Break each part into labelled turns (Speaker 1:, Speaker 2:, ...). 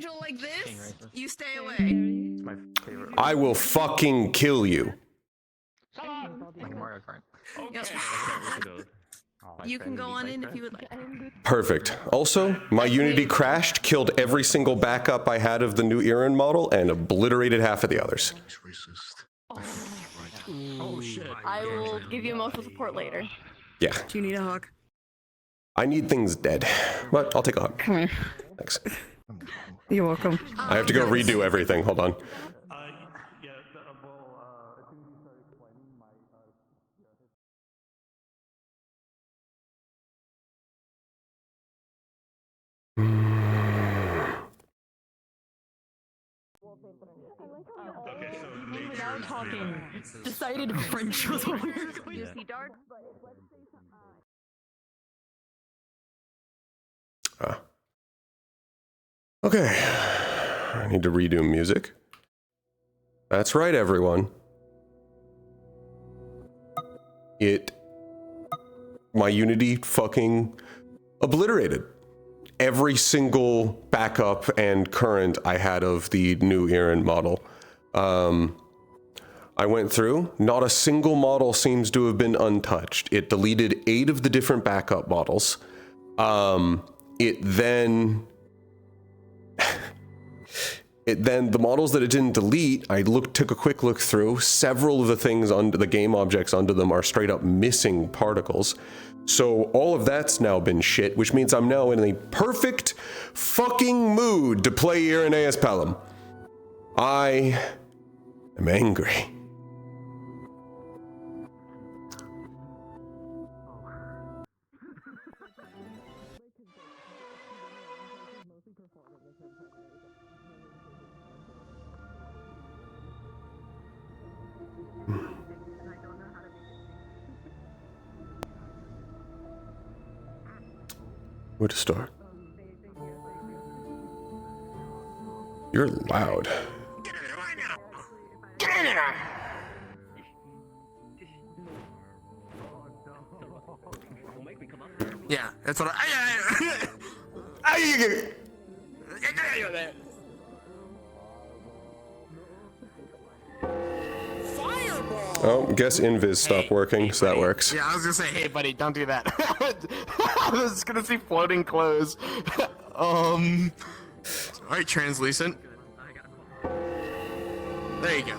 Speaker 1: angel like this, you stay away.
Speaker 2: It's my favorite.
Speaker 3: I will fucking kill you.
Speaker 2: Like Mario Kart.
Speaker 1: Yep.
Speaker 2: Oh,
Speaker 1: You can go on in if you would like.
Speaker 3: Perfect. Also, my Unity crashed, killed every single backup I had of the new Iran model, and obliterated half of the others.
Speaker 2: Oh shit.
Speaker 4: I will give you emotional support later.
Speaker 3: Yeah.
Speaker 1: Do you need a hug?
Speaker 3: I need things dead. But I'll take a hug.
Speaker 1: Come here.
Speaker 3: Thanks.
Speaker 1: You're welcome.
Speaker 3: I have to go redo everything. Hold on.
Speaker 4: Okay, so without talking, decided French was what we were going to see dark.
Speaker 3: Okay. I need to redo music. That's right, everyone. My Unity fucking obliterated every single backup and current I had of the new Iran model. I went through, not a single model seems to have been untouched. It deleted 8 of the different backup models. Then the models that it didn't delete, I took a quick look through. Several of the things under the game objects under them are straight up missing particles. So all of that's now been shit, which means I'm now in a perfect fucking mood to play Irenaeus Pelham. I am angry. Where to start? You're loud.
Speaker 5: Get in there right now! Get in there!
Speaker 2: Yeah, that's what
Speaker 3: Oh, guess Invis stopped working, so that works.
Speaker 2: Yeah, I was gonna say, hey buddy, don't do that. I was gonna see floating clothes. Alright, translucent. There you go.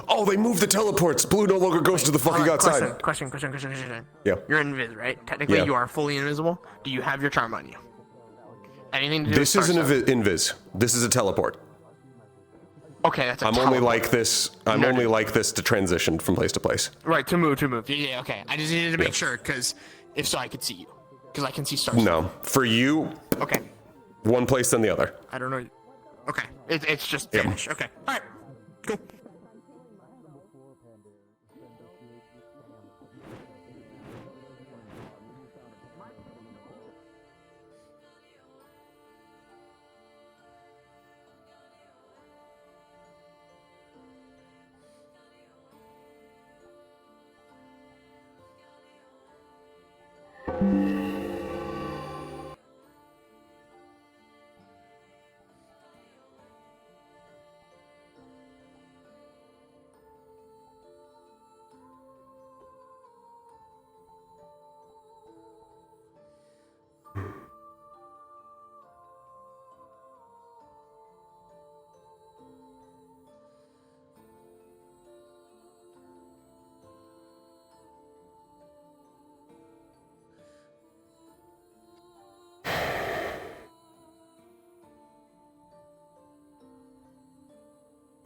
Speaker 3: Oh, they moved the teleports. Blue no longer goes to the fucking outside.
Speaker 2: Question.
Speaker 3: Yeah.
Speaker 2: You're invis, right? Technically,
Speaker 3: Yeah.
Speaker 2: you are fully invisible. Do you have your charm on you? Anything to do
Speaker 3: This
Speaker 2: with
Speaker 3: isn't
Speaker 2: Starstone?
Speaker 3: invis. This is a teleport.
Speaker 2: Okay, that's a
Speaker 3: I'm only
Speaker 2: teleport.
Speaker 3: like this. I'm
Speaker 2: No,
Speaker 3: only
Speaker 2: no.
Speaker 3: like this to transition from place to place.
Speaker 2: Right, to move. Yeah, okay. I just needed to make sure, because if so, I could see you. Because I can see stars.
Speaker 3: No, for you,
Speaker 2: Okay.
Speaker 3: one place then the other.
Speaker 2: I don't know. Okay. It's just
Speaker 3: Yep.
Speaker 2: vanish. Okay. Alright. Cool.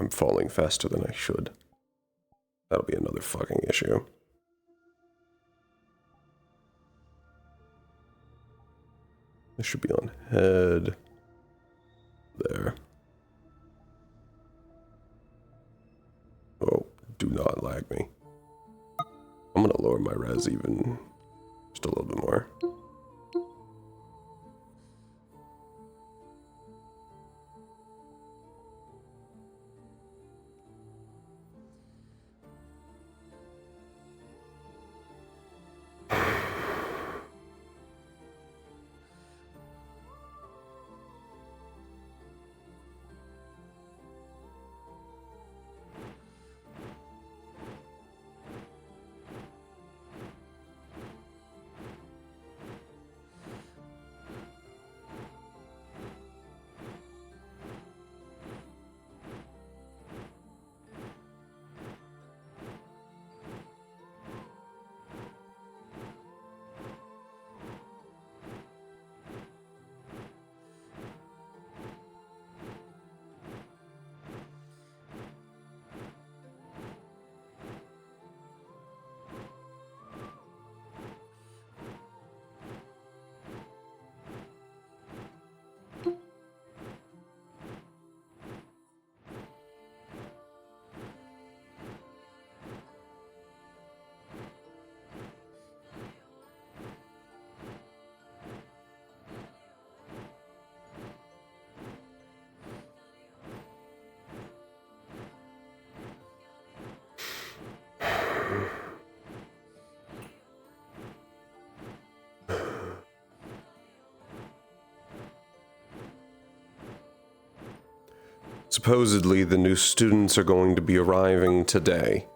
Speaker 3: I'm falling faster than I should. That'll be another fucking issue. This should be on head. There. Oh, do not lag me. I'm gonna lower my res even just a little bit more. Supposedly, the new students are going to be arriving today.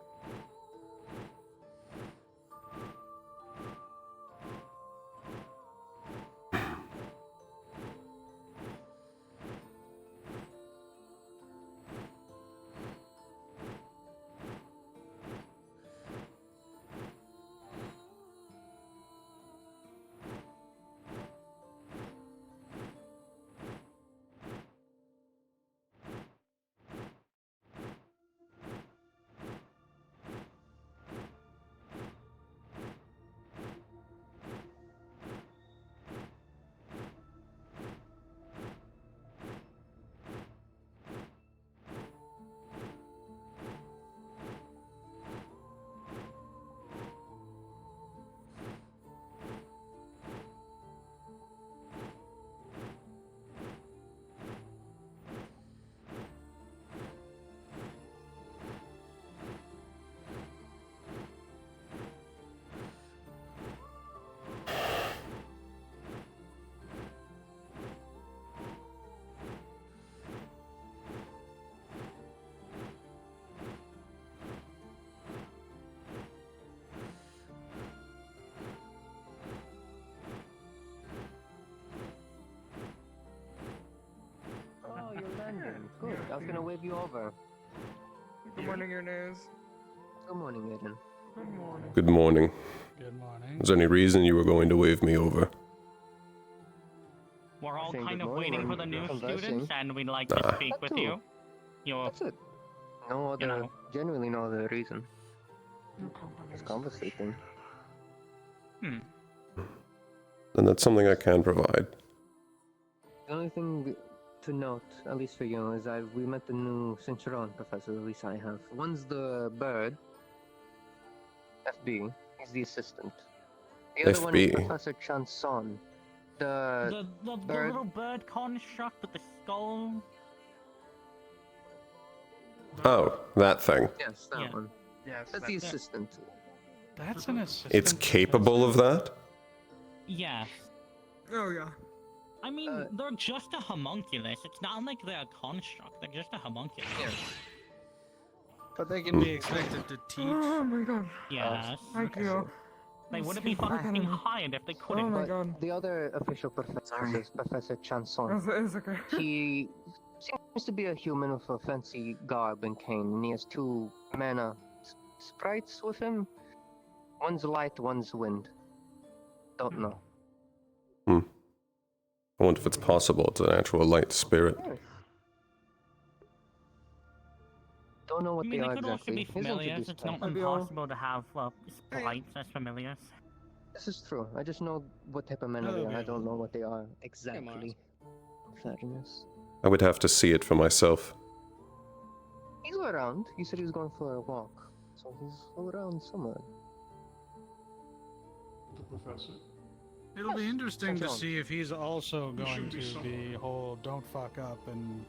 Speaker 6: Oh, you're landing. Good. I was gonna wave you over.
Speaker 7: Good morning, your news.
Speaker 6: Good morning, Aiden.
Speaker 7: Good morning.
Speaker 3: Good morning.
Speaker 8: Good morning.
Speaker 3: Is there any reason you were going to wave me over?
Speaker 9: We're all
Speaker 6: Saying
Speaker 9: kind
Speaker 6: good
Speaker 9: of
Speaker 6: morning
Speaker 9: waiting for
Speaker 6: when
Speaker 9: the
Speaker 6: you're
Speaker 9: new
Speaker 6: conversing.
Speaker 9: students, and we'd like to
Speaker 3: Ah.
Speaker 9: speak
Speaker 6: That
Speaker 9: with
Speaker 6: too.
Speaker 9: you. Your
Speaker 6: That's it. No other,
Speaker 9: know.
Speaker 6: genuinely no other reason. Just conversating.
Speaker 3: And that's something I can provide.
Speaker 6: The only thing to note, at least for you, is we met the new Centuron professor, at least I have. One's the bird, FB, he's the assistant. The other one is
Speaker 3: FB.
Speaker 6: Professor Chanson, the
Speaker 9: the
Speaker 6: bird.
Speaker 9: little bird construct with the skull.
Speaker 3: Oh, that thing.
Speaker 6: Yes, that
Speaker 9: Yeah.
Speaker 6: one.
Speaker 7: Yes.
Speaker 6: That's the assistant.
Speaker 8: That's an assistant.
Speaker 3: It's capable of that?
Speaker 9: Yes.
Speaker 7: Oh yeah.
Speaker 9: I mean,
Speaker 6: Uh,
Speaker 9: they're just a homunculus. It's not like they're a construct. They're just a homunculus.
Speaker 8: But they can be expected to teach.
Speaker 7: Oh my god.
Speaker 9: Yes.
Speaker 7: Thank you.
Speaker 9: They wouldn't be fucking hired if they
Speaker 7: Oh
Speaker 9: couldn't.
Speaker 7: my
Speaker 6: But
Speaker 7: god.
Speaker 6: the other official professor is Professor Chanson.
Speaker 7: It's okay.
Speaker 6: He seems to be a human with a fancy garb and cane, and he has two mana sprites with him. One's light, one's wind. Don't know.
Speaker 3: I wonder if it's possible it's an actual light spirit.
Speaker 6: Don't know
Speaker 9: I
Speaker 6: what
Speaker 9: mean,
Speaker 6: they
Speaker 9: they
Speaker 6: are
Speaker 9: could also
Speaker 6: exactly.
Speaker 9: be
Speaker 6: He's
Speaker 9: familiars.
Speaker 6: introduced
Speaker 9: It's
Speaker 6: that.
Speaker 9: not
Speaker 7: Maybe I'll-
Speaker 9: impossible to have sprites as familiars.
Speaker 6: This is true. I just know what type of mana they are. I don't know what they are exactly. Fairness.
Speaker 3: I would have to see it for myself.
Speaker 6: He's around. He said he was going for a walk, so he's around somewhere.
Speaker 8: It'll be interesting to
Speaker 6: John.
Speaker 8: see if he's also going to be whole don't fuck up and.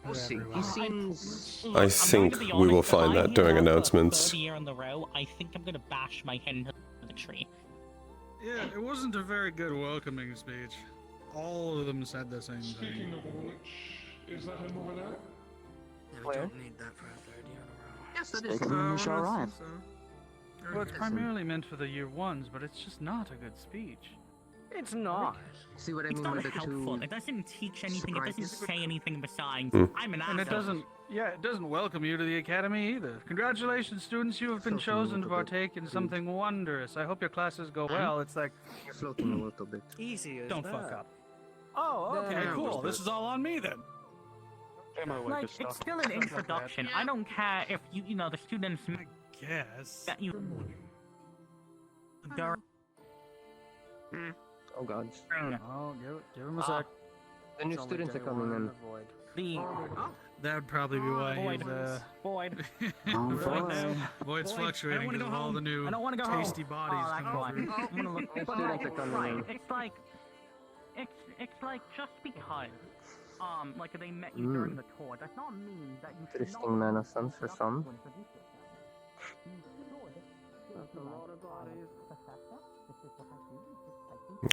Speaker 6: We'll see.
Speaker 8: everyone.
Speaker 6: He seems.
Speaker 9: Look,
Speaker 3: I
Speaker 9: I'm going
Speaker 3: think
Speaker 9: to be
Speaker 3: we will
Speaker 9: honest,
Speaker 3: find
Speaker 9: if
Speaker 3: that
Speaker 9: I hear
Speaker 3: during
Speaker 9: for the
Speaker 3: announcements.
Speaker 9: third year in the row, I think I'm gonna bash my head into the tree.
Speaker 8: Yeah, it wasn't a very good welcoming speech. All of them said the same thing.
Speaker 5: Is that him over there?
Speaker 7: Yeah,
Speaker 6: Where?
Speaker 7: don't need that for a third year in a row.
Speaker 6: Yes, that is.
Speaker 7: When
Speaker 4: we shall
Speaker 7: else
Speaker 4: arrive.
Speaker 7: is,
Speaker 8: Well, it's
Speaker 7: okay.
Speaker 8: primarily meant for the year ones, but it's just not a good speech.
Speaker 4: It's not.
Speaker 6: See what I
Speaker 9: It's
Speaker 6: mean
Speaker 9: not
Speaker 6: with the
Speaker 9: helpful.
Speaker 6: two.
Speaker 9: It doesn't teach anything. It doesn't
Speaker 6: sprites.
Speaker 9: say anything besides,
Speaker 3: Hmm.
Speaker 9: I'm an
Speaker 8: And it
Speaker 9: asshole.
Speaker 8: doesn't, yeah, it doesn't welcome you to the academy either. Congratulations, students, you have been
Speaker 6: Floating a
Speaker 8: chosen to
Speaker 6: little bit.
Speaker 8: partake in something wondrous. I hope your classes go well. It's like,
Speaker 6: You're floating a little bit.
Speaker 7: Easy as
Speaker 8: don't
Speaker 7: that.
Speaker 8: fuck up.
Speaker 4: Oh, okay.
Speaker 8: Okay,
Speaker 7: Yeah,
Speaker 8: cool.
Speaker 7: what's
Speaker 8: This is all on me then.
Speaker 9: Like, it's still an introduction. I don't care if you know, the students
Speaker 8: I guess.
Speaker 9: that you. Gar-
Speaker 6: Oh god.
Speaker 8: Oh, give him a sec.
Speaker 6: The new students are coming in.
Speaker 9: the
Speaker 8: That would probably be why
Speaker 9: Void.
Speaker 8: he's,
Speaker 9: Void.
Speaker 4: Oh,
Speaker 9: Right now.
Speaker 8: Void's
Speaker 9: Void.
Speaker 8: fluctuating
Speaker 9: I don't
Speaker 8: because
Speaker 9: wanna
Speaker 8: of
Speaker 9: go
Speaker 8: all
Speaker 9: home.
Speaker 8: the new
Speaker 9: I don't want to go
Speaker 8: tasty
Speaker 9: home.
Speaker 8: bodies
Speaker 9: Oh, that's
Speaker 8: coming
Speaker 9: fine.
Speaker 8: through.
Speaker 9: I'm gonna look.
Speaker 6: New
Speaker 9: But
Speaker 6: students
Speaker 9: like,
Speaker 6: are coming
Speaker 9: right,
Speaker 6: in.
Speaker 9: it's like just because like they met you during the tour does not mean that you should
Speaker 6: Interesting
Speaker 9: not
Speaker 6: mana sense for some.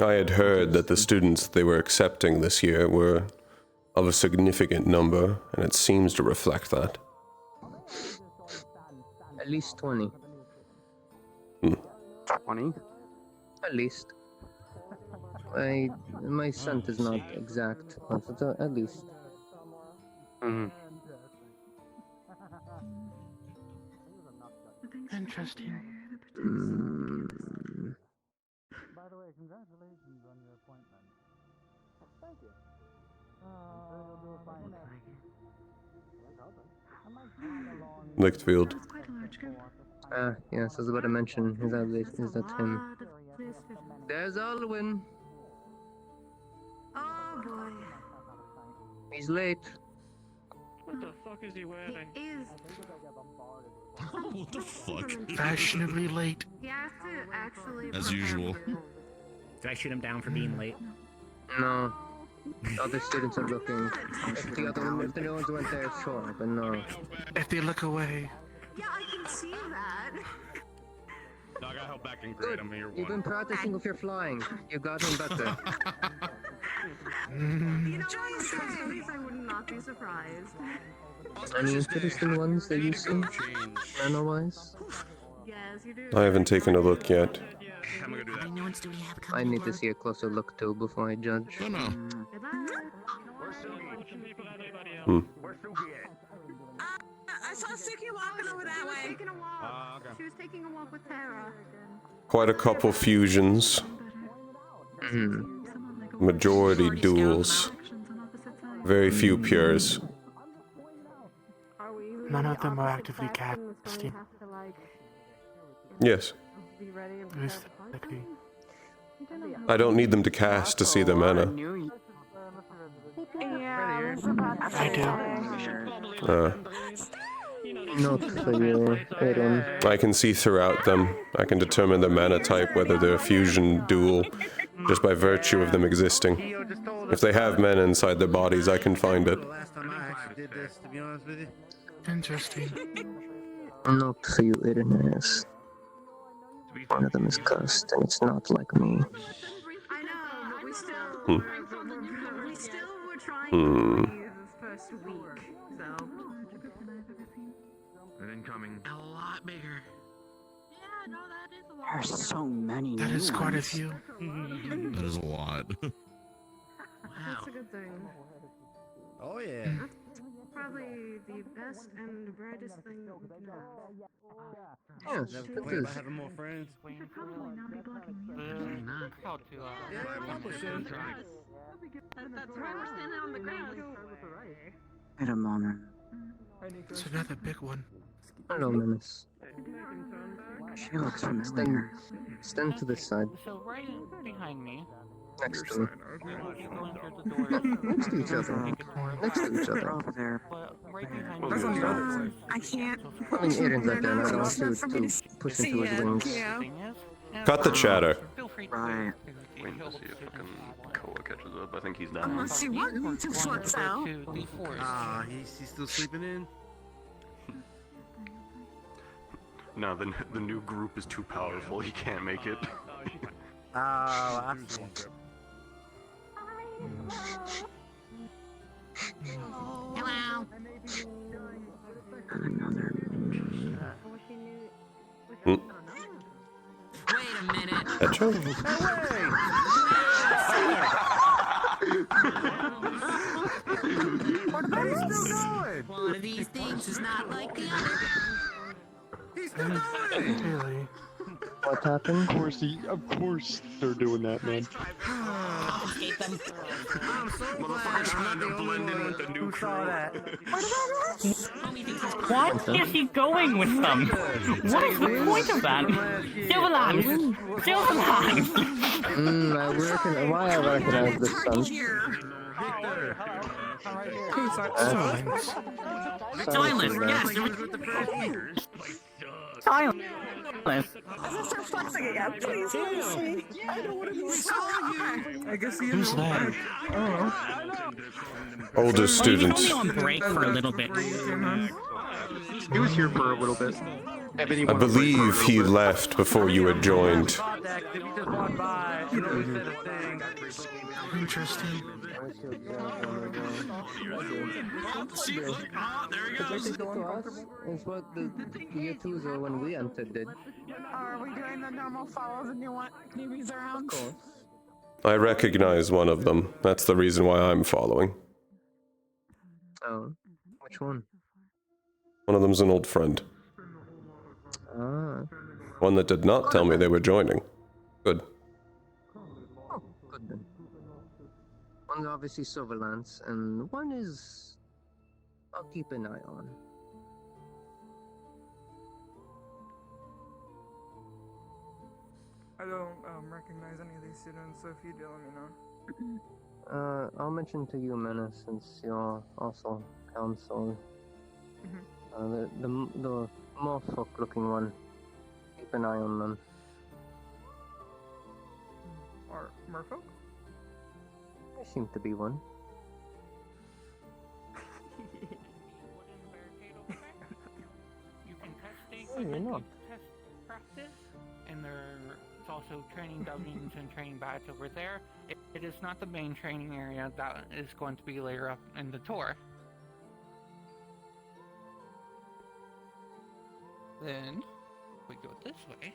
Speaker 3: I had heard that the students they were accepting this year were of a significant number, and it seems to reflect that.
Speaker 6: At least 20.
Speaker 2: 20?
Speaker 6: At least. My scent is not exact, but at least.
Speaker 2: Mm-hmm.
Speaker 7: Interesting.
Speaker 9: By the way, congratulations on your appointment. Thank you. You'll do fine.
Speaker 3: Lichtfield.
Speaker 6: Yes, I was about to mention, is that him? There's Alwyn.
Speaker 1: Oh boy.
Speaker 6: He's late.
Speaker 5: What the fuck is he wearing?
Speaker 1: He is.
Speaker 10: What the fuck?
Speaker 7: Fashionably late.
Speaker 1: He has to actually.
Speaker 10: As usual.
Speaker 9: Did I shoot him down for being late?
Speaker 6: No. Other students are looking. If the other ones went there, sure, but no.
Speaker 7: If they look away.
Speaker 1: Yeah, I can see that.
Speaker 5: No, I got help back in grade. I'm here
Speaker 6: You've been
Speaker 5: one.
Speaker 6: practicing with your flying. You got him better.
Speaker 1: You know, I would not be surprised.
Speaker 6: Any interesting ones that you see? Manner-wise?
Speaker 1: Yes, you do.
Speaker 3: I haven't taken a look yet.
Speaker 5: I'm gonna do that.
Speaker 6: I need to see a closer look too before I judge.
Speaker 10: No, no.
Speaker 1: Good luck. I saw Suki walking over that way. Taking a walk.
Speaker 5: Okay.
Speaker 1: She was taking a walk with Tara.
Speaker 3: Quite a couple fusions. Majority duels. Very few pures.
Speaker 7: None of them are actively casting.
Speaker 3: Yes.
Speaker 7: At least technically.
Speaker 3: I don't need them to cast to see their mana.
Speaker 7: I do.
Speaker 6: Not for you, Aaron.
Speaker 3: I can see throughout them. I can determine their mana type, whether they're a fusion, dual, just by virtue of them existing. If they have mana inside their bodies, I can find it.
Speaker 7: Interesting.
Speaker 6: Not for you, Aaron. One of them is cursed, and it's not like me.
Speaker 1: I know, but we still were trying
Speaker 3: Hmm.
Speaker 1: to leave this first week, so.
Speaker 5: An incoming.
Speaker 7: A lot bigger.
Speaker 1: Yeah, no, that is a lot.
Speaker 4: There's so many.
Speaker 7: That is quite a few.
Speaker 10: That is a lot.
Speaker 1: That's a good thing.
Speaker 5: Oh yeah.
Speaker 1: Probably the best and brightest thing that we can have.
Speaker 6: Yes, it is.
Speaker 5: Having more friends.
Speaker 1: Should probably not be blocking me. That's why we're standing on the ground.
Speaker 4: Wait a moment.
Speaker 7: It's another big one.
Speaker 6: Hello, Menace.
Speaker 4: She looks familiar.
Speaker 6: Stand to this side.
Speaker 9: So right behind me.
Speaker 6: Next to me.
Speaker 9: Next
Speaker 6: to each other. Next to each other.
Speaker 4: Over there.
Speaker 9: But right behind
Speaker 6: me.
Speaker 1: I can't.
Speaker 6: I mean, Aaron's right there, and I don't want you to push into his wings.
Speaker 3: Cut the chatter.
Speaker 4: Right.
Speaker 2: Waiting to see if fucking Koa catches up. I think he's down.
Speaker 1: Unless you want me to flex out.
Speaker 5: He's still sleeping in.
Speaker 2: No, the new group is too powerful. He can't make it.
Speaker 5: Oh,
Speaker 1: Hello.
Speaker 3: Hmm.
Speaker 1: Wait a minute.
Speaker 3: Echo?
Speaker 1: One of these things is not like the other.
Speaker 7: Really?
Speaker 6: What happened?
Speaker 5: Of course they're doing that, man.
Speaker 1: Confiscate them.
Speaker 2: Motherfucker's trying to blend in with the new crew.
Speaker 9: What is he going with them? What is the point of that? Silverland! Silverland!
Speaker 6: I reckon. Why I recognize this son.
Speaker 9: Silence! Yes! Silence!
Speaker 4: Start flexing again. Please flex me. I don't want to be
Speaker 1: I guess he
Speaker 7: Who's
Speaker 1: is
Speaker 7: that?
Speaker 3: Oldest
Speaker 4: Well, he was
Speaker 3: student.
Speaker 4: only on break for a little bit.
Speaker 5: He was here for a little bit. And then he
Speaker 3: I
Speaker 5: went on break for a
Speaker 3: believe he
Speaker 5: little bit.
Speaker 3: left before you had joined.
Speaker 7: Interesting.
Speaker 8: See, look, there he goes.
Speaker 6: To us is what the year twos or when we entered did.
Speaker 4: Are we doing the normal follows and you want newbies around?
Speaker 6: Of course.
Speaker 3: I recognize one of them. That's the reason why I'm following.
Speaker 6: Oh, which one?
Speaker 3: One of them's an old friend.
Speaker 6: Ah,
Speaker 3: One that did not tell me they were joining. Good.
Speaker 6: oh, good then. One's obviously Silverlance, and one is I'll keep an eye on.
Speaker 1: I don't recognize any of these students, so if you do, let me know.
Speaker 6: I'll mention to you, Mena, since you're also counsel. The more folk-looking one. Keep an eye on them.
Speaker 1: Or merfolk?
Speaker 6: There seem to be one.
Speaker 11: You can test things
Speaker 6: Oh, you're not.
Speaker 11: test practice, and there's also training dungeons and training badge over there. It is not the main training area that is going to be later up in the tour. Then we go this way.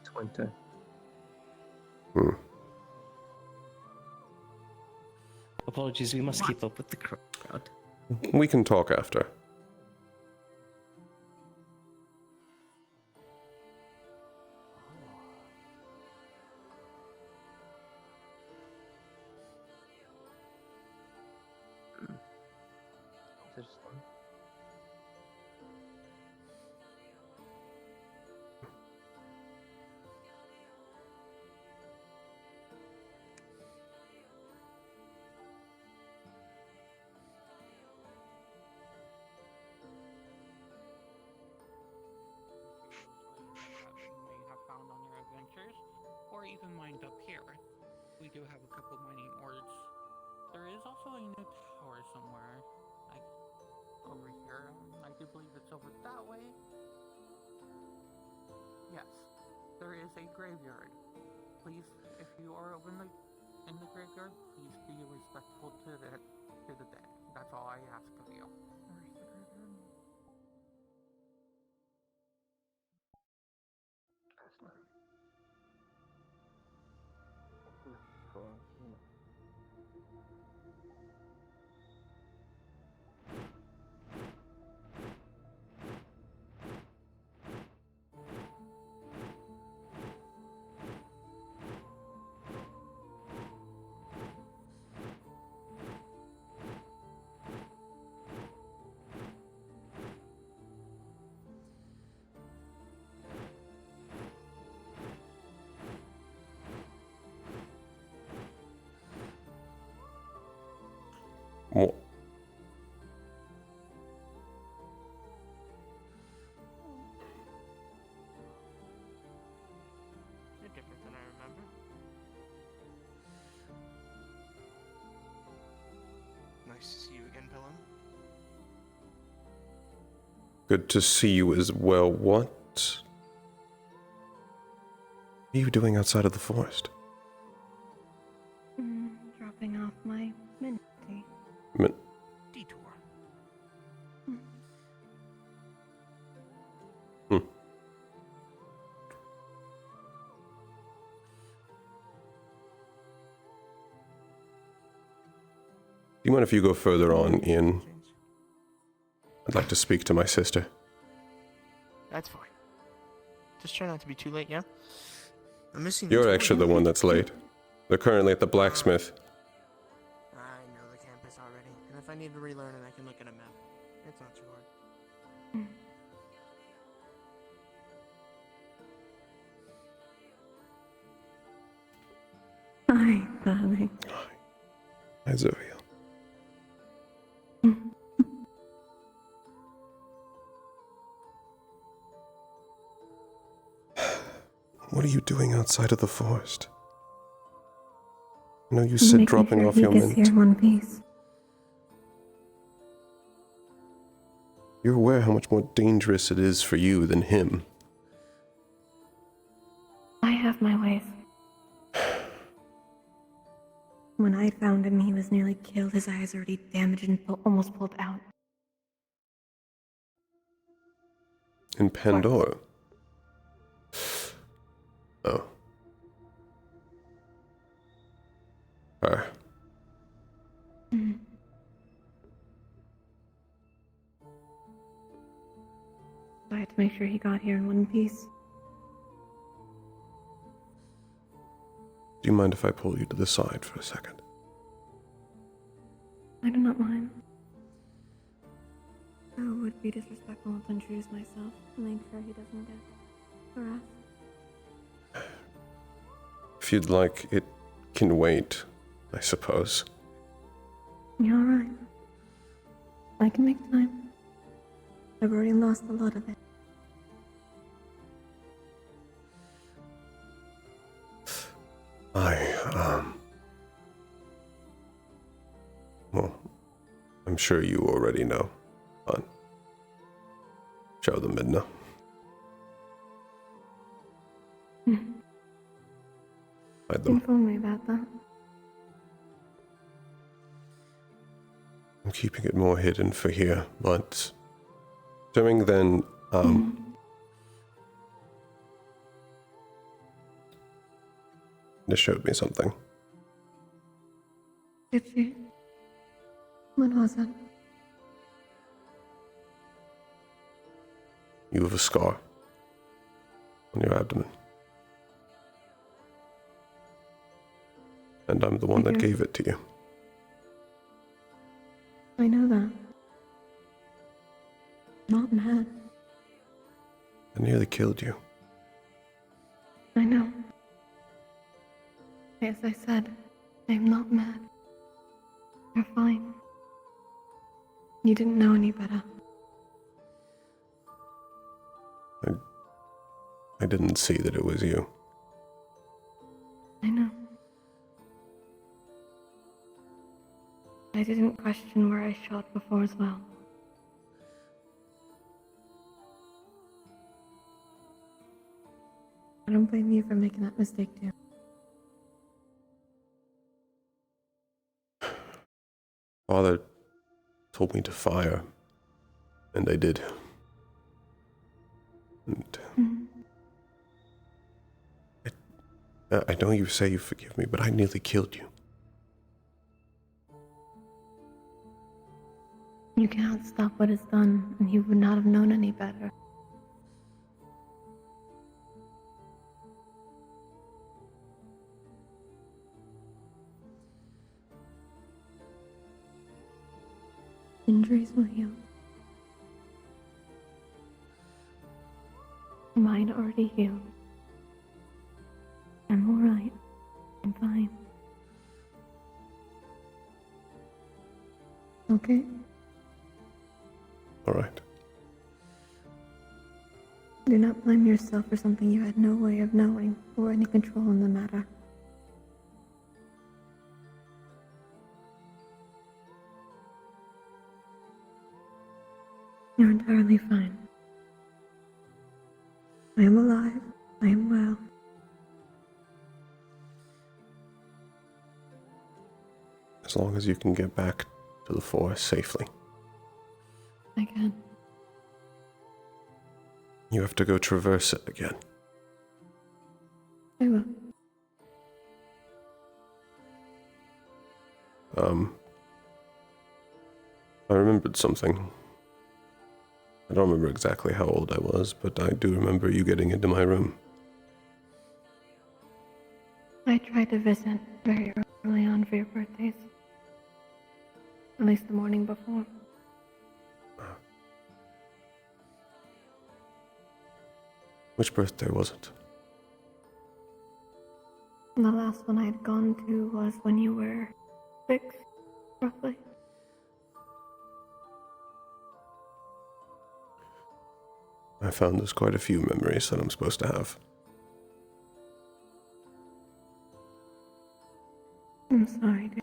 Speaker 6: It's winter.
Speaker 12: Apologies, we must keep up with the crowd.
Speaker 3: We can talk after.
Speaker 6: Interesting.
Speaker 11: You may have found on your adventures, or even mined up here. We do have a couple mining ores. There is also a new tower somewhere, like over here. I do believe it's over that way. Yes, there is a graveyard. Please, if you are in the graveyard, please be respectful to the dead. That's all I ask of you.
Speaker 1: Where's the graveyard?
Speaker 3: Well,
Speaker 11: You're different than I remember.
Speaker 2: Nice to see you again, Pelham.
Speaker 3: good to see you as well. What are you doing outside of the forest?
Speaker 13: Dropping off my minute.
Speaker 11: Detour.
Speaker 3: Do you mind if you go further on, Ian? I'd like to speak to my sister.
Speaker 2: That's fine. Just try not to be too late, yeah? I'm missing.
Speaker 3: You're actually the one that's late. They're currently at the blacksmith.
Speaker 2: I know the campus already, and if I need to relearn it, I can look at a map. It's not too hard.
Speaker 13: Hi, darling.
Speaker 3: Hi, Zovia. What are you doing outside of the forest? I know you
Speaker 13: I'm
Speaker 3: said
Speaker 13: making
Speaker 3: dropping
Speaker 13: sure
Speaker 3: off
Speaker 13: he
Speaker 3: your
Speaker 13: gets
Speaker 3: mint.
Speaker 13: here in one piece.
Speaker 3: You're aware how much more dangerous it is for you than him.
Speaker 13: I have my ways. When I found him, he was nearly killed. His eyes already damaged and almost pulled out.
Speaker 3: In Pandora? Oh. Her.
Speaker 13: Mm. So I had to make sure he got here in one piece.
Speaker 3: Do you mind if I pull you to the side for a second?
Speaker 13: I do not mind. It would be disrespectful to introduce myself and make sure he doesn't get harassed.
Speaker 3: If you'd like, it can wait, I suppose.
Speaker 13: You're alright. I can make time. I've already lost a lot of it.
Speaker 3: Well, I'm sure you already know, but show them Midna. Hide them.
Speaker 13: Inform me about that.
Speaker 3: I'm keeping it more hidden for here, but during then, this showed me something.
Speaker 13: Did she? What was it?
Speaker 3: You have a scar on your abdomen. And I'm the one that gave it to you.
Speaker 13: I know that. Not mad.
Speaker 3: I nearly killed you.
Speaker 13: I know. As I said, I'm not mad. You're fine. You didn't know any better.
Speaker 3: I didn't see that it was you.
Speaker 13: I know. I didn't question where I shot before as well. I don't blame you for making that mistake too.
Speaker 3: Father told me to fire, and I did. And I know you say you forgive me, but I nearly killed you.
Speaker 13: You cannot stop what is done, and he would not have known any better. Injuries will heal. Mine already healed. I'm alright. I'm fine. Okay?
Speaker 3: Alright.
Speaker 13: Do not blame yourself for something you had no way of knowing or any control in the matter. You're entirely fine. I am alive. I am well.
Speaker 3: As long as you can get back to the forest safely.
Speaker 13: I can.
Speaker 3: You have to go traverse it again.
Speaker 13: I will.
Speaker 3: I remembered something. I don't remember exactly how old I was, but I do remember you getting into my room.
Speaker 13: I tried to visit very early on for your birthdays. At least the morning before.
Speaker 3: Which birthday was it?
Speaker 13: The last one I had gone to was when you were 6, roughly.
Speaker 3: I found there's quite a few memories that I'm supposed to have.
Speaker 13: I'm sorry, dear.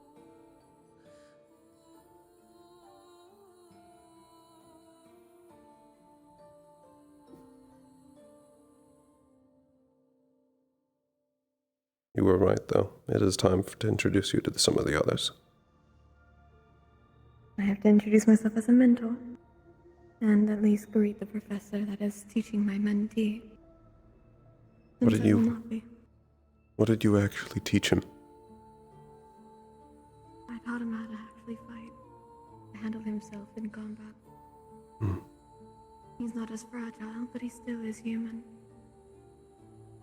Speaker 3: You were right, though. It is time to introduce you to some of the others.
Speaker 13: I have to introduce myself as a mentor. And at least greet the professor that is teaching my mentee.
Speaker 3: What
Speaker 13: Since
Speaker 3: did
Speaker 13: I will
Speaker 3: you...
Speaker 13: not be.
Speaker 3: What did you actually teach him?
Speaker 13: I taught him how to actually fight. To handle himself in combat.
Speaker 3: Hmm.
Speaker 13: He's not as fragile, but he still is human.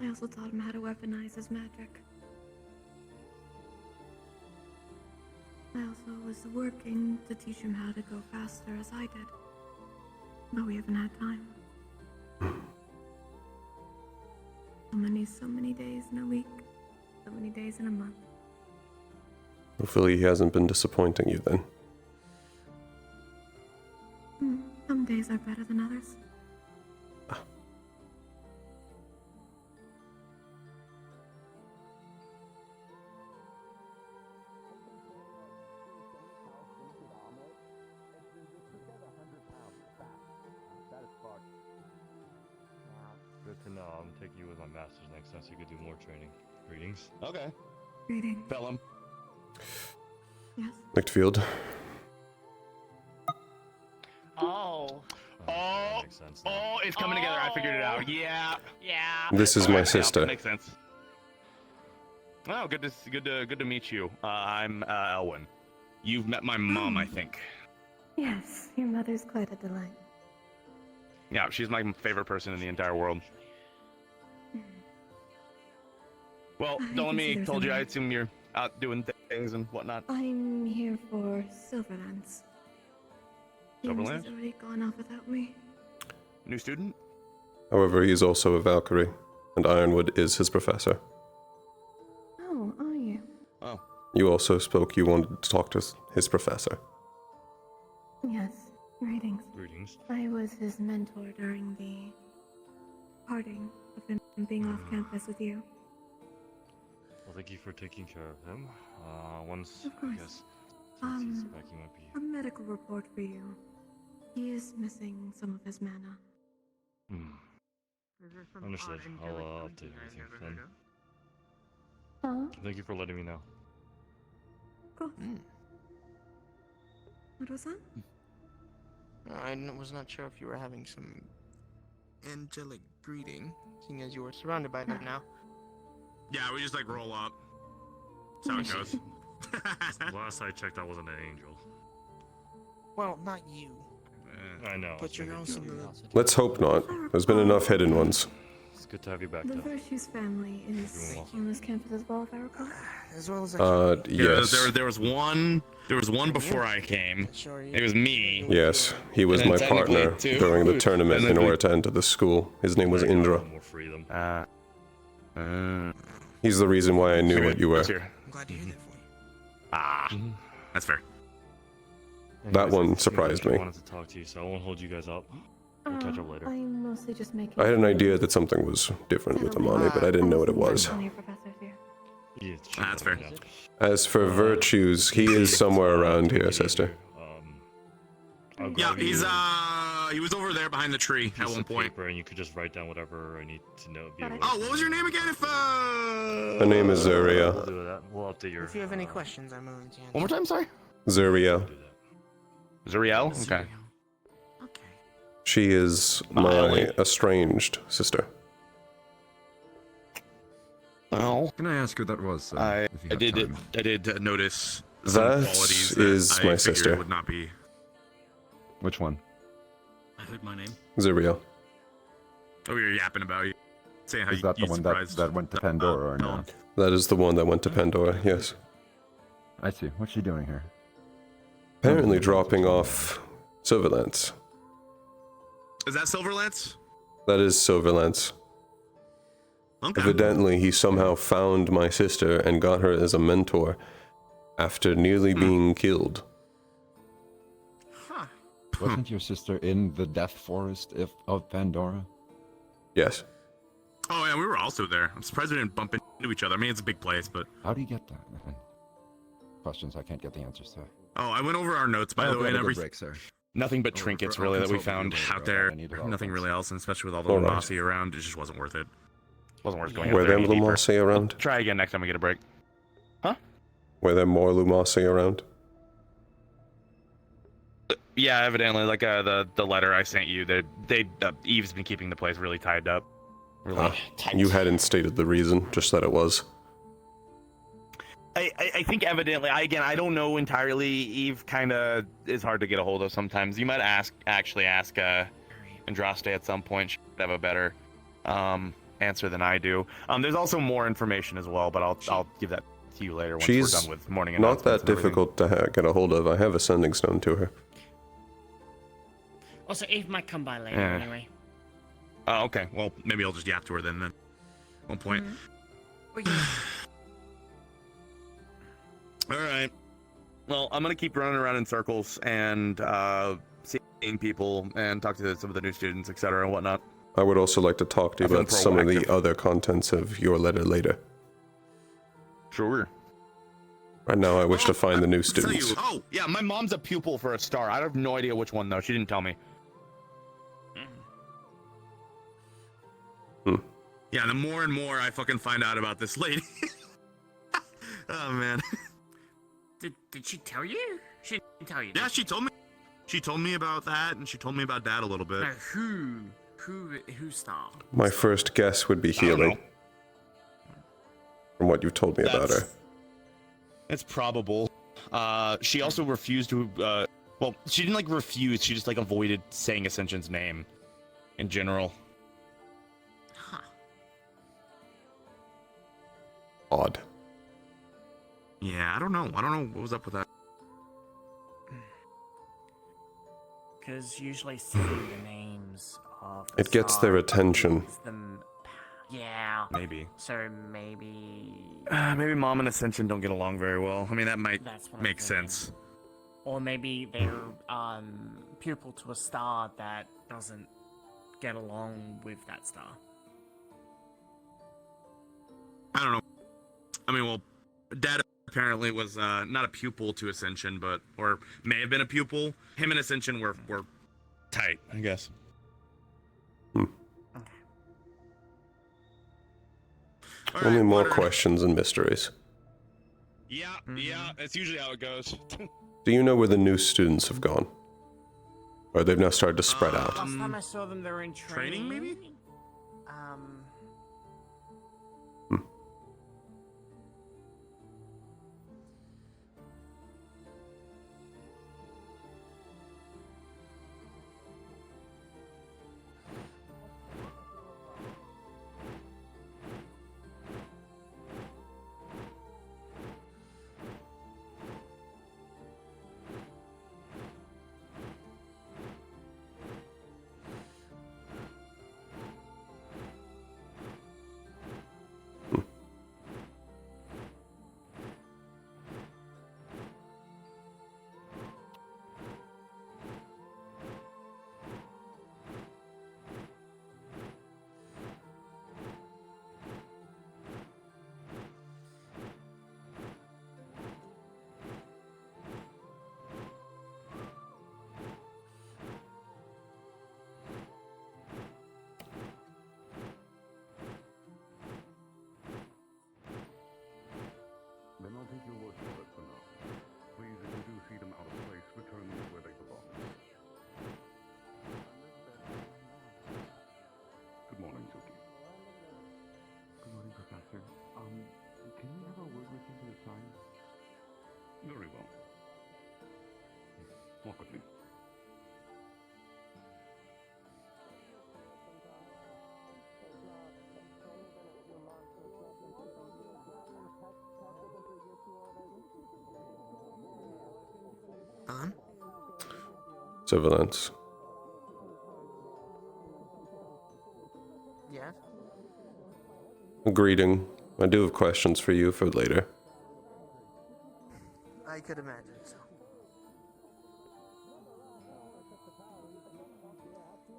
Speaker 13: I also taught him how to weaponize his magic. I also was working to teach him how to go faster as I did. But we haven't had time. So many days in a week. So many days in a month.
Speaker 3: Hopefully he hasn't been disappointing you then.
Speaker 13: Some days are better than others.
Speaker 10: Good to know. I'm taking you with my masters next time so you could do more training. Greetings.
Speaker 14: Okay.
Speaker 13: Greetings.
Speaker 14: Pelham.
Speaker 13: Yes.
Speaker 3: McField.
Speaker 2: Oh, it's coming together. I figured it out. Yeah.
Speaker 3: This is my sister.
Speaker 2: Makes sense. Oh, good to meet you. I'm Elwin. You've met my mom, I think.
Speaker 13: Yes, your mother's quite a delight.
Speaker 2: Yeah, she's my favorite person in the entire world. Well, don't let me told you. I assume you're out doing things and whatnot.
Speaker 13: I'm here for Silverlands. James has
Speaker 2: Silverlands?
Speaker 13: already gone off without me.
Speaker 2: New student?
Speaker 3: However, he is also a Valkyrie, and Ironwood is his professor.
Speaker 13: Oh, are you?
Speaker 2: Oh.
Speaker 3: You also spoke you wanted to talk to his professor.
Speaker 13: Yes. Greetings.
Speaker 10: Greetings.
Speaker 13: I was his mentor during the parting of him being off campus with you.
Speaker 10: Well, thank you for taking care of him. Once,
Speaker 13: Of course.
Speaker 10: I guess, since he's back, he might be...
Speaker 13: A medical report for you. He is missing some of his mana.
Speaker 10: Understood. I'll update everything then.
Speaker 13: Huh?
Speaker 10: Thank you for letting me know.
Speaker 13: Of course. What was that?
Speaker 15: I was not sure if you were having some angelic greeting, seeing as you were surrounded by them now.
Speaker 2: Yeah, we just like roll up. That's how it goes.
Speaker 10: Last I checked, I wasn't an angel.
Speaker 15: Well, not you.
Speaker 10: I know.
Speaker 15: But you're also
Speaker 3: Let's hope not. There's been enough hidden ones.
Speaker 10: It's good to have you back,
Speaker 13: The
Speaker 10: though.
Speaker 13: Virtue's family is on this campus as well, if I recall.
Speaker 15: As well as
Speaker 3: Yes.
Speaker 2: There was one before I came. It was me.
Speaker 3: Yes, he was
Speaker 2: And
Speaker 3: my
Speaker 2: then technically
Speaker 3: partner
Speaker 2: two.
Speaker 3: during the tournament
Speaker 2: And
Speaker 3: in
Speaker 2: then
Speaker 3: order to enter the school. His name was Indra.
Speaker 10: More freedom.
Speaker 3: He's the reason why I knew what you were.
Speaker 15: I'm glad to hear that for you.
Speaker 2: Ah, that's fair.
Speaker 3: That one surprised
Speaker 10: I
Speaker 3: me.
Speaker 10: wanted to talk to you, so I won't hold you guys up. We'll catch up later.
Speaker 13: I'm mostly just making.
Speaker 3: I had an idea that something was different with Amani, but I didn't know what it was.
Speaker 13: Plenty of professors here.
Speaker 10: Yeah,
Speaker 2: That's fair.
Speaker 3: As for virtues, he is somewhere around here, sister.
Speaker 2: Yeah, he was over there behind the tree at one point.
Speaker 10: Paper, and you could just write down whatever I need to know.
Speaker 2: Oh, what was your name again? If
Speaker 3: Her name is Zuria.
Speaker 10: We'll do that. We'll update your.
Speaker 15: If you have any questions, I'm willing to answer.
Speaker 2: One more time, sorry.
Speaker 3: Zuria.
Speaker 2: Zuriel? Okay.
Speaker 3: She is my estranged sister.
Speaker 2: Well,
Speaker 16: can I ask who that was?
Speaker 2: I did notice some
Speaker 3: That
Speaker 2: qualities
Speaker 3: is
Speaker 2: that
Speaker 3: my
Speaker 2: I figured
Speaker 3: sister.
Speaker 2: would not be.
Speaker 16: Which one?
Speaker 8: I heard my name.
Speaker 3: Zuria.
Speaker 2: Oh, you're yapping about you. Saying how
Speaker 16: Is that the
Speaker 2: you
Speaker 16: one that went to Pandora or no?
Speaker 3: That is the one that went to Pandora, yes.
Speaker 16: I see. What's she doing here?
Speaker 3: Apparently dropping off Silverlance.
Speaker 2: Is that Silverlance?
Speaker 3: That is Silverlance.
Speaker 2: Okay.
Speaker 3: Evidently, he somehow found my sister and got her as a mentor after nearly being killed.
Speaker 16: Wasn't your sister in the Death Forest of Pandora?
Speaker 3: Yes.
Speaker 2: Oh yeah, we were also there. I'm surprised we didn't bump into each other. I mean, it's a big place, but
Speaker 16: How do you get that? questions I can't get the answers to.
Speaker 2: Oh, I went over our notes, by the way, and everything.
Speaker 16: break, sir.
Speaker 2: Nothing but trinkets, really, that we found out there. Nothing really else, and especially with all the Lumasi around, it just wasn't worth it. Wasn't worth going
Speaker 3: Were
Speaker 2: up there
Speaker 3: there
Speaker 2: any deeper.
Speaker 3: Lumasi around?
Speaker 2: We'll try again next time we get a break. Huh?
Speaker 3: Were there more Lumasi around?
Speaker 2: Yeah, evidently, like the letter I sent you, Eve's been keeping the place really tied up. Really tight.
Speaker 3: You hadn't stated the reason, just that it was.
Speaker 2: I think evidently, I don't know entirely. Eve kind of is hard to get a hold of sometimes. You might actually ask Andraste at some point. She'd have a better answer than I do. There's also more information as well, but I'll give that to you later once we're done with morning
Speaker 3: not
Speaker 2: announcements
Speaker 3: that
Speaker 2: and everything.
Speaker 3: difficult to get a hold of. I have a sending stone to her.
Speaker 12: Also, Eve might come by later
Speaker 2: Yeah.
Speaker 12: anyway.
Speaker 2: Oh, okay. Well, maybe I'll just yap to her then. One point. All right. Well, I'm gonna keep running around in circles and seeing people and talk to some of the new students, etc. and whatnot.
Speaker 3: I would also like to talk to you
Speaker 2: I've been
Speaker 3: about some of the
Speaker 2: proactive.
Speaker 3: other contents of your letter later.
Speaker 2: Sure.
Speaker 3: Right now, I wish to find the new
Speaker 2: I'll tell
Speaker 3: students.
Speaker 2: you. Oh, yeah, my mom's a pupil for a star. I have no idea which one though. She didn't tell me. Yeah, the more and more I fucking find out about this lady. Oh man.
Speaker 14: Did she tell you? She didn't tell you.
Speaker 2: Yeah, she told me. She told me about that, and she told me about Dad a little bit.
Speaker 14: No, who star?
Speaker 3: My first guess would be healing. From what you've told me about her.
Speaker 2: It's probable. She also refused to. Well, she didn't like refuse. She just like avoided saying Ascension's name, in general.
Speaker 14: Huh.
Speaker 3: Odd.
Speaker 2: Yeah, I don't know. I don't know what was up with that.
Speaker 14: Because usually seeing the names of
Speaker 3: It gets their attention.
Speaker 14: Yeah.
Speaker 2: Maybe.
Speaker 14: So maybe.
Speaker 2: Maybe Mom and Ascension don't get along very well. I mean, that might
Speaker 14: That's what I'm
Speaker 2: make
Speaker 14: thinking.
Speaker 2: sense.
Speaker 14: Or maybe they're pupil to a star that doesn't get along with that star.
Speaker 2: I don't know. I mean, well, Dad apparently was not a pupil to Ascension, but or may have been a pupil. Him and Ascension were tight, I guess.
Speaker 3: Only more questions and mysteries.
Speaker 2: Yeah, yeah, that's usually how it goes.
Speaker 3: Do you know where the new students have gone? Or they've now started to spread out?
Speaker 14: Last time I saw them, they were in training.
Speaker 2: maybe?
Speaker 17: Then I'll take your word for it for now. Please, if you do see them out of place, return them where they belong. Good morning, Suki. Good morning, Professor. Can you have a word with me to the side? Very well. Walk with me.
Speaker 3: Surveillance.
Speaker 15: Yes?
Speaker 3: Greeting. I do have questions for you for later.
Speaker 15: I could imagine so.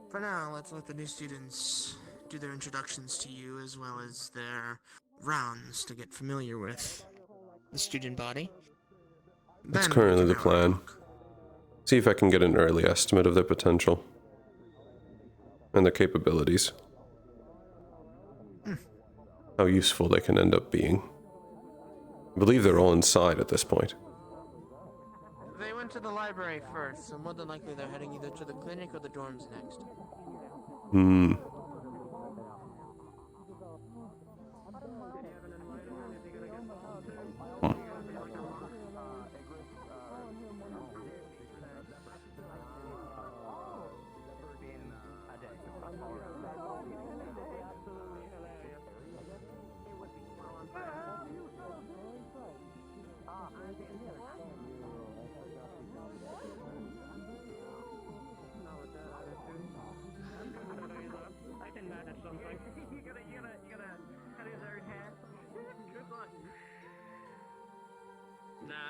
Speaker 15: For now, let's let the new students do their introductions to you as well as their rounds to get familiar with the student body.
Speaker 3: That's
Speaker 15: Then
Speaker 3: currently
Speaker 15: we
Speaker 3: the
Speaker 15: can have a
Speaker 3: plan. See if I can get an early estimate of their potential. And their capabilities. How useful they can end up being. I believe they're all inside at this point.
Speaker 15: They went to the library first, so more than likely they're heading either to the clinic or the dorms next.
Speaker 3: Hmm.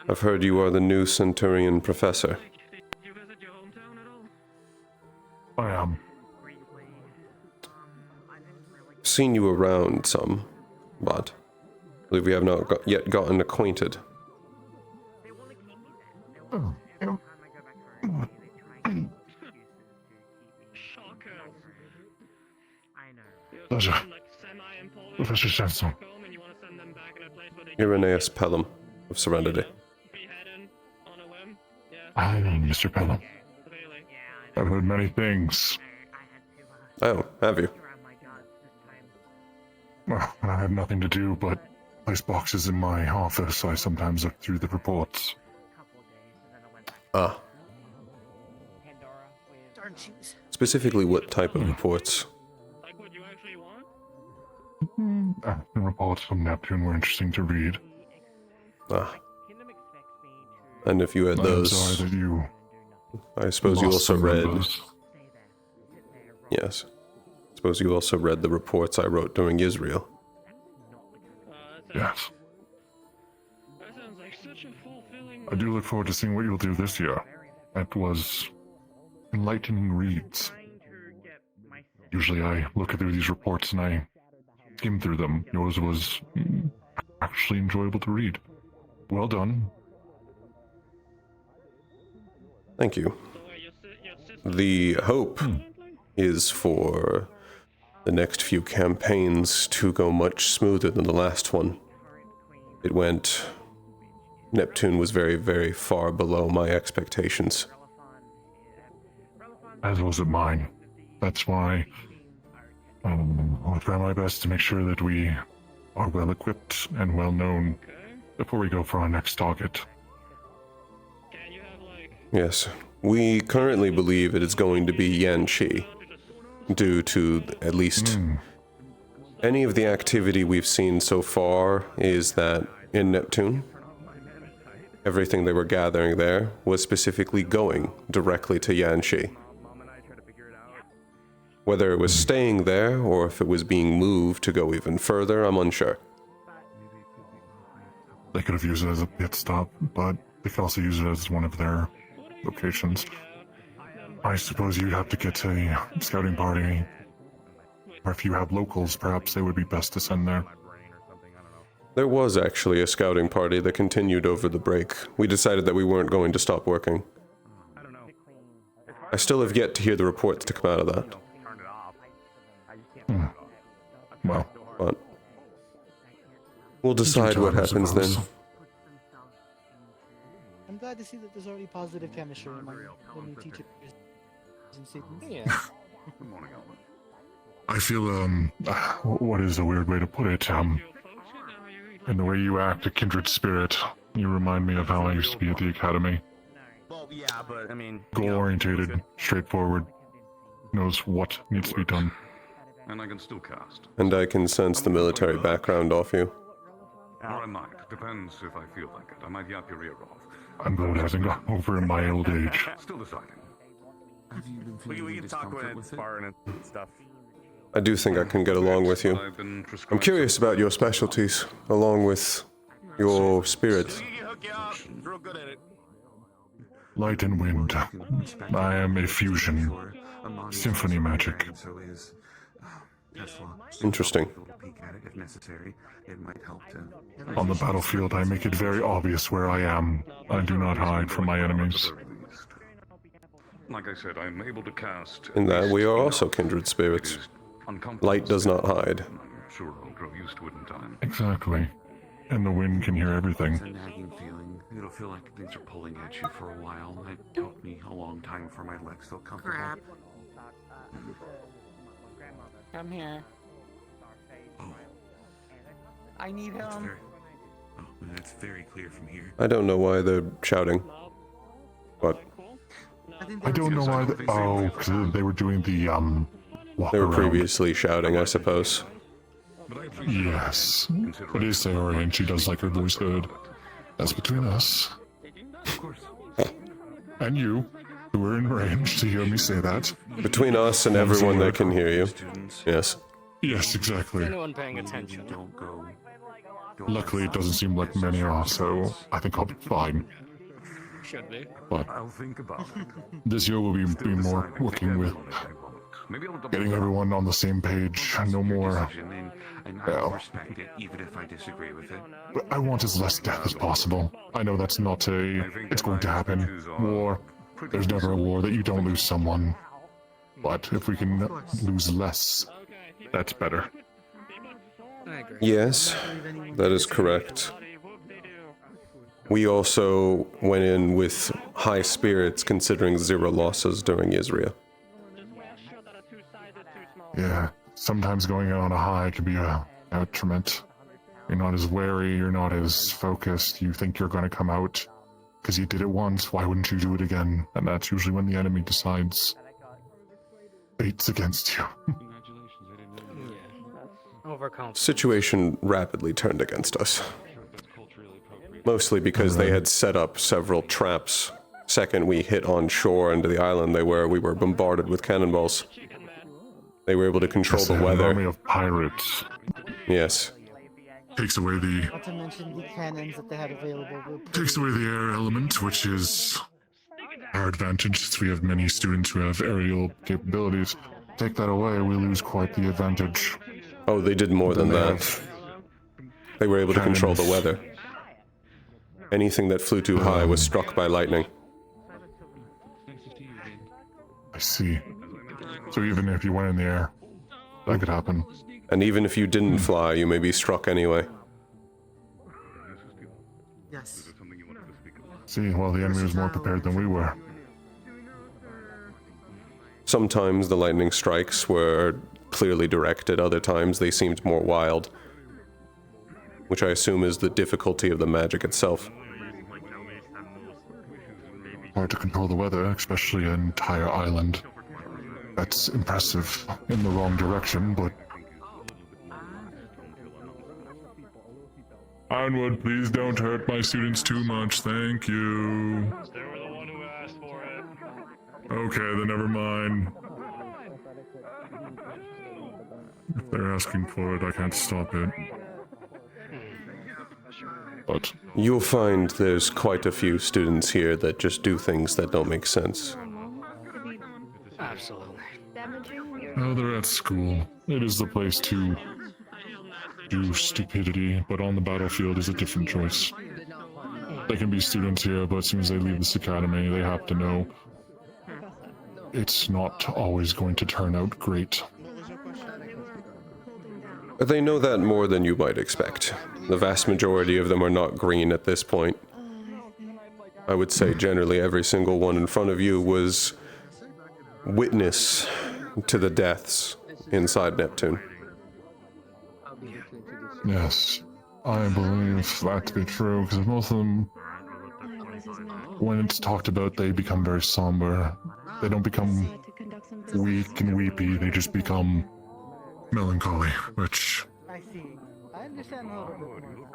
Speaker 3: I've heard you are the new Centurion professor.
Speaker 17: I am.
Speaker 3: Seen you around some, but I believe we have not yet gotten acquainted.
Speaker 17: Pleasure. Professor Jensen.
Speaker 3: Irenaeus Pelham of Serenity.
Speaker 17: I am Mr. Pelham. I've heard many things.
Speaker 3: Oh, have you?
Speaker 17: Well, when I have nothing to do but place boxes in my office, I sometimes look through the reports.
Speaker 3: Ah.
Speaker 15: Darn shoes.
Speaker 3: Specifically, what type of reports?
Speaker 17: The reports from Neptune were interesting to read.
Speaker 3: Ah. And if you had those...
Speaker 17: I'm sorry that you...
Speaker 3: I suppose you
Speaker 17: lost
Speaker 3: also
Speaker 17: some
Speaker 3: read...
Speaker 17: members.
Speaker 3: Yes. I suppose you also read the reports I wrote during Israel.
Speaker 17: Yes. I do look forward to seeing what you'll do this year. That was enlightening reads. Usually I look through these reports and I skim through them. Yours was actually enjoyable to read. Well done.
Speaker 3: Thank you. The hope is for the next few campaigns to go much smoother than the last one. It went... Neptune was very, very far below my expectations.
Speaker 17: As was it mine. That's why I'll try my best to make sure that we are well equipped and well known before we go for our next target.
Speaker 3: Yes. We currently believe it is going to be Yanxi, due to at least any of the activity we've seen so far is that in Neptune, everything they were gathering there was specifically going directly to Yanxi. Whether it was staying there or if it was being moved to go even further, I'm unsure.
Speaker 17: They could have used it as a pit stop, but they could also use it as one of their locations. I suppose you'd have to get a scouting party, or if you have locals, perhaps they would be best to send there.
Speaker 3: There was actually a scouting party that continued over the break. We decided that we weren't going to stop working. I still have yet to hear the reports to come out of that.
Speaker 17: Well,
Speaker 3: but we'll decide what happens then.
Speaker 9: I'm glad to see that there's already positive chemistry among the new teachers and students.
Speaker 15: Yeah.
Speaker 17: I feel, what is a weird way to put it, in the way you act, a kindred spirit. You remind me of how I used to be at the academy.
Speaker 2: Well, yeah, but I mean...
Speaker 17: Goal-orientated, straightforward, knows what needs to be done. And I can still cast.
Speaker 3: And I can sense the military background off you.
Speaker 17: Or I might. Depends if I feel like it. I might yap your ear off. I'm glad it hasn't gone over in my old age. Still deciding.
Speaker 2: We can talk when it's far and stuff.
Speaker 3: I do think I can get along with you. I'm curious about your specialties, along with your spirit.
Speaker 17: Light and wind. I am a fusion. Symphony magic.
Speaker 18: Tesla.
Speaker 3: Interesting.
Speaker 18: Peek at it if necessary. It might help to.
Speaker 17: On the battlefield, I make it very obvious where I am. I do not hide from my enemies.
Speaker 18: Like I said, I'm able to cast.
Speaker 3: In that we are also kindred spirits. Light does not hide.
Speaker 18: I'm sure I'll grow used to it in time.
Speaker 17: Exactly. And the wind can hear everything.
Speaker 18: It's a nagging feeling. It'll feel like things are pulling at you for a while. It took me a long time for my legs feel comfortable.
Speaker 11: Crap. Come here. I need him.
Speaker 18: That's very clear from here.
Speaker 3: I don't know why they're shouting. But
Speaker 17: I don't know why. Oh, because they were doing the walk
Speaker 3: they were
Speaker 17: around.
Speaker 3: previously shouting, I suppose.
Speaker 17: Yes, it is Sayori, and she does like her voice heard. That's between us. And you, who are in range to hear me say that.
Speaker 3: Between us and everyone that can hear you. Yes.
Speaker 17: Yes, exactly.
Speaker 12: Anyone paying attention?
Speaker 18: Don't go.
Speaker 17: Luckily, it doesn't seem like many are, so I think I'll be fine.
Speaker 12: Should be.
Speaker 17: But
Speaker 18: I'll think about it.
Speaker 17: this year will be more working with getting everyone on the same page. No more.
Speaker 18: And I respect it, even if I disagree with it.
Speaker 17: But I want as less death as possible. I know that's not it's going to happen. War. There's never a war that you don't lose someone. But if we can lose less, that's better.
Speaker 3: Yes, that is correct. We also went in with high spirits considering 0 losses during Isria.
Speaker 17: Yeah, sometimes going out on a high can be a detriment. You're not as wary, you're not as focused, you think you're going to come out because you did it once, why wouldn't you do it again? And that's usually when the enemy decides fate's against you.
Speaker 3: Situation rapidly turned against us. Mostly because they had set up several traps. Second we hit on shore into the island we were bombarded with cannonballs. They were able to control the weather.
Speaker 17: An army of pirates.
Speaker 3: Yes.
Speaker 17: Takes away the
Speaker 9: Not to mention the cannons that they had available.
Speaker 17: takes away the air element, which is our advantage since we have many students who have aerial capabilities. Take that away, we lose quite the advantage.
Speaker 3: Oh, they did more than that. They were able to control the weather. Anything that flew too high was struck by lightning.
Speaker 17: I see. So even if you went in the air, that could happen.
Speaker 3: And even if you didn't fly, you may be struck anyway.
Speaker 9: Yes.
Speaker 17: See, well, the enemy was more prepared than we were.
Speaker 3: Sometimes the lightning strikes were clearly directed, other times they seemed more wild. Which I assume is the difficulty of the magic itself.
Speaker 17: Hard to control the weather, especially an entire island. That's impressive in the wrong direction, but... Onward, please don't hurt my students too much, thank you.
Speaker 10: They were the one who asked for it.
Speaker 17: Okay, then never mind. If they're asking for it, I can't stop it. But
Speaker 3: you'll find there's quite a few students here that just do things that don't make sense.
Speaker 12: Absolutely.
Speaker 17: oh, they're at school. It is the place to do stupidity, but on the battlefield is a different choice. They can be students here, but as soon as they leave this academy, they have to know it's not always going to turn out great.
Speaker 3: They know that more than you might expect. The vast majority of them are not green at this point. I would say generally every single one in front of you was witness to the deaths inside Neptune.
Speaker 17: Yes, I believe that to be true, because most of them, when it's talked about, they become very somber. They don't become weak and weepy, they just become melancholy, which
Speaker 9: I see. I understand a little bit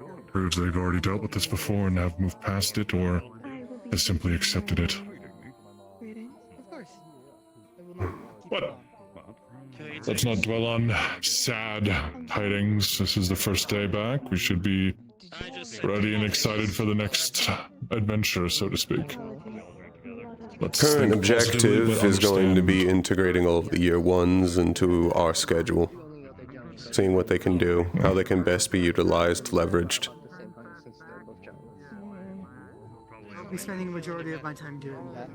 Speaker 9: more.
Speaker 17: proves they've already dealt with this before and have moved past it, or has simply accepted it.
Speaker 9: Of course.
Speaker 17: What? Let's not dwell on sad tidings. This is the first day back. We should be ready and excited for the next adventure, so to speak.
Speaker 3: Current objective is going to be integrating all of the year ones into our schedule. seeing what they can do, how they can best be utilized, leveraged.
Speaker 9: I'll be spending the majority of my time doing that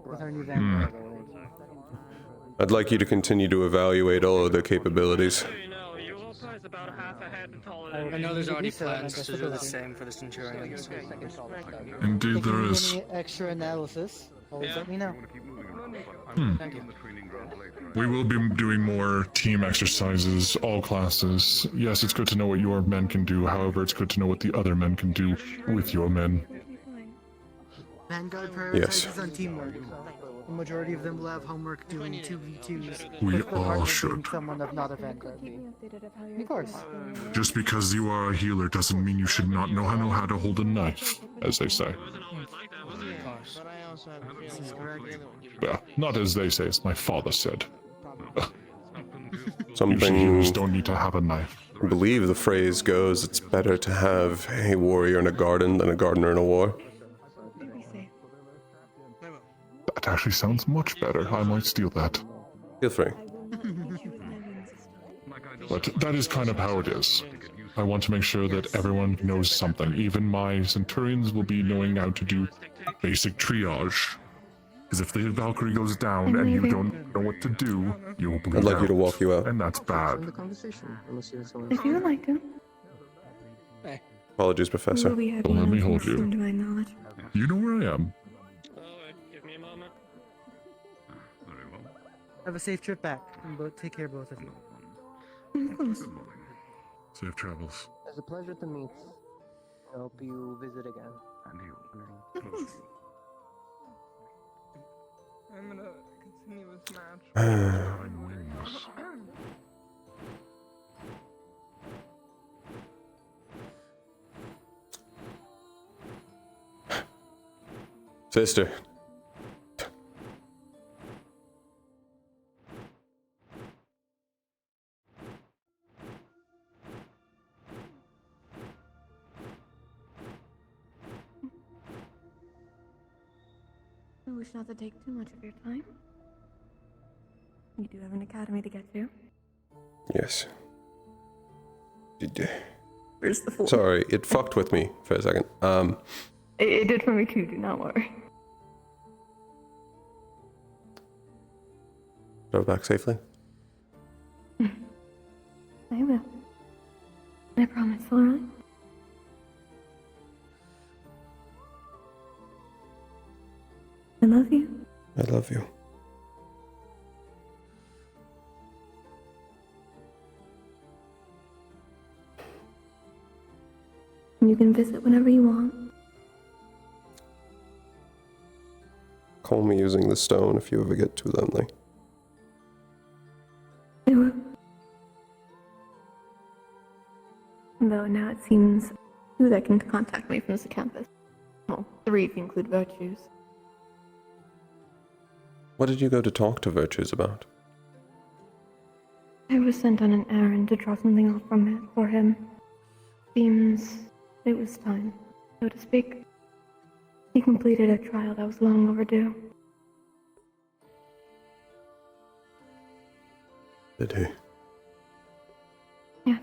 Speaker 9: with our new
Speaker 3: Hmm.
Speaker 9: Vanguard.
Speaker 3: I'd like you to continue to evaluate all of their capabilities.
Speaker 15: I know there's already plans to do the same for the Centurions.
Speaker 17: Indeed,
Speaker 9: If you
Speaker 17: there
Speaker 9: need
Speaker 17: is.
Speaker 9: any extra analysis, always let me know.
Speaker 15: Thank you.
Speaker 17: We will be doing more team exercises, all classes. Yes, it's good to know what your men can do. However, it's good to know what the other men can do with your men.
Speaker 9: Vanguard
Speaker 3: Yes.
Speaker 9: prioritizes on teamwork. The majority of them will have homework doing 2v2s.
Speaker 17: We
Speaker 9: with the
Speaker 17: all
Speaker 9: partner
Speaker 17: should.
Speaker 9: being someone of not a Vanguard. Of course.
Speaker 17: Just because you are a healer doesn't mean you should not know how to hold a knife, as they say.
Speaker 9: This is correct.
Speaker 17: Well, not as they say, as my father said.
Speaker 3: Something.
Speaker 17: Usually healers don't need to have a knife.
Speaker 3: I believe the phrase goes, it's better to have a warrior in a garden than a gardener in a war.
Speaker 17: That actually sounds much better. I might steal that.
Speaker 3: Feel free.
Speaker 17: But that is kind of how it is. I want to make sure that everyone knows something. Even my Centurions will be knowing how to do basic triage. Because if the Valkyrie goes down and you don't know what to do, you'll bleed
Speaker 3: I'd like you to
Speaker 17: out.
Speaker 3: walk you out.
Speaker 17: And that's bad.
Speaker 13: If you would like to.
Speaker 3: Apologies,
Speaker 13: We
Speaker 3: Professor.
Speaker 13: will be
Speaker 17: Don't
Speaker 13: heading
Speaker 17: let me
Speaker 13: out
Speaker 17: hold
Speaker 13: soon,
Speaker 17: you.
Speaker 13: to my knowledge.
Speaker 17: You know where I am.
Speaker 9: Have a safe trip back, and take care, both of you.
Speaker 13: Of course.
Speaker 17: Safe travels.
Speaker 6: It's a pleasure to meet. I hope you visit again.
Speaker 18: And you.
Speaker 13: Of course.
Speaker 19: I'm gonna continue this match.
Speaker 17: Time wins.
Speaker 3: Sister.
Speaker 13: I wish not to take too much of your time. You do have an academy to get to.
Speaker 3: Yes.
Speaker 13: Where's the fool?
Speaker 3: Sorry, it fucked with me for a second.
Speaker 13: It did for me too, do not worry.
Speaker 3: Drove back safely?
Speaker 13: I will. I promise, alright? I love you.
Speaker 3: I love you.
Speaker 13: You can visit whenever you want.
Speaker 3: Call me using the stone if you ever get too lonely.
Speaker 13: I will. Though now it seems 2 that can contact me from the campus. Well, 3 if you include Virtues.
Speaker 3: What did you go to talk to Virtues about?
Speaker 13: I was sent on an errand to draw something off from it for him. Seems it was time, so to speak. He completed a trial that was long overdue.
Speaker 3: Did he?
Speaker 13: Yes.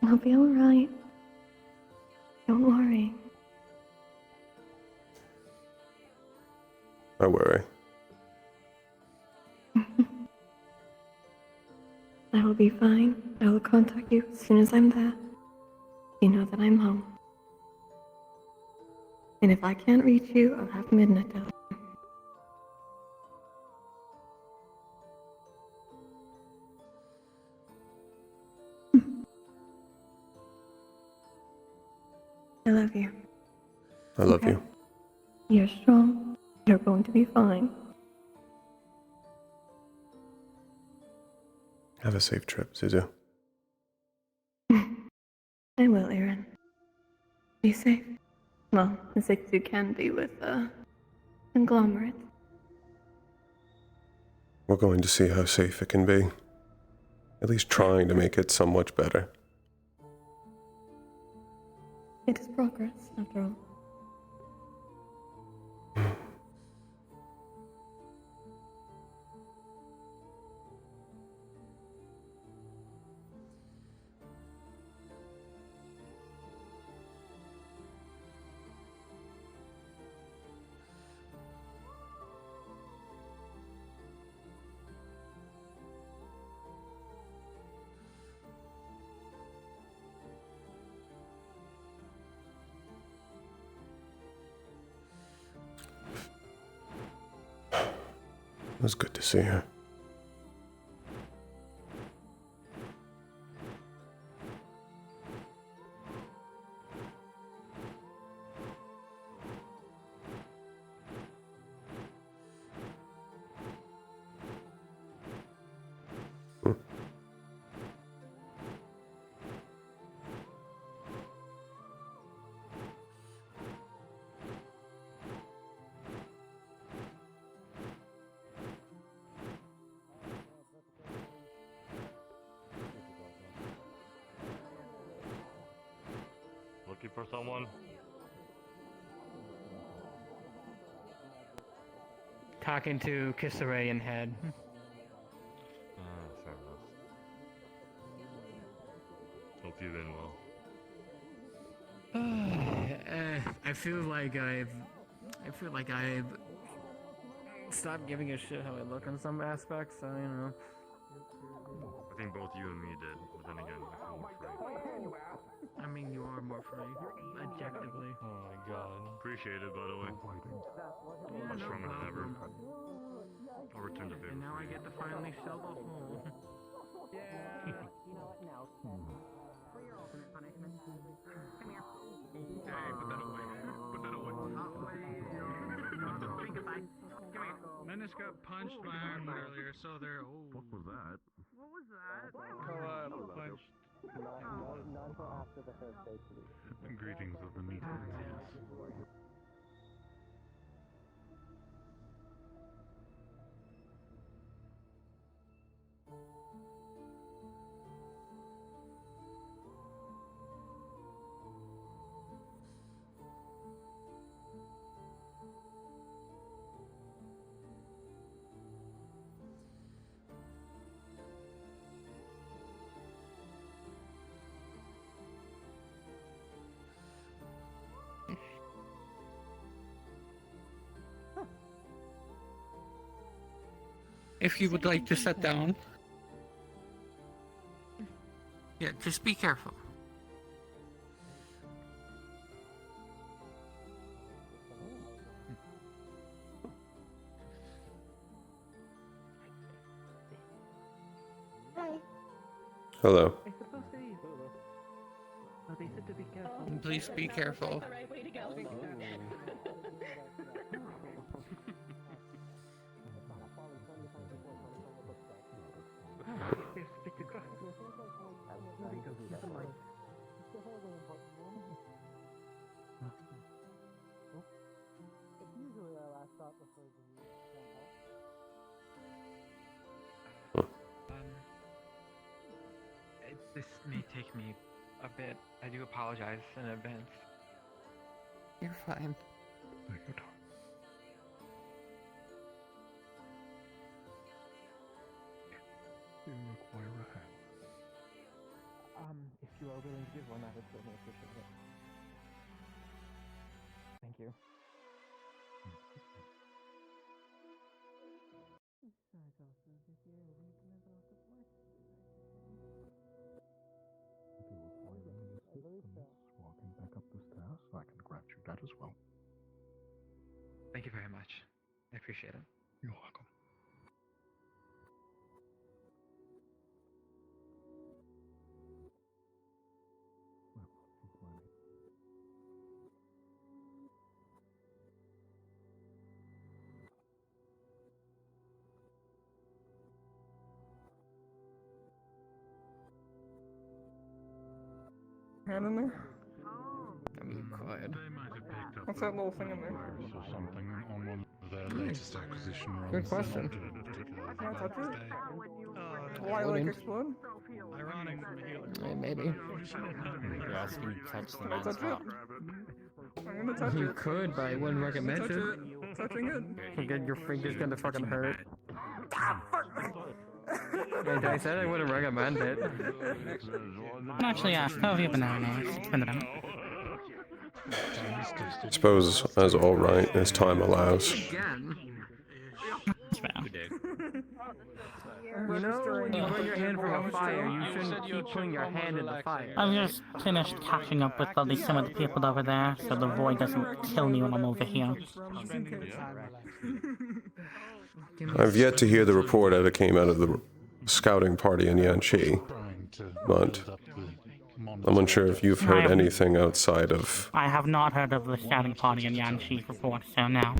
Speaker 13: I'll be alright. Don't worry.
Speaker 3: I worry.
Speaker 13: I will be fine. I will contact you as soon as I'm there. You know that I'm home. And if I can't reach you, I'll have midnight till. I love you.
Speaker 3: I love
Speaker 13: Okay?
Speaker 3: you.
Speaker 13: You're strong. You're going to be fine.
Speaker 3: Have a safe trip, Suzu.
Speaker 13: I will, Aaron. Be safe. Well, as safe as you can be with, conglomerate.
Speaker 3: We're going to see how safe it can be. At least trying to make it so much better.
Speaker 13: It is progress, after all.
Speaker 3: It was good to see her.
Speaker 10: Looking for someone?
Speaker 9: Talking to Kisare in head.
Speaker 10: Fair enough. Hope you've been well.
Speaker 9: I feel like I've stopped giving a shit how I look in some aspects. So you know.
Speaker 10: I think both you and me did, but then again, I feel more free.
Speaker 9: I mean, you are more free, objectively.
Speaker 10: Oh my god. Appreciate it, by the way. Much stronger than ever. I'll return the favor.
Speaker 9: And now I get to finally sell the hole.
Speaker 8: Menace got punched by arm earlier, so they're. Oh.
Speaker 17: What was that?
Speaker 19: What was that?
Speaker 8: Punched.
Speaker 17: Greetings of the meat enthusiast.
Speaker 11: If you would like to sit down. Yeah, just be careful.
Speaker 3: Hello.
Speaker 11: Please be careful.
Speaker 9: This may take me a bit. I do apologize in advance.
Speaker 11: You're fine.
Speaker 17: Take your time. Do you require a hand?
Speaker 9: If you are willing to give one, I would certainly appreciate it. Thank you.
Speaker 17: If you require any assistance walking back up the stairs, I can grant you that as well.
Speaker 9: Thank you very much. I appreciate it.
Speaker 17: You're welcome.
Speaker 19: Hand in there?
Speaker 9: Quiet.
Speaker 19: What's that little thing in there?
Speaker 17: So something on one of their latest acquisition runs.
Speaker 9: Good question.
Speaker 19: Can I touch it? Will I like explode?
Speaker 8: Ironic from a healer.
Speaker 9: Maybe.
Speaker 14: You're asking to touch the
Speaker 19: Can I
Speaker 14: man's
Speaker 19: touch it?
Speaker 14: cock.
Speaker 19: I'm gonna touch
Speaker 9: You
Speaker 19: it.
Speaker 9: could, but I wouldn't recommend
Speaker 19: Touch
Speaker 9: it.
Speaker 19: it. Touching it.
Speaker 9: Forget your finger's gonna fucking hurt. Like I said, I wouldn't recommend it.
Speaker 11: Actually, how have you been doing? It's been about.
Speaker 3: I suppose as all right as time allows.
Speaker 9: Again.
Speaker 11: Good day.
Speaker 9: You know, when you put your hand from a fire, you shouldn't keep putting your hand in the fire.
Speaker 11: I've just finished catching up with at least some of the people over there, so the void doesn't kill me when I'm over here.
Speaker 3: I've yet to hear the report that came out of the scouting party in Yanqi, but I'm unsure if you've heard anything outside of...
Speaker 11: I have not heard of the scouting party in Yanqi report, so no.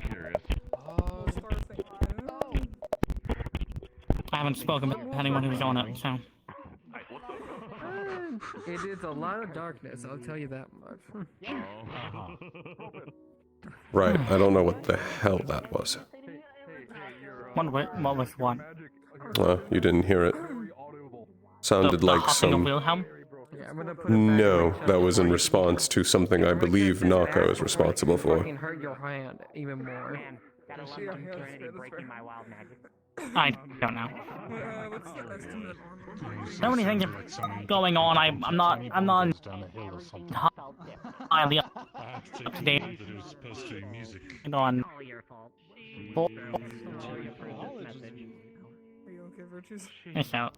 Speaker 11: I haven't spoken with anyone who's on it, so...
Speaker 19: It is a lot of darkness, I'll tell you that much.
Speaker 3: Right, I don't know what the hell that was.
Speaker 11: What was what?
Speaker 3: You didn't hear it. Sounded
Speaker 11: The
Speaker 3: like
Speaker 11: huffing of
Speaker 3: some...
Speaker 11: Wilhelm?
Speaker 3: No, that was in response to something I believe Naka is responsible for.
Speaker 19: Fucking hurt your hand even more.
Speaker 11: I don't know. So many things are going on. I'm not highly up to date on. So,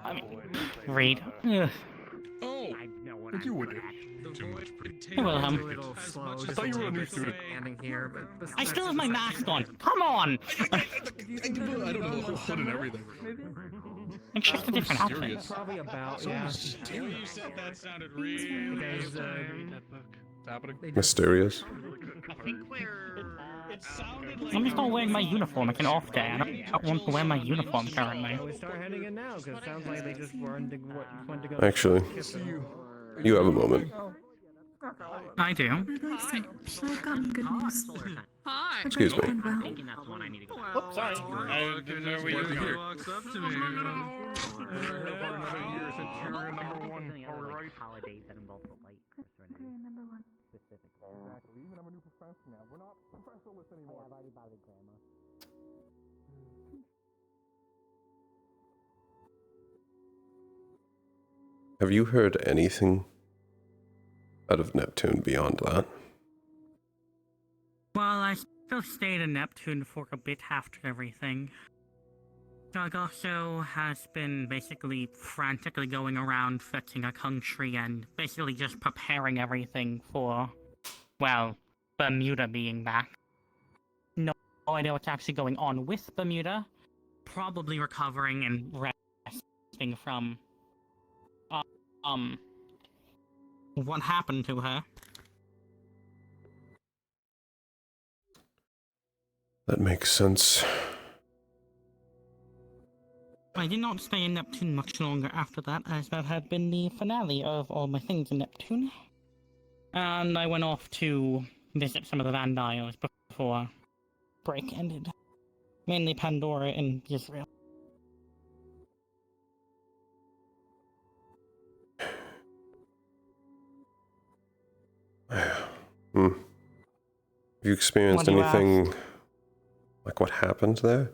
Speaker 11: I mean, read.
Speaker 17: Oh, you would. Too much
Speaker 11: Wilhelm.
Speaker 17: I thought you were a new student.
Speaker 11: I still have my mask on. Come on.
Speaker 17: I don't know what and everything.
Speaker 11: It's just a different outfit.
Speaker 19: Probably about,
Speaker 8: You said that sounded really
Speaker 3: Mysterious.
Speaker 11: I'm just not wearing my uniform. It's an off day. I don't want to wear my uniform currently.
Speaker 19: We start heading in now, because it sounds like they just went to go.
Speaker 3: Actually, you have a moment.
Speaker 11: I do.
Speaker 1: I've gotten good news.
Speaker 11: Hi.
Speaker 3: Excuse me.
Speaker 11: Oops, sorry.
Speaker 8: I didn't know we were walks up to me.
Speaker 3: Have you heard anything out of Neptune beyond that?
Speaker 11: Well, I still stayed in Neptune for a bit after everything. Doug also has been basically frantically going around fetching a country and basically just preparing everything for, well, Bermuda being back. No idea what's actually going on with Bermuda. Probably recovering and resting from, what happened to her.
Speaker 3: That makes sense.
Speaker 11: I did not stay in Neptune much longer after that, as that had been the finale of all my things in Neptune. And I went off to visit some of the Vandiles before break ended. Mainly Pandora and Israel.
Speaker 3: Have you experienced
Speaker 11: What do you
Speaker 3: anything like what happened there?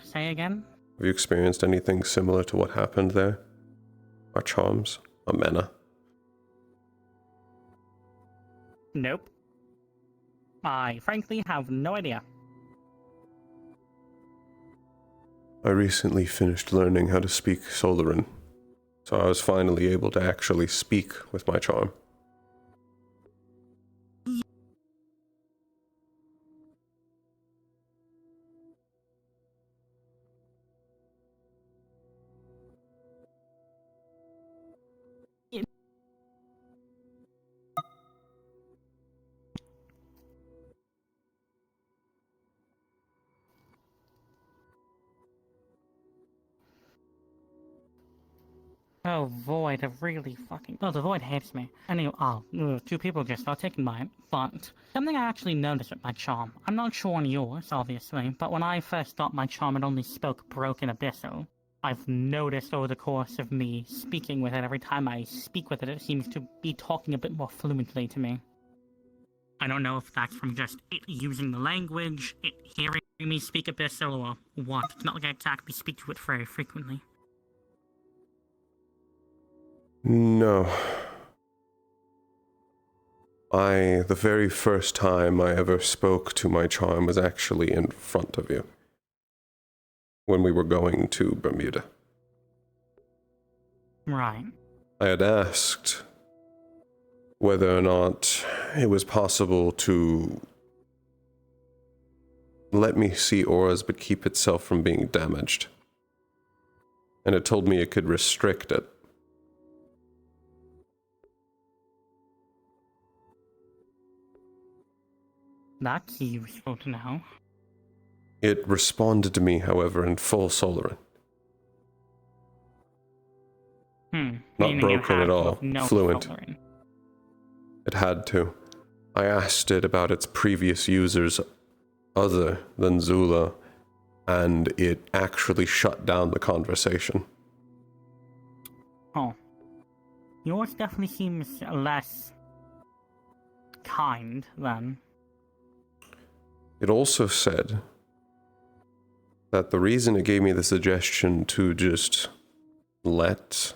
Speaker 11: Say again?
Speaker 3: Have you experienced anything similar to what happened there? Our charms? Amena?
Speaker 11: Nope. I frankly have no idea.
Speaker 3: I recently finished learning how to speak Solaran, so I was finally able to actually speak with my charm.
Speaker 11: Oh, Void, really fucking... Oh, the Void hates me. Anyway, two people just got taken by it, but... Something I actually noticed with my charm. I'm not sure on yours, obviously, but when I first thought my charm it only spoke Broken Abyssal, I've noticed over the course of me speaking with it, every time I speak with it, it seems to be talking a bit more fluently to me. I don't know if that's from just it using the language, it hearing me speak Abyssal, or what. It's not like I exactly speak to it very frequently.
Speaker 3: No. The very first time I ever spoke to my charm was actually in front of you. When we were going to Bermuda.
Speaker 11: Right.
Speaker 3: I had asked whether or not it was possible to let me see auras but keep itself from being damaged. And it told me it could restrict it.
Speaker 11: That's useful to know.
Speaker 3: It responded to me, however, in full Solaran. Not
Speaker 11: Meaning
Speaker 3: broken
Speaker 11: it
Speaker 3: at
Speaker 11: had
Speaker 3: all,
Speaker 11: no
Speaker 3: fluent.
Speaker 11: Solaran.
Speaker 3: It had to. I asked it about its previous users other than Zula, and it actually shut down the conversation.
Speaker 11: Oh. Yours definitely seems less kind then.
Speaker 3: It also said that the reason it gave me the suggestion to just let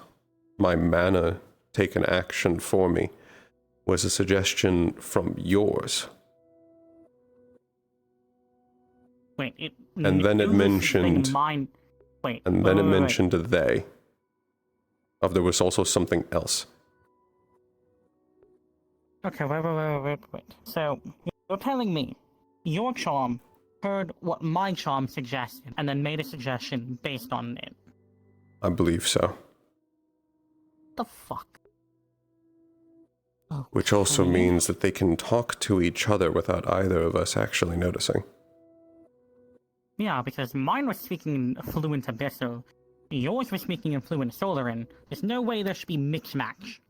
Speaker 3: my mana take an action for me was a suggestion from yours.
Speaker 11: Wait, it...
Speaker 3: And then it mentioned...
Speaker 11: Wait,
Speaker 3: and then it mentioned a they. There was also something else.
Speaker 11: Okay, wait. So, you're telling me your charm heard what my charm suggested and then made a suggestion based on it?
Speaker 3: I believe so.
Speaker 11: The fuck? Oh,
Speaker 3: Which also means that they can talk to each other without either of us actually noticing.
Speaker 11: yeah, because mine was speaking fluent Abyssal, yours was speaking in fluent Solaran. There's no way there should be mix-match.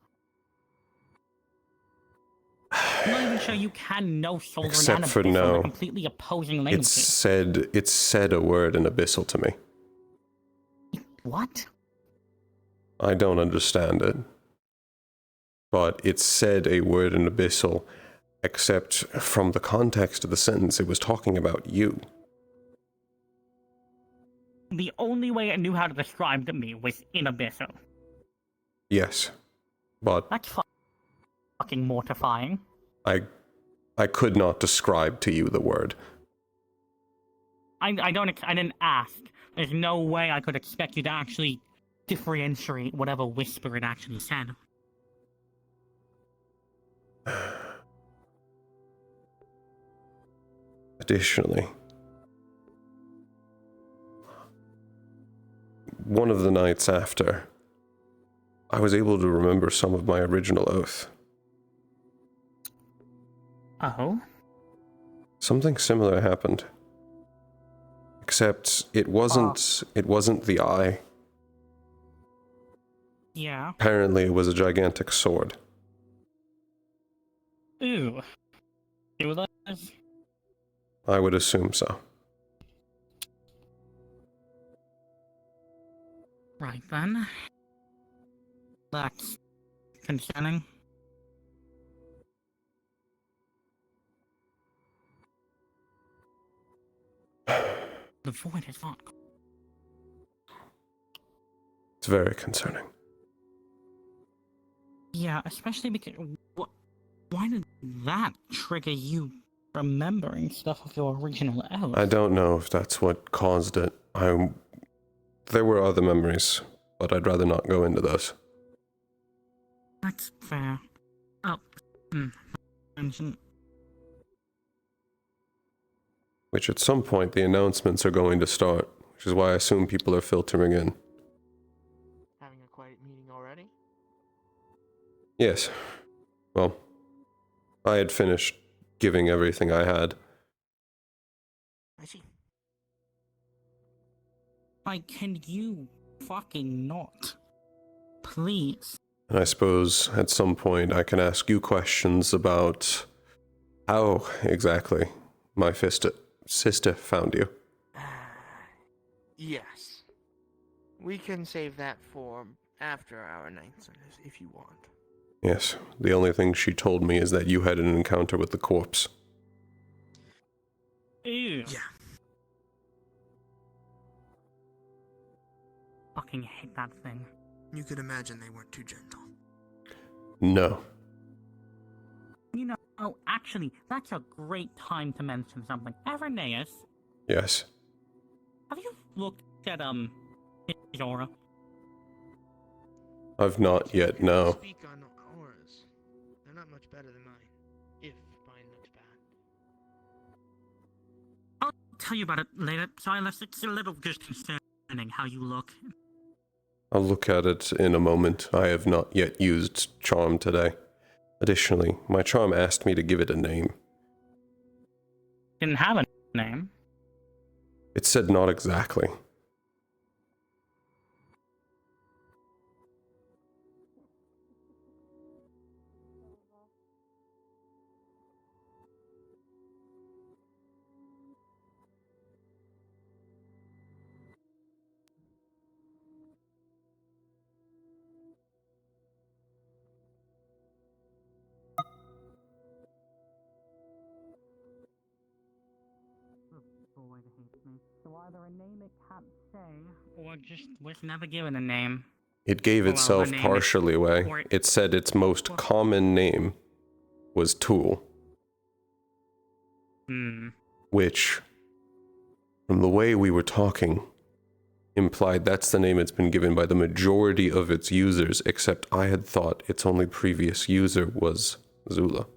Speaker 11: I'm not even sure you can know Solaran
Speaker 3: Except
Speaker 11: and
Speaker 3: for
Speaker 11: Abyssal
Speaker 3: no.
Speaker 11: are completely opposing languages.
Speaker 3: It said a word in Abyssal to me.
Speaker 11: What?
Speaker 3: I don't understand it. But it said a word in Abyssal, except from the context of the sentence, it was talking about you.
Speaker 11: The only way it knew how to describe to me was in Abyssal.
Speaker 3: Yes. But
Speaker 11: That's fucking mortifying.
Speaker 3: I could not describe to you the word.
Speaker 11: I didn't ask. There's no way I could expect you to actually differentiate whatever whisper it actually said.
Speaker 3: Additionally, one of the nights after, I was able to remember some of my original oath.
Speaker 11: Oh?
Speaker 3: Something similar happened. Except it wasn't the eye.
Speaker 11: Yeah.
Speaker 3: Apparently it was a gigantic sword.
Speaker 11: Ew. It was...
Speaker 3: I would assume so.
Speaker 11: Right then. That's concerning. The void is not...
Speaker 3: It's very concerning.
Speaker 11: Yeah, especially because... Why did that trigger you remembering stuff of your original oath?
Speaker 3: I don't know if that's what caused it. There were other memories, but I'd rather not go into those.
Speaker 11: That's fair. Oh, mention.
Speaker 3: Which at some point the announcements are going to start, which is why I assume people are filtering in.
Speaker 15: Having a quiet meeting already?
Speaker 3: Yes. Well, I had finished giving everything I had.
Speaker 15: I see.
Speaker 11: Like, can you fucking not? Please.
Speaker 3: And I suppose at some point I can ask you questions about how exactly my sister found you.
Speaker 15: Yes. We can save that for after our night service if you want.
Speaker 3: Yes, the only thing she told me is that you had an encounter with the corpse.
Speaker 11: Ew.
Speaker 15: Yeah.
Speaker 11: Fucking hate that thing.
Speaker 15: You could imagine they weren't too gentle.
Speaker 3: No.
Speaker 11: You know, oh, actually, that's a great time to mention something. Everneus,
Speaker 3: Yes.
Speaker 11: have you looked at, his aura?
Speaker 3: I've not yet, no.
Speaker 15: Speak on auras. They're not much better than mine, if mine looks bad.
Speaker 11: tell you about it later, Silas. It's a little just concerning how you look.
Speaker 3: I'll look at it in a moment. I have not yet used charm today. Additionally, my charm asked me to give it a name.
Speaker 11: Didn't have a name.
Speaker 3: It said not exactly.
Speaker 11: So either a name it can't say, or just was never given a name.
Speaker 3: It gave
Speaker 11: Well,
Speaker 3: itself
Speaker 11: a name
Speaker 3: partially away.
Speaker 11: or-
Speaker 3: It said its most common name was Tool, which, from the way we were talking, implied that's the name it's been given by the majority of its users, except I had thought its only previous user was Zula.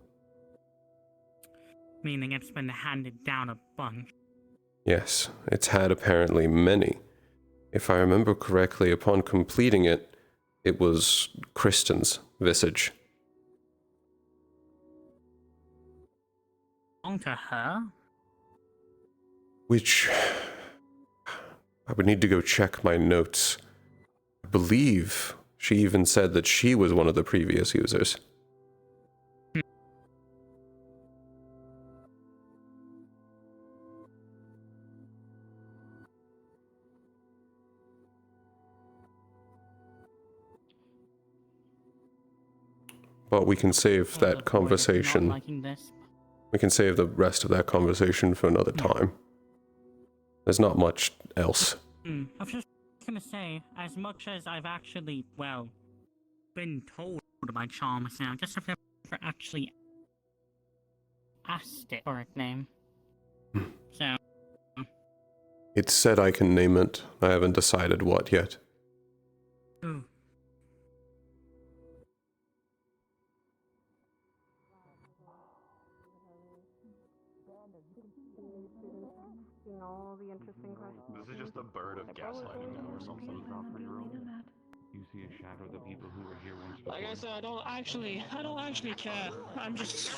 Speaker 11: Meaning it's been handed down a bunch.
Speaker 3: Yes, it's had apparently many. If I remember correctly, upon completing it, it was Kristen's visage.
Speaker 11: Belong to her?
Speaker 3: Which... I would need to go check my notes. I believe she even said that she was one of the previous users. But we can save that conversation. We can save the rest of that conversation for another time. There's not much else.
Speaker 11: I was just gonna say, as much as I've actually, well, been told my charms now, I guess I've never actually asked it for a name. So.
Speaker 3: It said I can name it. I haven't decided what yet.
Speaker 11: Ooh.
Speaker 1: All the interesting questions.
Speaker 10: This is just a bird of gaslighting now or something. You see a shadow of the people who were here once before.
Speaker 11: Like I said, I don't actually care. I'm just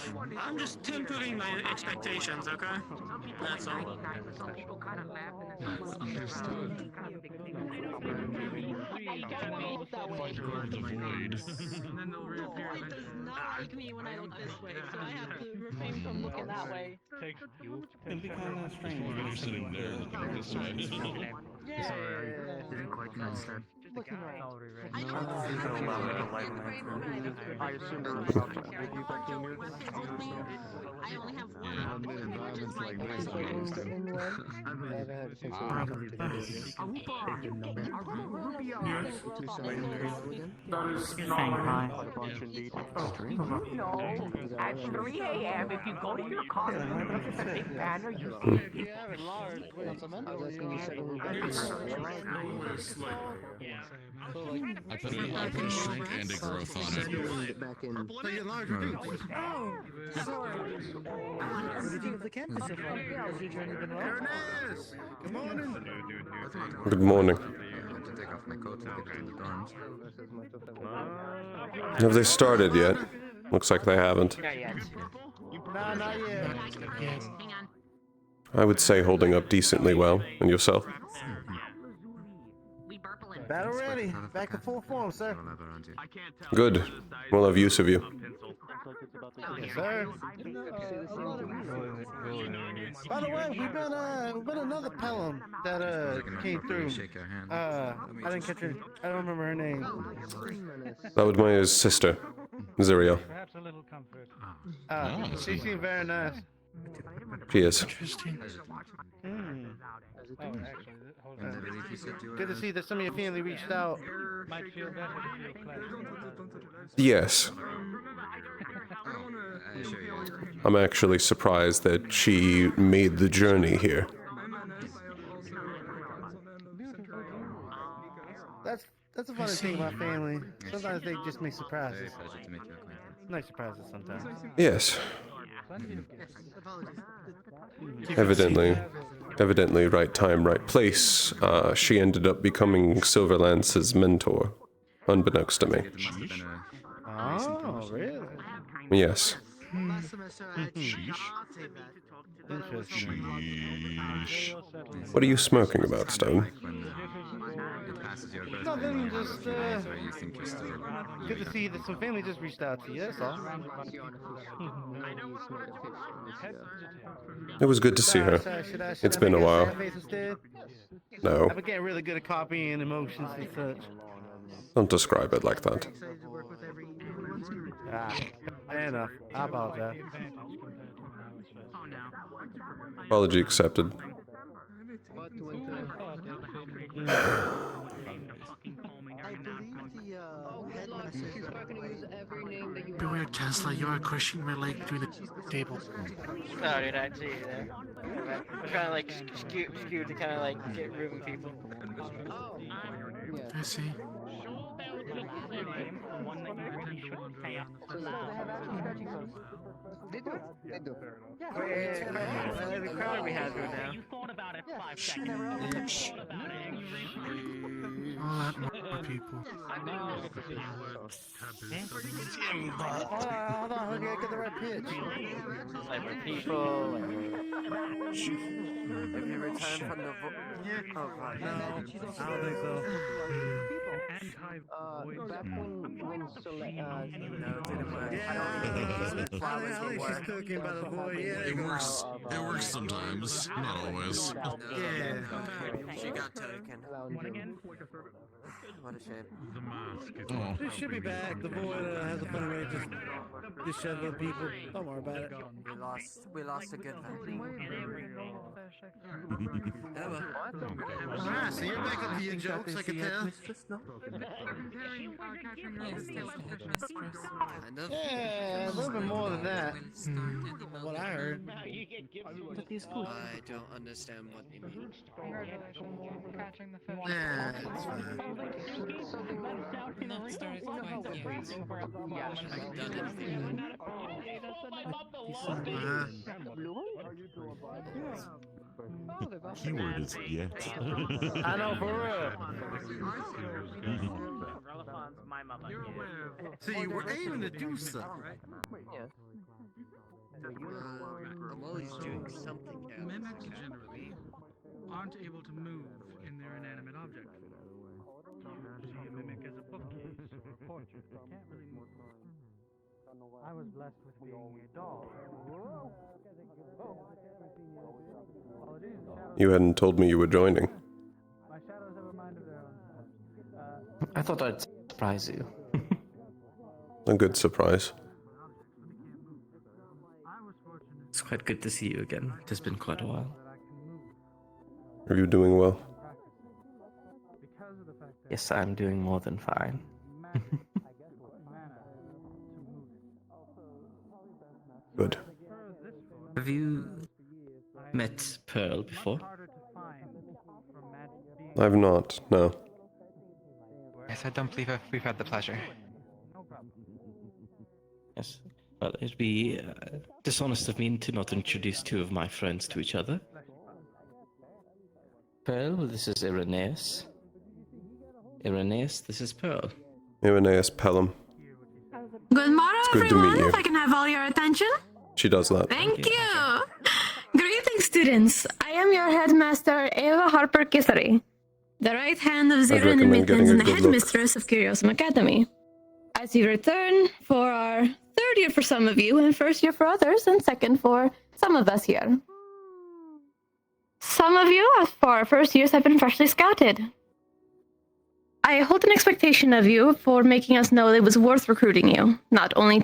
Speaker 11: tempering my expectations, okay? That's all.
Speaker 10: Understood. Fight your the void.
Speaker 4: It does not like me when I look this way, so I have to refrain from looking that way.
Speaker 12: It'd be kind of strange.
Speaker 10: When you're sitting there looking this way.
Speaker 5: Didn't quite catch that.
Speaker 4: Looking right.
Speaker 5: I assume there was something with you back in here.
Speaker 4: I only have one.
Speaker 16: Yeah, in environments like this, I understand.
Speaker 5: That is not a bunch indeed.
Speaker 20: At 3 a.m., if you go to your car and look at the big banner, you see
Speaker 10: I put a shrink and a growth on it.
Speaker 3: Good morning. Have they started yet? Looks like they haven't.
Speaker 9: No, not yet.
Speaker 3: I would say holding up decently well. And yourself?
Speaker 9: Battle ready. Back to full form, sir.
Speaker 3: Good. We'll have use of you.
Speaker 9: Yes, sir. By the way, we've been another Pelham that came through. I didn't catch her. I don't remember her name.
Speaker 3: That was my sister, Zuriel.
Speaker 9: Perhaps a little comfort. She seemed very nice.
Speaker 3: She is.
Speaker 9: Good to see that some of your family reached out.
Speaker 3: Yes. I'm actually surprised that she made the journey here.
Speaker 9: That's a funny thing about family. Sometimes they just make surprises. Nice surprises sometimes.
Speaker 3: Yes. Evidently Evidently, right time, right place. She ended up becoming Silverlance's mentor, unbeknownst to me.
Speaker 9: Oh, really?
Speaker 3: Yes.
Speaker 9: Last semester I had Interesting.
Speaker 3: What are you smoking about, Stone?
Speaker 9: Nothing, just good to see that some family just reached out to you, that's all.
Speaker 3: It was good to see her. It's been a while. No,
Speaker 9: I've been getting really good at copying emotions and such.
Speaker 3: don't describe it like that.
Speaker 9: Ah, fair enough. I apologize.
Speaker 3: Apology accepted.
Speaker 7: Beware, Chancellor, you are crushing my leg between the tables.
Speaker 21: No, dude, I see you there. I'm trying to like scoot to kind of like get room people.
Speaker 7: I see.
Speaker 6: They do. They do.
Speaker 21: The crowd we have right now.
Speaker 7: A lot more people.
Speaker 9: Hold on, we gotta get the right pitch.
Speaker 21: Like more people.
Speaker 15: Have you returned from the oh, right.
Speaker 9: No, I don't think so.
Speaker 6: Back when
Speaker 15: No, didn't work. I don't even think these flowers will work.
Speaker 9: She's cooking by the boy, yeah.
Speaker 22: It works. It works sometimes, not always.
Speaker 9: Yeah.
Speaker 15: She got taken. What a shame.
Speaker 22: The mask. Oh.
Speaker 9: She should be back. The boy has a funny way of just shove up people. Don't worry about it.
Speaker 15: We lost a good one.
Speaker 9: Ah, so you're back up to your jokes, I can tell.
Speaker 15: Kind of.
Speaker 9: Yeah, a little bit more than that. What I heard.
Speaker 15: I don't understand what you mean.
Speaker 9: Yeah, it's fine.
Speaker 22: Keyword is yet.
Speaker 9: I know, for real. So you were aiming to do something, right?
Speaker 6: Yeah.
Speaker 15: I'm always doing something now.
Speaker 8: Mimics generally aren't able to move in their inanimate object. See a mimic as a bookcase or a portrait. They can't really move.
Speaker 9: I was blessed with being a dog.
Speaker 3: You hadn't told me you were joining.
Speaker 9: My shadows have a mind of their own.
Speaker 12: I thought I'd surprise you.
Speaker 3: A good surprise.
Speaker 12: It's quite good to see you again. It has been quite a while.
Speaker 3: Are you doing well?
Speaker 12: Yes, I'm doing more than fine.
Speaker 3: Good.
Speaker 12: Have you met Pearl before?
Speaker 3: I've not, no.
Speaker 5: Yes, I don't believe we've had the pleasure.
Speaker 12: Yes. Well, it'd be dishonest of me to not introduce two of my friends to each other. Pearl, this is Irenaeus. Irenaeus, this is Pearl.
Speaker 3: Irenaeus Pelham.
Speaker 1: Good morning,
Speaker 3: It's good to meet
Speaker 1: everyone.
Speaker 3: you.
Speaker 1: If I can have all your attention.
Speaker 3: She does that.
Speaker 1: Thank you. Greetings, students. I am your headmaster, Eva Harper Kissery, the right hand of Zira
Speaker 3: recommend getting
Speaker 1: Mittens
Speaker 3: a
Speaker 1: and the
Speaker 3: good look.
Speaker 1: headmistress of Curiosum Academy. As you return for our third year for some of you, and first year for others, and second for some of us here. Some of you, as for our first years, have been freshly scouted. I hold an expectation of you for making us know it was worth recruiting you, not only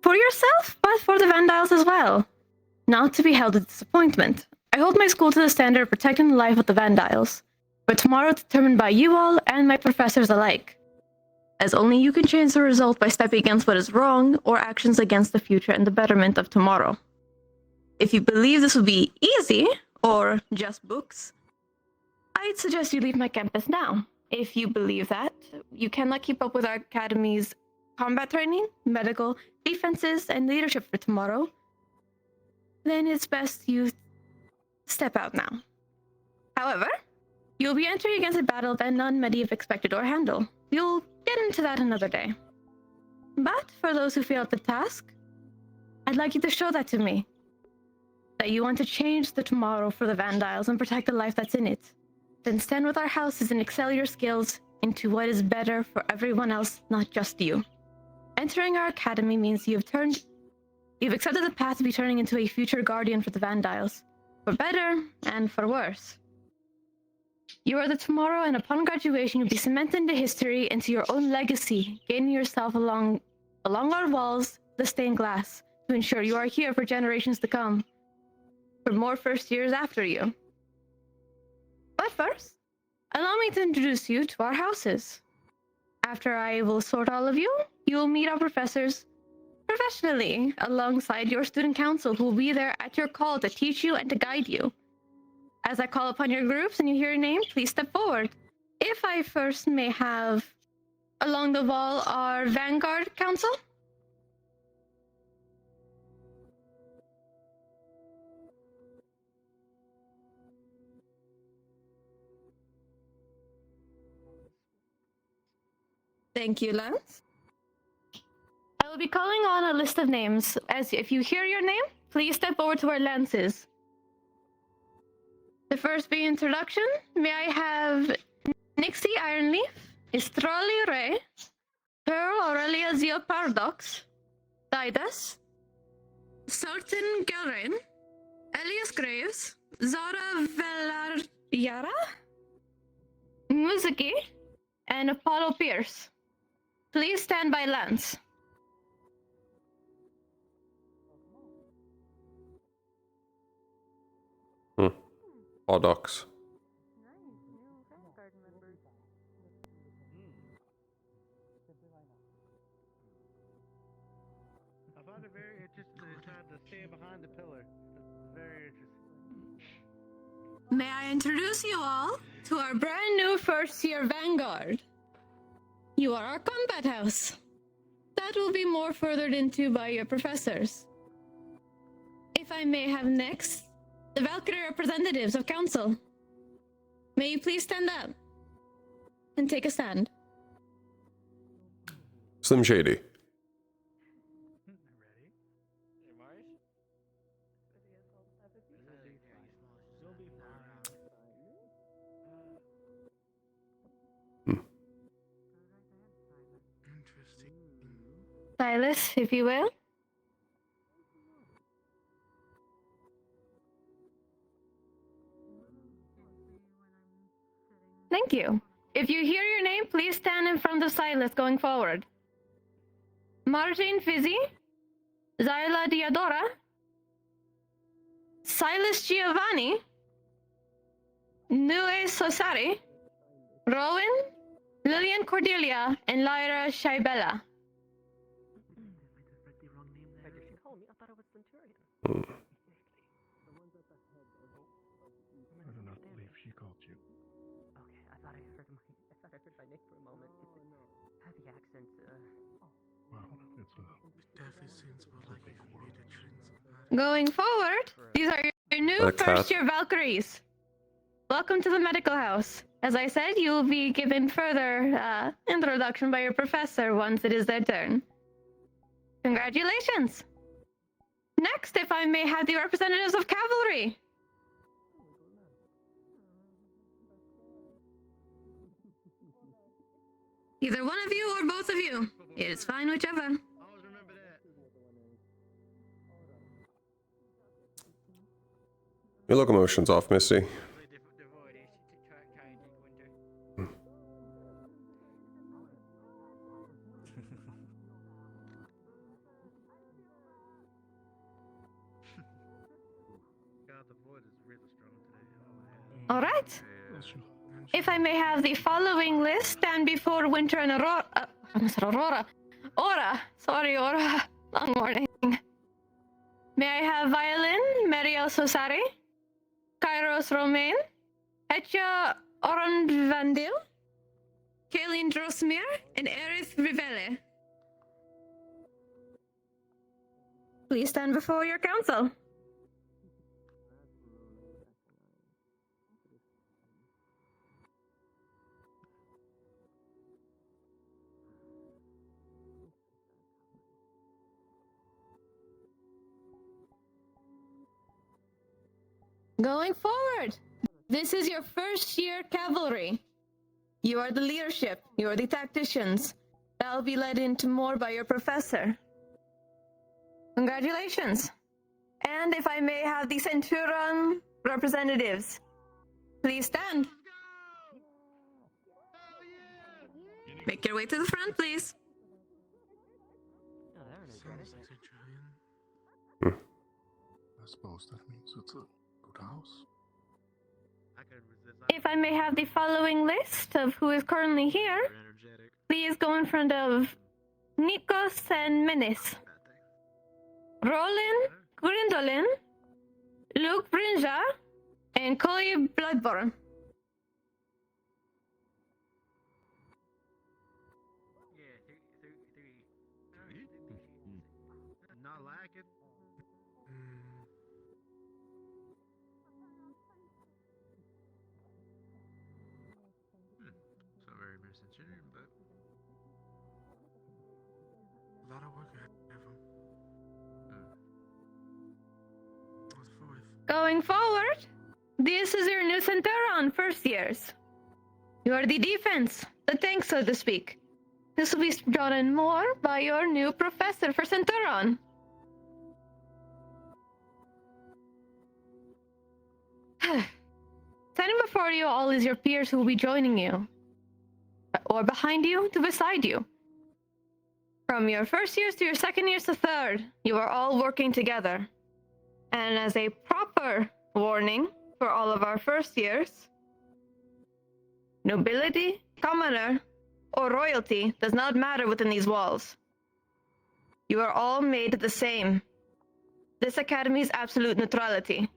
Speaker 1: for yourself, but for the Vandiles as well. Not to be held with disappointment. I hold my school to the standard of protecting the life of the Vandiles, but tomorrow determined by you all and my professors alike, as only you can change the result by stepping against what is wrong or actions against the future and the betterment of tomorrow. If you believe this will be easy, or just books, I'd suggest you leave my campus now. If you believe that you cannot keep up with our academy's combat training, medical, defenses, and leadership for tomorrow, then it's best you step out now. However, you'll be entering against a battle that none many have expected or handle. You'll get into that another day. But for those who failed the task, I'd like you to show that to me. That you want to change the tomorrow for the Vandiles and protect the life that's in it. Then stand with our houses and excel your skills into what is better for everyone else, not just you. Entering our academy means you've accepted the path to be turning into a future guardian for the Vandiles. For better and for worse. You are the tomorrow, and upon graduation, you'll be cemented into history, into your own legacy, gaining yourself along our walls, the stained glass, to ensure you are here for generations to come. For more first years after you. But first, allow me to introduce you to our houses. After I will sort all of you, you will meet our professors professionally, alongside your student council, who will be there at your call to teach you and to guide you. As I call upon your groups and you hear your name, please step forward. If I first may have, along the wall, our Vanguard Council. Thank you, Lance. I will be calling on a list of names. As if you hear your name, please step over to where Lance is. The first being introduction, may I have Nixie Ironleaf, Estrali Ray, Pearl Aurelia Zio Paradox, Didas, Sultan Gelrain, Elias Graves, Zara Velaryara, Muzaki, and Apollo Pierce. Please stand by Lance.
Speaker 3: Paradox.
Speaker 8: I found it very interesting they tried to stand behind the pillar. It's very interesting.
Speaker 1: May I introduce you all to our brand new first year Vanguard. You are our combat house. That will be more furthered into by your professors. If I may have next, the Valkyrie representatives of council. May you please stand up and take a stand.
Speaker 3: Slim Shady.
Speaker 1: Silas, if you will. Thank you. If you hear your name, please stand in front of Silas going forward. Martin Fizzi, Zyla Diadora, Silas Giovanni, Nue Sosari, Rowan, Lillian Cordelia, and Lyra Shaibella.
Speaker 17: I do not believe she called you.
Speaker 20: Okay, I thought I heard my name for a moment. The accent,
Speaker 17: Well, it's
Speaker 7: It definitely seems more like you made a trend.
Speaker 1: Going forward, these are your new first-year Valkyries. Welcome to the medical house. As I said, you will be given further introduction by your professor once it is their turn. Congratulations! Next, if I may have the representatives of cavalry. Either one of you or both of you. It is fine, whichever.
Speaker 3: Your locomotion's off, Misty.
Speaker 1: All right. If I may have the following list stand before Winter and Aurora. Aura. Sorry, Aura. Long morning. May I have Violin, Mariel Sosari, Kairos Romain, Etja Orandvandil, Kaylin Drosmir, and Erith Rivelle. Please stand before your council. Going forward, this is your first year cavalry. You are the leadership, you are the tacticians. That'll be led into more by your professor. Congratulations. And if I may have the Centurion representatives, please stand. Make your way to the front, please.
Speaker 7: Sounds like a giant. I suppose that means it's a good house.
Speaker 1: If I may have the following list of who is currently here, please go in front of Nikos and Menis. Roland Grindolin, Luke Brinja, and Coley Bloodborne.
Speaker 5: Not like it.
Speaker 22: It's not very mercenary, but
Speaker 7: A lot of work ahead of him. What's fourth?
Speaker 1: Going forward, this is your new Centurion first years. You are the defense, the tank, so to speak. This will be brought in more by your new professor for Centurion. Standing before you all is your peers who will be joining you. Or behind you to beside you. From your first years to your second years to third, you are all working together. And as a proper warning for all of our first years, nobility, commoner, or royalty does not matter within these walls. You are all made the same. This academy's absolute neutrality.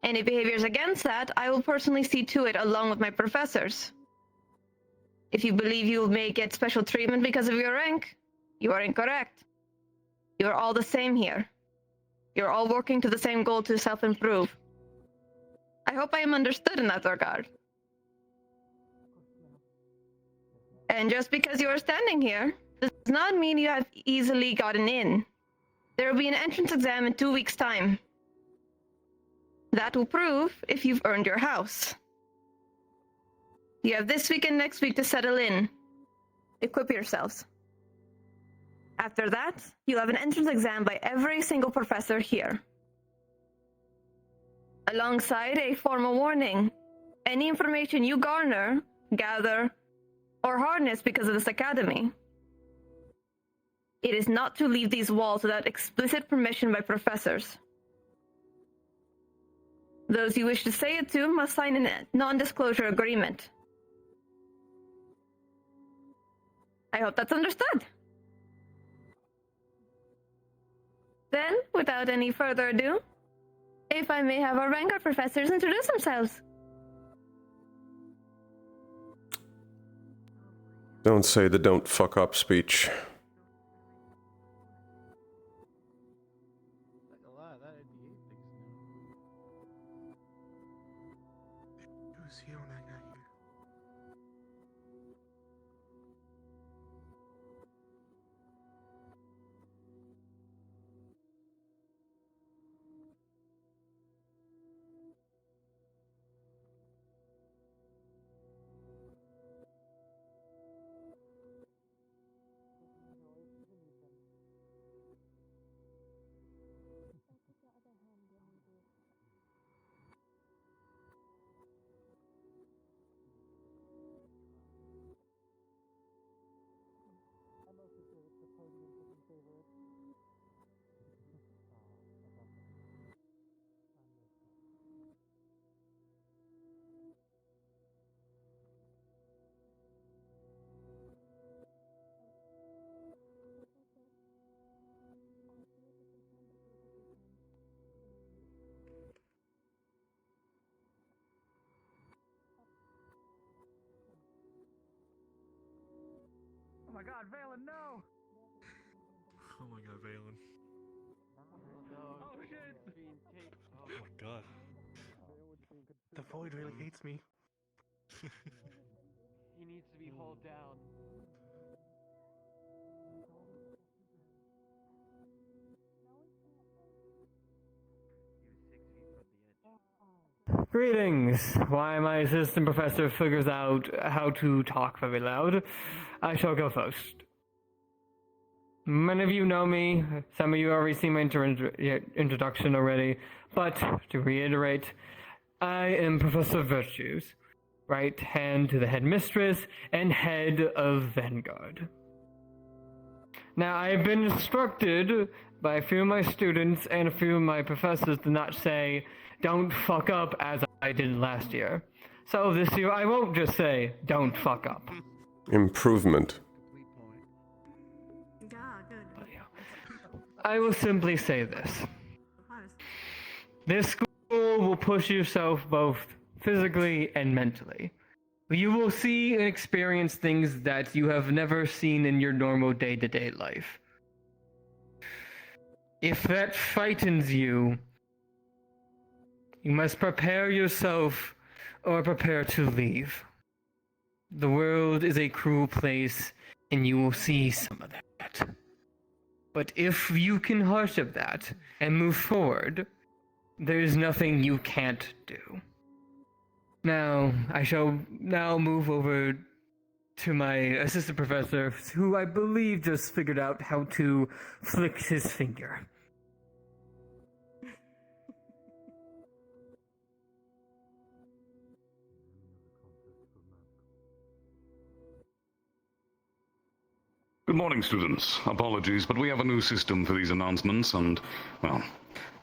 Speaker 1: Any behaviors against that, I will personally see to it along with my professors. If you believe you may get special treatment because of your rank, you are incorrect. You are all the same here. You're all working to the same goal to self-improve. I hope I am understood in that regard. And just because you are standing here, does not mean you have easily gotten in. There will be an entrance exam in 2 weeks' time. That will prove if you've earned your house. You have this week and next week to settle in. Equip yourselves. After that, you'll have an entrance exam by every single professor here. Alongside a formal warning, any information you garner, gather, or harness because of this academy, it is not to leave these walls without explicit permission by professors. Those you wish to say it to must sign a non-disclosure agreement. I hope that's understood. Then, without any further ado, if I may have our Vanguard professors introduce themselves.
Speaker 3: Don't say the don't fuck up speech.
Speaker 7: He was here when I got here.
Speaker 5: Oh my god, Valen, no!
Speaker 22: oh my god, Valen.
Speaker 5: Oh shit!
Speaker 22: Oh my god.
Speaker 5: The void really hates me.
Speaker 2: He needs to be pulled down.
Speaker 13: Greetings. While my assistant professor figures out how to talk very loud, I shall go first. Many of you know me. Some of you already seen my introduction already. But to reiterate, I am Professor Virtues, right hand to the headmistress and head of Vanguard. Now, I have been instructed by a few of my students and a few of my professors to not say, "Don't fuck up," as I did last year. So this year, I won't just say, "Don't fuck up."
Speaker 3: Improvement.
Speaker 13: I will simply say this. This school will push yourself both physically and mentally. You will see and experience things that you have never seen in your normal day-to-day life. If that frightens you, you must prepare yourself or prepare to leave. The world is a cruel place, and you will see some of that. But if you can hardship that and move forward, there is nothing you can't do. Now, I shall now move over to my assistant professor, who I believe just figured out how to flick his finger.
Speaker 18: Good morning, students. Apologies, but we have a new system for these announcements, and, well,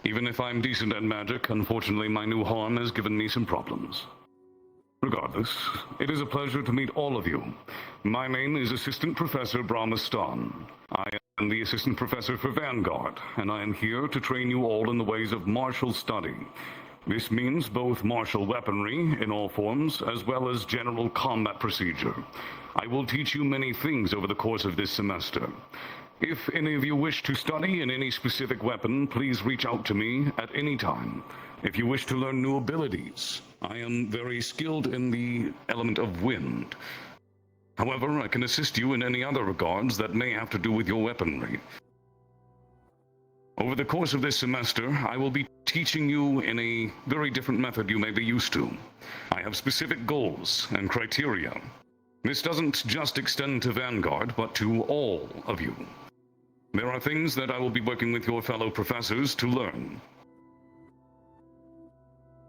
Speaker 18: even if I'm decent at magic, unfortunately my new horn has given me some problems. Regardless, it is a pleasure to meet all of you. My name is Assistant Professor Brahmastan. I am the Assistant Professor for Vanguard, and I am here to train you all in the ways of martial study. This means both martial weaponry in all forms, as well as general combat procedure. I will teach you many things over the course of this semester. If any of you wish to study in any specific weapon, please reach out to me at any time. If you wish to learn new abilities, I am very skilled in the element of wind. However, I can assist you in any other regards that may have to do with your weaponry. Over the course of this semester, I will be teaching you in a very different method you may be used to. I have specific goals and criteria. This doesn't just extend to Vanguard, but to all of you. There are things that I will be working with your fellow professors to learn.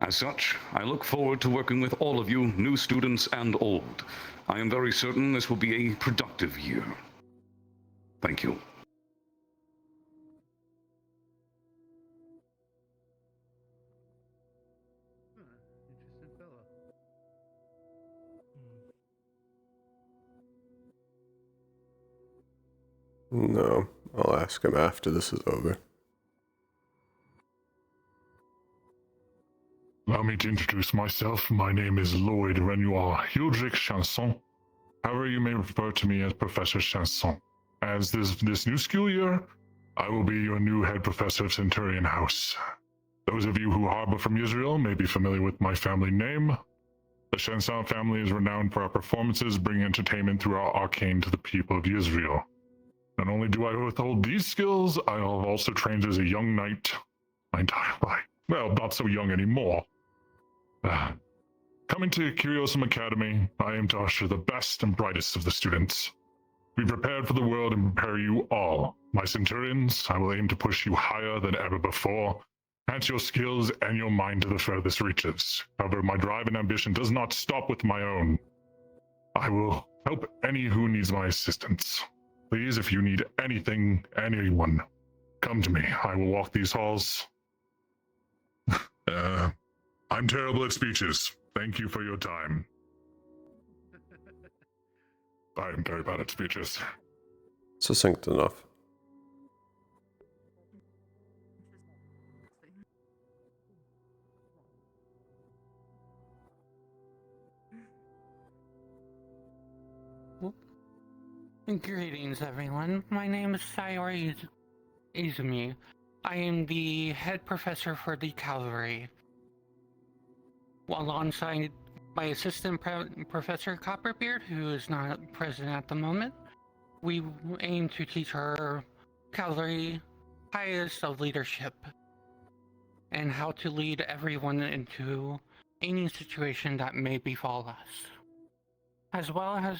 Speaker 18: As such, I look forward to working with all of you, new students and old. I am very certain this will be a productive year. Thank you.
Speaker 8: Interesting fellow.
Speaker 3: No, I'll ask him after this is over.
Speaker 17: Allow me to introduce myself. My name is Lloyd Renoir Hildrick Chanson. However, you may refer to me as Professor Chanson. As this new school year, I will be your new head professor of Centurion House. Those of you who harbor from Israel may be familiar with my family name. The Chanson family is renowned for our performances, bringing entertainment through our arcane to the people of Israel. Not only do I withhold these skills, I have also trained as a young knight my entire life. Well, not so young anymore. Coming to Curiosum Academy, I aim to usher the best and brightest of the students. Be prepared for the world and prepare you all. My Centurions, I will aim to push you higher than ever before, enhance your skills and your mind to the furthest reaches. However, my drive and ambition does not stop with my own. I will help any who needs my assistance. Please, if you need anything, anyone, come to me. I will walk these halls. I'm terrible at speeches. Thank you for your time. I'm very bad at speeches.
Speaker 3: Succinct enough.
Speaker 11: Greetings, everyone. My name is Sayori Izumi. I am the head professor for the cavalry. Alongside my assistant Professor Copperbeard, who is not present at the moment, we aim to teach our cavalry highest of leadership and how to lead everyone into any situation that may befall us. As well as,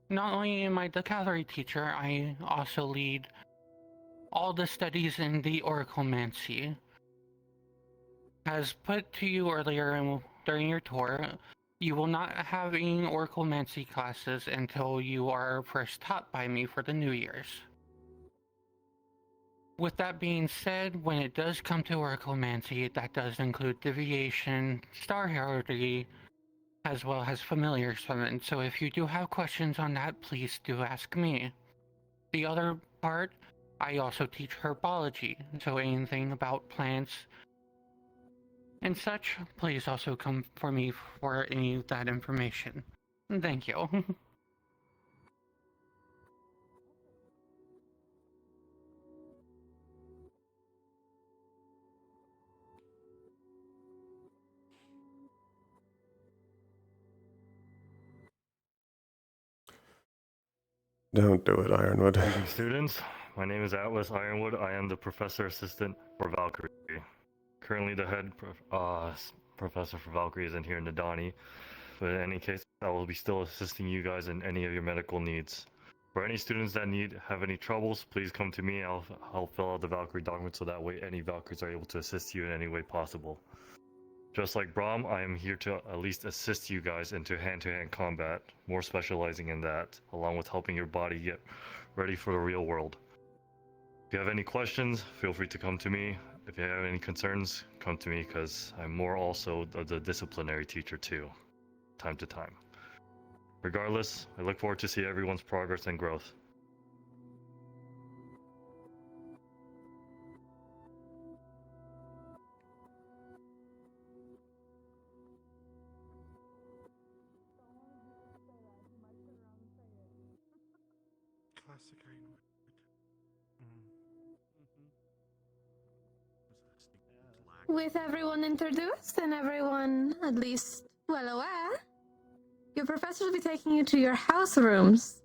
Speaker 11: not only am I the cavalry teacher, I also lead all the studies in the oraclemancy. As put to you earlier during your tour, you will not have any oraclemancy classes until you are first taught by me for the New Year's. With that being said, when it does come to oraclemancy, that does include divination, star heraldry, as well as familiar summon. So if you do have questions on that, please do ask me. The other part, I also teach herbology, so anything about plants and such, please also come for me for any of that information. Thank you.
Speaker 3: Don't do it, Ironwood.
Speaker 10: Greetings, students. My name is Atlas Ironwood. I am the professor assistant for Valkyrie. Currently, the head professor for Valkyrie is in here, Nadani. But in any case, I will be still assisting you guys in any of your medical needs. For any students that have any troubles, please come to me. I'll fill out the Valkyrie document so that way any Valkyries are able to assist you in any way possible. Just like Brahm, I am here to at least assist you guys into hand-to-hand combat, more specializing in that, along with helping your body get ready for the real world. If you have any questions, feel free to come to me. If you have any concerns, come to me, because I'm more also the disciplinary teacher too, time to time. Regardless, I look forward to see everyone's progress and growth.
Speaker 7: Classic Ironwood.
Speaker 1: With everyone introduced and everyone at least well aware, your professor will be taking you to your house rooms.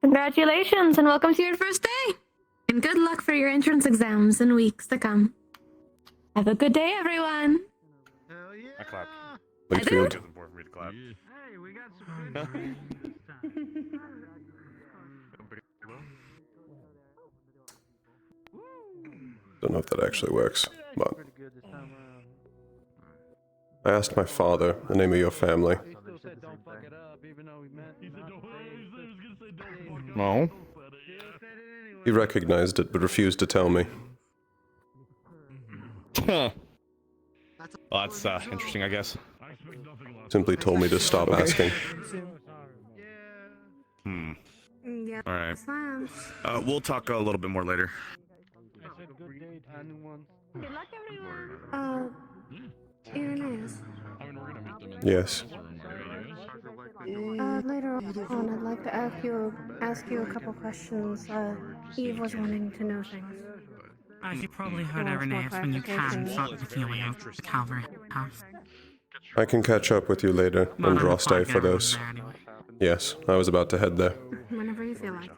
Speaker 1: Congratulations and welcome to your first day. And good luck for your entrance exams in weeks to come. Have a good day, everyone.
Speaker 7: Hell yeah!
Speaker 22: I clap.
Speaker 3: Wakefield.
Speaker 22: It's important for me to clap.
Speaker 8: Hey, we got some good speeches this time.
Speaker 3: Don't know if that actually works, but I asked my father the name of your family.
Speaker 2: He still said don't fuck it up, even though he meant
Speaker 22: No.
Speaker 3: He recognized it but refused to tell me.
Speaker 22: Huh. Well, that's interesting, I guess.
Speaker 3: Simply told me to stop asking.
Speaker 22: Hmm.
Speaker 1: Yeah.
Speaker 22: All right. We'll talk a little bit more later.
Speaker 1: Good luck, everyone.
Speaker 14: Irenaeus.
Speaker 3: Yes.
Speaker 14: Later on, I'd like to ask you a couple questions. Eve was wanting to know things.
Speaker 19: As you probably heard, Irenaeus, when you can, start making your way out to the Calvary House.
Speaker 3: I can catch up with you later
Speaker 19: Well,
Speaker 3: and
Speaker 19: I'm
Speaker 3: draw
Speaker 19: not
Speaker 3: stay
Speaker 19: quite
Speaker 3: for
Speaker 19: getting
Speaker 3: those.
Speaker 19: there anyway.
Speaker 3: Yes, I was about to head there.
Speaker 14: Whenever you feel like it.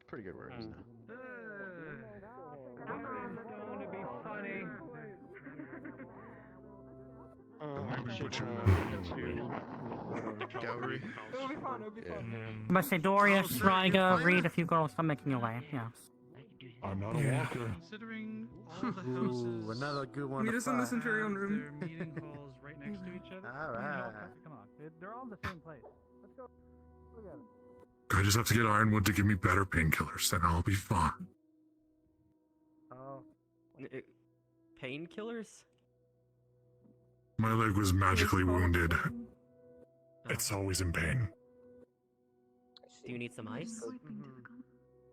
Speaker 22: Pretty good words.
Speaker 7: Gallery.
Speaker 19: But say Dorius, Riga, Reed, if you girls start making your way, yes.
Speaker 17: I'm not a walker.
Speaker 8: Considering all the
Speaker 5: Ooh,
Speaker 8: houses,
Speaker 5: another good one.
Speaker 9: Meet us in the Centurion room.
Speaker 8: their meeting halls right next to each other.
Speaker 5: Alright.
Speaker 9: Come on, they're all in the same place. Let's go. Look at it.
Speaker 17: I just have to get Ironwood to give me better painkillers, then I'll be fine.
Speaker 23: Oh. Painkillers?
Speaker 17: My leg was magically wounded. It's always in pain.
Speaker 23: Do you need some ice?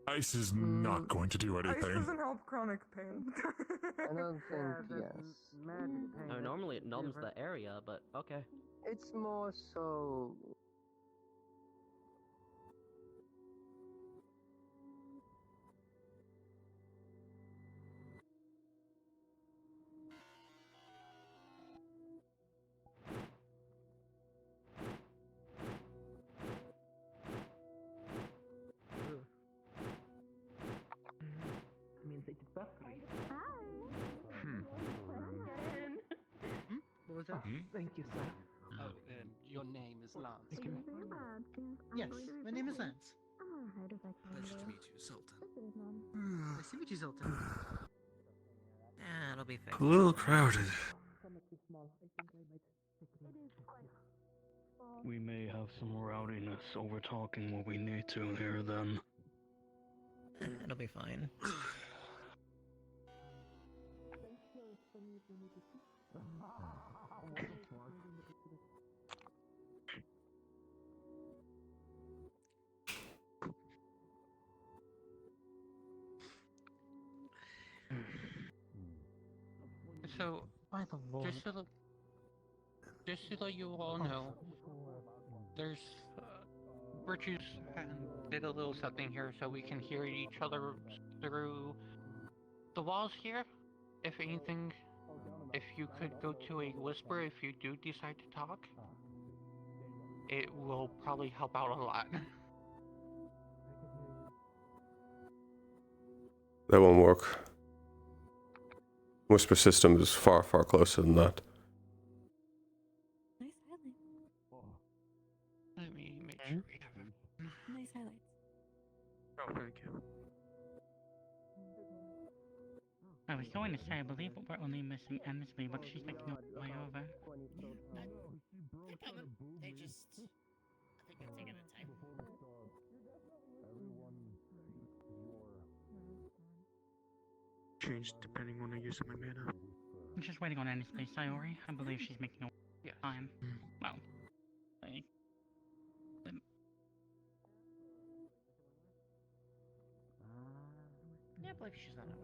Speaker 17: Ice is not going to do
Speaker 9: Ice
Speaker 17: anything.
Speaker 9: doesn't help chronic pain.
Speaker 6: I don't think yes.
Speaker 23: No, normally it numbs the area, but okay.
Speaker 6: It's more so.
Speaker 2: was that? Thank you, sir. Oh, your name is Lance.
Speaker 8: Yes, my name is Lance.
Speaker 15: Pleasure to meet you, Sultan.
Speaker 8: Nice to meet you, Zoltan.
Speaker 11: Yeah, it'll be fixed.
Speaker 22: A little crowded.
Speaker 2: We may have some rowdiness over talking what we need to here then.
Speaker 11: It'll be fine.
Speaker 15: So, just to let you all know, there's Virtues did a little something here so we can hear each other through the walls here. If anything, if you could go to a whisper if you do decide to talk, it will probably help out a lot.
Speaker 3: That won't work. Whisper system is far, far closer than that.
Speaker 19: Nice highlights.
Speaker 15: Let me make sure we have it.
Speaker 19: Nice highlights.
Speaker 5: Oh, thank you.
Speaker 19: I was going to say, I believe we're only missing Emsley, but she's making her way over.
Speaker 11: No problem. They just... I think a thing at a time.
Speaker 5: Change depending on the use of my mana.
Speaker 19: I'm just waiting on Emsley Sayori. I believe she's making her way time. Well, like...
Speaker 11: Yeah, I believe she's on her way.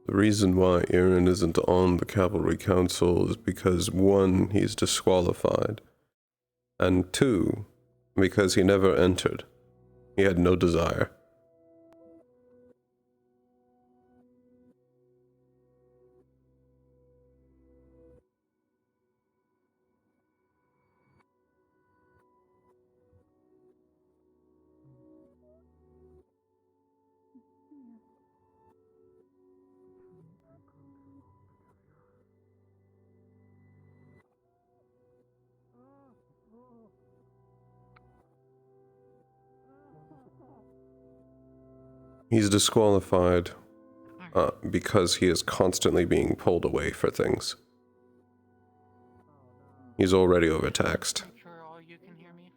Speaker 3: The reason why Aaron isn't on the Cavalry Council is because 1, he's disqualified, and 2, because he never entered. He had no desire. He's disqualified because he is constantly being pulled away for things. He's already overtaxed.
Speaker 15: Sure all you can hear me?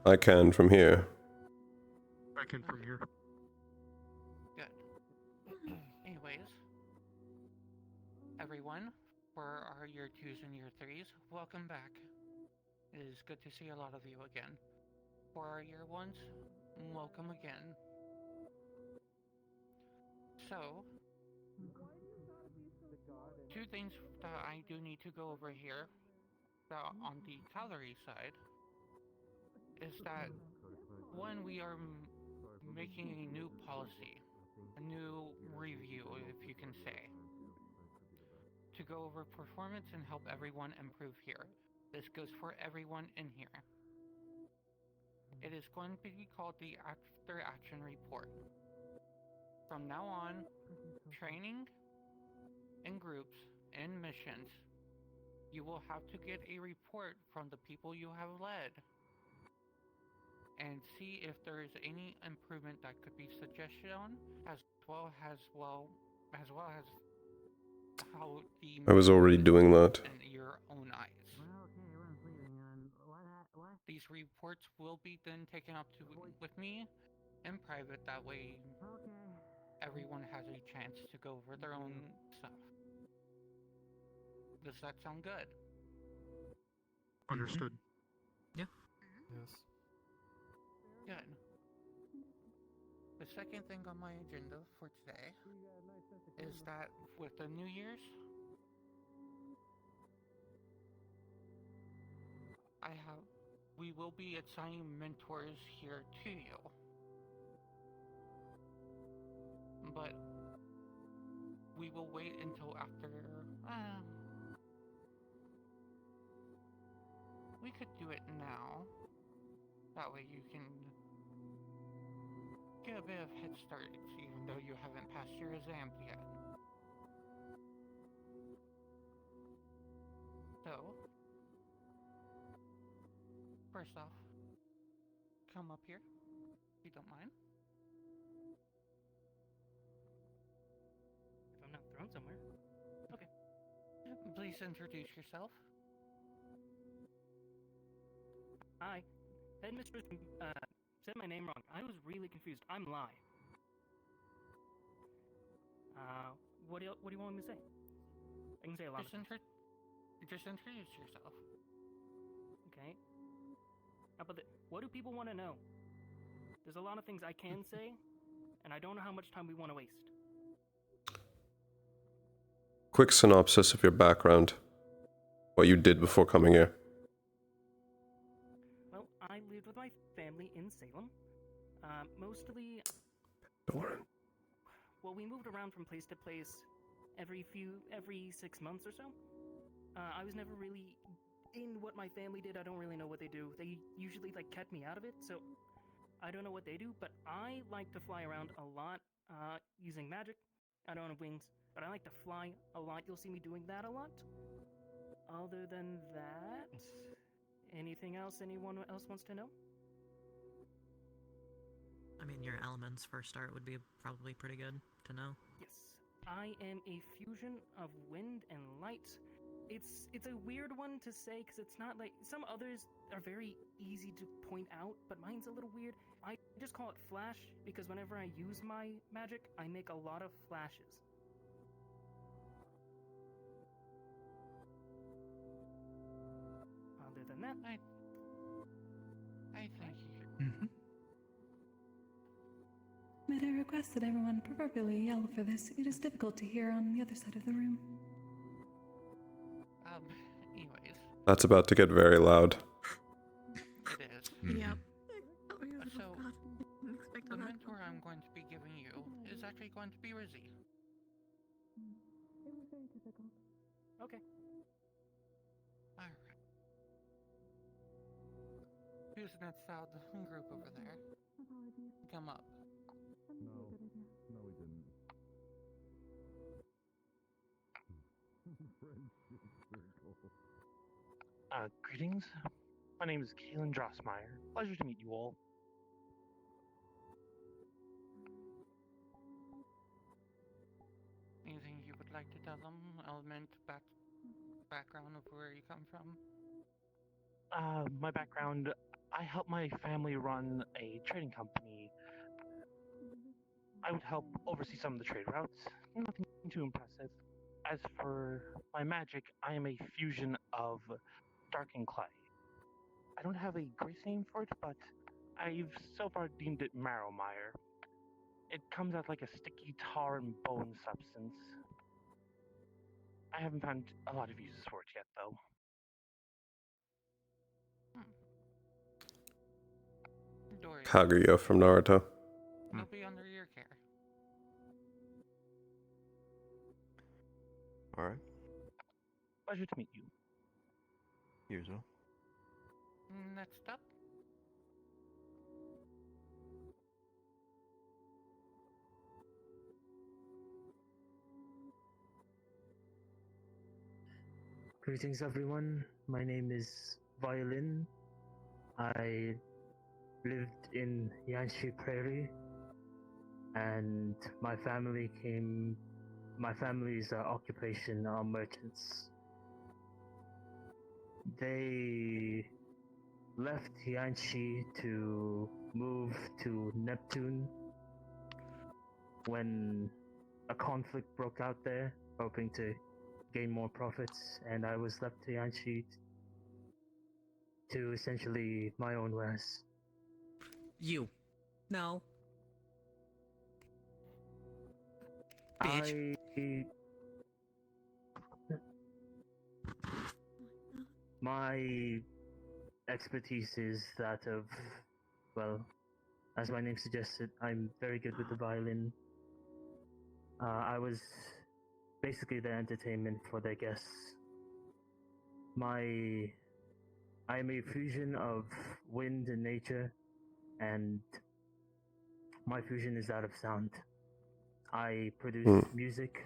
Speaker 3: I can from here.
Speaker 5: I can from here.
Speaker 15: Good. Anyways, everyone, for our year 2s and year 3s, welcome back. It is good to see a lot of you again. For our year 1s, welcome again. So, 2 things that I do need to go over here on the calorie side is that 1, we are making a new policy, a new review, if you can say, to go over performance and help everyone improve here. This goes for everyone in here. It is going to be called the After Action Report. From now on, training in groups and missions, you will have to get a report from the people you have led and see if there is any improvement that could be suggested on, as well as how the
Speaker 3: I was already doing that.
Speaker 15: in your own eyes. These reports will be then taken up with me in private. That way, everyone has a chance to go over their own stuff. Does that sound good?
Speaker 5: Understood.
Speaker 15: Yeah.
Speaker 5: Yes.
Speaker 15: Good. The second thing on my agenda for today is that with the New Year's, we will be assigning mentors here to you. but we will wait until after. We could do it now. That way you can get a bit of head start, even though you haven't passed your exam yet. So, first off, come up here, if you don't mind.
Speaker 4: If I'm not thrown somewhere. Okay.
Speaker 15: Please introduce yourself.
Speaker 4: Hi. Headmistress said my name wrong. I was really confused. I'm Lai. What do you want me to say? I can say a lot of things.
Speaker 15: Just introduce yourself.
Speaker 4: Okay. How about what do people want to know? There's a lot of things I can say, and I don't know how much time we want to waste.
Speaker 3: Quick synopsis of your background. What you did before coming here.
Speaker 4: Well, I lived with my family in Salem. Mostly... Well, we moved around from place to place every 6 months or so. I was never really in what my family did. I don't really know what they do. They usually, kept me out of it, so I don't know what they do, but I like to fly around a lot, using magic. I don't have wings, but I like to fly a lot. You'll see me doing that a lot. Other than that, anything else anyone else wants to know?
Speaker 16: I mean, your elements for a start would be probably pretty good to know.
Speaker 4: Yes. I am a fusion of wind and light. It's a weird one to say because it's not like some others are very easy to point out, but mine's a little weird. I just call it flash because whenever I use my magic, I make a lot of flashes. Other than that,
Speaker 15: I thank you.
Speaker 21: Might I request that everyone proverbially yell for this? It is difficult to hear on the other side of the room.
Speaker 15: Anyways.
Speaker 3: That's about to get very loud.
Speaker 15: It is.
Speaker 16: Yep.
Speaker 15: So, the mentor I'm going to be giving you is actually going to be Rizzy.
Speaker 21: It was very difficult.
Speaker 4: Okay.
Speaker 15: Alright. Who's next out the group over there?
Speaker 21: Apologies.
Speaker 15: Come up.
Speaker 7: No, we didn't.
Speaker 24: Greetings. My name is Kalen Drossmeyer. Pleasure to meet you all.
Speaker 15: Anything you would like to tell them? Background of where you come from?
Speaker 24: My background, I help my family run a trading company. I would help oversee some of the trade routes. Nothing too impressive. As for my magic, I am a fusion of dark and clay. I don't have a grace name for it, but I've so far deemed it Marrowmire. It comes out like a sticky tar and bone substance. I haven't found a lot of uses for it yet, though.
Speaker 3: Kaguya from Naruto.
Speaker 15: He'll be under your care.
Speaker 22: Alright.
Speaker 24: Pleasure to meet you.
Speaker 22: You as well.
Speaker 15: Next up.
Speaker 25: Greetings everyone, my name is Violin. I lived in Yanshi Prairie and my family's occupation are merchants. They left Yanshi to move to Neptune when a conflict broke out there, hoping to gain more profits, and I was left to Yanshi to essentially my own wares.
Speaker 16: You. No.
Speaker 25: Bitch. My expertise is that of, well, as my name suggested, I'm very good with the violin. I was basically the entertainment for their guests. I'm a fusion of wind and nature, and my fusion is that of sound. I produce music,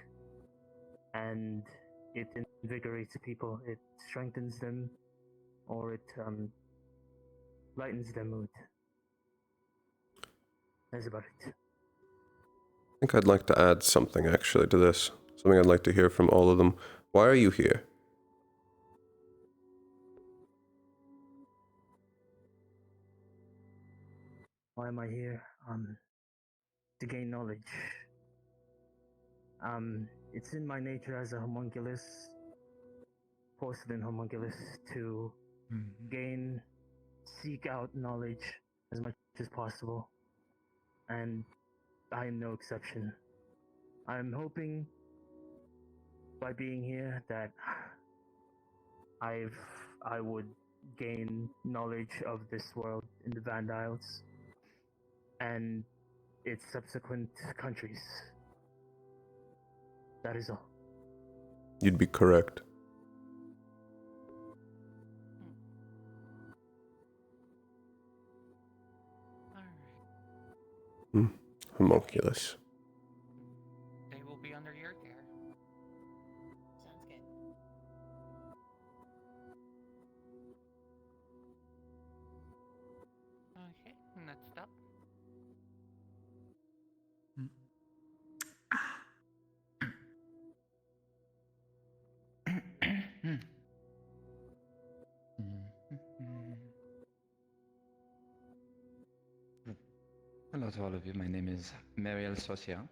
Speaker 25: and it invigorates people. It strengthens them, or it lightens their mood. That's about it.
Speaker 3: I think I'd like to add something actually to this. Something I'd like to hear from all of them. Why are you here?
Speaker 25: Why am I here? To gain knowledge. It's in my nature as a homunculus, porcelain homunculus, to seek out knowledge as much as possible, and I am no exception. I'm hoping by being here that I would gain knowledge of this world in the Vandiles and its subsequent countries. That is all.
Speaker 3: You'd be correct. Homunculus.
Speaker 15: They will be under your care.
Speaker 11: Sounds good.
Speaker 15: Okay, next up.
Speaker 10: Hello to all of you. My name is Mariel Socia.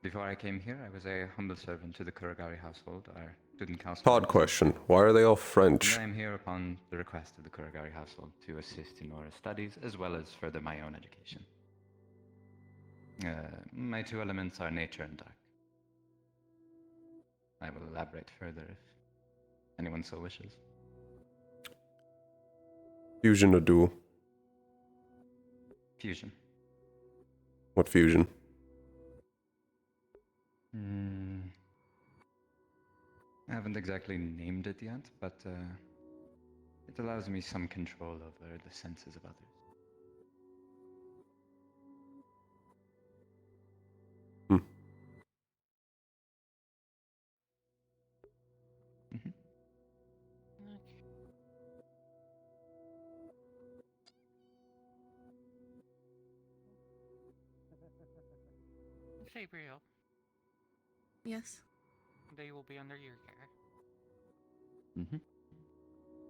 Speaker 10: Before I came here, I was a humble servant to the Kuragari household, our student council.
Speaker 3: Pod question. Why are they all French?
Speaker 10: And I am here upon the request of the Kuragari household to assist in Aura studies, as well as further my own education. My two elements are nature and dark. I will elaborate further if anyone so wishes.
Speaker 3: Fusion or dual?
Speaker 10: Fusion.
Speaker 3: What fusion?
Speaker 10: I haven't exactly named it yet, but it allows me some control over the senses of others.
Speaker 15: Sabriel,
Speaker 19: Yes.
Speaker 15: they will be under your care.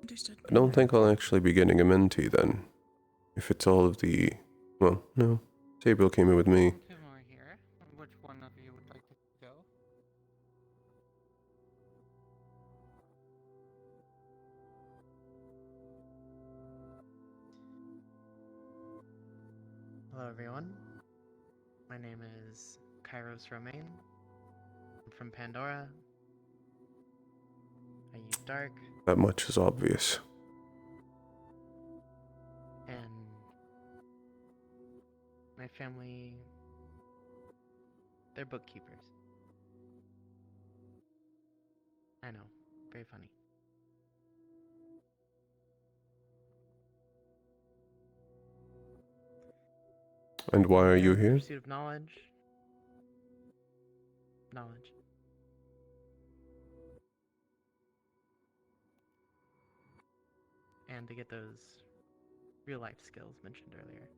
Speaker 19: Understood.
Speaker 3: I don't think I'll actually be getting a mentee then. If it's all of the... Well, no. Sabriel came in with me.
Speaker 15: Two more here. Which one of you would like to go?
Speaker 12: Hello everyone. My name is Kairos Romaine. I'm from Pandora. I use Dark.
Speaker 3: That much is obvious.
Speaker 12: And my family, they're bookkeepers. I know, very funny.
Speaker 3: And why are you
Speaker 12: In
Speaker 3: here?
Speaker 12: pursuit of knowledge. Knowledge. And to get those real life skills mentioned earlier.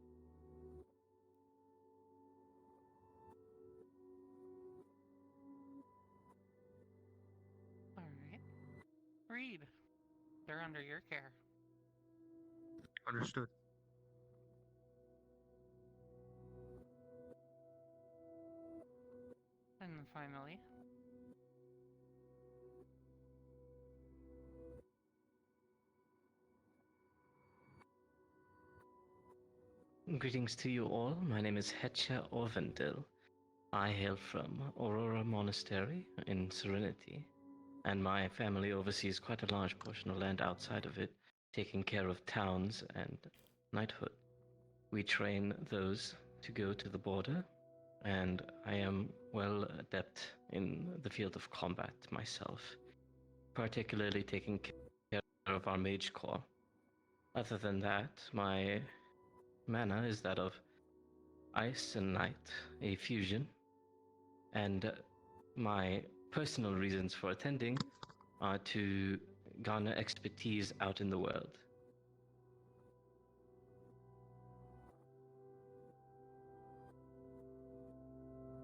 Speaker 15: Alright. Reed, they're under your care.
Speaker 5: Understood.
Speaker 15: And finally,
Speaker 13: Greetings to you all. My name is Hetcha Orvendil. I hail from Aurora Monastery in Serenity, and my family oversees quite a large portion of land outside of it, taking care of towns and knighthood. We train those to go to the border, and I am well adept in the field of combat myself, particularly taking care of our mage corps. Other than that, my mana is that of ice and night, a fusion, and my personal reasons for attending are to garner expertise out in the world.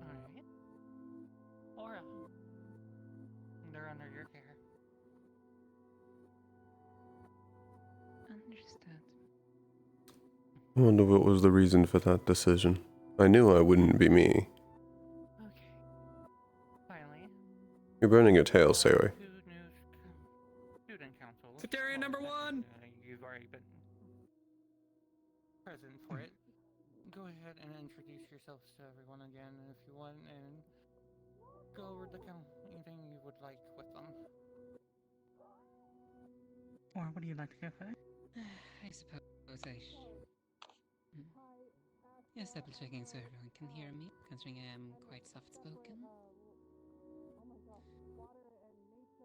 Speaker 11: Alright. Aura. They're under your care.
Speaker 1: Understood.
Speaker 3: I wonder what was the reason for that decision. I knew I wouldn't be me.
Speaker 11: Okay. Finally.
Speaker 3: You're burning your tail, Sayori.
Speaker 11: Student council.
Speaker 22: Sectarian number 1!
Speaker 11: You've already been present for it. Go ahead and introduce yourselves to everyone again if you want, and go over anything you would like with them.
Speaker 19: Or what do you like to go for?
Speaker 1: I suppose I Just double checking so everyone can hear me, considering I am quite soft spoken.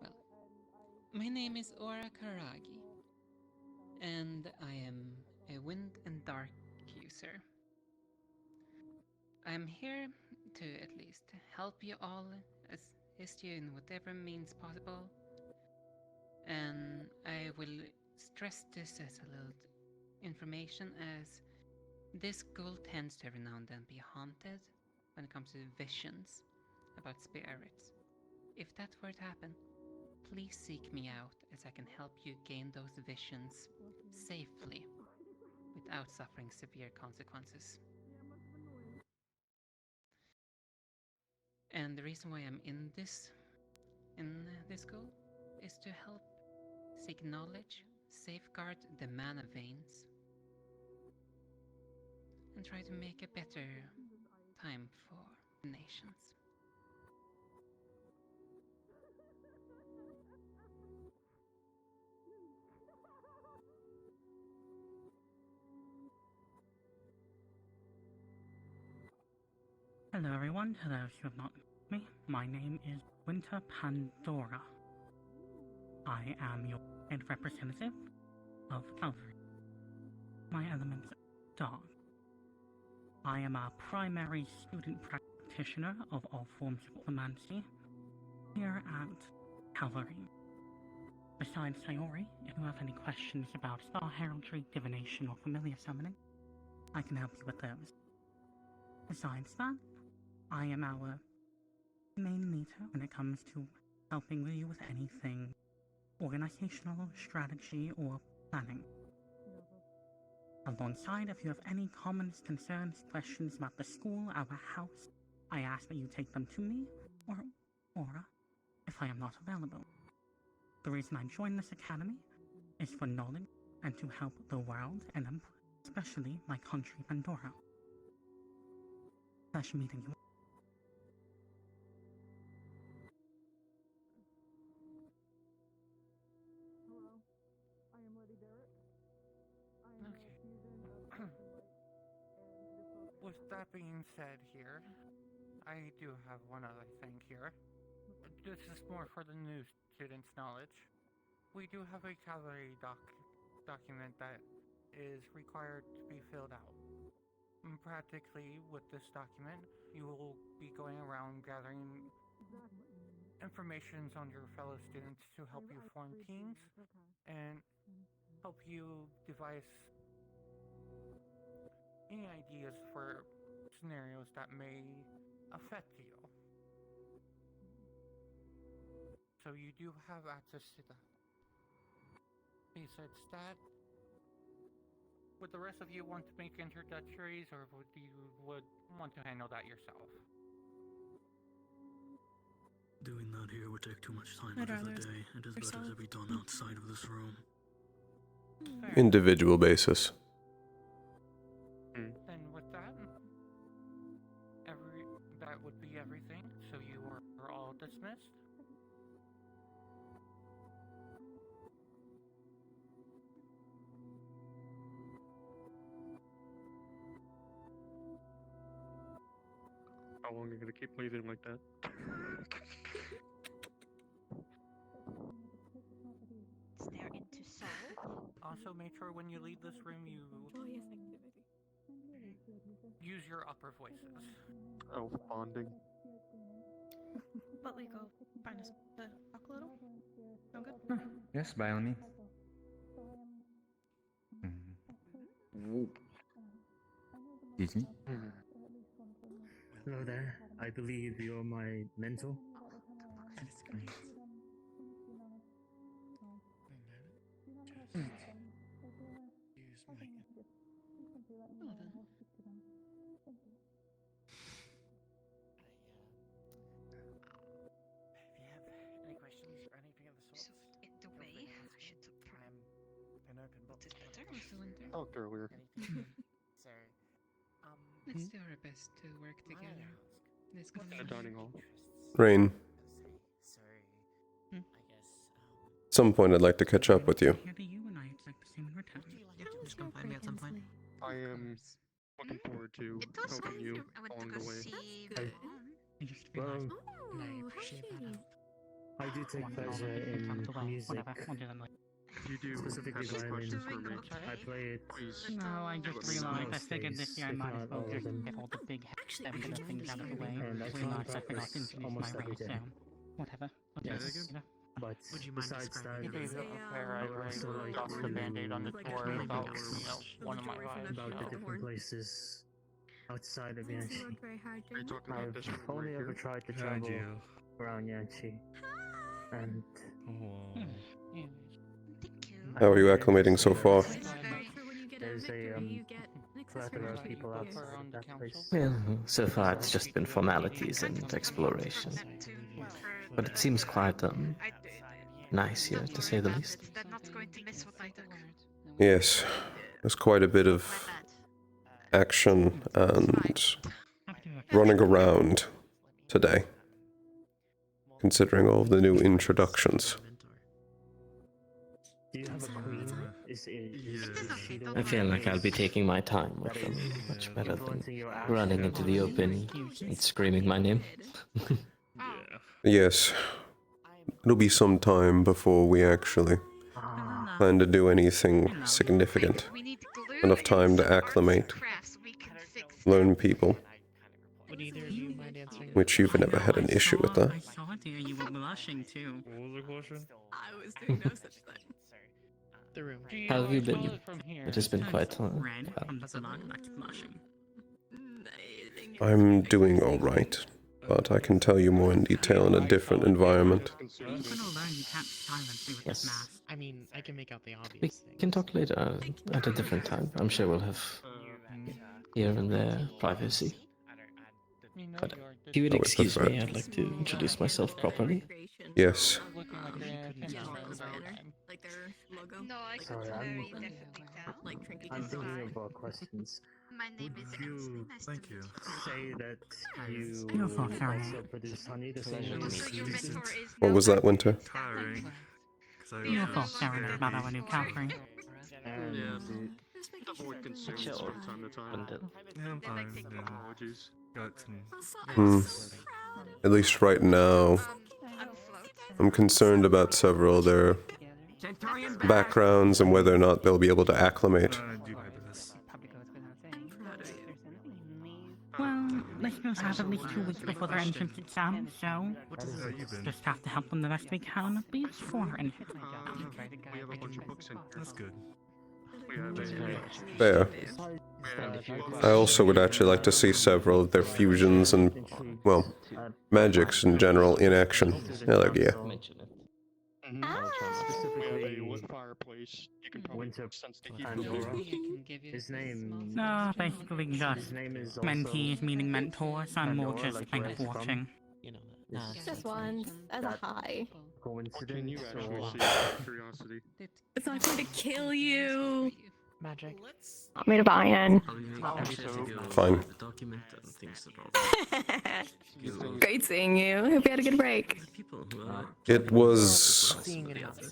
Speaker 1: Well, my name is Ora Karagi, and I am a wind and dark user. I'm here to at least help you all, assist you in whatever means possible, and I will stress this as a little information, as this school tends to every now and then be haunted when it comes to visions about spirits. If that were to happen, please seek me out, as I can help you gain those visions safely without suffering severe consequences. And the reason why I'm in this school is to help seek knowledge, safeguard the mana veins, and try to make a better time for the nations.
Speaker 19: Hello everyone, to those who have not met me, my name is Winter Pandora. I am your head representative of Calvary. My element's dark. I am a primary student practitioner of all forms of orthomancy here at Calvary. Besides Sayori, if you have any questions about star heraldry, divination, or familiar summoning, I can help you with those. Besides that, I am our main leader when it comes to helping you with anything organizational, strategy, or planning. Alongside, if you have any comments, concerns, questions about the school, our house, I ask that you take them to me, or Aura, if I am not available. The reason I joined this academy is for knowledge and to help the world, and especially my country, Pandora. Pleasure meeting you.
Speaker 11: With that being said here, I do have one other thing here. This is more for the new students' knowledge. We do have a cavalry document that is required to be filled out. Practically, with this document, you will be going around gathering information on your fellow students to help you form teams and help you devise any ideas for scenarios that may affect you. So you do have access to that. Besides that, would the rest of you want to make introductories, or would you want to handle that yourself?
Speaker 2: Doing that here would take too much time
Speaker 19: I'd
Speaker 2: out of the
Speaker 19: rather
Speaker 2: day. It is better to be done outside of this room.
Speaker 3: Individual basis.
Speaker 11: Then with that, that would be everything. So you are all dismissed.
Speaker 5: How long are you gonna keep leaving like that?
Speaker 9: Stare into soul.
Speaker 11: Also, make sure when you leave this room, you use your upper voices.
Speaker 5: Elf bonding.
Speaker 21: But we go find us to talk a little. Sound good?
Speaker 10: Yes, by all means. Excuse me?
Speaker 25: Hello there. I believe you're my mentor.
Speaker 10: That is correct.
Speaker 4: Any questions or anything of the sort?
Speaker 9: In the way, I should
Speaker 4: An open book.
Speaker 9: Is better?
Speaker 5: Talked earlier.
Speaker 4: So,
Speaker 1: Let's do our best to work together. This
Speaker 5: In the dining hall.
Speaker 3: Rain. At some point, I'd like to catch up with you.
Speaker 19: Here to you, and I expect the same in return.
Speaker 16: Just come find me at some point.
Speaker 5: I am looking forward to helping you along the way.
Speaker 19: I just
Speaker 25: Well,
Speaker 19: realized.
Speaker 16: I appreciate that.
Speaker 25: I do take pleasure in music,
Speaker 19: Whatever, we'll do that later.
Speaker 5: You do
Speaker 25: specifically
Speaker 5: have any
Speaker 25: violin.
Speaker 5: questions for me?
Speaker 25: I play it.
Speaker 5: Please.
Speaker 19: No, I just
Speaker 5: Most
Speaker 19: realized I figured this year I
Speaker 25: if
Speaker 19: might as
Speaker 25: not
Speaker 19: well
Speaker 25: all of
Speaker 19: just
Speaker 25: them.
Speaker 19: get all the big heavy things out of the way.
Speaker 25: And I try and
Speaker 19: Realized I forgot to
Speaker 25: practice
Speaker 19: introduce my
Speaker 25: almost every
Speaker 19: ring,
Speaker 25: day.
Speaker 19: so whatever. I'll
Speaker 25: Yes.
Speaker 19: just, you know.
Speaker 25: But
Speaker 8: Would you mind
Speaker 25: besides
Speaker 8: describing
Speaker 25: that,
Speaker 11: If you don't prepare, I
Speaker 25: I also like
Speaker 11: dropped the band-aid on the door about, one of my lives.
Speaker 25: about the
Speaker 11: So.
Speaker 25: different places outside of Yanchi.
Speaker 5: Are you talking about this room
Speaker 25: I've only
Speaker 5: right
Speaker 25: ever
Speaker 5: here?
Speaker 25: tried to travel around Yanchi, and
Speaker 3: How are you acclimating so far?
Speaker 25: there's a plethora of people outside of that place.
Speaker 13: Well, so far it's just been formalities and exploration. But it seems quite nice here, to say the least.
Speaker 9: They're not going to miss what I took.
Speaker 3: Yes, there's quite a bit of action and running around today, considering all of the new introductions.
Speaker 25: Do you have a queen? Is she the
Speaker 13: I
Speaker 25: one
Speaker 13: feel like I'll be
Speaker 25: who's-
Speaker 13: taking my time with them, much better than
Speaker 25: influencing your
Speaker 13: running
Speaker 25: actions?
Speaker 13: into the open and screaming my name.
Speaker 3: Yes, it'll be some time before we actually plan to do anything significant. Enough time to acclimate, learn people,
Speaker 12: Would either of you mind answering?
Speaker 3: which you've never had an issue with that.
Speaker 19: I saw, dear, you were blushing too.
Speaker 22: What was the question?
Speaker 16: I was doing no such thing.
Speaker 12: The room.
Speaker 13: How have you been? It has been quite
Speaker 19: Red from the blood that's blushing.
Speaker 3: I'm doing alright, but I can tell you more in detail in a different environment.
Speaker 19: I'm gonna learn you can't silence me with this mask.
Speaker 12: I mean, I can make out the
Speaker 13: We
Speaker 12: obvious thing.
Speaker 13: can talk later at a different time. I'm sure we'll have here and there privacy. But if you would
Speaker 3: I would
Speaker 13: excuse
Speaker 3: prefer
Speaker 13: me,
Speaker 3: it.
Speaker 13: I'd like to introduce myself properly.
Speaker 3: Yes.
Speaker 16: Like their logo.
Speaker 9: No, I
Speaker 25: Sorry,
Speaker 9: could
Speaker 25: I'm-
Speaker 9: very definitely tell.
Speaker 16: Like trinket.
Speaker 25: I'm thinking of questions.
Speaker 9: My name is Ashley. Nice
Speaker 7: Thank
Speaker 9: to
Speaker 7: you.
Speaker 9: meet
Speaker 25: Say that you
Speaker 19: Beautiful, sorry.
Speaker 25: also produce honey the same
Speaker 9: you.
Speaker 25: way
Speaker 9: Also, your mentor is
Speaker 3: What was that, Winter?
Speaker 7: Tiring. 'Cause I
Speaker 19: Beautiful
Speaker 7: was
Speaker 19: serenade about our new Calvary.
Speaker 25: and
Speaker 5: Avoid consuming from time to time.
Speaker 7: Yeah, I'm fine. Yeah.
Speaker 5: Apologies.
Speaker 7: Got some.
Speaker 3: At least right now, I'm concerned about several of their backgrounds and whether or not they'll be able to acclimate.
Speaker 7: Do better this.
Speaker 19: Well, listeners have at least 2 weeks before their entrance exam, so
Speaker 7: You've been.
Speaker 19: just have to help them the best we can before entrance exam.
Speaker 5: We have a bunch of books in here.
Speaker 7: That's good.
Speaker 5: We have
Speaker 3: Fair. I also would actually like to see several of their fusions and, well, magics in general in action. Hell yeah.
Speaker 5: We have a wood fireplace. You can probably
Speaker 25: Winter
Speaker 5: sense the heat.
Speaker 25: Pandora. His name.
Speaker 19: No, basically just
Speaker 25: His name is
Speaker 19: mentees meaning mentors, I'm more
Speaker 25: Pandora,
Speaker 19: just
Speaker 25: like
Speaker 19: kind
Speaker 25: where
Speaker 19: of
Speaker 25: he's from.
Speaker 19: watching.
Speaker 14: Just once, as a high.
Speaker 5: What can you
Speaker 25: Coincidence
Speaker 5: actually
Speaker 25: or
Speaker 5: see out of curiosity?
Speaker 14: It's not going to kill you.
Speaker 12: Magic.
Speaker 14: Want me to buy in?
Speaker 3: Fine.
Speaker 14: Great seeing you. Hope you had a good break.
Speaker 3: It was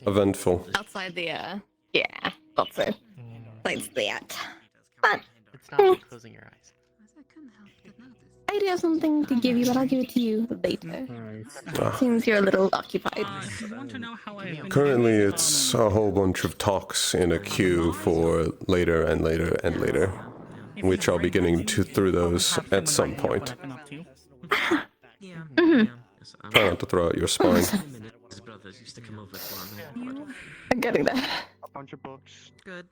Speaker 3: eventful.
Speaker 14: Outside the, yeah, that's it. That's that. But,
Speaker 12: It's not like closing your eyes.
Speaker 14: I do have something to give you, but I'll give it to you later.
Speaker 3: Ah.
Speaker 14: Seems you're a little occupied.
Speaker 19: Do you want to know how I've been
Speaker 3: Currently,
Speaker 19: doing?
Speaker 3: it's a whole bunch of talks in a queue for later and later and later, which I'll be getting through those at some point. Try not to throw out your spine.
Speaker 13: His brothers used to come over to
Speaker 14: I'm getting that.
Speaker 5: A bunch of books.
Speaker 16: Good.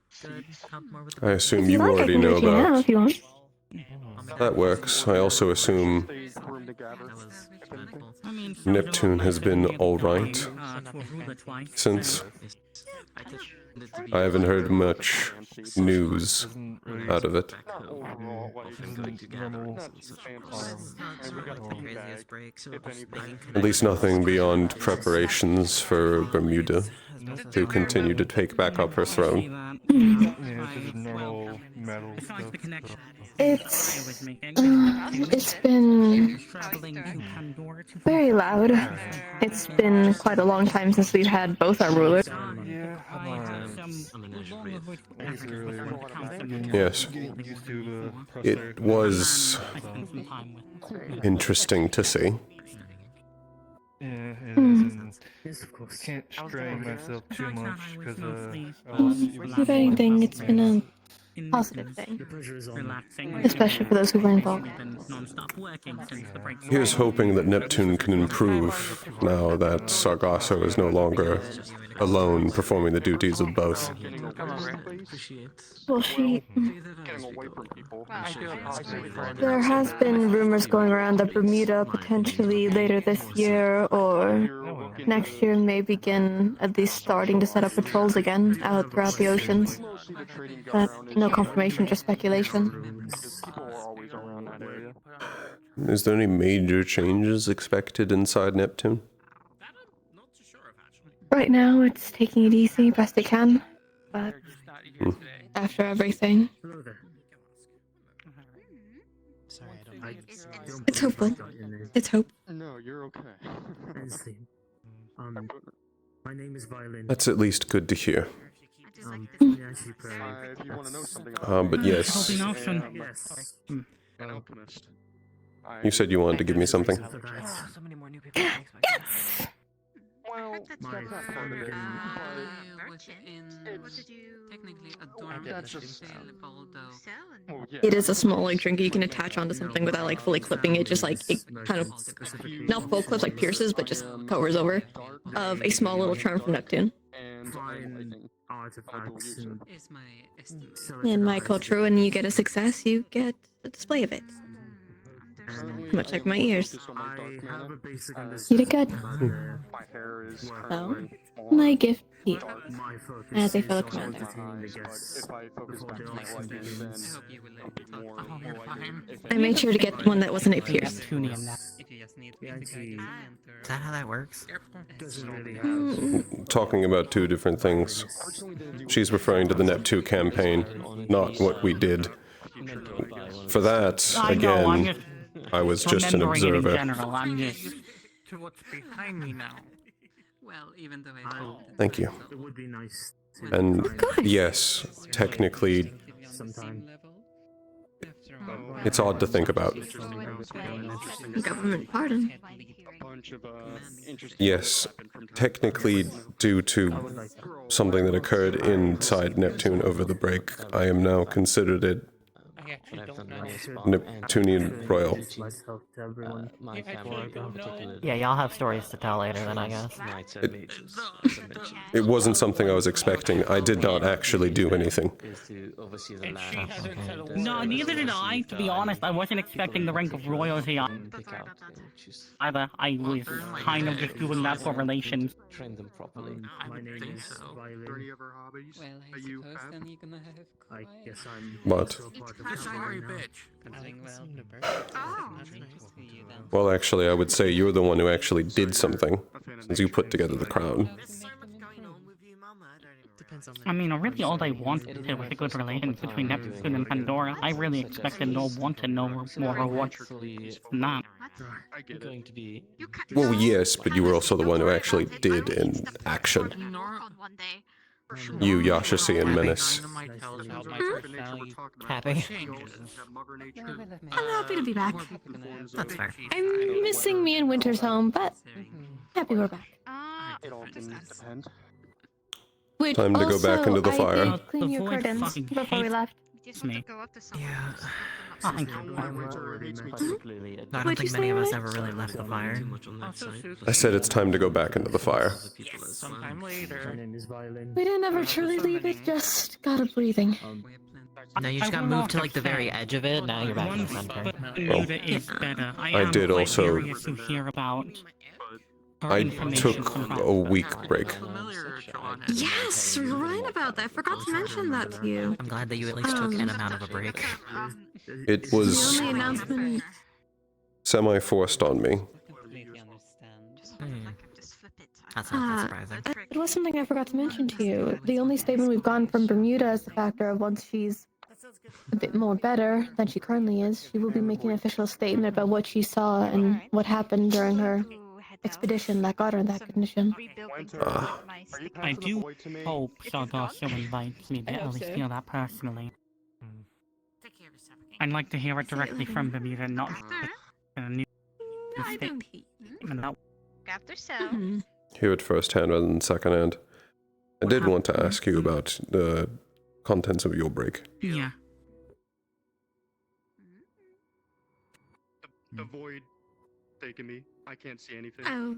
Speaker 16: Help more with
Speaker 3: I assume
Speaker 14: If
Speaker 3: you
Speaker 14: like, I
Speaker 3: already
Speaker 14: can give
Speaker 3: know
Speaker 14: it to you now
Speaker 3: about.
Speaker 14: if you want.
Speaker 3: That works. I also assume
Speaker 19: I mean,
Speaker 3: Neptune has been alright since. I haven't heard much news out of it. At least nothing beyond preparations for Bermuda to continue to take back up her throne.
Speaker 14: It's been very loud. It's been quite a long time since we've had both our rulers.
Speaker 3: Yes. It was interesting to see.
Speaker 6: Yeah, it is, and I can't strain myself too much because
Speaker 14: If anything, it's been a positive thing. Especially for those who were involved.
Speaker 3: Here's hoping that Neptune can improve now that Sargasso is no longer alone performing the duties of both.
Speaker 14: Well, there has been rumors going around that Bermuda potentially later this year or next year may begin at least starting to set up patrols again out throughout the oceans. But no confirmation, just speculation.
Speaker 3: Is there any major changes expected inside Neptune?
Speaker 14: Right now, it's taking it easy best it can, but after everything, it's hopeful. It's hope.
Speaker 5: No, you're okay.
Speaker 25: My name is Violin.
Speaker 3: That's at least good to hear.
Speaker 5: If you want to know something
Speaker 3: But yes,
Speaker 5: an alchemist.
Speaker 3: you said you wanted to give me something.
Speaker 16: So many more new people.
Speaker 14: Yes!
Speaker 5: Well, that's not part of it,
Speaker 1: Technically a dorm
Speaker 5: that's just
Speaker 14: It is a small like drink you can attach onto something without like fully clipping it, just like it kind of not full clips like pierces, but just covers over of a small little charm from Neptune. In my culture, when you get a success, you get a display of it. Much like my ears. You did good. So, my gift to you, as a fellow commander. I made sure to get one that wasn't a pierce.
Speaker 16: Is that how that works?
Speaker 3: Talking about two different things. She's referring to the Neptune campaign, not what we did. For that, again, I was just an observer.
Speaker 8: To what's behind me now.
Speaker 1: Well, even though I
Speaker 3: Thank you.
Speaker 25: It would be nice.
Speaker 3: And yes, technically, it's odd to think about.
Speaker 14: Government pardon.
Speaker 3: Yes, technically, due to something that occurred inside Neptune over the break, I am now considered a Neptunian royal.
Speaker 17: Yeah, y'all have stories to tell later then, I guess.
Speaker 3: It wasn't something I was expecting. I did not actually do anything.
Speaker 19: No, neither did I, to be honest. I wasn't expecting the rank of royalty either. I was kind of just doing that for relations.
Speaker 13: Train them properly.
Speaker 5: My name is Violin. Are any other hobbies that you have?
Speaker 1: Then you're gonna have
Speaker 25: I guess I'm
Speaker 3: What?
Speaker 8: Sorry, bitch.
Speaker 3: Well, actually, I would say you're the one who actually did something, since you put together the crown.
Speaker 19: I mean, really all I wanted was a good relations between Neptune and Pandora. I really expected no more reward than that.
Speaker 13: Going to be.
Speaker 3: Well, yes, but you were also the one who actually did in action. You, Yashasi, and Menace.
Speaker 17: Happy.
Speaker 21: I'm happy to be back.
Speaker 17: That's fair.
Speaker 21: I'm missing me in Winter's home, but happy we're back.
Speaker 5: It all depends.
Speaker 21: Which
Speaker 3: Time to go back into the
Speaker 21: I
Speaker 3: fire.
Speaker 21: did clean your curtains before we left.
Speaker 9: Me. Go up to someone.
Speaker 17: I don't
Speaker 21: What'd
Speaker 17: think
Speaker 21: you
Speaker 17: many
Speaker 21: say,
Speaker 17: of us
Speaker 21: Ray?
Speaker 17: ever really left the fire.
Speaker 3: I said it's time to go back into the fire.
Speaker 11: Sometime later.
Speaker 25: My name is Violin.
Speaker 21: We didn't ever truly leave, it just got a breathing.
Speaker 17: No, you just got moved to like the very edge of it. Now you're back in the center.
Speaker 19: Bermuda is better.
Speaker 3: I
Speaker 19: am
Speaker 3: did
Speaker 19: quite
Speaker 3: also-
Speaker 19: curious to hear about her
Speaker 3: I
Speaker 19: information
Speaker 3: took
Speaker 19: about
Speaker 3: a week break.
Speaker 21: Yes, you're right about that. I forgot to mention that to you.
Speaker 17: I'm glad that you at least took an amount of a break.
Speaker 3: It
Speaker 21: The
Speaker 3: was
Speaker 21: only announcement.
Speaker 3: semi-forced on me.
Speaker 17: That's not surprising.
Speaker 21: It was something I forgot to mention to you. The only statement we've gotten from Bermuda is the factor of once she's a bit more better than she currently is, she will be making an official statement about what she saw and what happened during her expedition that got her in that condition.
Speaker 19: I do hope Sargasso invites me to at least feel that personally. I'd like to hear it directly from Bermuda, not in a new statement.
Speaker 9: After so.
Speaker 3: Hear it firsthand rather than secondhand. I did want to ask you about the contents of your break.
Speaker 19: Yeah.
Speaker 5: The void taking me. I can't see anything.
Speaker 21: Oh.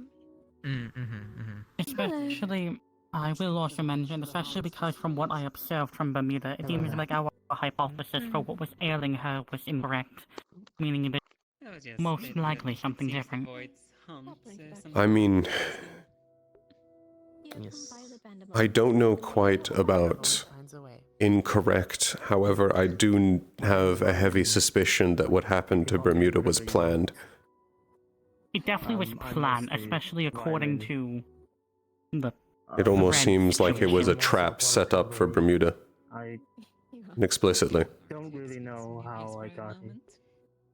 Speaker 19: Especially, I will also mention, especially because from what I observed from Bermuda, it seems like our hypothesis for what was ailing her was incorrect, meaning it is most likely something different.
Speaker 3: I mean, I don't know quite about incorrect. However, I do have a heavy suspicion that what happened to Bermuda was planned.
Speaker 19: It definitely was planned, especially according to the...
Speaker 3: It almost seems like it was a trap set up for Bermuda. Explicitly.
Speaker 25: Don't really know how I got here.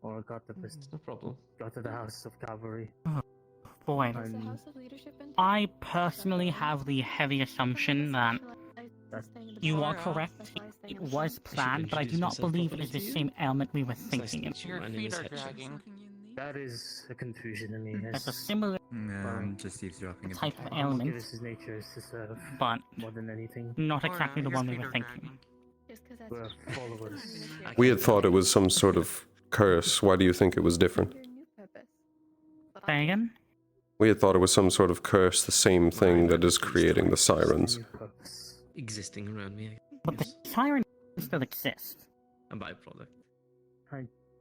Speaker 25: Or got to the House of Cavalry.
Speaker 19: Boy, I personally have the heavy assumption that you are correct. It was planned, but I do not believe it is the same element we were thinking of.
Speaker 11: Your feet are dragging.
Speaker 25: That is a confusion to me.
Speaker 19: It's a similar
Speaker 10: just eavesdropping.
Speaker 19: type of element,
Speaker 25: His nature is to serve
Speaker 19: but
Speaker 25: more than anything.
Speaker 19: not exactly the one we were thinking.
Speaker 25: We're followers.
Speaker 3: We had thought it was some sort of curse. Why do you think it was different?
Speaker 19: Say again?
Speaker 3: We had thought it was some sort of curse, the same thing that is creating the sirens.
Speaker 13: Existing around me.
Speaker 19: But the siren still exists.
Speaker 13: A byproduct.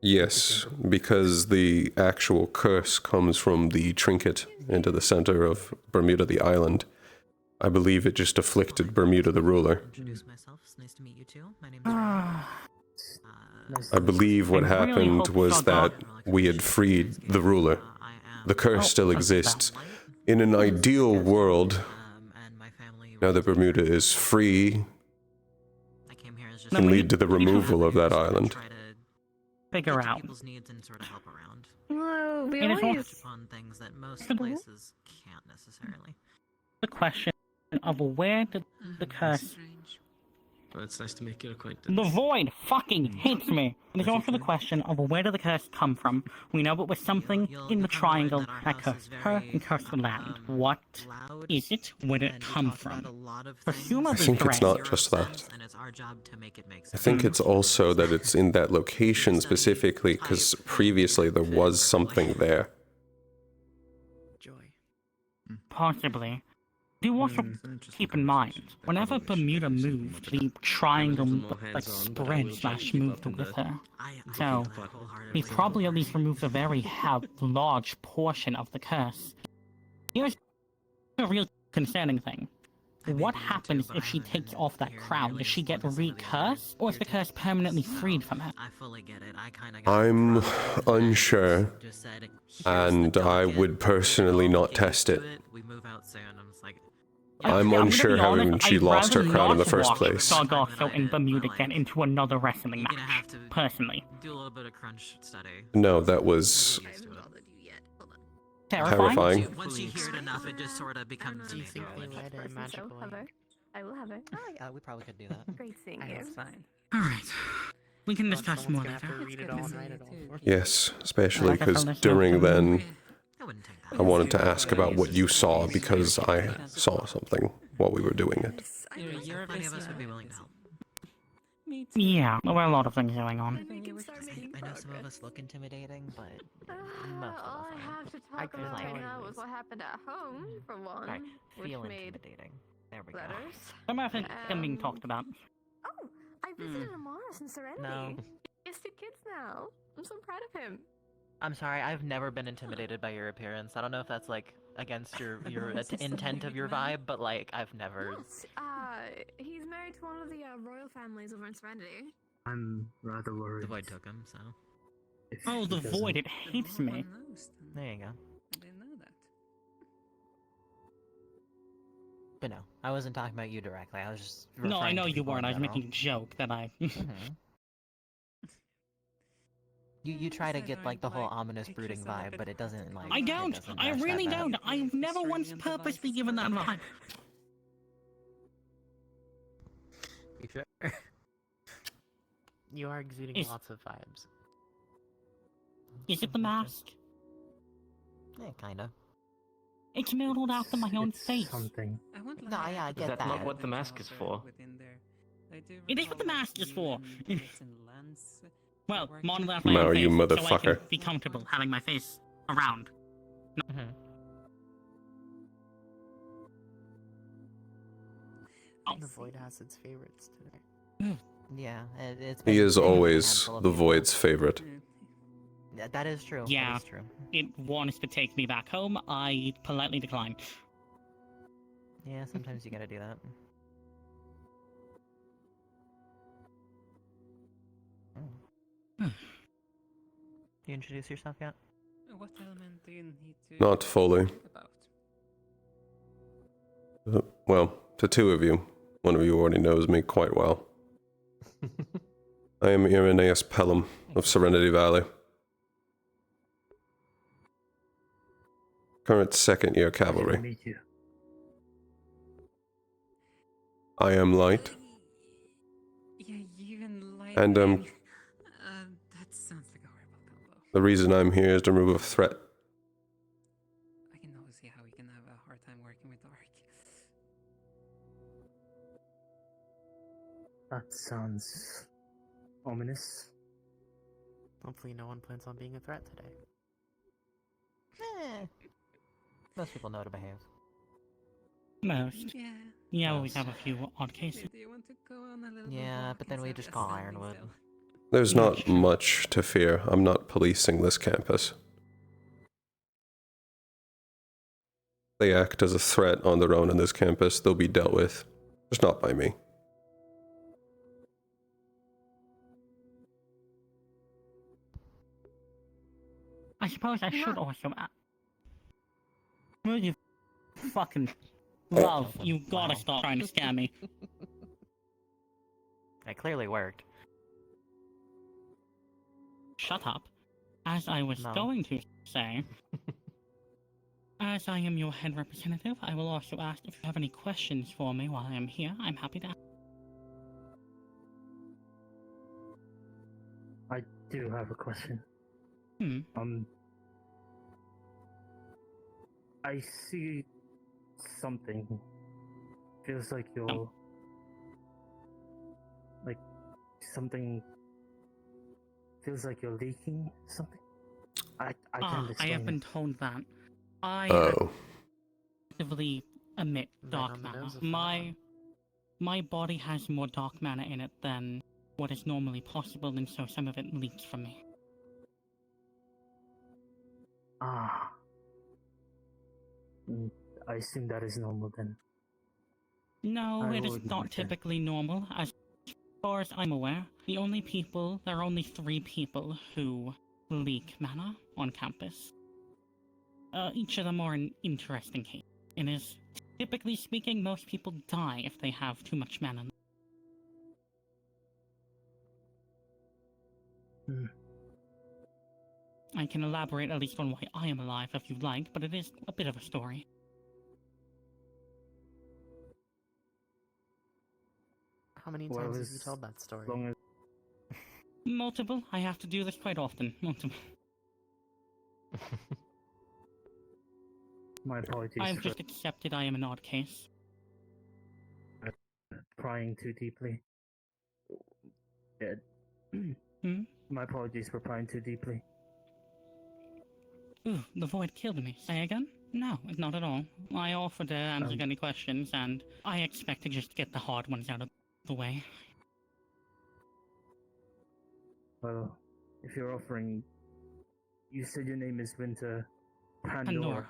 Speaker 3: Yes, because the actual curse comes from the trinket into the center of Bermuda the island. I believe it just afflicted Bermuda the ruler.
Speaker 16: Introduce myself. It's nice to meet you too. My name is
Speaker 3: I believe what happened was that we had freed the ruler. The curse still exists. In an ideal world, now that Bermuda is free, can lead to the removal of that island.
Speaker 19: Figure out.
Speaker 16: people's needs and sort of help around.
Speaker 21: Whoa, we
Speaker 19: It is
Speaker 21: always...
Speaker 19: also
Speaker 16: Upon things that most places can't necessarily.
Speaker 19: the question of where did the curse...
Speaker 13: Well, it's nice to make your acquaintance.
Speaker 19: The void fucking hates me. There's also the question of where did the curse come from. We know it was something in the triangle that cursed her and cursed the land. What is it? Where did it come from?
Speaker 3: I
Speaker 19: Presumably
Speaker 3: think it's
Speaker 19: threat.
Speaker 3: not just that. I think it's also that it's in that location specifically because previously there was something there.
Speaker 19: Possibly. Do also keep in mind, whenever Bermuda moved, the triangle like spread/moved with her. So, he probably at least removed a very large portion of the curse. Here's a real concerning thing. What happens if she takes off that crown? Does she get re-cursed, or is the curse permanently freed from her?
Speaker 3: I'm unsure, and I would personally not test it. I'm unsure how she lost her crown in the first place.
Speaker 19: Sargasso and Bermuda get into another wrestling match, personally.
Speaker 16: Do a little bit of crunch study.
Speaker 3: No, that was terrifying.
Speaker 16: Once you hear it enough, it just sort of becomes
Speaker 12: Do you think they read a magical ink?
Speaker 21: I will have it.
Speaker 17: Oh, yeah, we probably could do that.
Speaker 21: Great seeing
Speaker 17: I
Speaker 21: you.
Speaker 17: hope fine.
Speaker 19: Alright. We can
Speaker 12: Well,
Speaker 19: discuss
Speaker 12: someone's
Speaker 19: more
Speaker 12: gonna have
Speaker 19: later.
Speaker 12: to read it all and write it all for me.
Speaker 3: Yes, especially
Speaker 19: Like I
Speaker 3: because
Speaker 19: told us,
Speaker 3: during then,
Speaker 17: I wouldn't take that.
Speaker 3: I wanted to ask about what you saw because I saw something while we were doing it.
Speaker 17: Plenty of us would be willing to help.
Speaker 1: Me too.
Speaker 19: Yeah, there were a lot of things going on.
Speaker 17: I know some of us look intimidating, but most of
Speaker 21: All
Speaker 17: us
Speaker 21: I
Speaker 17: aren't.
Speaker 21: have to talk
Speaker 17: could
Speaker 21: about
Speaker 17: like
Speaker 21: right now was what happened at home, for one,
Speaker 17: Alright,
Speaker 21: which
Speaker 17: feel
Speaker 21: made
Speaker 17: intimidating. There we go.
Speaker 21: letters.
Speaker 19: Some of it can be talked about.
Speaker 21: Oh, I visited Amaris in Serenity.
Speaker 17: No.
Speaker 21: He has 2 kids now. I'm so proud of him.
Speaker 17: I'm sorry, I've never been intimidated by your appearance. I don't know if that's like against your intent of your vibe, but like I've never.
Speaker 21: Yes, he's married to one of the royal families over in Serenity.
Speaker 25: I'm rather worried.
Speaker 17: The Void took him, so.
Speaker 19: Oh, the Void, it hates me.
Speaker 17: There you go.
Speaker 1: I didn't know that.
Speaker 17: But no, I wasn't talking about you directly. I was just.
Speaker 19: No, I
Speaker 17: referring
Speaker 19: know
Speaker 17: to
Speaker 19: you
Speaker 17: people in
Speaker 19: weren't. I was
Speaker 17: general.
Speaker 19: making a joke that I.
Speaker 17: You try to get like the whole ominous brooding vibe, but it doesn't like.
Speaker 19: I don't. I really don't. I've never once purposely given that vibe.
Speaker 12: You sure? You are exuding lots of vibes.
Speaker 19: Is it the mask?
Speaker 17: Yeah, kinda.
Speaker 19: It's modeled after my own face.
Speaker 25: Something.
Speaker 17: No, yeah, I get
Speaker 13: That's
Speaker 17: that.
Speaker 13: not what the mask is for.
Speaker 19: It is what the mask is for. Well, modeled after
Speaker 3: No,
Speaker 19: my own face,
Speaker 3: you
Speaker 19: so I
Speaker 3: motherfucker.
Speaker 19: can be comfortable having my face around.
Speaker 12: The Void has its favorites today.
Speaker 17: Yeah, it's.
Speaker 3: He
Speaker 17: been
Speaker 3: is
Speaker 17: a
Speaker 3: always
Speaker 17: handful of
Speaker 3: the
Speaker 17: people.
Speaker 3: Void's favorite.
Speaker 17: Yeah, that is true.
Speaker 19: Yeah,
Speaker 17: that is true.
Speaker 19: it wants to take me back home. I politely decline.
Speaker 17: Yeah, sometimes you gotta do that. You introduce yourself yet?
Speaker 1: What element do you need to
Speaker 3: Not fully.
Speaker 1: about?
Speaker 3: Well, to 2 of you, one of you already knows me quite well. I am Irenaeus Pelham of Serenity Valley. Current 2nd year cavalry.
Speaker 25: Meet you.
Speaker 3: I am light,
Speaker 1: Yeah, even like.
Speaker 3: and
Speaker 1: That sounds like a horrible combo.
Speaker 3: the reason I'm here is to remove a threat.
Speaker 1: I can always see how we can have a hard time working with Dark.
Speaker 25: That sounds ominous.
Speaker 12: Hopefully no one plans on being a threat today.
Speaker 17: Most people know to behave.
Speaker 19: Most.
Speaker 1: Yeah.
Speaker 19: Yeah, we have a few odd cases.
Speaker 1: Do you want to go on a little
Speaker 17: Yeah,
Speaker 1: walk
Speaker 17: but then we
Speaker 1: instead
Speaker 17: just
Speaker 1: of
Speaker 17: call
Speaker 1: standing
Speaker 17: Ironwood.
Speaker 1: still?
Speaker 3: There's not much to fear. I'm not policing this campus. They act as a threat on their own in this campus. They'll be dealt with. Just not by me.
Speaker 19: I suppose I should also ask. Will you fucking love? You gotta stop trying to scam me.
Speaker 17: It clearly worked.
Speaker 19: Shut up. As I was
Speaker 17: No.
Speaker 19: going to say, as I am your head representative, I will also ask if you have any questions for me while I am here. I'm happy to.
Speaker 25: I do have a question.
Speaker 19: Hmm.
Speaker 25: I see something. Feels like you're like something. Feels like you're leaking something. I can't
Speaker 19: I
Speaker 25: explain
Speaker 19: have been
Speaker 25: it.
Speaker 19: told that. I
Speaker 3: Oh.
Speaker 19: actively emit dark
Speaker 12: on the
Speaker 19: matter.
Speaker 12: nose of
Speaker 19: My body has more dark matter in it than what is normally possible, and so some of it leaks from me.
Speaker 25: Ah. I assume that is normal then.
Speaker 19: No,
Speaker 25: I
Speaker 19: it is
Speaker 25: would
Speaker 19: not
Speaker 25: not then.
Speaker 19: typically normal. As far as I'm aware, there are only 3 people who leak mana on campus. Each of them are an interesting case. And is, typically speaking, most people die if they have too much mana. I can elaborate at least on why I am alive if you'd like, but it is a bit of a story.
Speaker 12: How many
Speaker 25: Well,
Speaker 12: times have you
Speaker 25: as
Speaker 12: told that story?
Speaker 25: long as
Speaker 19: Multiple. I have to do this quite often. Multiple.
Speaker 25: my apologies
Speaker 19: I've
Speaker 25: for
Speaker 19: just accepted I am an odd case.
Speaker 25: prying too deeply.
Speaker 19: Hmm?
Speaker 25: My apologies for prying too deeply.
Speaker 19: Ooh, the void killed me. Say again? No, not at all. I offered to answer any questions, and I expect to just get the hard ones out of the way.
Speaker 25: Well, if you're offering, you said your name is Winter Pandora,
Speaker 19: Pandora.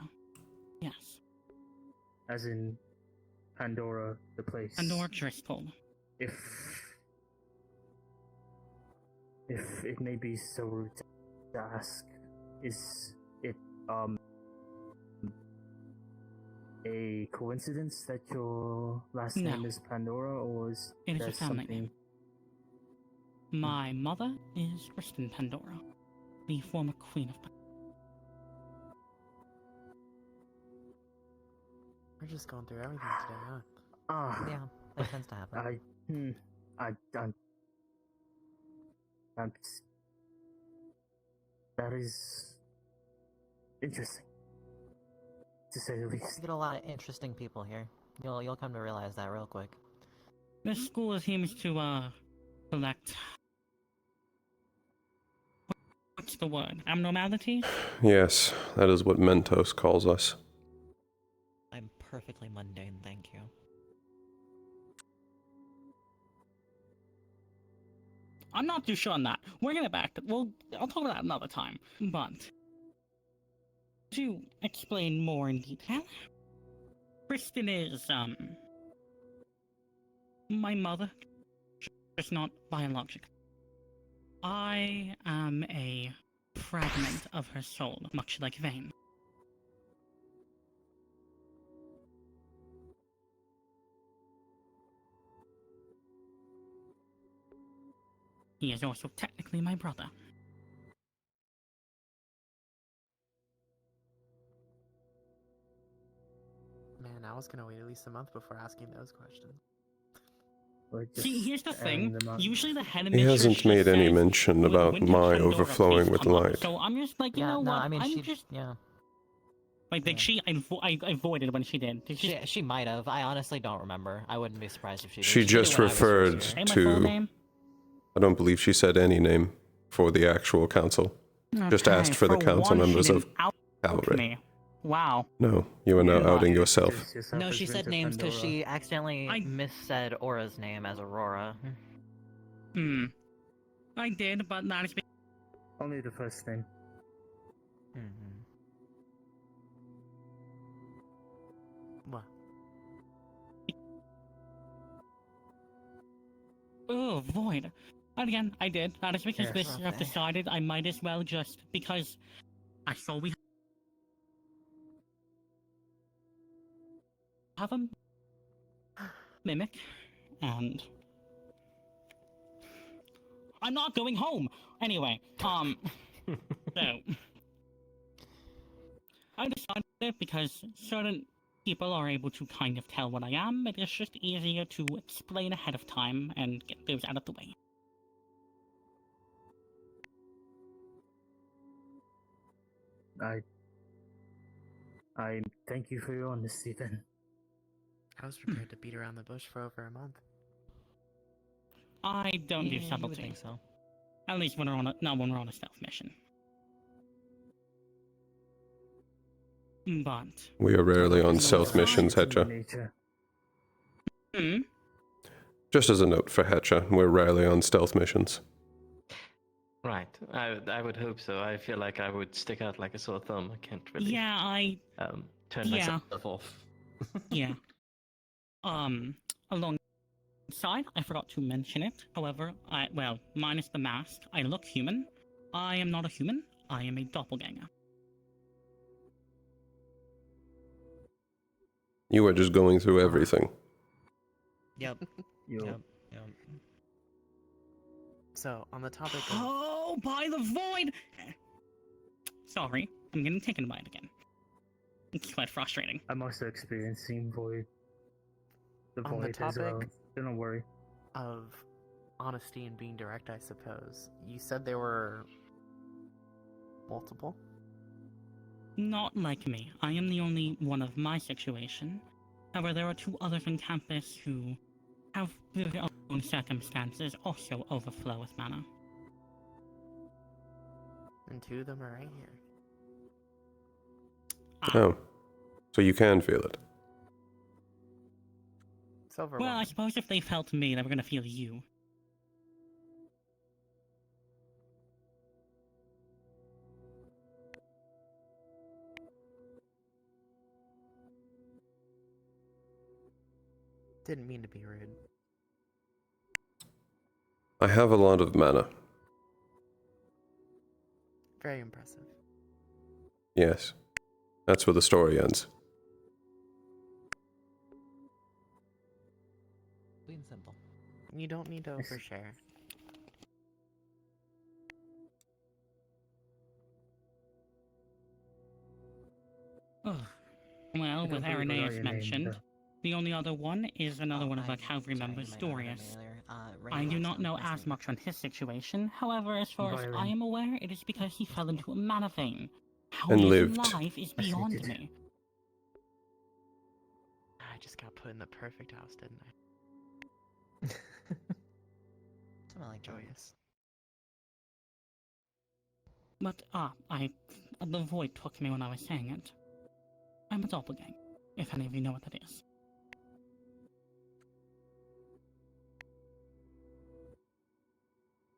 Speaker 19: Yes.
Speaker 25: as in Pandora, the place.
Speaker 19: Pandora Driscoll.
Speaker 25: If it may be so rude to ask, is it a coincidence that your last
Speaker 19: No.
Speaker 25: name is Pandora, or is
Speaker 19: It is
Speaker 25: there
Speaker 19: a family
Speaker 25: something?
Speaker 19: name. My mother is Kristen Pandora, the former queen of Pandora.
Speaker 12: We're just going through everything today, huh?
Speaker 25: Ah,
Speaker 16: Yeah, that tends to happen.
Speaker 25: That is interesting, to say the least.
Speaker 16: You get a lot of interesting people here. You'll come to realize that real quick.
Speaker 19: This school seems to, collect... What's the word? Abnormalities?
Speaker 3: Yes, that is what Mentos calls us.
Speaker 16: I'm perfectly mundane, thank you.
Speaker 19: I'm not too sure on that. We're gonna back to... Well, I'll talk about that another time. But... to explain more in detail... Kristen is, my mother, just not biological. I am a fragment of her soul, much like Vane. He is also technically my brother.
Speaker 12: Man, I was gonna wait at least a month before asking those questions.
Speaker 19: See, here's the thing. Usually the head
Speaker 3: He hasn't made any mention about
Speaker 19: Winter
Speaker 3: my
Speaker 19: Pandora,
Speaker 3: overflowing
Speaker 19: please
Speaker 3: with
Speaker 19: come up.
Speaker 3: light.
Speaker 19: So I'm just like, you
Speaker 16: Yeah,
Speaker 19: know
Speaker 16: no,
Speaker 19: what?
Speaker 16: I mean,
Speaker 19: I'm
Speaker 16: she-
Speaker 19: just...
Speaker 16: yeah.
Speaker 19: Like, did she... I avoided when she did. Did she...
Speaker 16: She might have. I honestly don't remember. I wouldn't be surprised if she did.
Speaker 3: She
Speaker 16: did
Speaker 3: just
Speaker 16: when I was first
Speaker 3: referred
Speaker 16: here.
Speaker 19: Say my full
Speaker 3: to...
Speaker 19: name?
Speaker 3: I don't believe she said any name for the actual council. Just asked for the council
Speaker 19: one, she
Speaker 3: members of
Speaker 19: didn't out
Speaker 3: Cavalry.
Speaker 19: me. Wow.
Speaker 3: No, you are now outing yourself.
Speaker 16: No, she said names because she accidentally missaid Aura's name as Aurora.
Speaker 19: I did, but that is...
Speaker 25: Only the first name.
Speaker 12: What?
Speaker 19: Oh, void. And again, I did. That is because
Speaker 12: Yes.
Speaker 19: this I've decided I might as well just... Because I saw we have a mimic, and... I'm not going home! Anyway, so... I decided because certain people are able to kind of tell what I am, it is just easier to explain ahead of time and get those out of the way.
Speaker 25: I thank you for your honesty then.
Speaker 12: I was prepared to beat around the bush for over a month.
Speaker 19: I don't
Speaker 16: Yeah,
Speaker 19: do
Speaker 16: you would
Speaker 19: subtlety.
Speaker 16: think so.
Speaker 19: At least when we're on not when we're on a stealth mission. But
Speaker 3: We are rarely on stealth missions, Hetcha. Just as a note for Hetcha, we're rarely on stealth missions.
Speaker 13: Right. I would hope so. I feel like I would stick out like a sore thumb. I can't really turn myself off.
Speaker 19: Yeah. Alongside, I forgot to mention it. However, well, minus the mask, I look human. I am not a human. I am a doppelganger.
Speaker 3: You are just going through everything.
Speaker 16: Yep. Yep.
Speaker 12: So, on the topic of...
Speaker 19: Oh, by the void! Sorry, I'm getting taken by it again. It's quite frustrating.
Speaker 25: I'm also experiencing void. The
Speaker 12: On the
Speaker 25: void as well.
Speaker 12: topic
Speaker 25: Don't worry.
Speaker 12: of honesty and being direct, I suppose. You said there were multiple?
Speaker 19: Not like me. I am the only one of my situation. However, there are 2 others on campus who have, through their own circumstances, also overflow with mana.
Speaker 12: And 2 of them are right here.
Speaker 3: Oh. So you can feel it.
Speaker 12: Silver
Speaker 19: Well, I suppose if they felt me, they were gonna feel you.
Speaker 12: Didn't mean to be rude.
Speaker 3: I have a lot of mana.
Speaker 12: Very impressive.
Speaker 3: Yes. That's where the story ends.
Speaker 17: Plain simple.
Speaker 12: You don't need to overshare.
Speaker 19: Well, with Irenaeus mentioned,
Speaker 25: though.
Speaker 19: the only other one is another one of our cavalry members, Dorius. I do not know as much on his situation. However, as far as I am aware, it is because he fell into a mana vein. How
Speaker 3: And
Speaker 19: he is
Speaker 3: lived.
Speaker 19: alive is beyond me.
Speaker 12: I just got put in the perfect house, didn't I?
Speaker 17: Something like
Speaker 12: Joyous.
Speaker 19: But, the void took me when I was saying it. I'm a doppelganger, if any of you know what that is.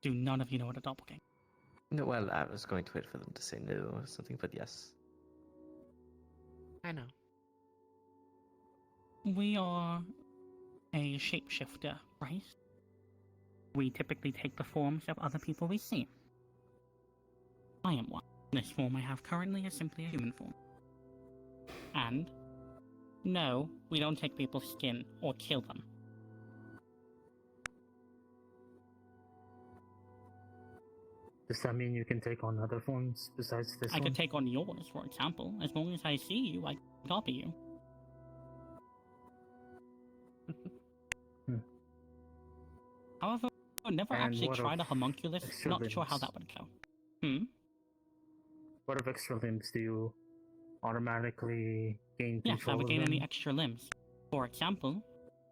Speaker 19: Do none of you know what a doppelganger is?
Speaker 13: No, well, I was going to wait for them to say no or something, but yes.
Speaker 12: I know.
Speaker 19: We are a shapeshifter, right? We typically take the forms of other people we see. I am one. This form I have currently is simply a human form. And, no, we don't take people's skin or kill them.
Speaker 25: Does that mean you can take on other forms besides this
Speaker 19: I
Speaker 25: one?
Speaker 19: could take on yours, for example. As long as I see you, I can copy you. However, I've never
Speaker 25: And
Speaker 19: actually
Speaker 25: what
Speaker 19: tried a
Speaker 25: of
Speaker 19: homunculus.
Speaker 25: extra
Speaker 19: Not sure how
Speaker 25: limbs?
Speaker 19: that would go. Hmm?
Speaker 25: What of extra limbs? Do you automatically gain
Speaker 19: Yes, I
Speaker 25: control
Speaker 19: would
Speaker 25: of
Speaker 19: gain
Speaker 25: them?
Speaker 19: any extra limbs. For example,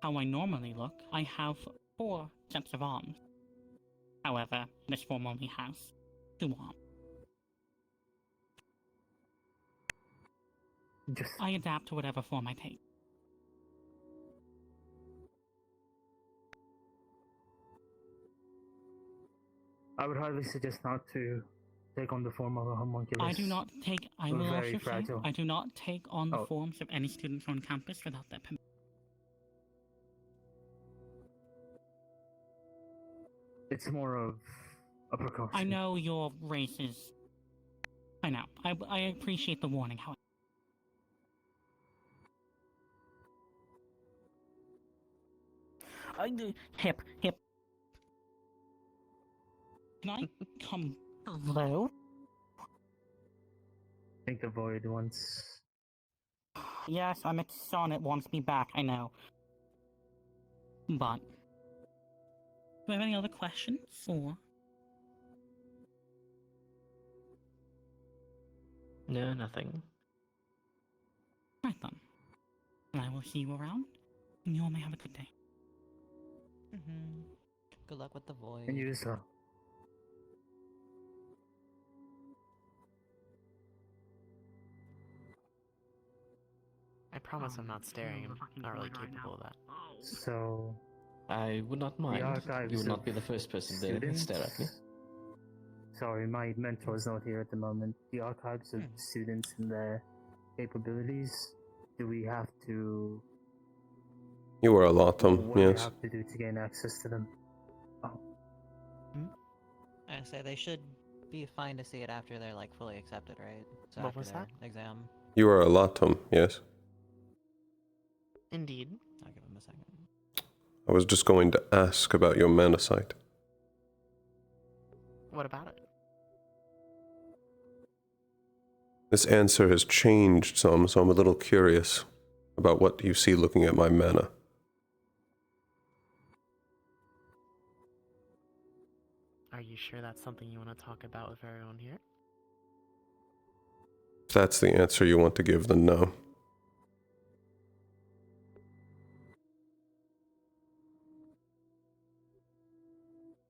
Speaker 19: how I normally look, I have 4 sets of arms. However, this form only has 2 arms. I adapt to whatever form I take.
Speaker 25: I would highly suggest not to take on the form of a homunculus.
Speaker 19: I do not take, I
Speaker 25: We're
Speaker 19: will
Speaker 25: very
Speaker 19: also
Speaker 25: fragile.
Speaker 19: say, I do not take on the
Speaker 25: Oh.
Speaker 19: forms of any students on campus without their permission.
Speaker 25: It's more of a precaution.
Speaker 19: I know your race is... I know. I appreciate the warning, however. Hip. Can I come hello?
Speaker 25: I think the void wants...
Speaker 19: Yes, I'm its son. It wants me back, I know. But... do you have any other questions, or...?
Speaker 13: No, nothing.
Speaker 19: Right then. And I will see you around, and you all may have a good day.
Speaker 17: Good luck with the void.
Speaker 25: And you as well.
Speaker 12: I promise I'm not staring. I'm not really capable of that.
Speaker 25: So...
Speaker 13: I would not mind.
Speaker 25: archives
Speaker 13: You would not
Speaker 25: of
Speaker 13: be the first person to stare at me.
Speaker 25: Sorry, my mentor is not here at the moment. The archives of students and their capabilities. Do we have to...
Speaker 3: You were a lot,
Speaker 25: What
Speaker 3: Tom,
Speaker 25: do we
Speaker 3: yes.
Speaker 25: have to do to gain access to them?
Speaker 17: I say they should be fine to see it after they're like fully accepted, right? So
Speaker 12: What
Speaker 17: after
Speaker 12: was
Speaker 17: their
Speaker 12: that?
Speaker 17: exam.
Speaker 3: You were a lot, Tom, yes.
Speaker 12: Indeed.
Speaker 17: I'll give him a second.
Speaker 3: I was just going to ask about your mana site.
Speaker 12: What about it?
Speaker 3: This answer has changed some, so I'm a little curious about what you see looking at my mana.
Speaker 12: Are you sure that's something you want to talk about with everyone here?
Speaker 3: If that's the answer you want to give, then no.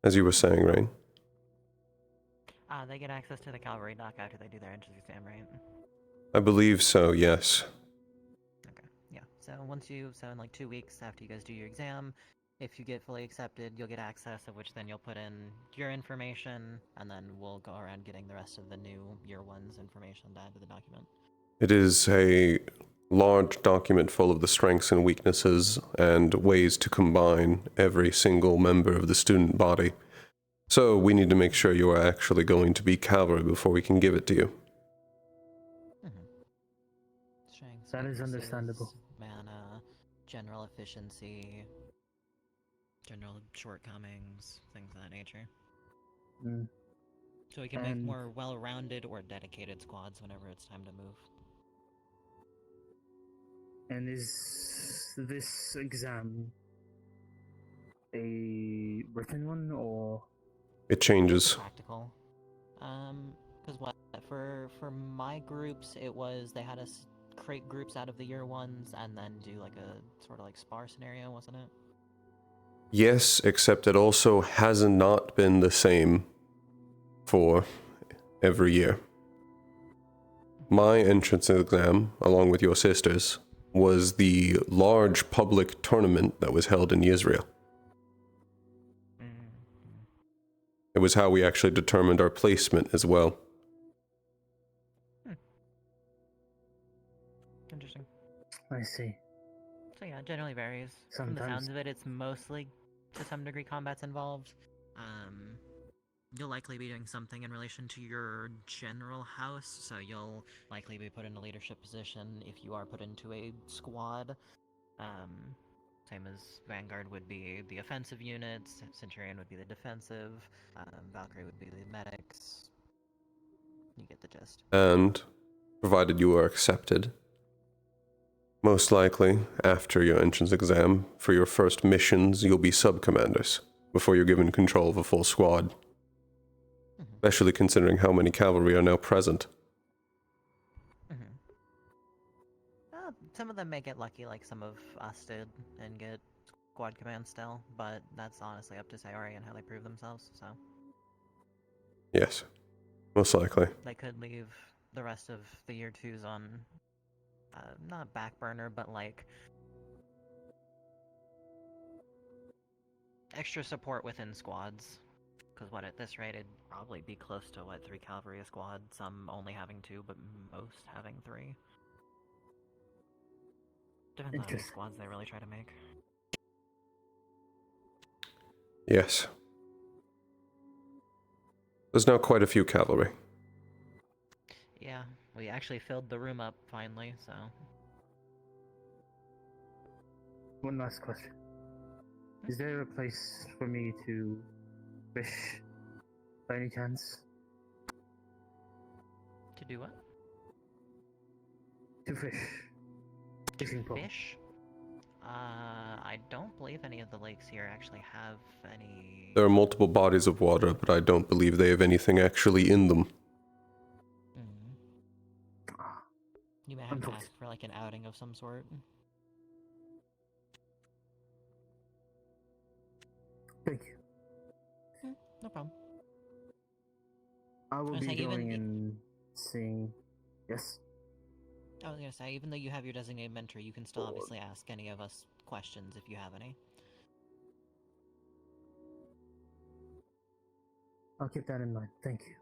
Speaker 3: As you were saying, Rain.
Speaker 17: They get access to the cavalry dock after they do their entrance exam, right?
Speaker 3: I believe so, yes.
Speaker 17: Yeah. So in like 2 weeks after you guys do your exam, if you get fully accepted, you'll get access, of which then you'll put in your information, and then we'll go around getting the rest of the new year one's information to add to the document.
Speaker 3: It is a large document full of the strengths and weaknesses and ways to combine every single member of the student body. So we need to make sure you are actually going to be cavalry before we can give it to you.
Speaker 17: Strengths,
Speaker 25: That is understandable.
Speaker 17: mana, general efficiency, general shortcomings, things of that nature. So we can make more well-rounded or dedicated squads whenever it's time to move.
Speaker 25: And is this exam a written one, or...?
Speaker 3: It changes.
Speaker 17: Practical. Because for my groups, it was, they had us create groups out of the year ones and then do like a sort of like spar scenario, wasn't it?
Speaker 3: Yes, except it also has not been the same for every year. My entrance exam, along with your sister's, was the large public tournament that was held in Israel. It was how we actually determined our placement as well.
Speaker 17: Interesting.
Speaker 25: I see.
Speaker 17: So yeah, it generally varies. From the
Speaker 25: Sometimes.
Speaker 17: sounds of it, it's mostly, to some degree, combat's involved. You'll likely be doing something in relation to your general house, so you'll likely be put in a leadership position if you are put into a squad. Same as Vanguard would be the offensive units, Centurion would be the defensive, Valkyrie would be the medics. You get the gist.
Speaker 3: And, provided you are accepted, most likely, after your entrance exam, for your first missions, you'll be sub-commanders, before you're given control of a full squad. Especially considering how many cavalry are now present.
Speaker 17: Some of them may get lucky like some of us did and get squad command still, but that's honestly up to Sayori and how they prove themselves, so.
Speaker 3: Yes, most likely.
Speaker 17: They could leave the rest of the year 2s on, not back burner, but like extra support within squads. Because what, at this rate, it'd probably be close to, 3 cavalry a squad, some only having 2, but most having 3. Depends on how many squads they really try to make.
Speaker 3: Yes. There's now quite a few cavalry.
Speaker 17: Yeah, we actually filled the room up finally, so.
Speaker 25: One last question. Is there a place for me to fish, by any chance?
Speaker 17: To do what?
Speaker 25: To fish. Fishing pole.
Speaker 17: Fish? I don't believe any of the lakes here actually have any...
Speaker 3: There are multiple bodies of water, but I don't believe they have anything actually in them.
Speaker 17: You may have to ask for like an outing of some sort.
Speaker 25: Thank you.
Speaker 17: No problem.
Speaker 25: I will
Speaker 17: I was
Speaker 25: be
Speaker 17: saying,
Speaker 25: going and seeing... Yes?
Speaker 17: I was gonna say, even though you have your designated mentor, you can still obviously ask any of us questions if you have any.
Speaker 25: I'll keep that in mind. Thank you.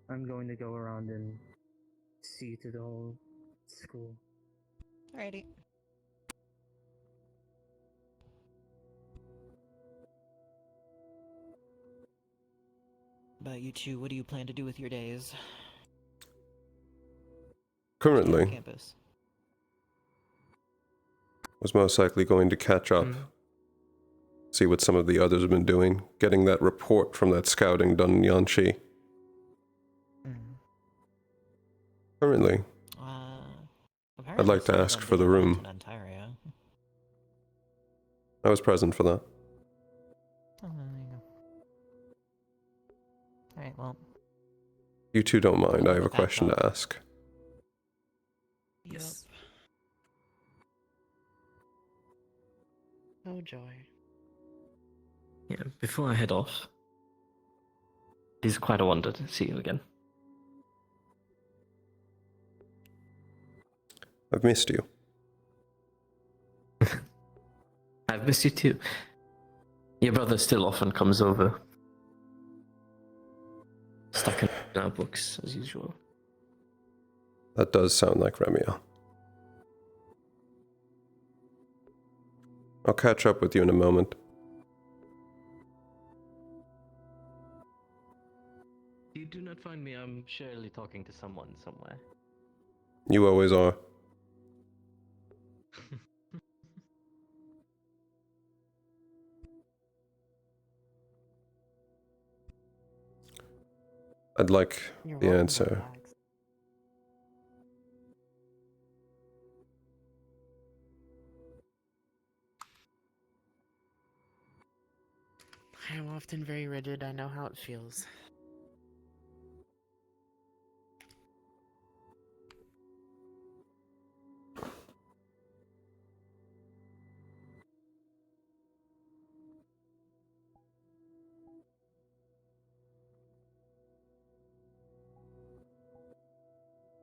Speaker 25: I'm going to go around and see to the whole school.
Speaker 17: Alrighty. About you two, what do you plan to do with your days?
Speaker 3: Currently,
Speaker 17: Campus.
Speaker 3: was most likely going to catch up, see what some of the others have been doing, getting that report from that scouting done in Yanshi. Currently, I'd like to ask for the room. I was present for that.
Speaker 17: Oh, there you go. Alright, well.
Speaker 3: You two don't mind. I have a
Speaker 17: Back
Speaker 3: question
Speaker 17: up.
Speaker 3: to ask.
Speaker 12: Yes. Oh joy.
Speaker 13: Yeah, before I head off, it's quite a wonder to see you again.
Speaker 3: I've missed you.
Speaker 13: I've missed you too. Your brother still often comes over. Stuck in our books, as usual.
Speaker 3: That does sound like Remio. I'll catch up with you in a moment.
Speaker 13: You do not find me, I'm surely talking to someone somewhere.
Speaker 3: You always are. I'd like
Speaker 12: You're
Speaker 3: the
Speaker 12: welcome to
Speaker 3: answer.
Speaker 12: relax. I am often very rigid. I know how it feels.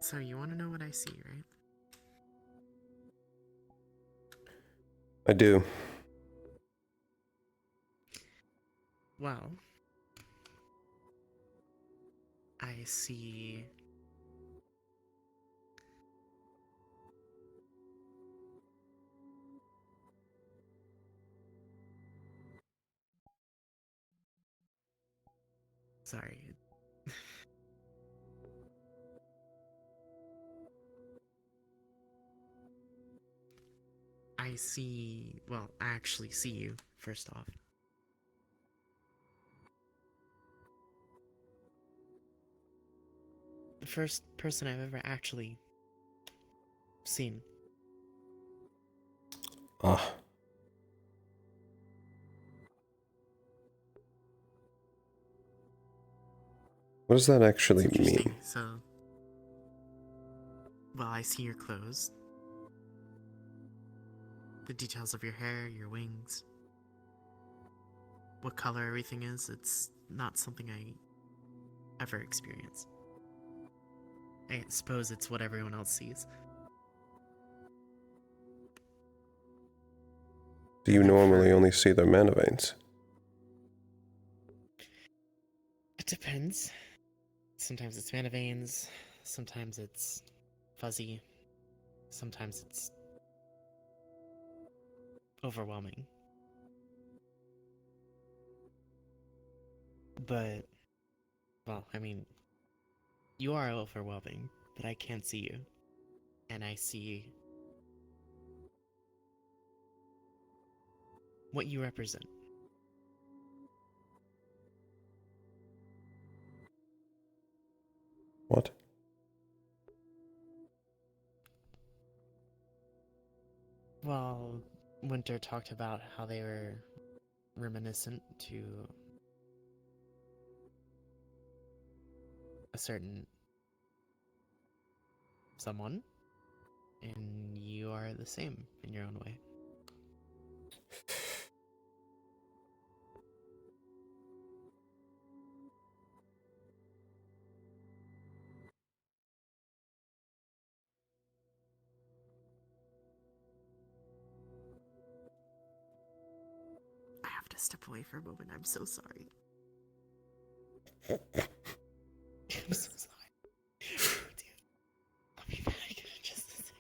Speaker 12: So you want to know what I see, right?
Speaker 3: I do.
Speaker 12: Well, I see sorry. I see, well, I actually see you, first off. The first person I've ever actually seen.
Speaker 3: Ah. What does that actually mean?
Speaker 12: So, well, I see your clothes, the details of your hair, your wings, what color everything is. It's not something I ever experience. I suppose it's what everyone else sees.
Speaker 3: Do you normally only see their mana veins?
Speaker 12: It depends. Sometimes it's mana veins, sometimes it's fuzzy, sometimes it's overwhelming. But, well, I mean, you are overwhelming, but I can't see you. And I see what you represent.
Speaker 3: What?
Speaker 12: Well, Winter talked about how they were reminiscent to a certain someone, and you are the same in your own way. I have to step away for a moment. I'm so sorry. I'm so sorry. I'll be back in just a second.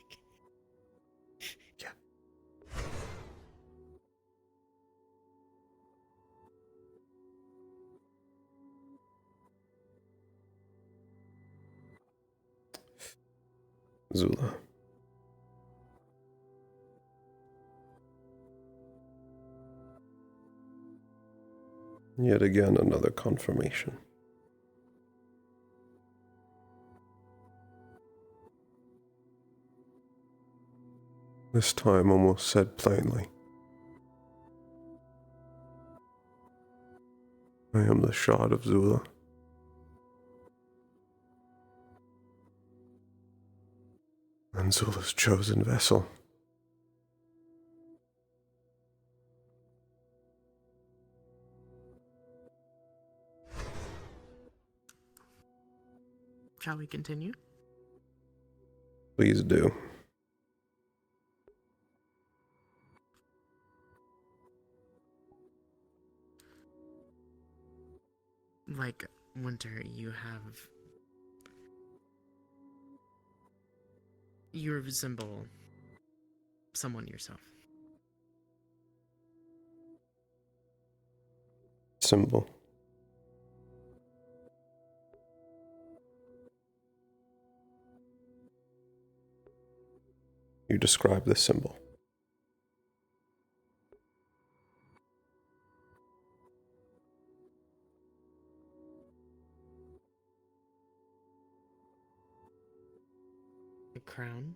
Speaker 3: Zula. Yet again, another confirmation. This time almost said plainly. I am the shard of Zula. And Zula's chosen vessel.
Speaker 12: Shall we continue?
Speaker 3: Please do.
Speaker 12: Like Winter, you resemble someone yourself.
Speaker 3: Symbol. You describe the symbol.
Speaker 12: A crown.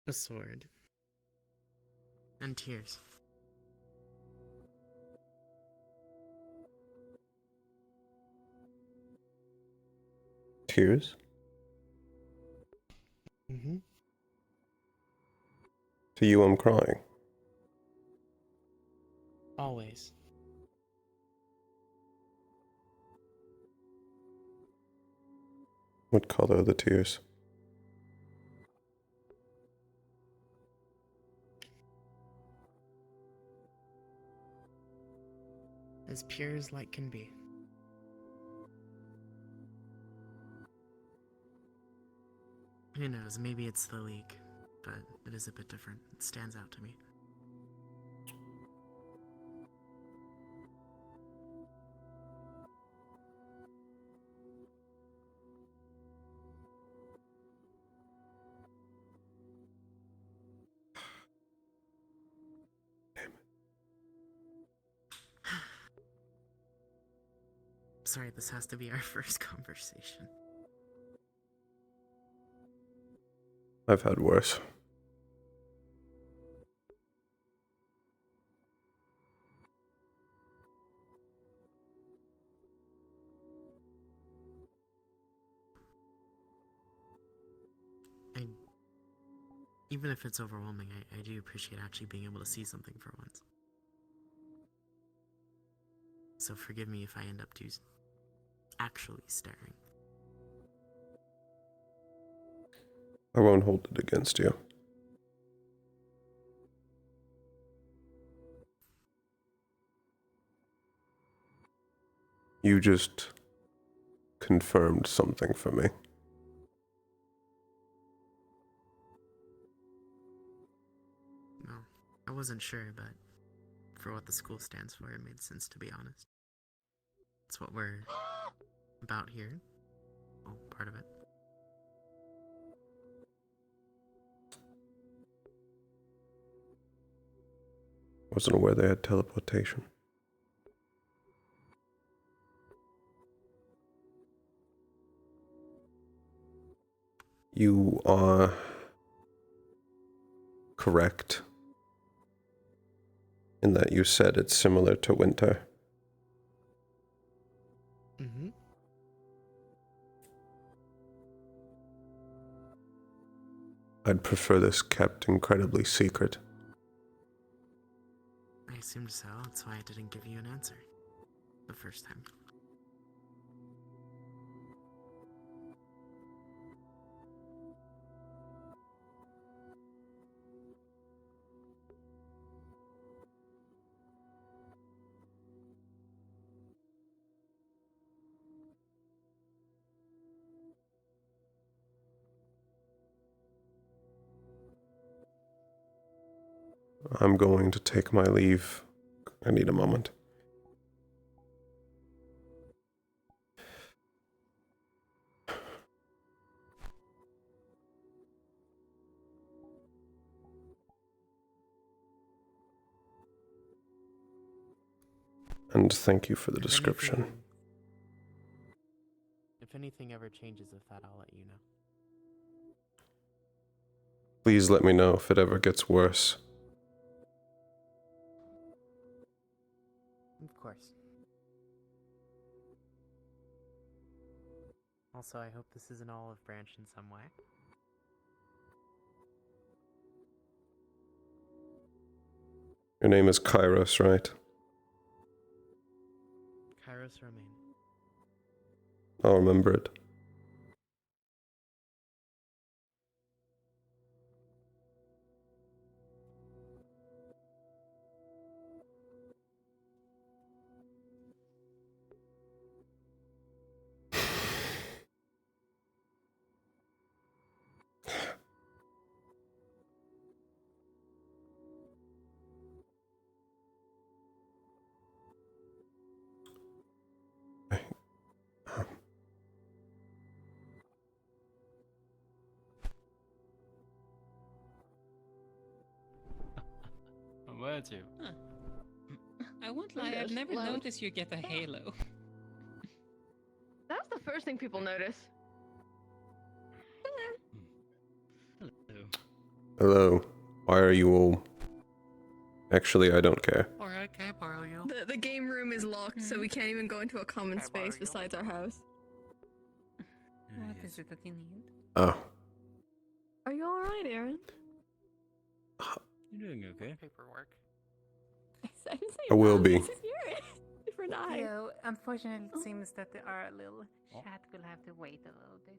Speaker 12: A sword. And tears.
Speaker 3: Tears?
Speaker 12: Mm-hmm.
Speaker 3: To you, I'm crying.
Speaker 12: Always.
Speaker 3: What color are the tears?
Speaker 12: As pure as light can be. Who knows, maybe it's the League, but it is a bit different. It stands out to me. Sorry, this has to be our first conversation.
Speaker 3: I've had worse.
Speaker 12: Even if it's overwhelming, I do appreciate actually being able to see something for once. So forgive me if I end up actually staring.
Speaker 3: I won't hold it against you. You just confirmed something for me.
Speaker 12: No, I wasn't sure, but for what the school stands for, it made sense, to be honest. It's what we're about here. Well, part of it.
Speaker 3: Wasn't aware they had teleportation. You are correct in that you said it's similar to winter.
Speaker 12: Mm-hmm.
Speaker 3: I'd prefer this kept incredibly secret.
Speaker 12: I assumed so, that's why I didn't give you an answer the first time.
Speaker 3: I'm going to take my leave. I need a moment. And thank you for the description.
Speaker 12: If anything ever changes with that, I'll let you know.
Speaker 3: Please let me know if it ever gets worse.
Speaker 12: Also, I hope this is an olive branch in some way.
Speaker 3: Your name is Kairos, right?
Speaker 12: Kairos Romaine.
Speaker 3: I'll remember it.
Speaker 10: Where to?
Speaker 1: Huh. I won't lie, I've never noticed you get a halo.
Speaker 21: That's the first thing people notice.
Speaker 3: Hello. Why are you all... Actually, I don't care.
Speaker 8: Alright, can I borrow you?
Speaker 21: The game room is locked, so we can't even go into a common space besides our house.
Speaker 1: What is it that you need?
Speaker 3: Oh.
Speaker 21: Are you alright, Aaron?
Speaker 10: You're doing okay.
Speaker 11: Paperwork.
Speaker 21: I didn't say
Speaker 3: I will
Speaker 21: that,
Speaker 3: be.
Speaker 21: I said Aaron. Different eye.
Speaker 1: Theo, unfortunately, it seems that our little chat will have to wait a little bit.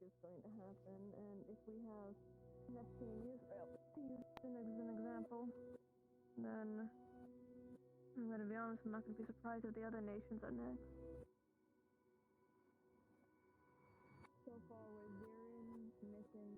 Speaker 21: Is going to happen, and if we have Neptune use as an example, then I'm going to be honest, I'm not going to be surprised if the other nations are next. So far, we're Zirin, Mission.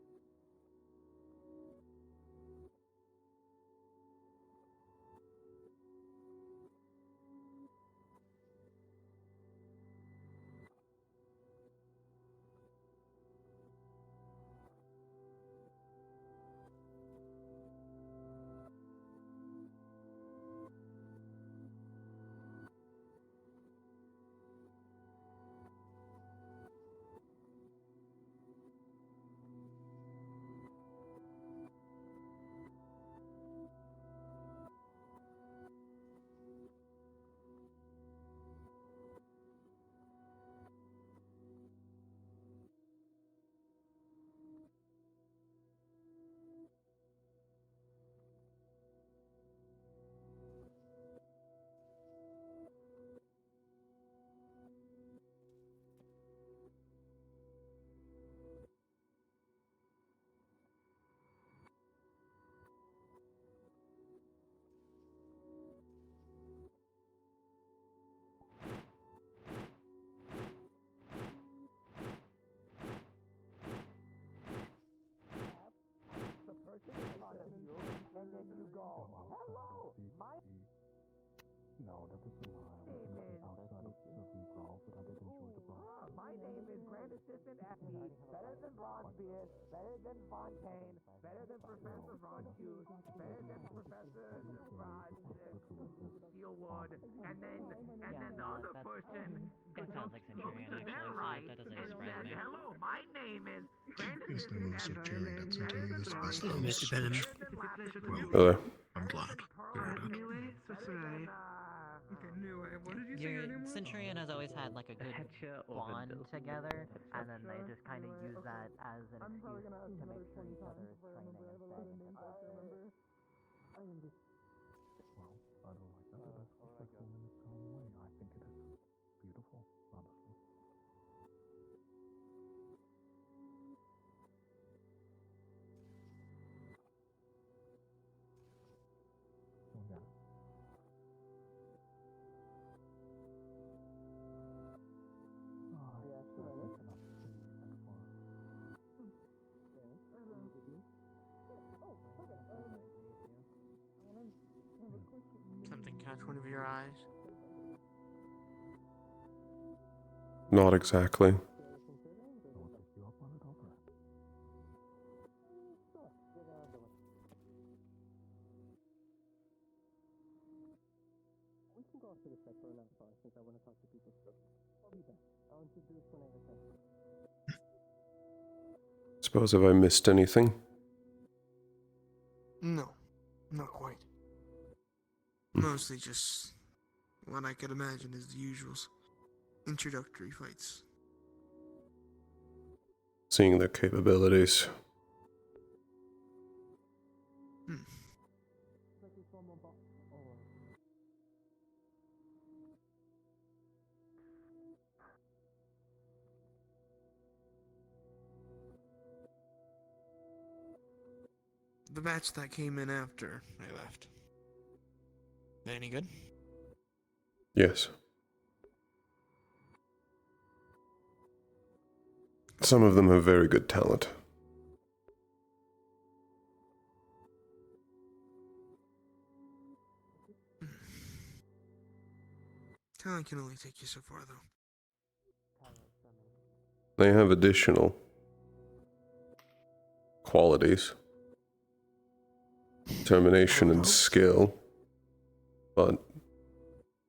Speaker 15: And then you go, hello, my... No, that is a lie. I was looking outside of the brawl, but I did enjoy the brawl. My name is Grand Assistant Acme, better than Bronzebeard, better than Fontaine, better than Professor Von Hughes, better than Professor Rod Steelwood, and then the other person
Speaker 17: That sounds like Centurion, actually, so that doesn't surprise me.
Speaker 15: hello, my name is Grand
Speaker 7: His name is Centurion. That Centurion is based on...
Speaker 12: Mr. Benham.
Speaker 7: Well,
Speaker 3: Hello.
Speaker 7: I'm glad.
Speaker 8: Okay, anyway, what did you say your name was?
Speaker 17: Centurion has always had like a good bond together, and then they just kind of use that as an excuse to make sure each other is training and staying in touch.
Speaker 15: Well, I don't like that. That's just like 4 minutes going away. I think it is beautiful, honestly.
Speaker 2: catch one of your eyes?
Speaker 3: Not exactly. Suppose have I missed anything?
Speaker 2: No, not quite. Mostly just what I could imagine is the usuals. Introductory fights.
Speaker 3: Seeing their capabilities.
Speaker 2: The batch that came in after I left. They any good?
Speaker 3: Yes. Some of them have very good talent.
Speaker 2: Talent can only take you so far, though.
Speaker 3: They have additional qualities. Determination and skill. But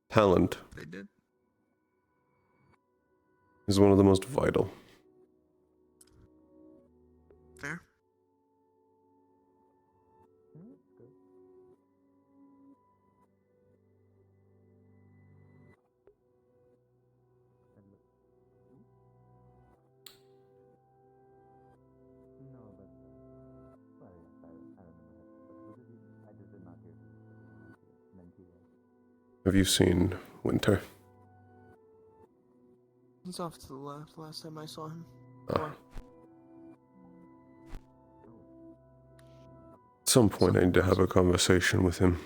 Speaker 3: talent
Speaker 2: They did.
Speaker 3: is one of the most vital.
Speaker 2: Fair.
Speaker 3: Have you seen Winter?
Speaker 2: He's off to the left last time I saw him.
Speaker 3: Ah. At some point I need to have a conversation with him.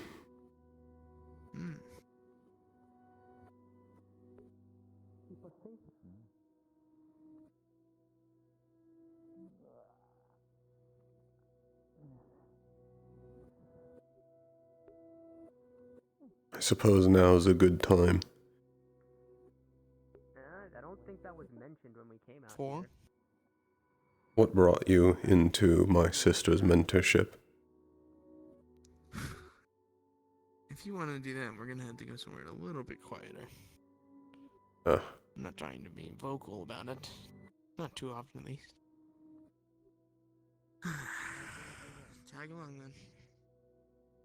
Speaker 3: I suppose now is a good time.
Speaker 18: I don't think that was mentioned when we came out
Speaker 2: For?
Speaker 18: here.
Speaker 3: What brought you into my sister's mentorship?
Speaker 2: If you want to do that, we're gonna have to go somewhere a little bit quieter.
Speaker 3: Ah.
Speaker 2: I'm not trying to be vocal about it. Not too often, at least. Tag along, then.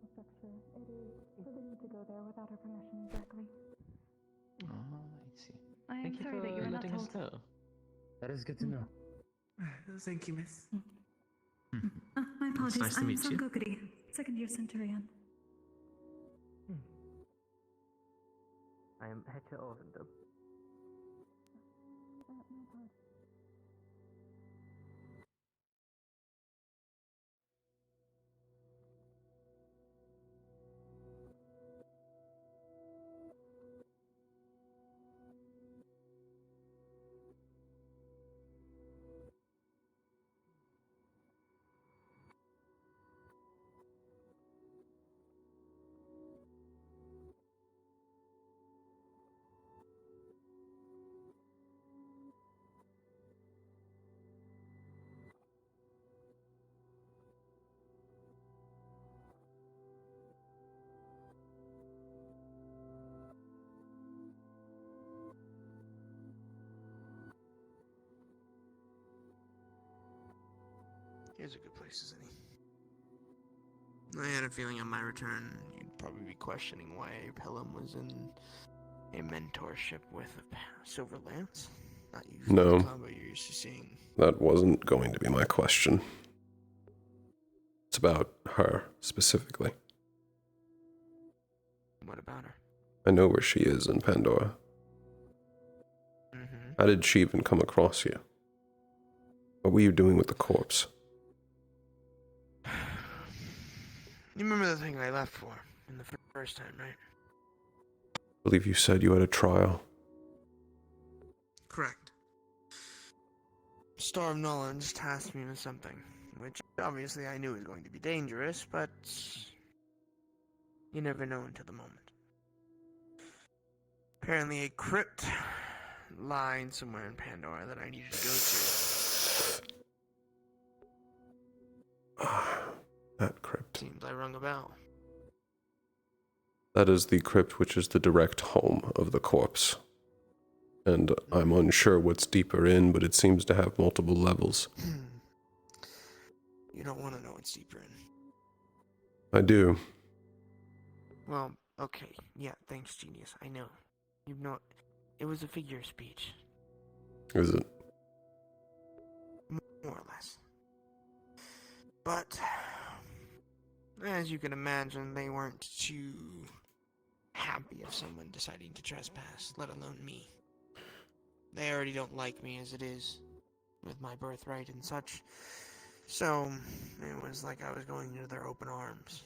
Speaker 21: It is forbidden to go there without her permission directly.
Speaker 10: Oh, I see.
Speaker 21: I am
Speaker 13: Thank you
Speaker 21: sorry
Speaker 13: for
Speaker 21: that you were not
Speaker 13: letting us
Speaker 21: told.
Speaker 13: know.
Speaker 6: That is good to know.
Speaker 2: Thank you, miss.
Speaker 21: My apologies.
Speaker 13: nice to
Speaker 21: I'm
Speaker 13: meet you.
Speaker 21: Sangokuri, second year Centurion.
Speaker 18: I am Hecha Ovendel.
Speaker 2: Here's a good place, isn't he? I had a feeling on my return you'd probably be questioning why Pelham was in a mentorship with a Silver Lance. Not usually
Speaker 3: No.
Speaker 2: the combo you're used to seeing.
Speaker 3: That wasn't going to be my question. It's about her, specifically.
Speaker 2: What about her?
Speaker 3: I know where she is in Pandora. How did she even come across you? What were you doing with the corpse?
Speaker 2: You remember the thing I left for in the first time, right?
Speaker 3: I believe you said you had a trial.
Speaker 2: Correct. Star of Knowledge tasked me with something, which obviously I knew was going to be dangerous, but you never know until the moment. Apparently a crypt lying somewhere in Pandora that I needed to go to.
Speaker 3: That crypt.
Speaker 2: Seems I rung a bell.
Speaker 3: That is the crypt which is the direct home of the corpse. And I'm unsure what's deeper in, but it seems to have multiple levels.
Speaker 2: You don't want to know what's deeper in.
Speaker 3: I do.
Speaker 2: Well, okay. Yeah, thanks, genius. I know. You know, it was a figure of speech.
Speaker 3: Is it?
Speaker 2: More or less. But, as you can imagine, they weren't too happy of someone deciding to trespass, let alone me. They already don't like me as it is, with my birthright and such. So, it was like I was going into their open arms.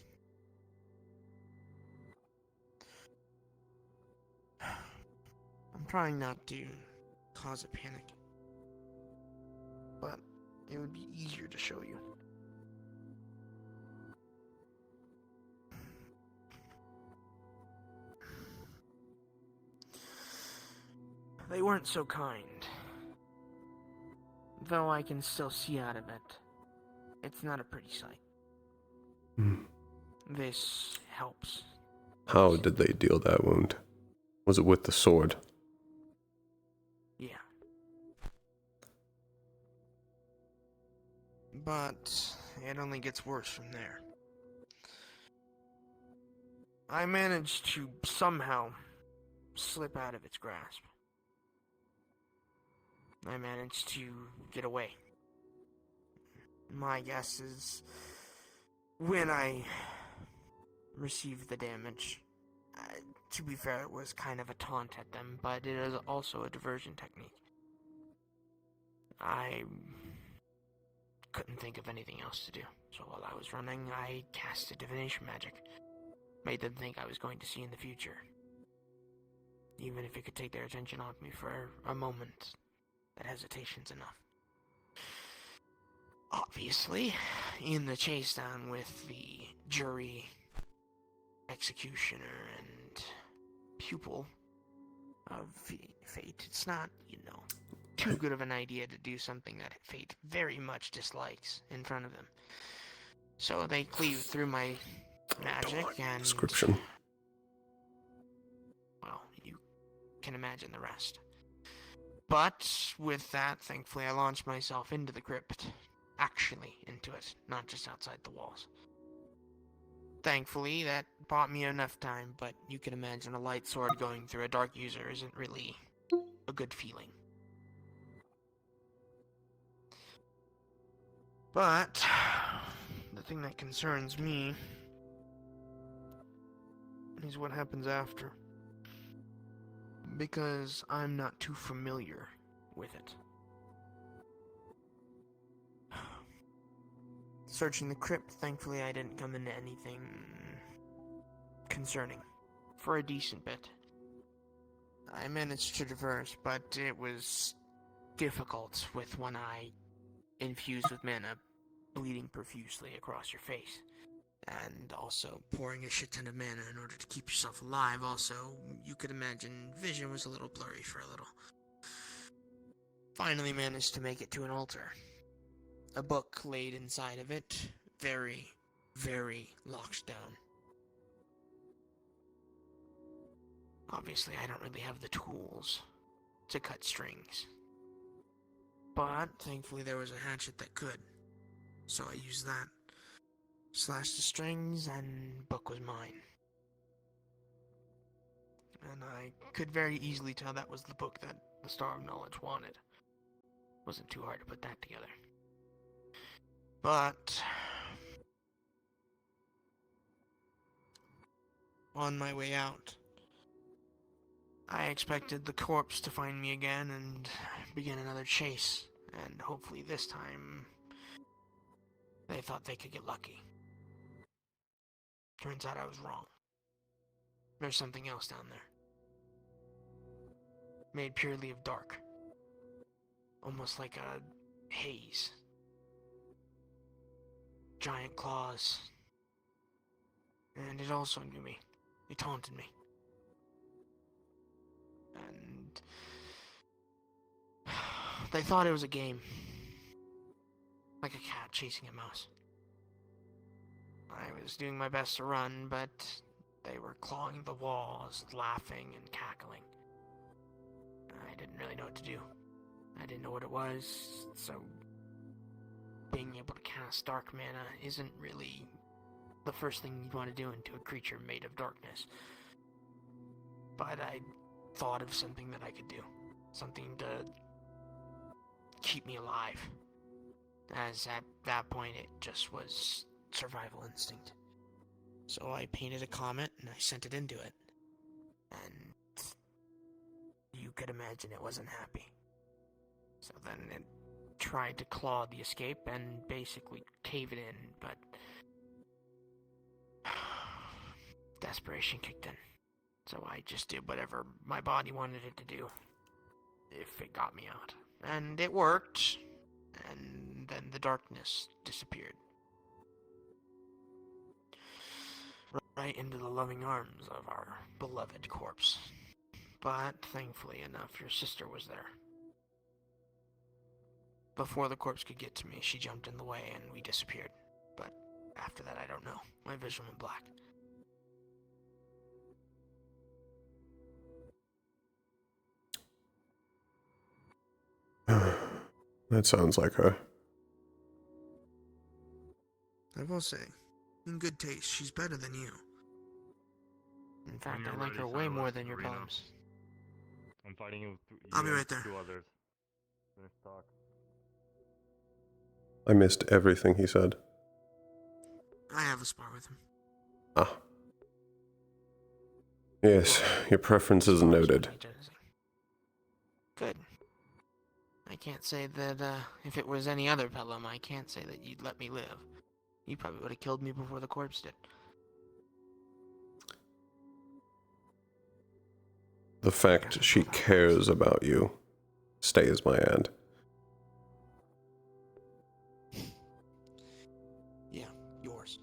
Speaker 2: I'm trying not to cause a panic, but it would be easier to show you. They weren't so kind. Though I can still see out of it, it's not a pretty sight. This helps.
Speaker 3: How did they deal that wound? Was it with the sword?
Speaker 2: Yeah. But it only gets worse from there. I managed to somehow slip out of its grasp. I managed to get away. My guess is when I received the damage, to be fair, it was kind of a taunt at them, but it is also a diversion technique. I couldn't think of anything else to do, so while I was running, I casted divination magic. Made them think I was going to see in the future. Even if it could take their attention off me for a moment, that hesitation's enough. Obviously, in the chase down with the jury, executioner, and pupil of fate, it's not, too good of an idea to do something that fate very much dislikes in front of them. So they cleaved through my magic and...
Speaker 3: Description.
Speaker 2: Well, you can imagine the rest. But with that, thankfully, I launched myself into the crypt. Actually into it, not just outside the walls. Thankfully, that bought me enough time, but you can imagine a light sword going through a dark user isn't really a good feeling. But the thing that concerns me is what happens after. Because I'm not too familiar with it. Searching the crypt, thankfully I didn't come into anything concerning. For a decent bit. I managed to traverse, but it was difficult with one eye infused with mana bleeding profusely across your face. And also pouring a shit ton of mana in order to keep yourself alive. Also, you could imagine vision was a little blurry for a little. Finally managed to make it to an altar. A book laid inside of it, very, very locked down. Obviously, I don't really have the tools to cut strings. But, thankfully, there was a hatchet that could. So I used that. Slashed the strings, and book was mine. And I could very easily tell that was the book that the Star of Knowledge wanted. Wasn't too hard to put that together. But on my way out, I expected the corpse to find me again and begin another chase. And hopefully this time, they thought they could get lucky. Turns out I was wrong. There's something else down there. Made purely of dark. Almost like a haze. Giant claws. And it also knew me. It taunted me. they thought it was a game. Like a cat chasing a mouse. I was doing my best to run, but they were clawing the walls, laughing and cackling. I didn't really know what to do. I didn't know what it was, so being able to cast dark mana isn't really the first thing you'd want to do into a creature made of darkness. But I thought of something that I could do. Something to keep me alive. As at that point it just was survival instinct. So I painted a comet and I sent it into it. And you could imagine it wasn't happy. So then it tried to claw the escape and basically cave it in, but desperation kicked in. So I just did whatever my body wanted it to do, if it got me out. And it worked, and then the darkness disappeared. Right into the loving arms of our beloved corpse. But thankfully enough, your sister was there. Before the corpse could get to me, she jumped in the way and we disappeared. But after that, I don't know. My vision went black.
Speaker 3: That sounds like her.
Speaker 2: I will say, in good taste, she's better than you. In fact, I like her way more than your poems.
Speaker 6: I'm fighting you.
Speaker 2: I'll be right there.
Speaker 6: Two others. Finish talk.
Speaker 3: I missed everything he said.
Speaker 2: I have a spar with him.
Speaker 3: Ah. Yes, your preferences are noted.
Speaker 2: Good. I can't say that, if it was any other Pelham, I can't say that you'd let me live. You probably would have killed me before the corpse did.
Speaker 3: The fact she cares about you stays my hand.
Speaker 2: Yeah, yours.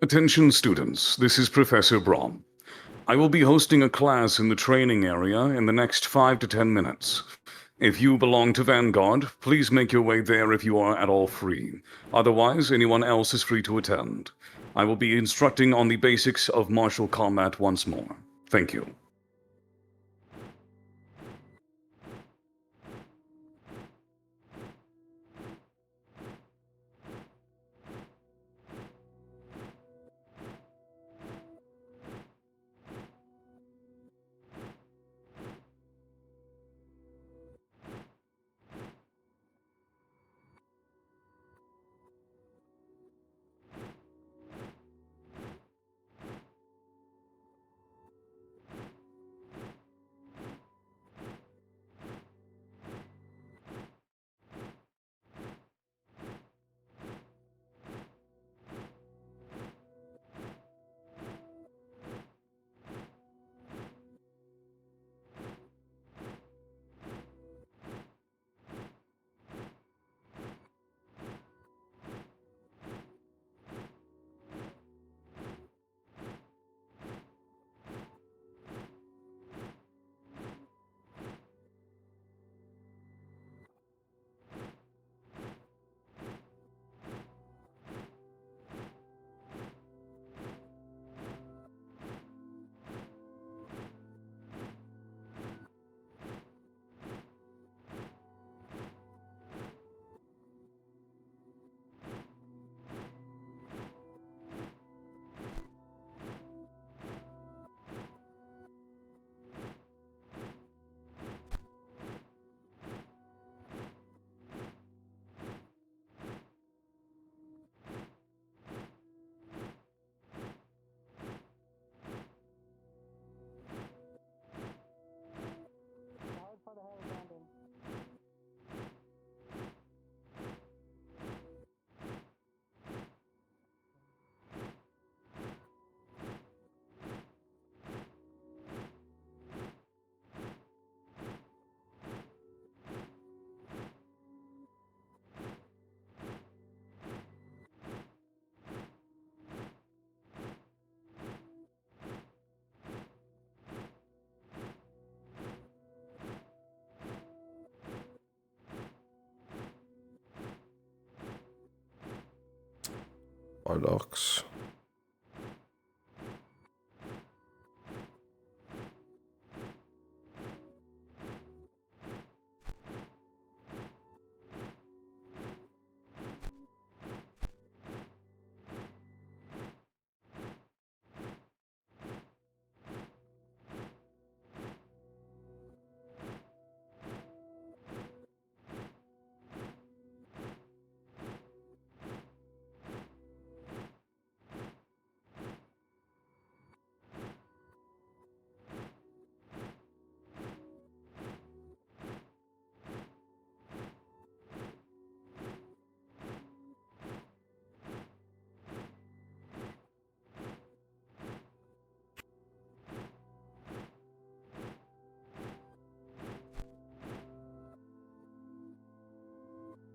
Speaker 4: Attention students, this is Professor Braun. I will be hosting a class in the training area in the next 5 to 10 minutes. If you belong to Vanguard, please make your way there if you are at all free. Otherwise, anyone else is free to attend. I will be instructing on the basics of martial combat once more. Thank you.
Speaker 3: Bardox.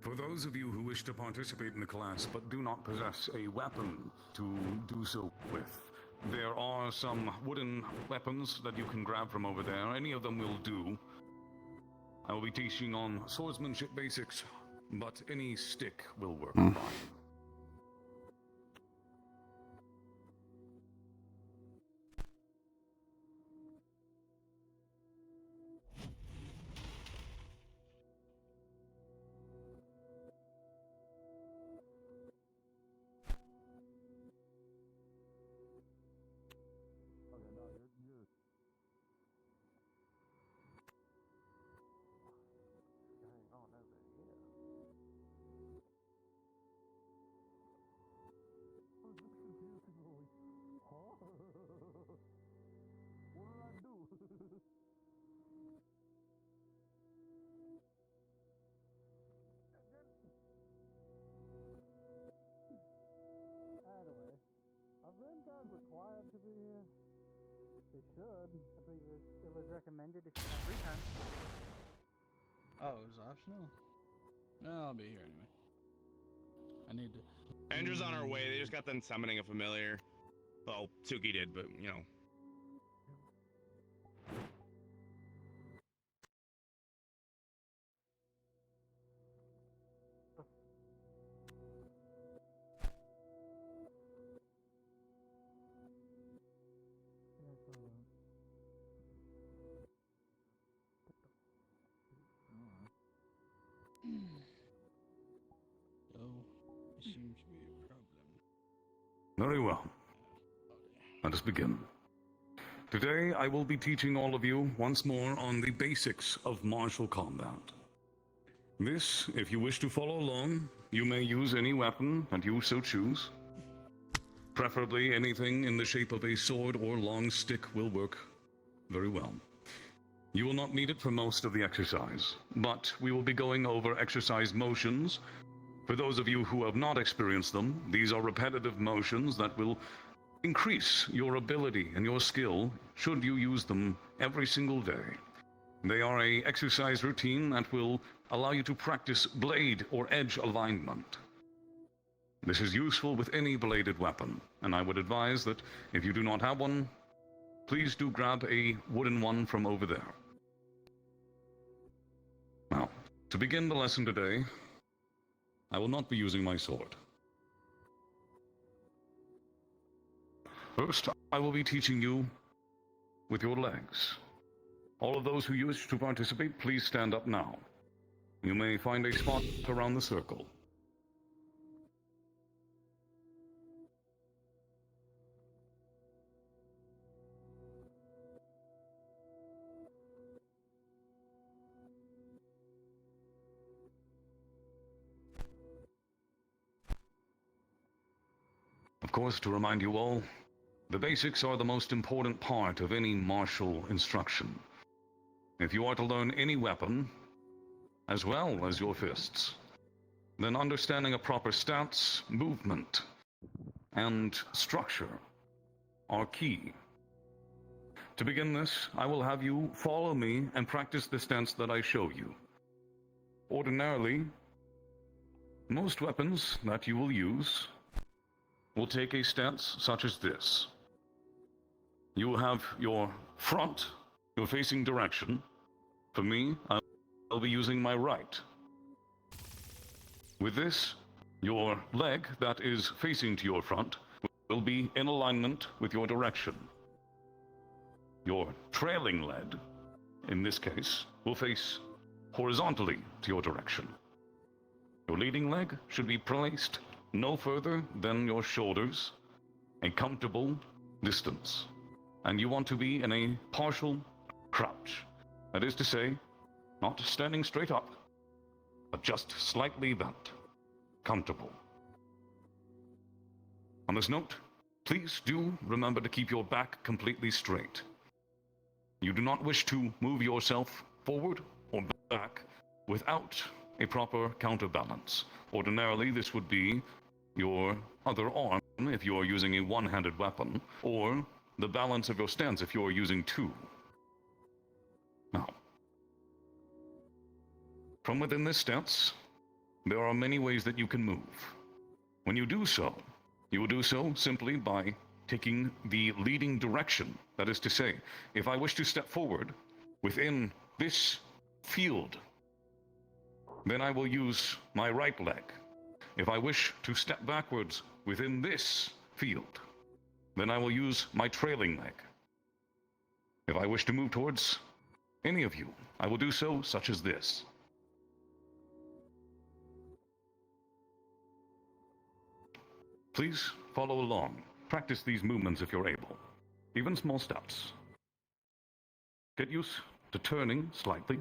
Speaker 4: For those of you who wish to participate in the class but do not possess a weapon to do so with, there are some wooden weapons that you can grab from over there. Any of them will do. I will be teaching on swordsmanship basics, but any stick will work fine.
Speaker 15: Anyway, are Vanguard required to be here? They should. I think it was recommended if you have free time.
Speaker 8: Oh, it was optional? No, I'll be here anyway. I need to.
Speaker 14: Andrew's on our way. They just got done summoning a familiar. Well, Suki did, but you know.
Speaker 8: So, it seems to be a problem.
Speaker 4: Very well. Let us begin. Today, I will be teaching all of you once more on the basics of martial combat. This, if you wish to follow along, you may use any weapon that you so choose. Preferably anything in the shape of a sword or long stick will work very well. You will not need it for most of the exercise, but we will be going over exercise motions. For those of you who have not experienced them, these are repetitive motions that will increase your ability and your skill should you use them every single day. They are an exercise routine that will allow you to practice blade or edge alignment. This is useful with any bladed weapon, and I would advise that if you do not have one, please do grab a wooden one from over there. Now, to begin the lesson today, I will not be using my sword. First, I will be teaching you with your legs. All of those who wish to participate, please stand up now. You may find a spot around the circle. Of course, to remind you all, the basics are the most important part of any martial instruction. If you are to learn any weapon, as well as your fists, then understanding a proper stance, movement, and structure are key. To begin this, I will have you follow me and practice the stance that I show you. Ordinarily, most weapons that you will use will take a stance such as this. You will have your front, your facing direction. For me, I'll be using my right. With this, Your leg that is facing to your front will be in alignment with your direction. Your trailing leg, in this case, will face horizontally to your direction. Your leading leg should be placed no further than your shoulders, a comfortable distance. And you want to be in a partial crouch. That is to say, not standing straight up, but just slightly bent. Comfortable. On this note, please do remember to keep your back completely straight. You do not wish to move yourself forward or back without a proper counterbalance. Ordinarily, this would be your other arm if you are using a one-handed weapon, or the balance of your stance if you are using two. Now, from within this stance, there are many ways that you can move. When you do so, you will do so simply by taking the leading direction. That is to say, if I wish to step forward within this field, then I will use my right leg. If I wish to step backwards within this field, then I will use my trailing leg. If I wish to move towards any of you, I will do so such as this. Please follow along. Practice these movements if you're able. Even small steps. Get used to turning slightly.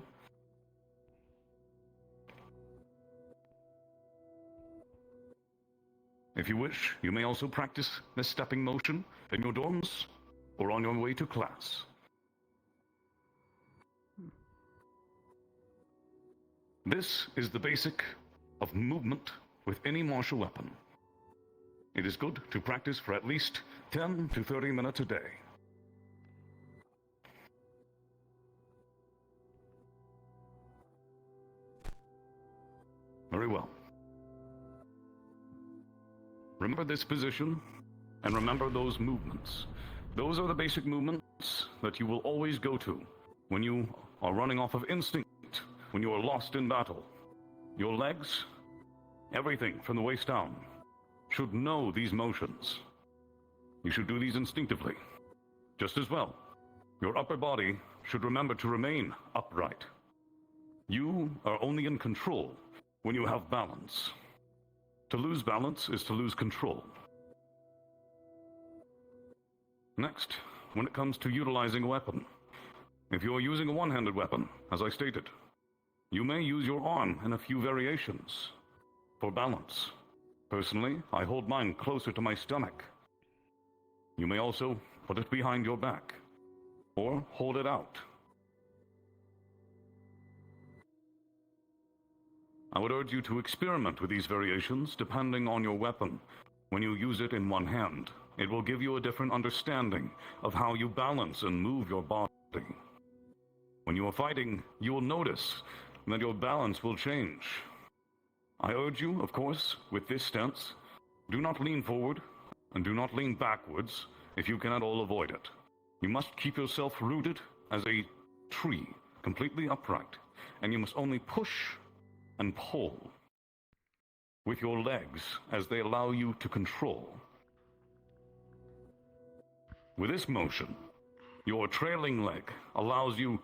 Speaker 4: If you wish, you may also practice this stepping motion in your dorms or on your way to class. This is the basic of movement with any martial weapon. It is good to practice for at least 10 to 30 minutes a day. Very well. Remember this position, and remember those movements. Those are the basic movements that you will always go to when you are running off of instinct, when you are lost in battle. Your legs, everything from the waist down, should know these motions. You should do these instinctively. Just as well, your upper body should remember to remain upright. You are only in control when you have balance. To lose balance is to lose control. Next, when it comes to utilizing a weapon, if you are using a one-handed weapon, as I stated, you may use your arm in a few variations for balance. Personally, I hold mine closer to my stomach. You may also put it behind your back, or hold it out. I would urge you to experiment with these variations depending on your weapon. When you use it in one hand, it will give you a different understanding of how you balance and move your body. When you are fighting, you will notice that your balance will change. I urge you, of course, with this stance, do not lean forward and do not lean backwards if you can at all avoid it. You must keep yourself rooted as a tree, completely upright, and you must only push and pull with your legs as they allow you to control. With this motion, your trailing leg allows you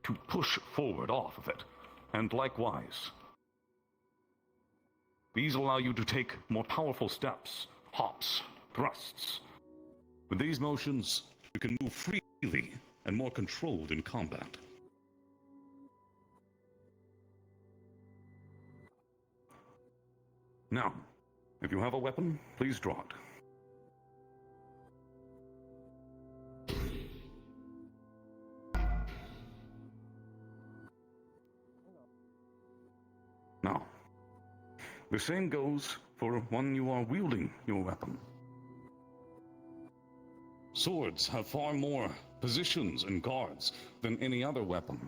Speaker 4: to push forward off of it, and likewise. These allow you to take more powerful steps, hops, thrusts. With these motions, you can move freely and more controlled in combat. Now, if you have a weapon, please draw it. Now, the same goes for when you are wielding your weapon. Swords have far more positions and guards than any other weapon.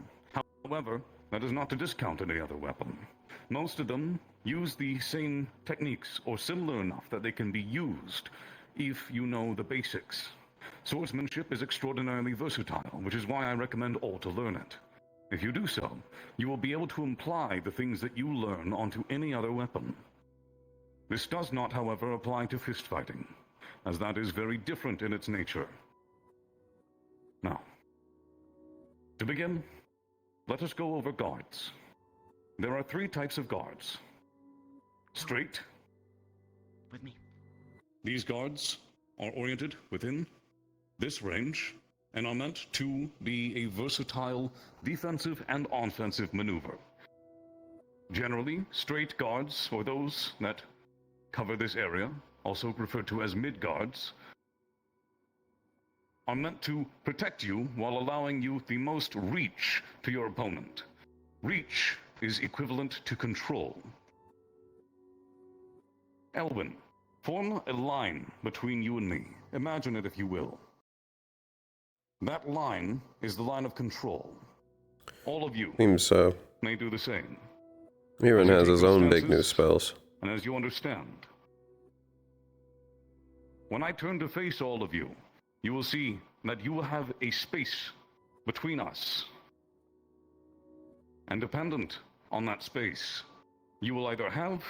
Speaker 4: However, that is not to discount any other weapon. Most of them use the same techniques or similar enough that they can be used if you know the basics. Swordsmanship is extraordinarily versatile, which is why I recommend all to learn it. If you do so, you will be able to apply the things that you learn onto any other weapon. This does not, however, apply to fist fighting, as that is very different in its nature. Now, to begin, let us go over guards. There are 3 types of guards. Straight.
Speaker 5: With me.
Speaker 4: These guards are oriented within this range and are meant to be a versatile defensive and offensive maneuver. Generally, straight guards, or those that cover this area, also referred to as mid-guards, are meant to protect you while allowing you the most reach to your opponent. Reach is equivalent to control. Elwyn, form a line between you and me. Imagine it if you will. That line is the line of control. All of you
Speaker 3: Seems so.
Speaker 4: may do the same.
Speaker 3: Even
Speaker 4: As you
Speaker 3: has
Speaker 4: take
Speaker 3: his
Speaker 4: your
Speaker 3: own big new
Speaker 4: stances,
Speaker 3: spells.
Speaker 4: And as you understand, when I turn to face all of you, you will see that you will have a space between us. And dependent on that space, you will either have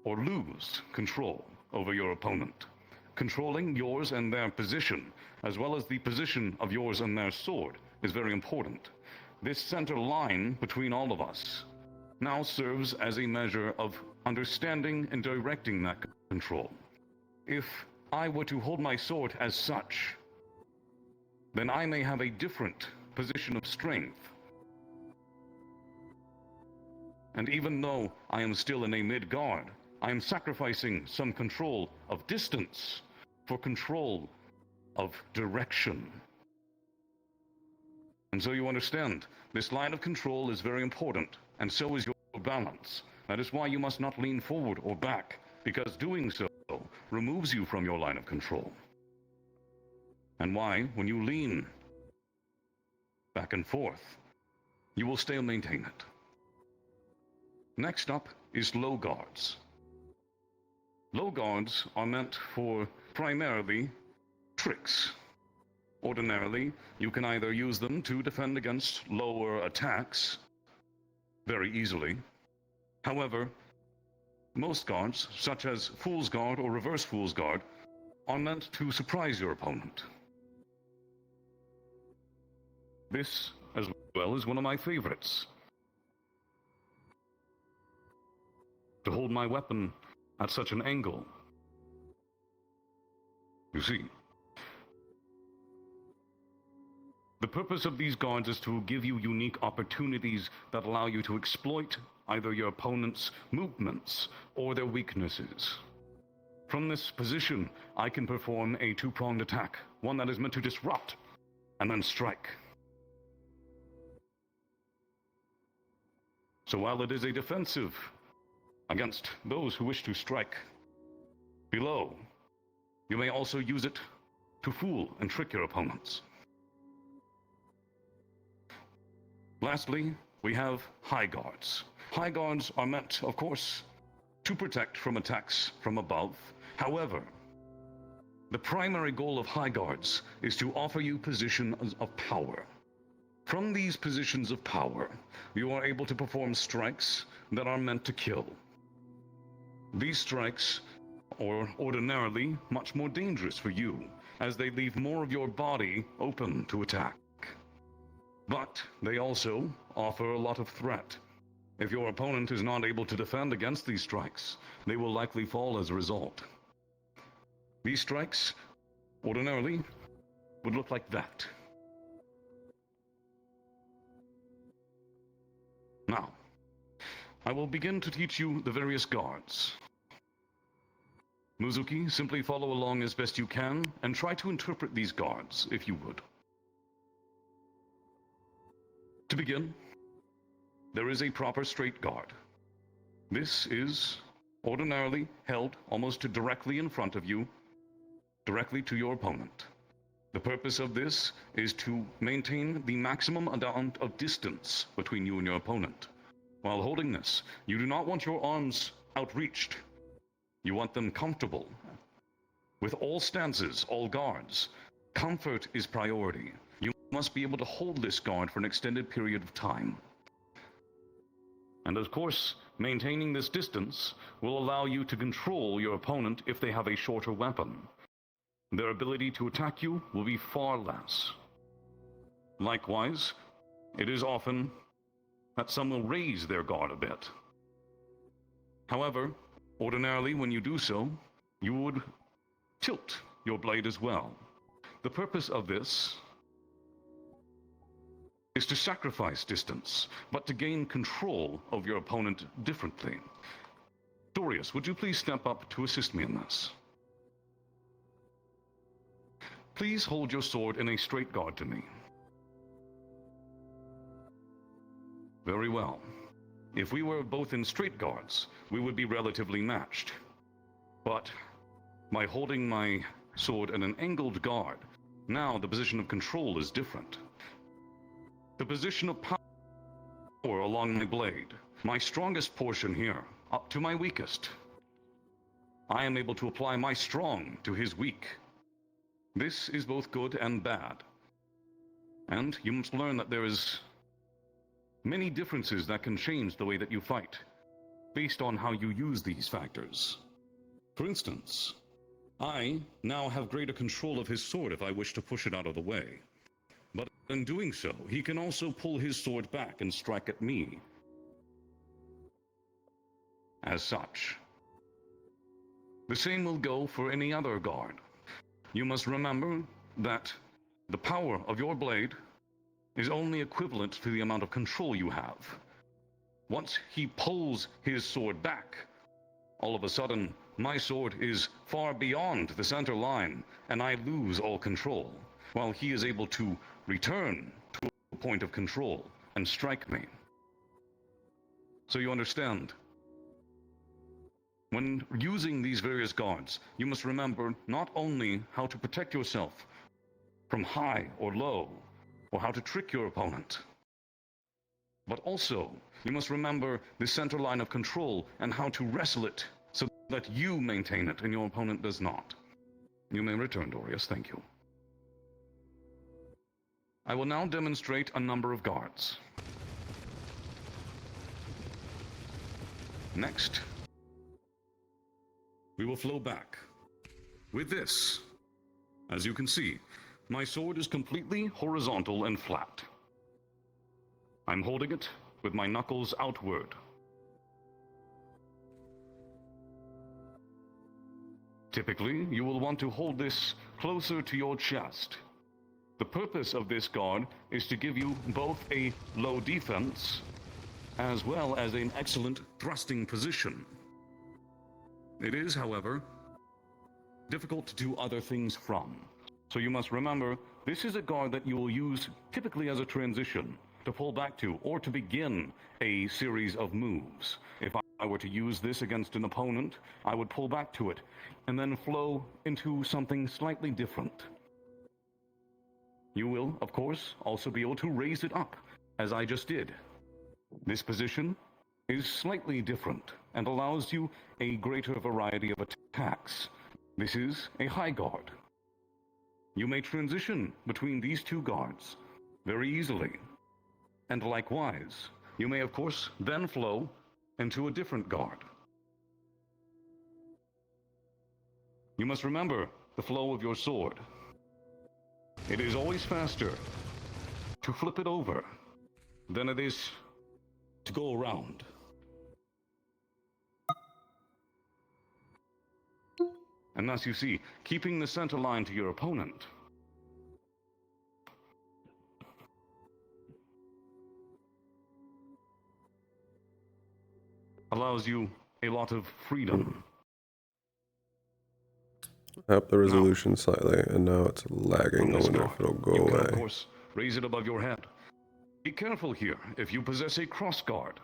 Speaker 4: or lose control over your opponent. Controlling yours and their position, as well as the position of yours and their sword, is very important. This center line between all of us now serves as a measure of understanding and directing that control. If I were to hold my sword as such, then I may have a different position of strength. And even though I am still in a mid-guard, I am sacrificing some control of distance for control of direction. And so you understand, this line of control is very important, and so is your balance. That is why you must not lean forward or back, because doing so removes you from your line of control. And why, when you lean back and forth, you will still maintain it. Next up is low guards. Low guards are meant for primarily tricks. Ordinarily, you can either use them to defend against lower attacks very easily. However, most guards, such as Fool's Guard or Reverse Fool's Guard, are meant to surprise your opponent. This, as well, is one of my favorites. To hold my weapon at such an angle. You see, the purpose of these guards is to give you unique opportunities that allow you to exploit either your opponent's movements or their weaknesses. From this position, I can perform a 2-pronged attack, one that is meant to disrupt and then strike. So while it is a defensive against those who wish to strike below, you may also use it to fool and trick your opponents. Lastly, we have high guards. High guards are meant, of course, to protect from attacks from above. However, the primary goal of high guards is to offer you positions of power. From these positions of power, you are able to perform strikes that are meant to kill. These strikes are ordinarily much more dangerous for you, as they leave more of your body open to attack. But they also offer a lot of threat. If your opponent is not able to defend against these strikes, they will likely fall as a result. These strikes, ordinarily, would look like that. Now, I will begin to teach you the various guards. Muzuki, simply follow along as best you can, and try to interpret these guards, if you would. To begin, there is a proper straight guard. This is ordinarily held almost directly in front of you, directly to your opponent. The purpose of this is to maintain the maximum amount of distance between you and your opponent. While holding this, you do not want your arms outreached. You want them comfortable. With all stances, all guards, comfort is priority. You must be able to hold this guard for an extended period of time. And of course, Maintaining this distance will allow you to control your opponent if they have a shorter weapon. Their ability to attack you will be far less. Likewise, it is often that some will raise their guard a bit. However, ordinarily when you do so, you would tilt your blade as well. The purpose of this is to sacrifice distance, but to gain control of your opponent differently. Dorius, would you please step up to assist me in this? Please hold your sword in a straight guard to me. Very well. If we were both in straight guards, we would be relatively matched. But by holding my sword in an angled guard, now the position of control is different. The position of power along my blade, my strongest portion here, up to my weakest. I am able to apply my strong to his weak. This is both good and bad. And you must learn that there is many differences that can change the way that you fight, based on how you use these factors. For instance, I now have greater control of his sword if I wish to push it out of the way. But in doing so, he can also pull his sword back and strike at me. As such, the same will go for any other guard. You must remember that the power of your blade is only equivalent to the amount of control you have. Once he pulls his sword back, all of a sudden, my sword is far beyond the center line, and I lose all control, while he is able to return to a point of control and strike me. So you understand? When using these various guards, you must remember not only how to protect yourself from high or low, or how to trick your opponent, but also you must remember the center line of control and how to wrestle it so that you maintain it and your opponent does not. You may return, Dorius. Thank you. I will now demonstrate a number of guards. Next, we will flow back. With this, as you can see, my sword is completely horizontal and flat. I'm holding it with my knuckles outward. Typically, you will want to hold this closer to your chest. The purpose of this guard is to give you both a low defense as well as an excellent thrusting position. It is, however, difficult to do other things from. So you must remember, this is a guard that you will use typically as a transition to pull back to or to begin a series of moves. If I were to use this against an opponent, I would pull back to it and then flow into something slightly different. You will, of course, also be able to raise it up, as I just did. This position is slightly different and allows you a greater variety of attacks. This is a high guard. You may transition between these two guards very easily. And likewise, you may of course then flow into a different guard. You must remember the flow of your sword. It is always faster to flip it over than it is to go around. And thus you see, keeping the center line to your opponent allows you a lot of freedom.
Speaker 3: Up the resolution slightly, and now it's lagging. I wonder if it'll go
Speaker 4: You can,
Speaker 3: away.
Speaker 4: of course, raise it above your head. Be careful here if you possess a cross guard.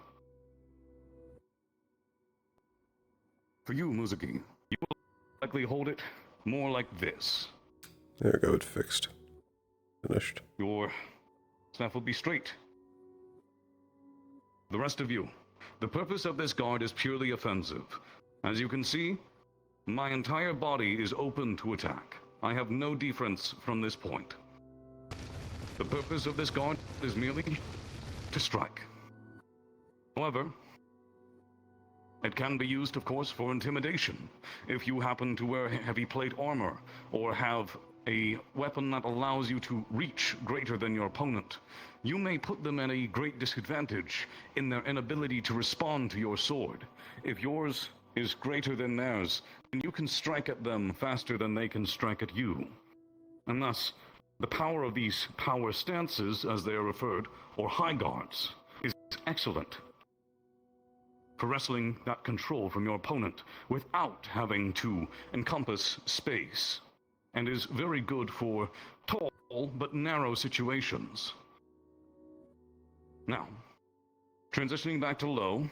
Speaker 4: For you, Muzuki, you will likely hold it more like this.
Speaker 3: There we go, it's fixed. Finished.
Speaker 4: Your staff will be straight. The rest of you, the purpose of this guard is purely offensive. As you can see, my entire body is open to attack. I have no defense from this point. The purpose of this guard is merely to strike. However, It can be used, of course, for intimidation. If you happen to wear heavy plate armor, or have a weapon that allows you to reach greater than your opponent, you may put them at a great disadvantage in their inability to respond to your sword. If yours is greater than theirs, then you can strike at them faster than they can strike at you. And thus, the power of these power stances, as they are referred, or high guards, is excellent for wresting that control from your opponent without having to encompass space, and is very good for tall but narrow situations. Now, transitioning back to low,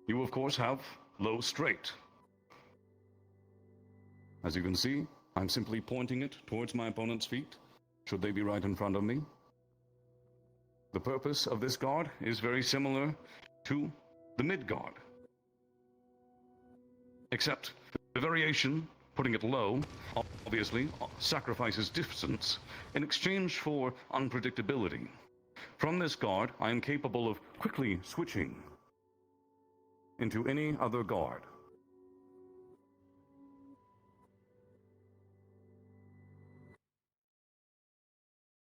Speaker 4: you of course have low straight. As you can see, I'm simply pointing it towards my opponent's feet, should they be right in front of me. The purpose of this guard is very similar to the mid guard, except the variation, putting it low, obviously sacrifices distance in exchange for unpredictability. From this guard, I am capable of quickly switching into any other guard.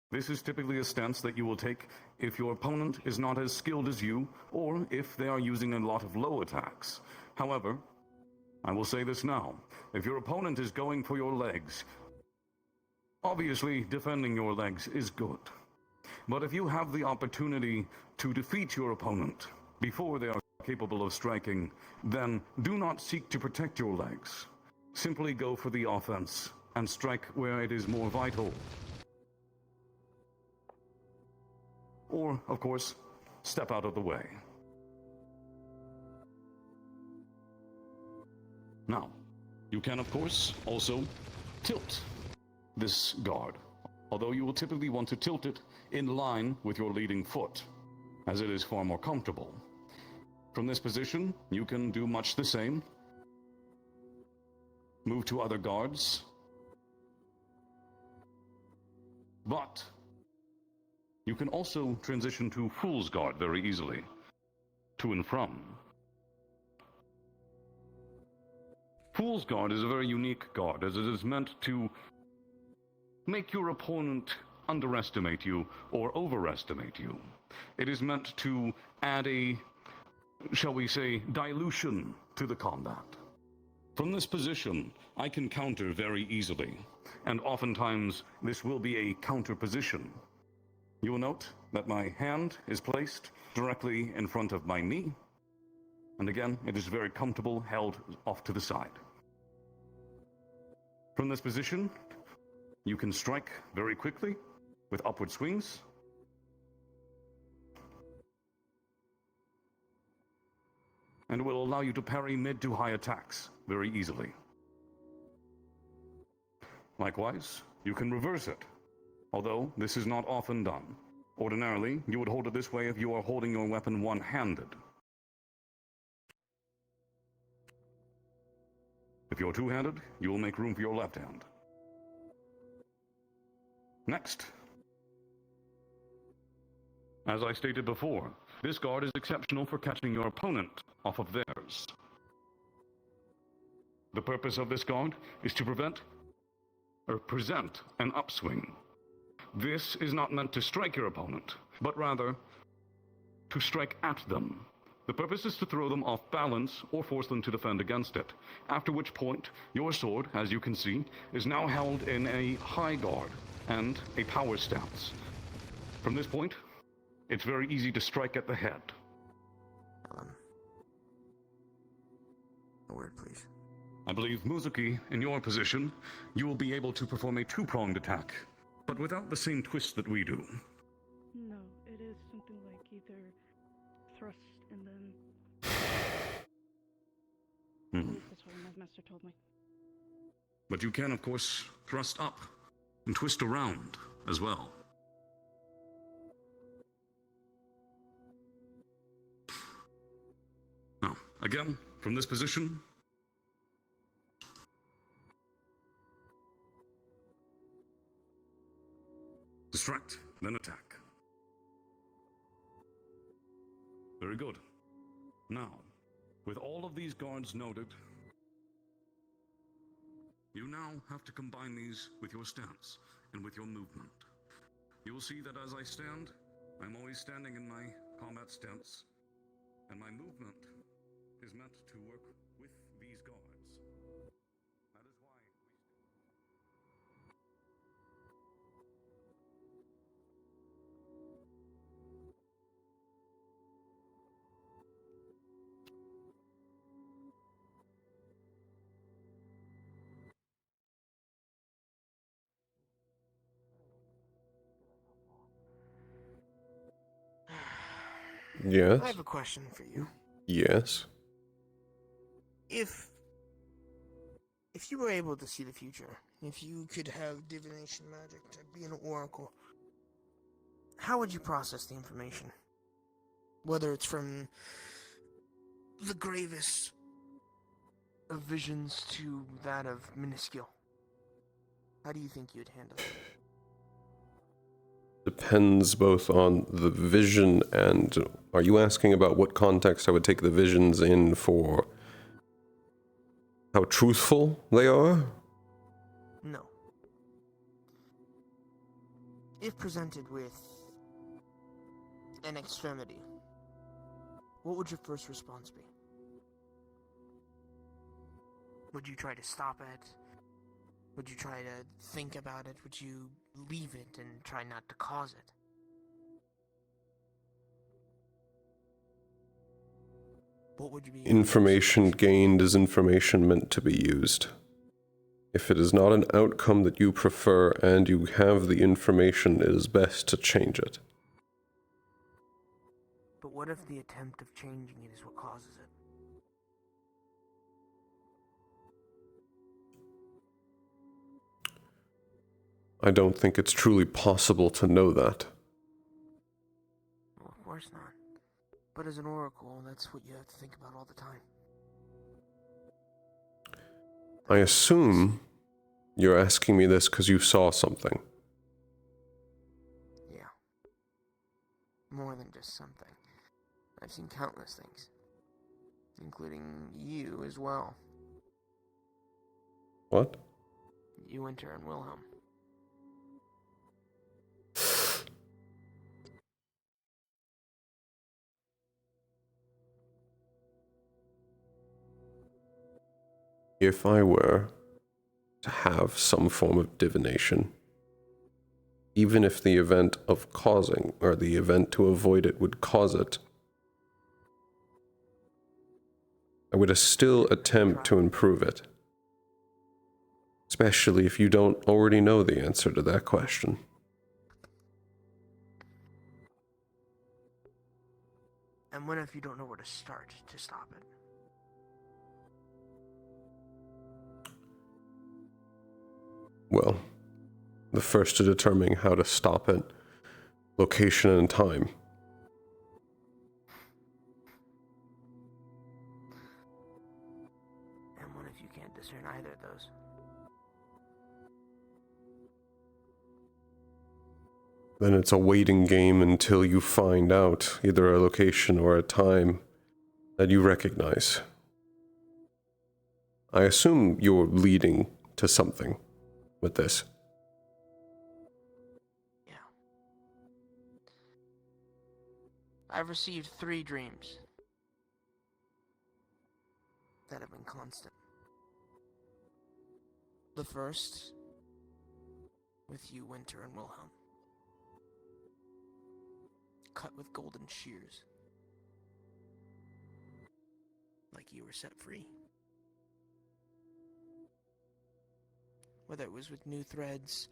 Speaker 4: This is typically a stance that you will take if your opponent is not as skilled as you, or if they are using a lot of low attacks. However, I will say this now, if your opponent is going for your legs, obviously defending your legs is good. But if you have the opportunity to defeat your opponent before they are capable of striking, then do not seek to protect your legs. Simply go for the offense and strike where it is more vital. Or, of course, step out of the way. Now, you can, of course, also tilt this guard, although you will typically want to tilt it in line with your leading foot, as it is far more comfortable. From this position, you can do much the same. Move to other guards. But you can also transition to Fool's Guard very easily, to and from. Fool's Guard is a very unique guard, as it is meant to make your opponent underestimate you or overestimate you. It is meant to add a, shall we say, dilution to the combat. From this position, I can counter very easily, and oftentimes this will be a counter position. You will note that my hand is placed directly in front of my knee, and again, it is very comfortable, held off to the side. From this position, you can strike very quickly with upward swings. And it will allow you to parry mid to high attacks very easily. Likewise, you can reverse it, although this is not often done. Ordinarily, you would hold it this way if you are holding your weapon one-handed. If you're two-handed, you will make room for your left hand. Next. As I stated before, this guard is exceptional for catching your opponent off of theirs. The purpose of this guard is to present an upswing. This is not meant to strike your opponent, but rather to strike at them. The purpose is to throw them off balance or force them to defend against it, after which point your sword, as you can see, is now held in a high guard and a power stance. From this point, it's very easy to strike at the head.
Speaker 2: A word, please.
Speaker 4: I believe, Muzuki, in your position, you will be able to perform a two-pronged attack, but without the same twist that we do.
Speaker 8: No, it is something like either thrust and then. At least that's what my master told me.
Speaker 4: But you can, of course, thrust up and twist around as well. Now, again, from this position, distract, then attack. Very good. Now, With all of these guards noted, you now have to combine these with your stance and with your movement. You will see that as I stand, I'm always standing in my combat stance, and my movement is meant to work with these guards. That is why
Speaker 3: Yes.
Speaker 2: I have a question for you.
Speaker 3: Yes.
Speaker 2: If you were able to see the future, if you could have divination magic to be an oracle, how would you process the information? Whether it's from the gravest of visions to that of minuscule. How do you think you'd handle it?
Speaker 3: Depends both on the vision and... Are you asking about what context I would take the visions in for how truthful they are?
Speaker 2: No. If presented with an extremity, what would your first response be? Would you try to stop it? Would you try to think about it? Would you leave it and try not to cause it? What would you be?
Speaker 3: Information gained is information meant to be used. If it is not an outcome that you prefer and you have the information, it is best to change it.
Speaker 2: But what if the attempt of changing it is what causes it?
Speaker 3: I don't think it's truly possible to know that.
Speaker 2: Well, of course not. But as an oracle, that's what you have to think about all the time.
Speaker 3: I assume you're asking me this because you saw something.
Speaker 2: Yeah. More than just something. I've seen countless things. Including you as well.
Speaker 3: What?
Speaker 2: You, Winter, and Wilhelm.
Speaker 3: If I were to have some form of divination, even if the event of causing, or the event to avoid it would cause it, I would still attempt to improve it. Especially if you don't already know the answer to that question.
Speaker 2: And what if you don't know where to start to stop it?
Speaker 3: Well, the first to determine how to stop it, location and time.
Speaker 2: And what if you can't discern either of those?
Speaker 3: Then it's a waiting game until you find out either a location or a time that you recognize. I assume you're leading to something with this.
Speaker 2: Yeah. I've received 3 dreams that have been constant. The first, with you, Winter, and Wilhelm. Cut with golden shears. Like you were set free. Whether it was with new threads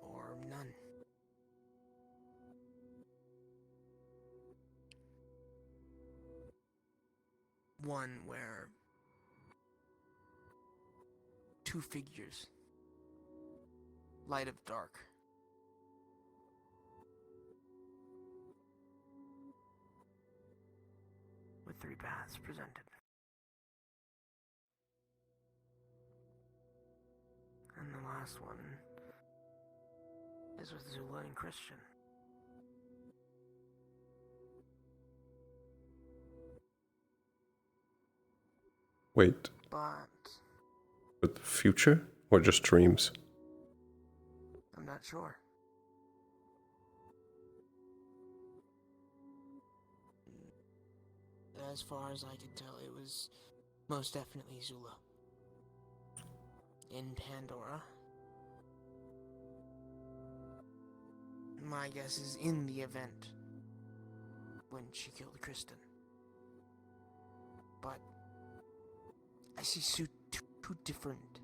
Speaker 2: or none. One where 2 figures, light of dark, with 3 paths presented. And the last one is with Zula and Christian.
Speaker 3: Wait,
Speaker 2: but
Speaker 3: with the future or just dreams?
Speaker 2: I'm not sure. As far as I could tell, it was most definitely Zula. In Pandora. My guess is in the event when she killed Kristen. But I see two different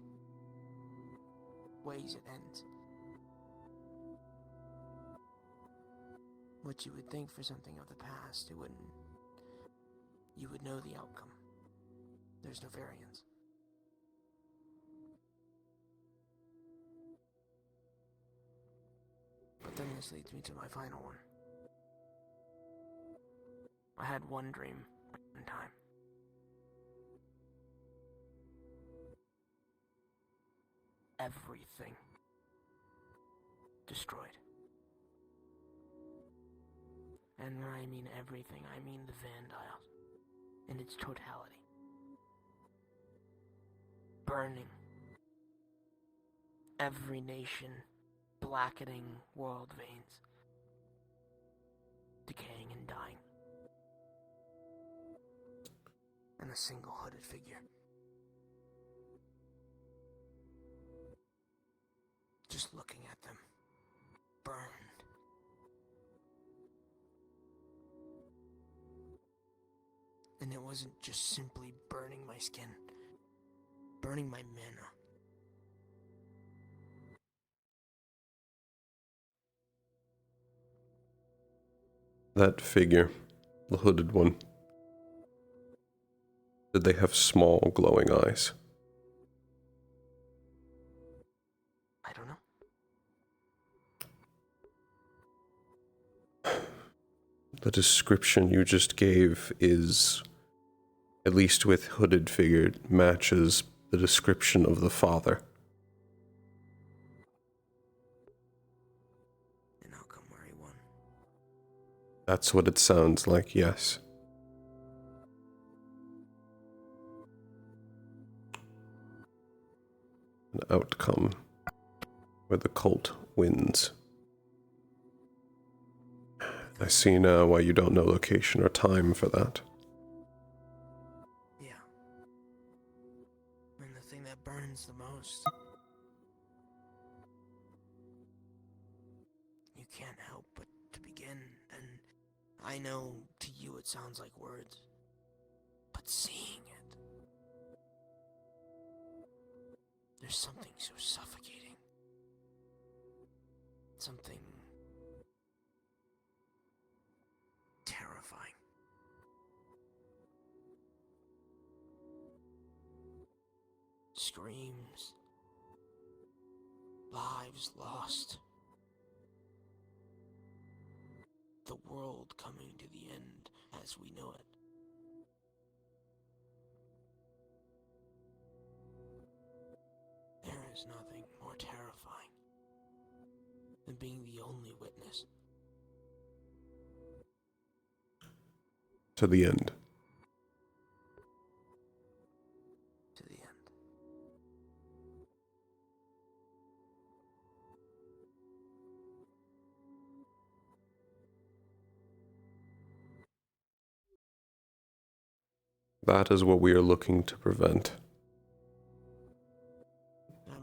Speaker 2: ways it ends. What you would think for something of the past, you would know the outcome. There's no variance. But then this leads me to my final one. I had one dream in time. Everything destroyed. And when I mean everything, I mean the Vandals in its totality. Burning every nation, blackening world veins, decaying and dying. And a single hooded figure. Just looking at them, burned. And it wasn't just simply burning my skin, burning my mana.
Speaker 3: That figure, the hooded one, did they have small glowing eyes?
Speaker 2: I don't know.
Speaker 3: The description you just gave is, at least with hooded figure, matches the description of the father.
Speaker 2: An outcome where he won.
Speaker 3: That's what it sounds like, yes. An outcome where the cult wins. I see now why you don't know location or time for that.
Speaker 2: Yeah. And the thing that burns the most. You can't help but to begin, and I know to you it sounds like words, but seeing it, there's something so suffocating. Something terrifying. Screams. Lives lost. The world coming to the end as we know it. There is nothing more terrifying than being the only witness.
Speaker 3: To the end.
Speaker 2: To the end.
Speaker 3: That is what we are looking to prevent.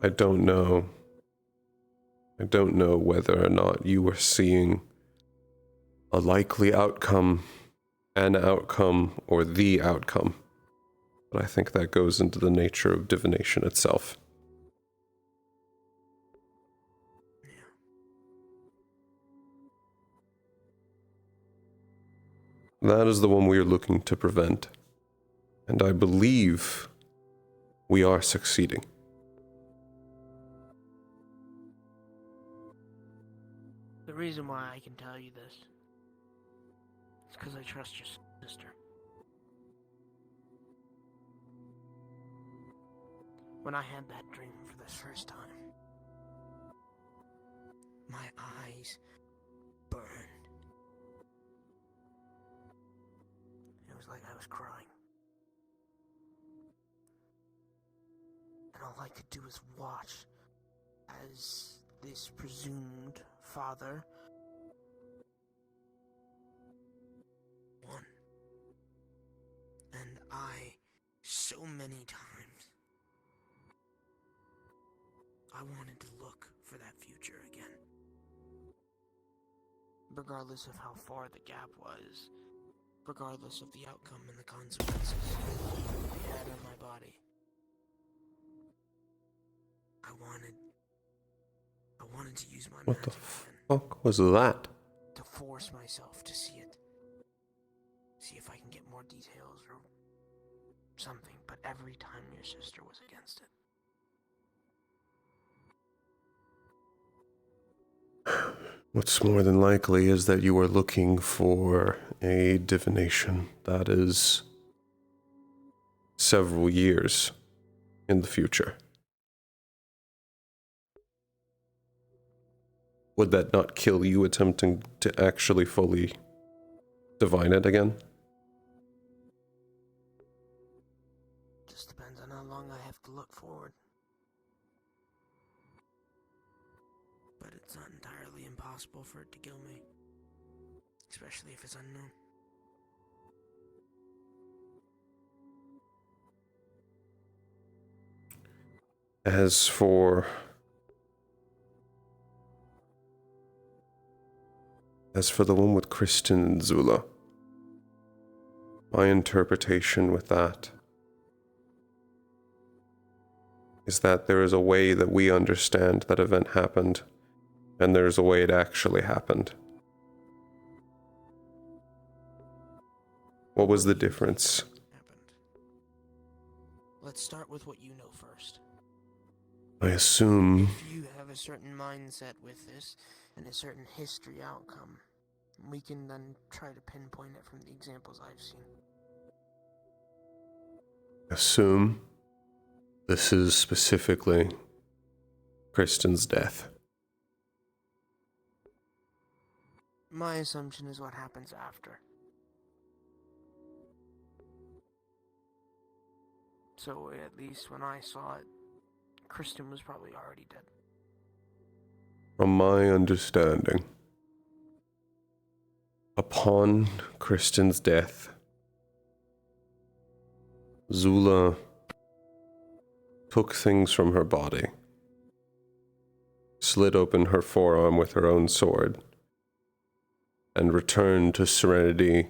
Speaker 3: I don't know whether or not you were seeing a likely outcome, an outcome, or the outcome. But I think that goes into the nature of divination itself. That is the one we are looking to prevent. And I believe we are succeeding.
Speaker 2: The reason why I can tell you this is because I trust your sister. When I had that dream for the first time, my eyes burned. It was like I was crying. all I could do was watch as this presumed father won. And I, so many times, I wanted to look for that future again. Regardless of how far the gap was, regardless of the outcome and the consequences they had on my body. I wanted to use my
Speaker 3: What the
Speaker 2: magic again.
Speaker 3: fuck was that?
Speaker 2: To force myself to see it. See if I can get more details or something, but every time your sister was against it.
Speaker 3: What's more than likely is that you are looking for a divination that is several years in the future. Would that not kill you attempting to actually fully divine it again?
Speaker 2: Just depends on how long I have to look forward. But it's not entirely impossible for it to kill me. Especially if it's unknown.
Speaker 3: As for the one with Kristen and Zula, my interpretation with that is that there is a way that we understand that event happened, and there's a way it actually happened. What was the difference?
Speaker 2: Let's start with what you know first.
Speaker 3: I assume
Speaker 2: If you have a certain mindset with this, and a certain history outcome, we can then try to pinpoint it from the examples I've seen.
Speaker 3: This is specifically Kristen's death.
Speaker 2: My assumption is what happens after. So at least when I saw it, Kristen was probably already dead.
Speaker 3: From my understanding, upon Kristen's death, Zula took things from her body, slit open her forearm with her own sword, and returned to Serenity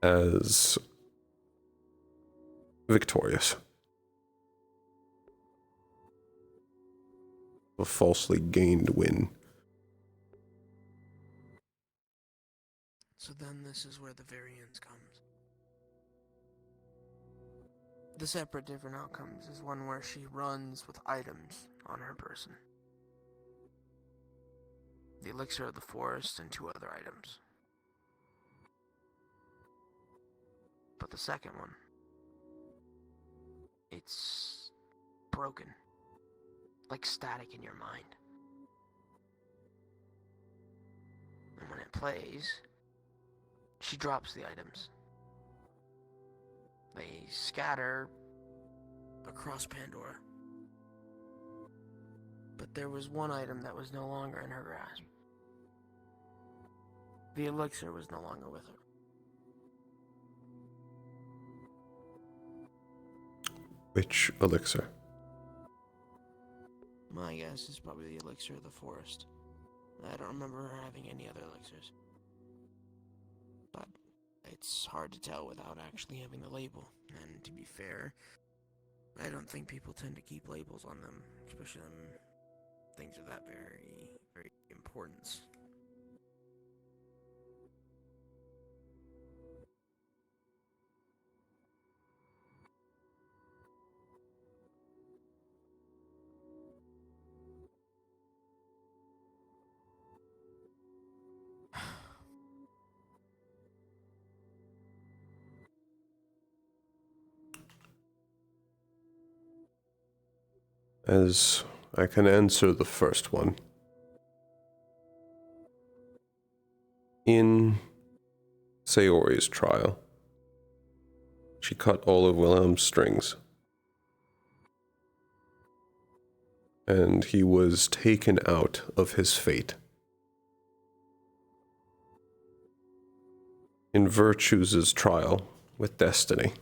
Speaker 3: as victorious. A falsely gained win.
Speaker 2: So then this is where the variance comes. The separate different outcomes is one where she runs with items on her person. The elixir of the forest and 2 other items. But the second one, it's broken. Like static in your mind. And when it plays, she drops the items. They scatter across Pandora. But there was one item that was no longer in her grasp. The elixir was no longer with her.
Speaker 3: Which elixir?
Speaker 2: My guess is probably the elixir of the forest. I don't remember her having any other elixirs. But it's hard to tell without actually having the label. And to be fair, I don't think people tend to keep labels on them, especially on things of that very importance.
Speaker 3: As I can answer the first one. In Sayori's trial, she cut all of Wilhelm's strings. and he was taken out of his fate. In Virtue's trial with destiny,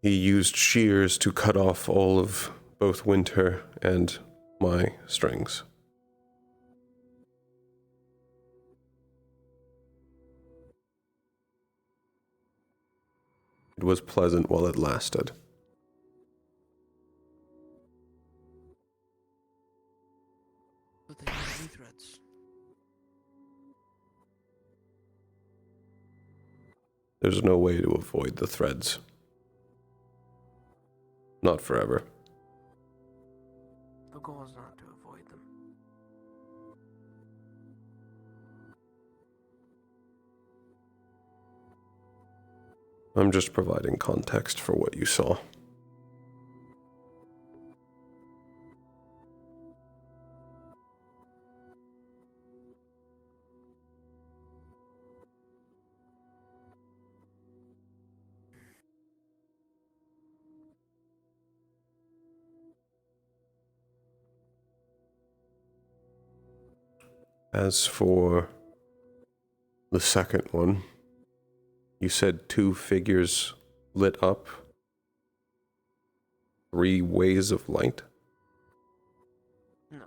Speaker 3: he used shears to cut off all of both Winter and my strings. It was pleasant while it lasted.
Speaker 2: But they have new threads.
Speaker 3: There's no way to avoid the threads. Not forever.
Speaker 2: The goal is not to avoid them.
Speaker 3: I'm just providing context for what you saw. As for the second one, you said 2 figures lit up, 3 ways of light?
Speaker 2: No.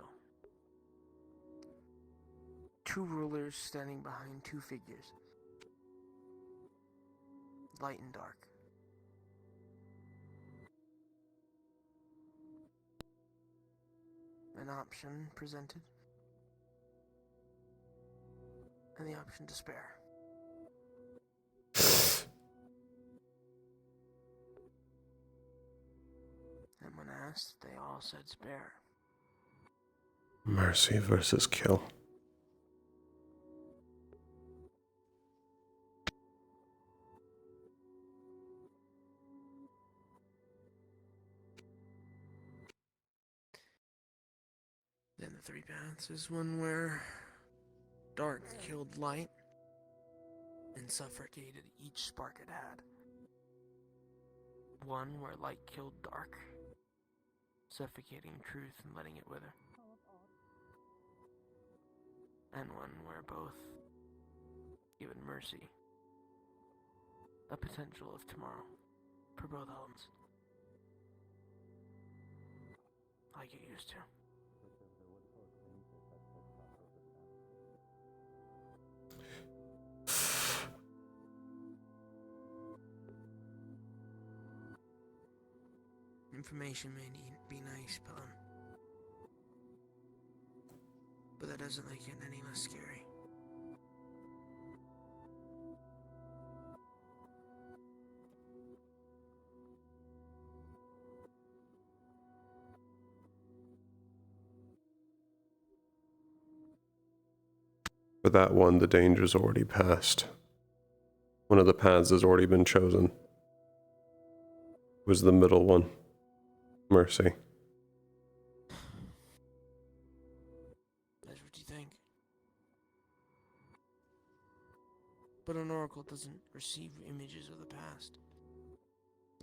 Speaker 2: 2 rulers standing behind 2 figures. Light and dark. An option presented. And the option to spare. And when asked, they all said spare.
Speaker 3: Mercy versus kill.
Speaker 2: Then the 3 paths is one where dark killed light and suffocated each spark it had. One where light killed dark, suffocating truth and letting it wither. And one where both given mercy, a potential of tomorrow for both elements. Like it used to. Information may be nice, but that doesn't make it any less scary.
Speaker 3: For that one, the danger's already passed. One of the paths has already been chosen. It was the middle one. Mercy.
Speaker 2: That's what you think. But an oracle doesn't receive images of the past.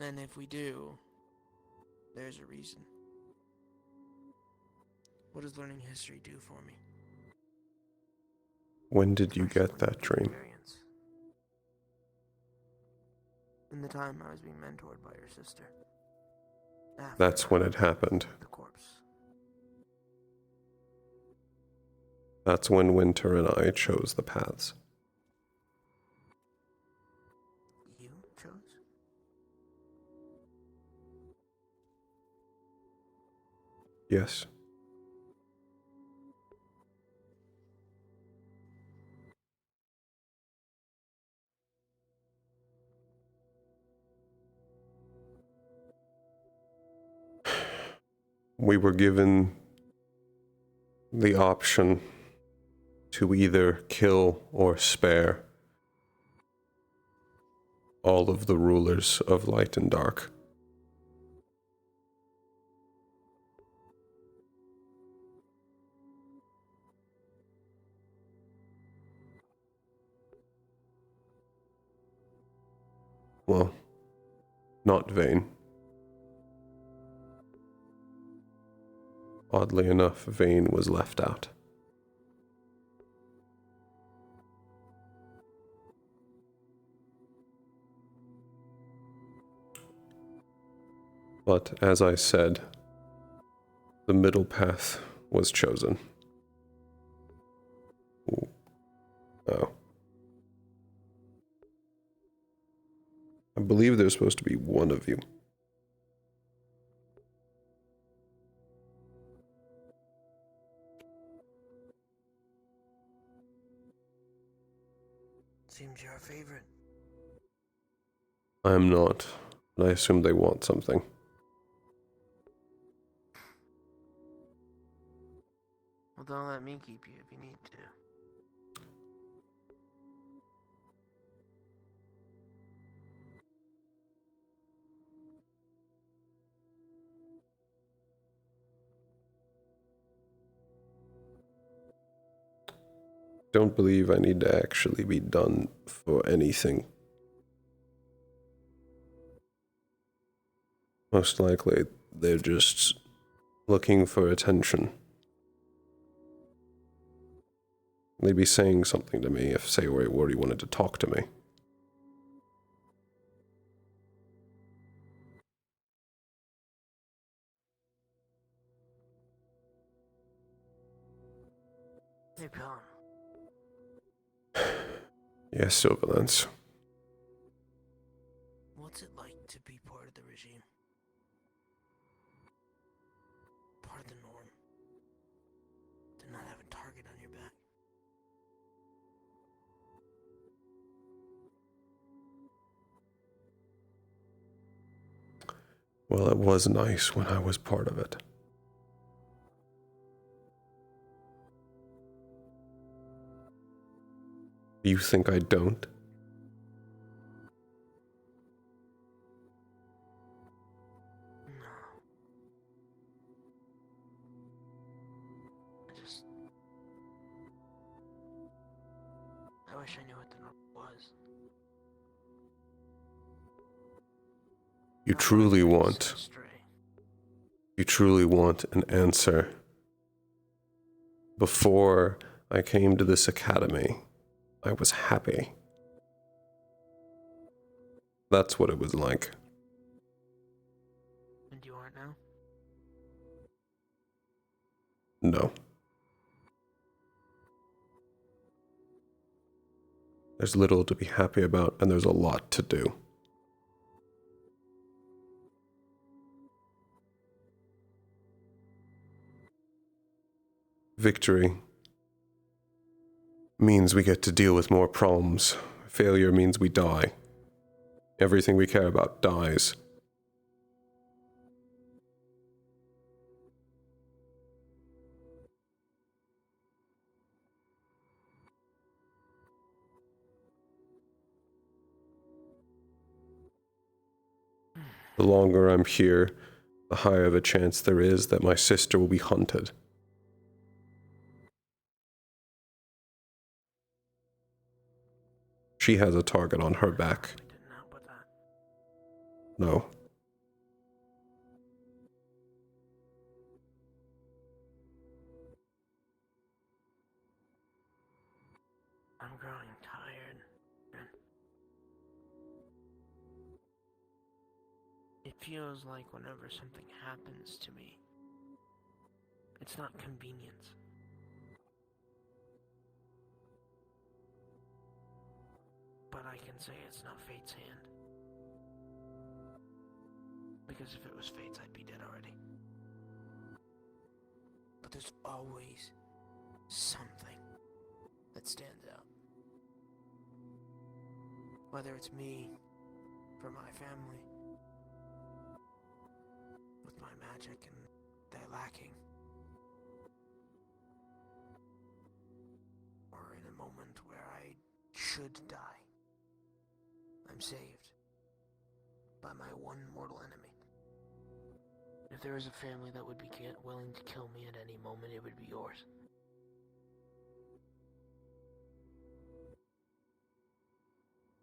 Speaker 2: And if we do, there's a reason. What does learning history do for me?
Speaker 3: When did you get that dream?
Speaker 2: In the time I was being mentored by your sister.
Speaker 3: That's when it happened.
Speaker 2: The corpse.
Speaker 3: That's when Winter and I chose the paths.
Speaker 2: You chose?
Speaker 3: Yes. We were given the option to either kill or spare all of the rulers of light and dark. Well, not vain. Oddly enough, Vane was left out. But as I said, the middle path was chosen. Ooh. Oh. I believe there's supposed to be one of you.
Speaker 2: Seems you're a favorite.
Speaker 3: I'm not, but I assume they want something.
Speaker 2: Well, don't let me keep you if you need to.
Speaker 3: Don't believe I need to actually be done for anything. Most likely, they're just looking for attention. They'd be saying something to me if Sayori already wanted to talk to me.
Speaker 2: Hey, Pelham.
Speaker 3: Yes, Silverlance.
Speaker 2: What's it like to be part of the regime? Part of the norm? To not have a target on your back?
Speaker 3: Well, it was nice when I was part of it. You think I don't?
Speaker 2: I wish I knew what the norm was.
Speaker 3: You truly want an answer. Before I came to this academy, I was happy. That's what it was like.
Speaker 2: And you aren't now?
Speaker 3: No. There's little to be happy about, and there's a lot to do. Victory means we get to deal with more problems. Failure means we die. Everything we care about dies. The longer I'm here, the higher of a chance there is that my sister will be hunted. She has a target on her back. No.
Speaker 2: I'm growing tired. It feels like whenever something happens to me, it's not convenience. But I can say it's not fate's hand. Because if it was fate's, I'd be dead already. But there's always something that stands out. Whether it's me, for my family, with my magic and they're lacking, or in a moment where I should die, I'm saved by my one mortal enemy. If there was a family that would be willing to kill me at any moment, it would be yours.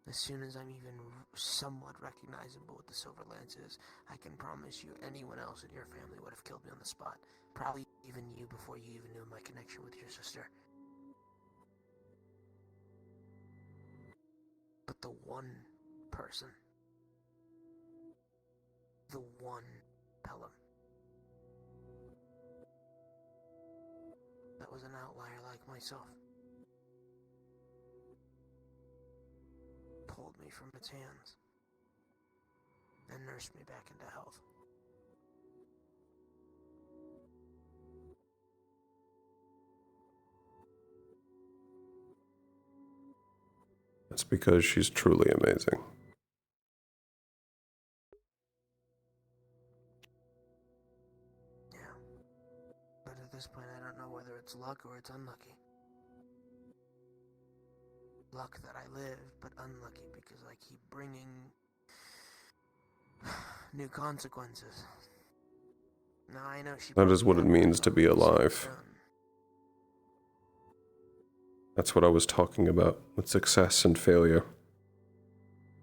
Speaker 2: As soon as I'm even somewhat recognizable with the Silver Lances, I can promise you anyone else in your family would have killed me on the spot. Probably even you before you even knew my connection with your sister. But the one person, the one Pelham, that was an outlier like myself, pulled me from its hands and nursed me back into health.
Speaker 3: That's because she's truly amazing.
Speaker 2: Yeah. But at this point, I don't know whether it's luck or it's unlucky. Luck that I lived, but unlucky because I keep bringing new consequences. Now I know she.
Speaker 3: That is what it means to be alive. That's what I was talking about with success and failure.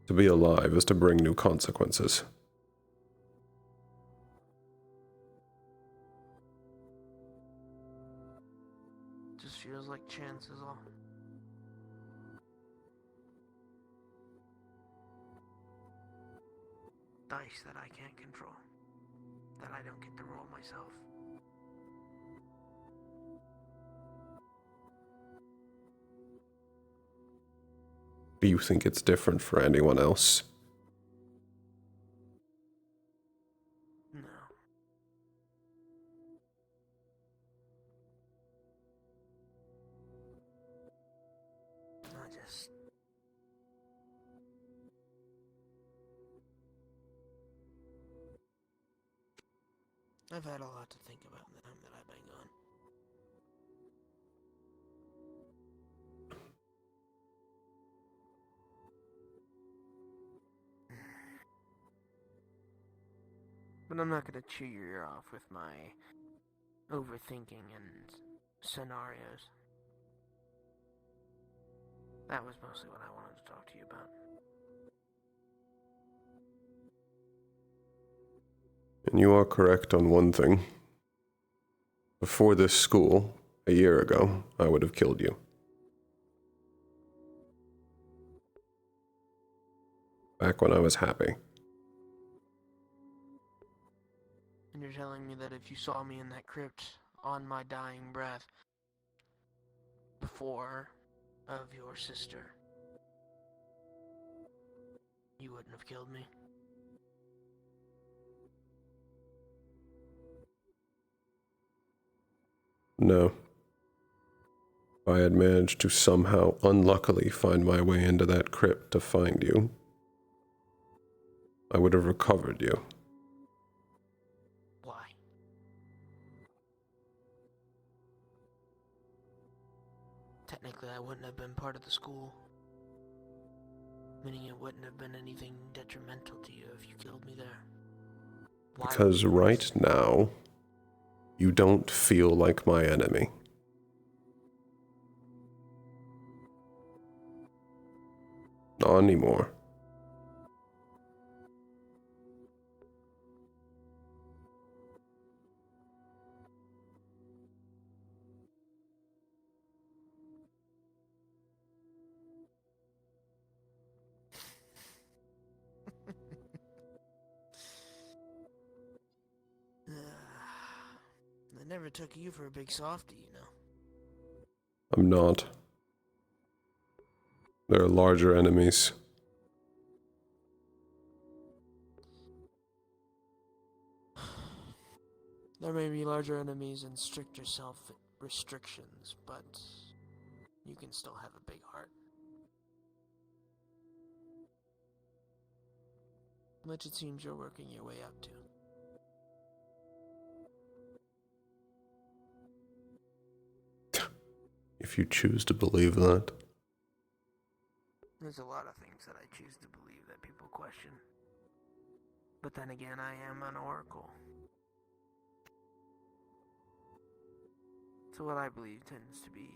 Speaker 3: To be alive is to bring new consequences.
Speaker 2: Just feels like chance is all. Dice that I can't control. That I don't get to roll myself.
Speaker 3: Do you think it's different for anyone else?
Speaker 2: No. I've had a lot to think about in the time that I've been gone. But I'm not going to chew your ear off with my overthinking and scenarios. That was mostly what I wanted to talk to you about.
Speaker 3: And you are correct on one thing. Before this school, a year ago, I would have killed you. Back when I was happy.
Speaker 2: And you're telling me that if you saw me in that crypt on my dying breath before of your sister, you wouldn't have killed me?
Speaker 3: No. If I had managed to somehow unluckily find my way into that crypt to find you, I would have recovered you.
Speaker 2: Why? Technically, I wouldn't have been part of the school. Meaning it wouldn't have been anything detrimental to you if you killed me there. Why?
Speaker 3: Because right now, you don't feel like my enemy. Not anymore.
Speaker 2: I never took you for a big softie, you know.
Speaker 3: I'm not. There are larger enemies.
Speaker 2: There may be larger enemies and stricter self-restrictions, but you can still have a big heart. Which it seems you're working your way up to.
Speaker 3: If you choose to believe that.
Speaker 2: There's a lot of things that I choose to believe that people question. But then again, I am an oracle. So what I believe tends to be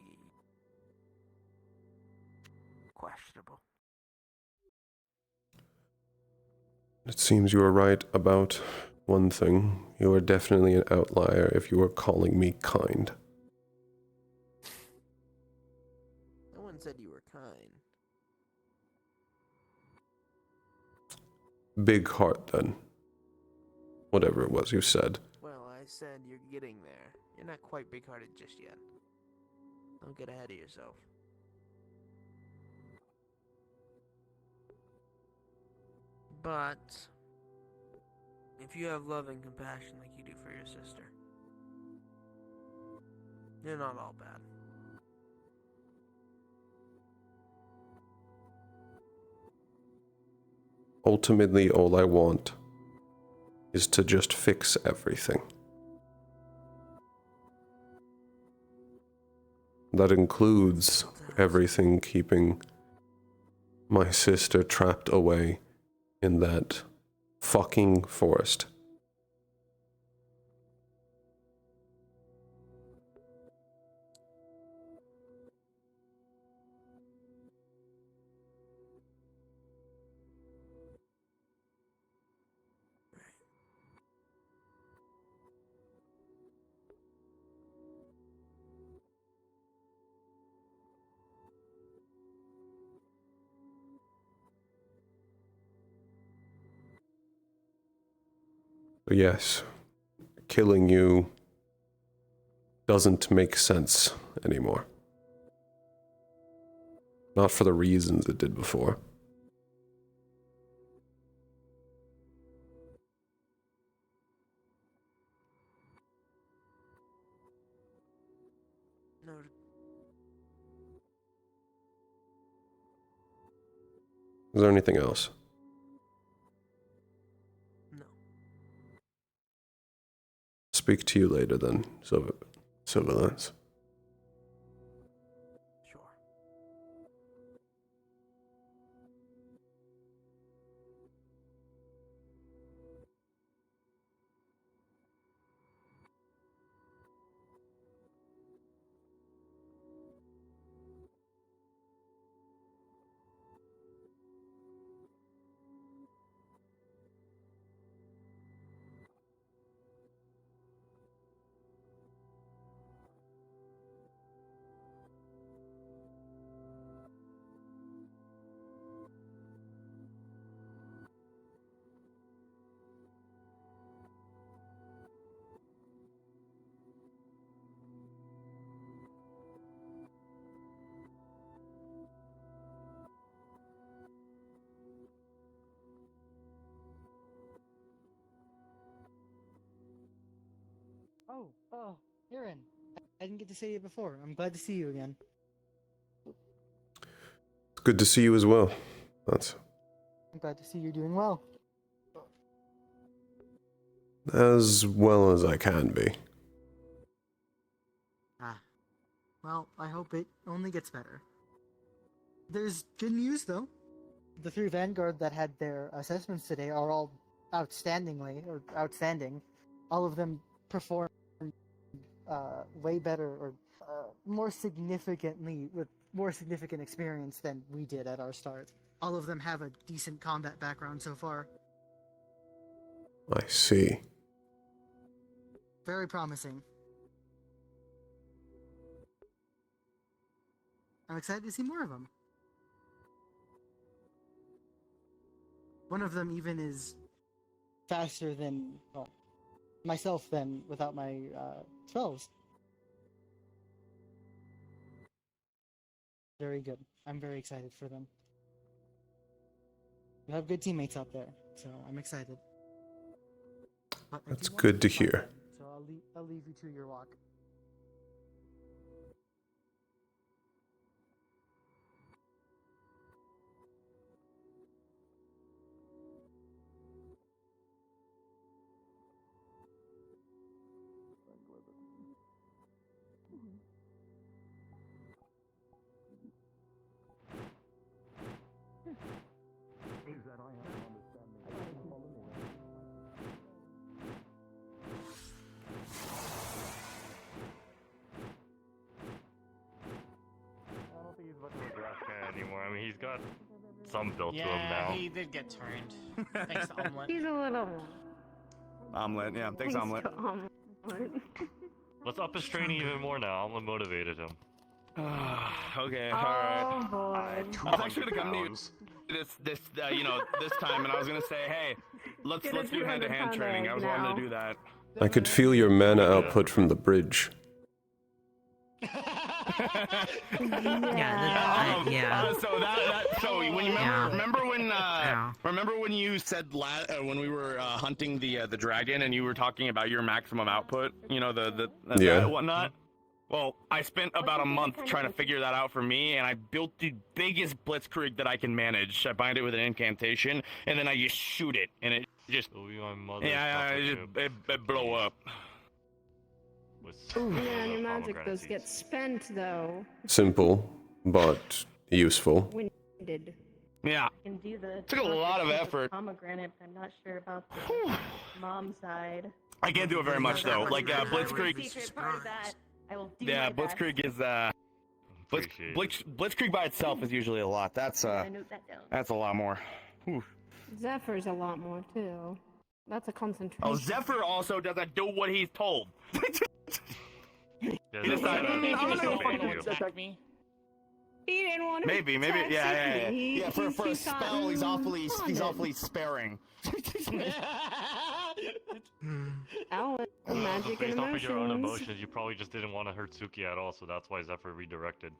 Speaker 2: questionable.
Speaker 3: It seems you are right about one thing. You are definitely an outlier if you are calling me kind.
Speaker 2: No one said you were kind.
Speaker 3: Big heart, then. Whatever it was you said.
Speaker 2: Well, I said you're getting there. You're not quite big-hearted just yet. Don't get ahead of yourself. But if you have love and compassion like you do for your sister, you're not all bad.
Speaker 3: Ultimately, all I want is to just fix everything. That includes everything keeping my sister trapped away in that fucking forest. But yes, killing you doesn't make sense anymore. Not for the reasons it did before.
Speaker 2: Noted.
Speaker 3: Is there anything else?
Speaker 2: No.
Speaker 3: Speak to you later then, Silverlance.
Speaker 2: Sure.
Speaker 8: Oh, Aaron. I didn't get to see you before. I'm glad to see you again.
Speaker 3: It's good to see you as well. That's
Speaker 8: I'm glad to see you're doing well.
Speaker 3: as well as I can be.
Speaker 8: Well, I hope it only gets better. There's good news, though. The 3 Vanguard that had their assessments today are all outstanding. All of them performed way better or more significantly with more significant experience than we did at our start. All of them have a decent combat background so far.
Speaker 3: I see.
Speaker 8: Very promising. I'm excited to see more of them. One of them even is faster than myself than without my 12s. Very good. I'm very excited for them. You have good teammates out there, so I'm excited. But
Speaker 3: That's good to hear.
Speaker 8: So I'll leave you to your walk.
Speaker 6: I don't think he's much of a grass man anymore. I mean, he's got some built to him
Speaker 9: Yeah,
Speaker 6: now.
Speaker 9: he did get turned. Thanks to Omelet.
Speaker 20: He's a little.
Speaker 14: Omelet, yeah. Thanks, Omelet.
Speaker 9: Let's up his training even more now. Omelet motivated him.
Speaker 14: Okay,
Speaker 20: Oh,
Speaker 14: alright.
Speaker 20: boy.
Speaker 14: I was actually gonna come to you this time, and I was gonna say, hey, let's do hand-to-hand training. I was wanting to do that.
Speaker 3: I could feel your mana output from the bridge.
Speaker 14: So when you remember when you said when we were hunting the dragon and you were talking about your maximum output, you know
Speaker 3: Yeah.
Speaker 14: whatnot. Well, I spent about a month trying to figure that out for me, and I built the biggest blitzkrieg that I can manage. I bind it with an incantation, and then I just shoot it, and it just it blow up.
Speaker 20: And then your magic does get spent, though.
Speaker 3: Simple, but useful.
Speaker 20: Winded.
Speaker 14: Yeah.
Speaker 22: Can do the
Speaker 14: Took a lot of effort.
Speaker 22: pomegranate, but I'm not sure about the mom side.
Speaker 14: I can't do it very much though. Like blitzkrieg.
Speaker 22: Secret part of that, I will do
Speaker 14: Yeah,
Speaker 22: my best.
Speaker 14: blitzkrieg is blitzkrieg by itself is usually a lot. That's
Speaker 22: I note that down.
Speaker 14: that's a lot more. Whew.
Speaker 20: Zephyr's a lot more, too. That's a concentration.
Speaker 14: Oh, Zephyr also doesn't do what he's told.
Speaker 20: He didn't want to
Speaker 14: Maybe,
Speaker 20: attack
Speaker 14: yeah.
Speaker 20: Sydney.
Speaker 14: Yeah, for a
Speaker 20: he
Speaker 14: spell,
Speaker 20: thought,
Speaker 14: he's awfully
Speaker 20: bonded.
Speaker 14: sparing.
Speaker 20: Alan, magic
Speaker 9: Based
Speaker 20: and
Speaker 9: off of your own
Speaker 20: emotions.
Speaker 9: emotions, you probably just didn't want to hurt Suki at all, so that's why Zephyr redirected.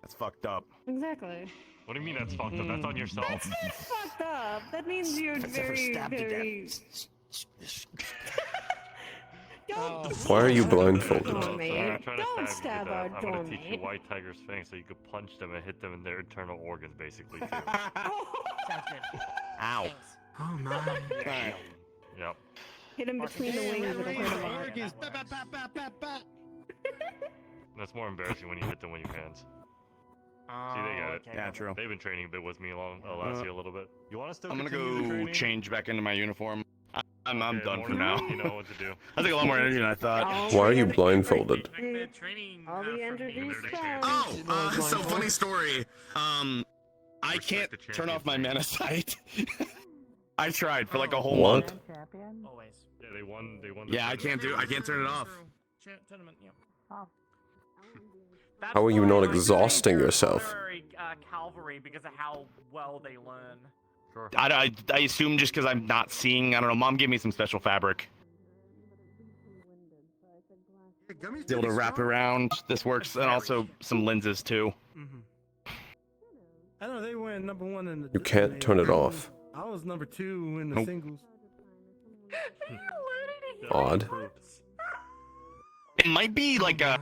Speaker 14: That's fucked up.
Speaker 20: Exactly.
Speaker 9: What do you mean that's fucked up? That's on yourself.
Speaker 20: That's not fucked up. That means you're very. Don't
Speaker 3: Why are you blindfolded?
Speaker 20: Don't stab our
Speaker 9: I'm gonna teach you
Speaker 20: doormate.
Speaker 9: White Tiger's Fang so you could punch them and hit them in their internal organs, basically, too.
Speaker 22: Sounds good.
Speaker 14: Ow.
Speaker 12: Oh my.
Speaker 9: Yep.
Speaker 20: Hit him between the wings with a hit him out.
Speaker 9: That's more embarrassing when you hit them with your hands. See, they got it.
Speaker 14: Yeah, true.
Speaker 9: They've been training a bit with me last year a little bit. You want to still
Speaker 14: I'm gonna
Speaker 9: continue the
Speaker 14: go
Speaker 9: training?
Speaker 14: change back into my uniform. I'm done for
Speaker 9: Morgan,
Speaker 14: now.
Speaker 9: You know what to do.
Speaker 14: I think a lot more energy than I thought.
Speaker 3: Why are you blindfolded?
Speaker 20: All the entities
Speaker 14: So funny story. I can't turn off my mana sight. I tried for like a whole
Speaker 3: What?
Speaker 14: month.
Speaker 11: Always.
Speaker 9: Yeah, they won.
Speaker 14: Yeah, I can't turn it off.
Speaker 11: Tournament, yeah.
Speaker 3: How are you not exhausting yourself?
Speaker 11: Cavalry because of how well they learn.
Speaker 9: Sure.
Speaker 14: I assume just because I'm not seeing. I don't know. Mom gave me some special fabric. Able to wrap around. This works, and also some lenses too.
Speaker 23: I know they went #1 in the.
Speaker 3: You can't turn it off.
Speaker 23: I was #2 in the
Speaker 14: Nope.
Speaker 23: singles.
Speaker 3: Odd.
Speaker 14: It might be like a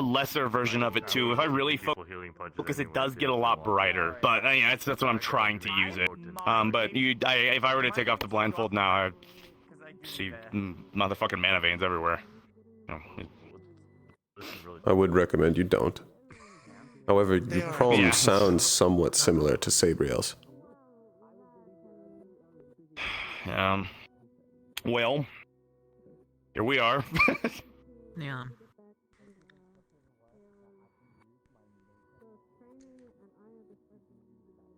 Speaker 14: lesser version of it too. If I really focus, it does get a lot brighter. But yeah, that's what I'm trying to use it. But if I were to take off the blindfold now, I'd see motherfucking mana veins everywhere.
Speaker 3: I would recommend you don't. However, your problem sounds somewhat similar to Sabriel's.
Speaker 14: Well, here we are.
Speaker 17: Yeah.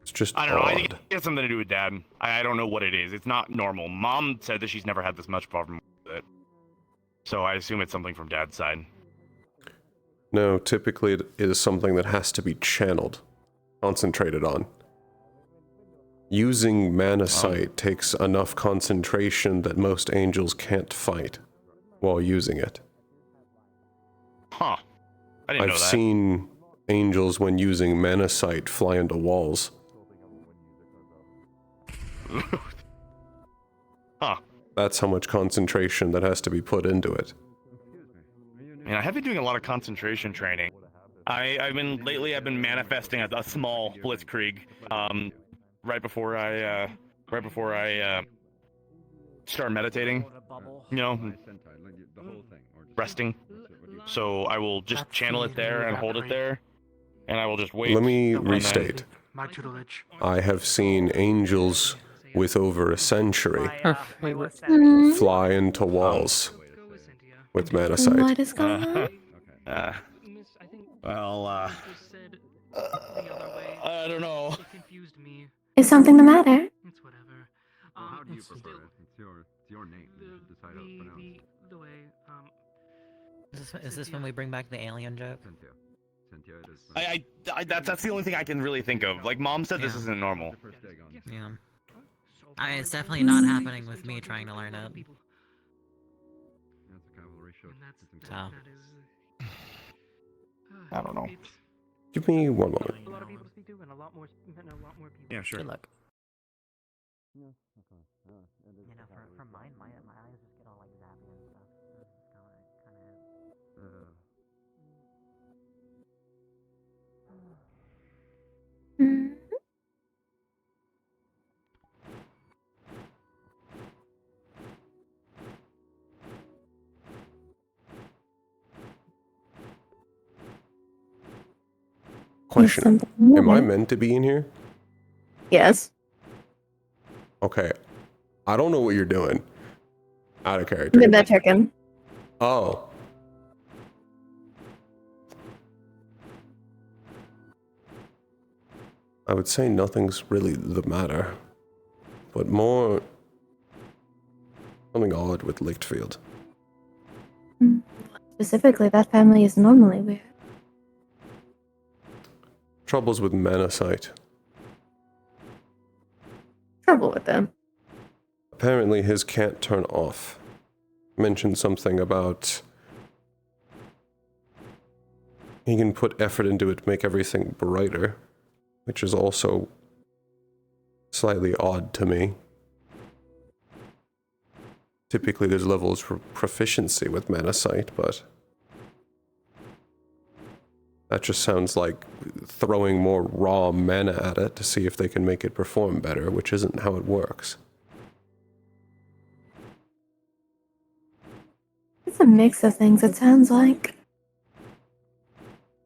Speaker 3: It's just
Speaker 14: I don't know. I
Speaker 3: odd.
Speaker 14: think it has something to do with Dad. I don't know what it is. It's not normal. Mom said that she's never had this much problem with it. So I assume it's something from Dad's side.
Speaker 3: No, typically it is something that has to be channeled, concentrated on. Using mana sight takes enough concentration that most angels can't fight while using it.
Speaker 14: Huh. I didn't know
Speaker 3: I've
Speaker 14: that.
Speaker 3: seen angels when using mana sight fly into walls.
Speaker 14: Huh.
Speaker 3: That's how much concentration that has to be put into it.
Speaker 14: And I have been doing a lot of concentration training. I've been manifesting a small blitzkrieg right before I start meditating, you know, resting. So I will just channel it there and hold it there, and I will just wait.
Speaker 3: Let me
Speaker 14: and then-
Speaker 3: restate.
Speaker 7: My tutelage.
Speaker 3: I have seen angels with over a century fly into walls with mana sight.
Speaker 21: What is going on?
Speaker 14: I don't know.
Speaker 21: Is something the matter?
Speaker 15: How do you prefer it? It's
Speaker 1: your name. You should decide how it's pronounced.
Speaker 16: The way,
Speaker 17: Is this when we bring back the alien joke?
Speaker 1: Cynthia. Cynthia, it is.
Speaker 14: That's the only thing I can really think of. Like, Mom said this
Speaker 17: Yeah.
Speaker 14: isn't normal.
Speaker 17: Yeah. It's definitely not happening with me trying to learn it.
Speaker 1: That's a cavalry show.
Speaker 17: So.
Speaker 14: I don't know.
Speaker 3: Give me one moment.
Speaker 16: A lot of people to speak to, and a lot more people.
Speaker 14: Yeah, sure.
Speaker 17: Good luck.
Speaker 15: Yeah, okay.
Speaker 17: You know, for mine, my eyes just get all like zappy and stuff. That's kind of.
Speaker 3: Question. Am I meant to be in here?
Speaker 21: Yes.
Speaker 3: Okay. I don't know what you're doing. Out of character.
Speaker 21: Did that chicken.
Speaker 3: Oh. I would say nothing's really the matter. But more... something odd with Lichtfield.
Speaker 21: Specifically, that family is normally weird.
Speaker 3: Troubles with Manasite.
Speaker 21: Trouble with them.
Speaker 3: Apparently his can't turn off. Mentioned something about... he can put effort into it to make everything brighter. Which is also... slightly odd to me. Typically there's levels for proficiency with Manasite, but... that just sounds like throwing more raw mana at it to see if they can make it perform better, which isn't how it works.
Speaker 21: It's a mix of things, it sounds like.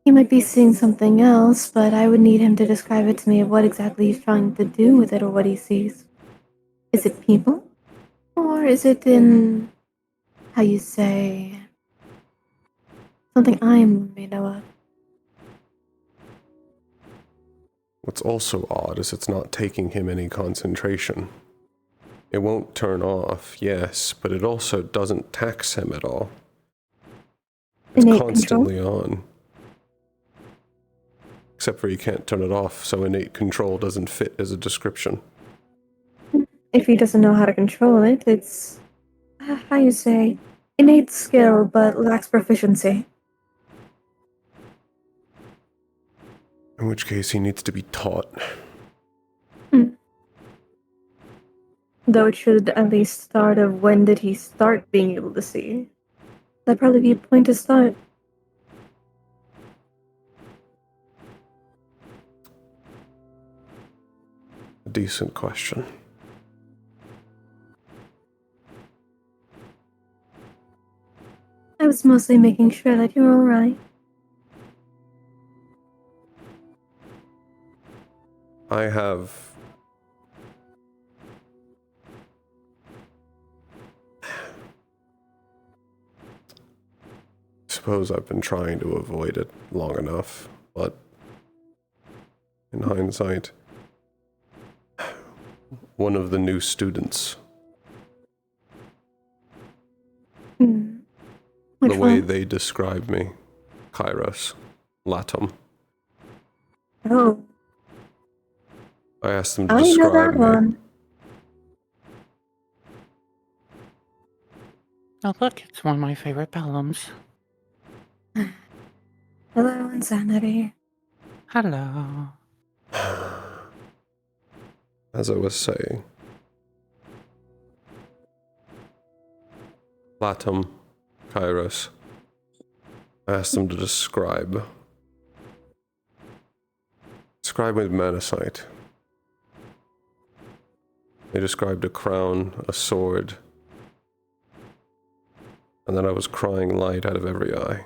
Speaker 21: He might be seeing something else, but I would need him to describe it to me of what exactly he's trying to do with it or what he sees. Is it people? Or is it in... how you say... something I'm made of?
Speaker 3: What's also odd is it's not taking him any concentration. It won't turn off, yes, but it also doesn't tax him at all. It's
Speaker 21: Innate
Speaker 3: constantly on. Except for you can't turn it off, so innate control doesn't fit as a description.
Speaker 21: If he doesn't know how to control it, it's... how you say... innate skill, but lacks proficiency.
Speaker 3: In which case he needs to be taught.
Speaker 21: Though it should at least start of when did he start being able to see. That'd probably be a point to start.
Speaker 3: A decent question.
Speaker 21: I was mostly making sure that you're alright.
Speaker 3: I have... suppose I've been trying to avoid it long enough, but in hindsight, one of the new students, the way they describe me, Kairos, Latum,
Speaker 21: Oh,
Speaker 3: I asked them to
Speaker 21: I know
Speaker 3: describe
Speaker 21: that
Speaker 3: me.
Speaker 21: one.
Speaker 11: Oh look, it's one of my favorite Bellums.
Speaker 21: Hello, Insanity.
Speaker 11: Hello.
Speaker 3: As I was saying, Latum, Kairos, I asked them to describe with Manasite. They described a crown, a sword, and then I was crying light out of every eye.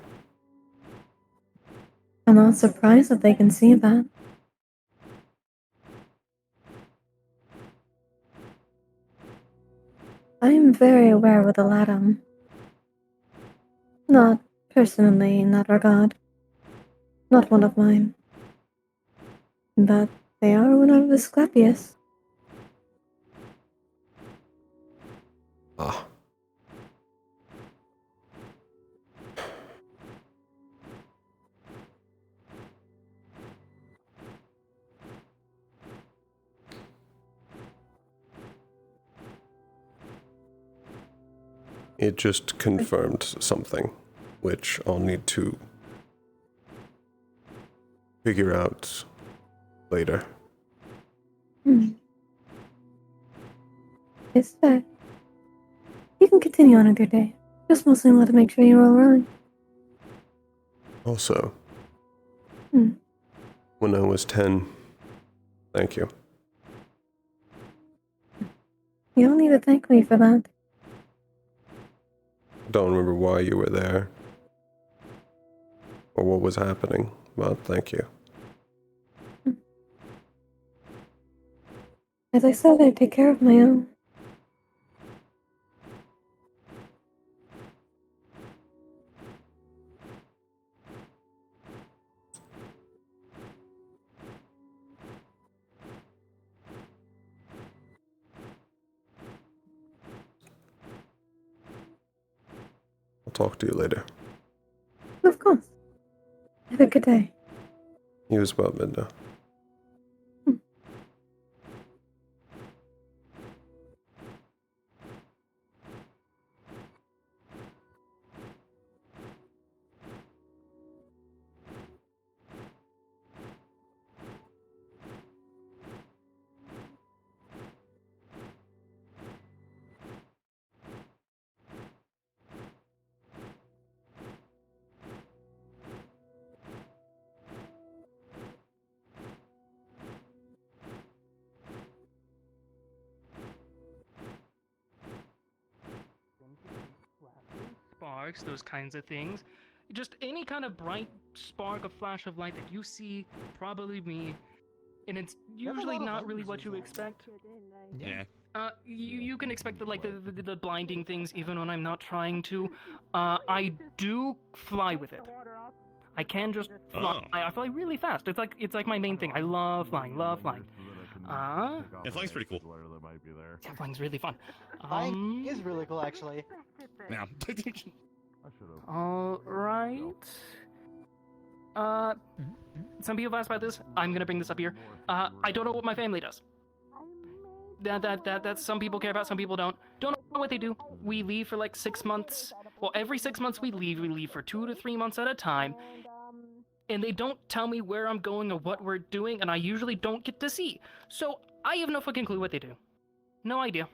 Speaker 21: I'm not surprised that they can see that. I am very aware with the Latum. Not personally in that regard. Not one of mine. But they are one of Asclepius.
Speaker 3: Ah. It just confirmed something, which I'll need to figure out later.
Speaker 21: Yes, sir. You can continue on with your day. Just mostly want to make sure you're all right.
Speaker 3: Also,
Speaker 21: Hmm.
Speaker 3: when I was 10, thank you.
Speaker 21: You don't need to thank me for that.
Speaker 3: Don't remember why you were there or what was happening, but thank you.
Speaker 21: As I said, I take care of my own.
Speaker 3: I'll talk to you later.
Speaker 21: Of course. Have a good day.
Speaker 3: You as well, Midna.
Speaker 16: Sparks, those kinds of things. Just any kind of bright spark, a flash of light that you see, probably me, and it's usually not really what you expect.
Speaker 14: Yeah.
Speaker 16: You can expect the blinding things even when I'm not trying to. I do fly with it. I can just fly. I fly really fast. It's like my main thing. I love flying.
Speaker 14: Yeah, flying's pretty cool.
Speaker 16: Yeah, flying's really fun.
Speaker 8: Flying is really cool, actually.
Speaker 14: Yeah.
Speaker 16: All right. Some people have asked about this. I'm gonna bring this up here. I don't know what my family does. That's some people care about, some people don't. Don't know what they do. We leave for like 6 months. Well, every 6 months we leave. We leave for 2 to 3 months at a time. And they don't tell me where I'm going or what we're doing, and I usually don't get to see. So I have no fucking clue what they do. No idea.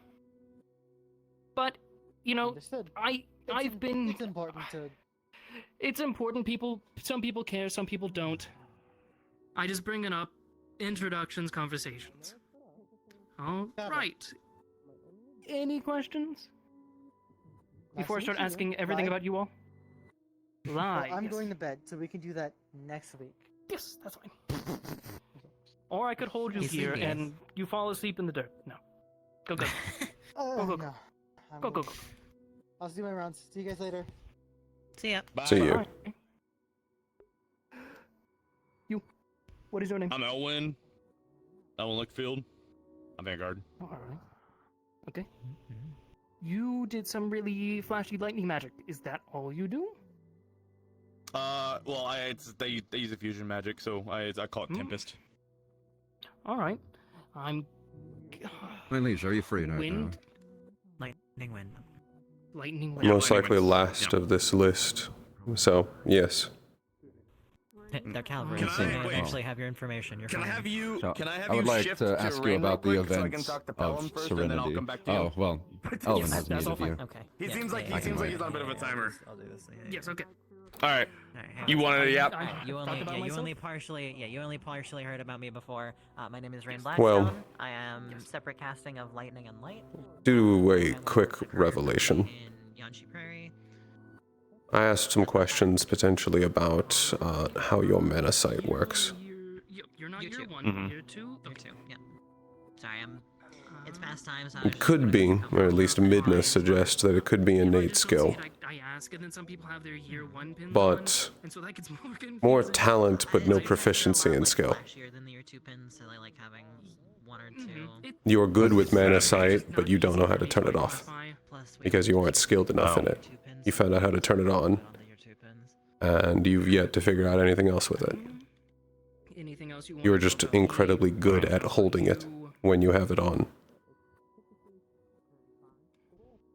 Speaker 16: But, you know,
Speaker 8: Understood.
Speaker 16: I've been...
Speaker 8: It's important to...
Speaker 16: It's important. Some people care, some people don't. I just bring it up. Introductions, conversations. All right. Any questions? Before I start asking everything about you all? Lie.
Speaker 8: Well, I'm
Speaker 16: yes.
Speaker 8: going to bed, so we can do that next week.
Speaker 16: Yes, that's fine. Or I could hold you here and you fall asleep in the dirt. No. Go. Go.
Speaker 8: No.
Speaker 16: Go.
Speaker 8: I'll do my rounds. See you guys later.
Speaker 17: See ya.
Speaker 3: See you.
Speaker 16: Bye. You. What is your name?
Speaker 14: I'm Elwin. Elwin Lickfield. I'm Vanguard.
Speaker 16: Alright. Okay. You did some really flashy lightning magic. Is that all you do?
Speaker 14: Well, they use a fusion magic, so I call it Tempest.
Speaker 16: Alright. I'm...
Speaker 1: My liege, are you free right now?
Speaker 16: Wind?
Speaker 17: Lightning wind.
Speaker 16: Lightning wind.
Speaker 3: Most likely last of this list. So, yes.
Speaker 17: They're cavalry, so they eventually have your information. You're
Speaker 14: Can I
Speaker 17: fine.
Speaker 14: have you?
Speaker 1: So,
Speaker 14: Can I have
Speaker 1: I would
Speaker 14: you
Speaker 1: like
Speaker 14: shift
Speaker 1: to ask you
Speaker 14: Rain
Speaker 1: about
Speaker 14: real
Speaker 1: the
Speaker 14: quick so I can
Speaker 1: events
Speaker 14: talk to Pelham
Speaker 1: of
Speaker 14: first, and then I'll
Speaker 1: Serenity.
Speaker 14: come back to you?
Speaker 1: Oh, well, Elvin has
Speaker 16: that's
Speaker 1: need
Speaker 16: all
Speaker 1: of you.
Speaker 16: fine.
Speaker 17: Okay.
Speaker 14: He
Speaker 17: Yeah,
Speaker 14: seems like
Speaker 17: yeah,
Speaker 14: he's on a bit of a timer.
Speaker 17: I'll do this.
Speaker 16: Yes, okay.
Speaker 14: All right. You wanted it? Yep.
Speaker 17: You
Speaker 16: myself?
Speaker 17: only partially heard about me before. My name is Rain
Speaker 3: Well-
Speaker 17: Blackstone. I am separate casting of Lightning and Light.
Speaker 3: Do a quick revelation.
Speaker 17: In Yanchi Prairie.
Speaker 3: I asked some questions potentially about how your mana site works.
Speaker 16: You're not
Speaker 17: Year
Speaker 16: year
Speaker 17: two.
Speaker 16: 1,
Speaker 14: Mhm.
Speaker 16: year 2?
Speaker 17: Year 2, yeah. Sorry, I'm It's past time, so
Speaker 3: It could be, or at least Midna suggests that it could be innate skill.
Speaker 16: I ask, and then some people have their year 1 pins
Speaker 3: But
Speaker 16: on, and so that gets more confusing.
Speaker 3: more talent, but no proficiency in skill.
Speaker 17: flashier than the year 2 pins, so I like having 1 or 2.
Speaker 3: You're good with mana sight, but you don't know how to turn it off. Because you aren't skilled enough in it. You found out how to turn it on, and you've yet to figure out anything else with it.
Speaker 16: Anything else you
Speaker 3: You are just incredibly good at holding it when you have it on.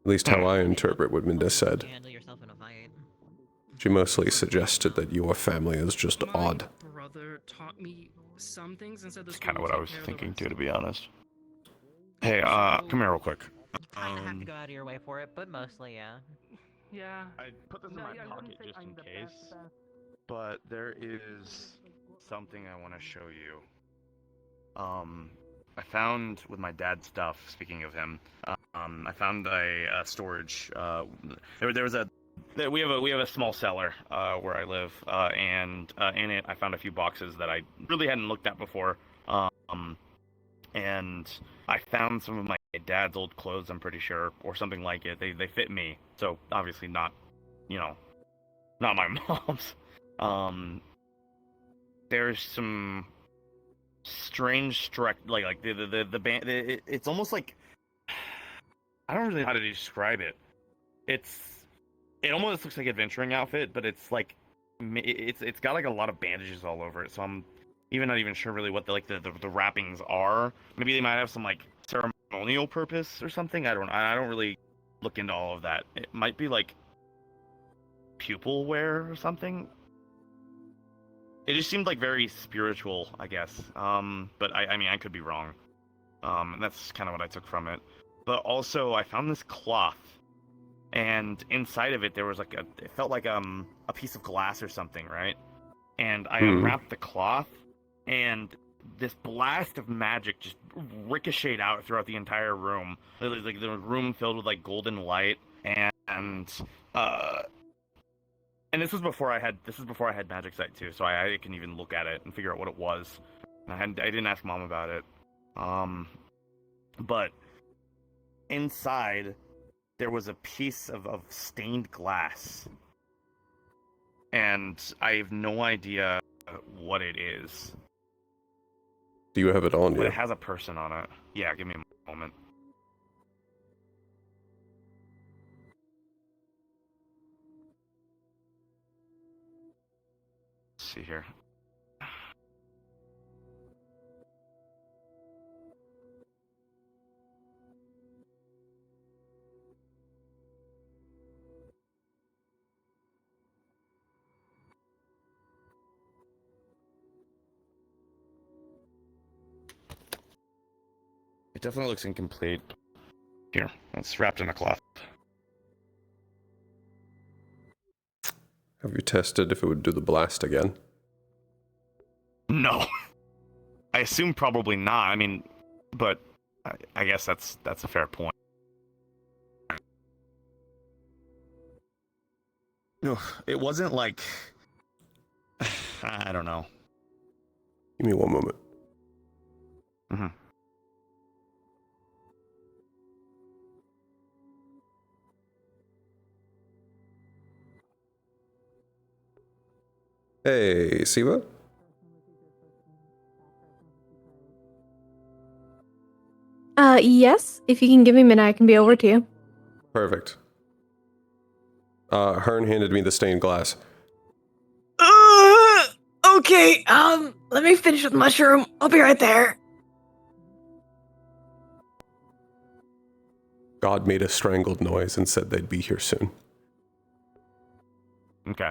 Speaker 3: At least how I interpret what Minda said. She mostly suggested that your family is just odd.
Speaker 16: Brother taught me some things and said
Speaker 14: That's kind of what I was thinking too, to be honest. Hey, come here real quick.
Speaker 17: Kinda have to go out of your way for it, but mostly, yeah.
Speaker 16: Yeah.
Speaker 9: I put this in my pocket just in case, but there is something I want to show you. I found with my dad's stuff. Speaking of him, I found a storage. There was a. We have a small cellar where I live, and in it I found a few boxes that I really hadn't looked at before. And I found some of my dad's old clothes, I'm pretty sure, or something like it. They fit me, so obviously not, not my mom's. There's some strange like the band. It's almost like, I don't really know how to describe it. It almost looks like adventuring outfit, but it's like it's got like a lot of bandages all over it. So I'm not even sure really what the wrappings are. Maybe they might have some like ceremonial purpose or something. I don't really look into all of that. It might be like pupil wear or something. It just seemed like very spiritual, I guess. But I mean, I could be wrong. And that's kind of what I took from it. But also, I found this cloth, and inside of it there was like it felt like a piece of glass or something, right? And I unwrapped the cloth, and this blast of magic just ricocheted out throughout the entire room. Like the room filled with like golden light, and this was before I had magic sight too, so I can even look at it and figure out what it was. I didn't ask Mom about it, but inside there was a piece of stained glass, and I have no idea what it is.
Speaker 3: Do you have it on
Speaker 9: But
Speaker 3: you?
Speaker 9: it has a person on it. Yeah, give me a moment. Let's see here. It definitely looks incomplete. Here, it's wrapped in a cloth.
Speaker 3: Have you tested if it would do the blast again?
Speaker 14: No. I assume probably not. I mean, but I guess that's a fair point. No, it wasn't like I don't know.
Speaker 3: Give me one moment.
Speaker 14: Mm-hmm.
Speaker 3: Hey, Siva?
Speaker 21: Yes. If you can give me a minute, I can be over to you.
Speaker 3: Perfect. Hearn handed me the stained glass.
Speaker 21: Okay, let me finish with mushroom. I'll be right there.
Speaker 3: God made a strangled noise and said they'd be here soon.
Speaker 14: Okay.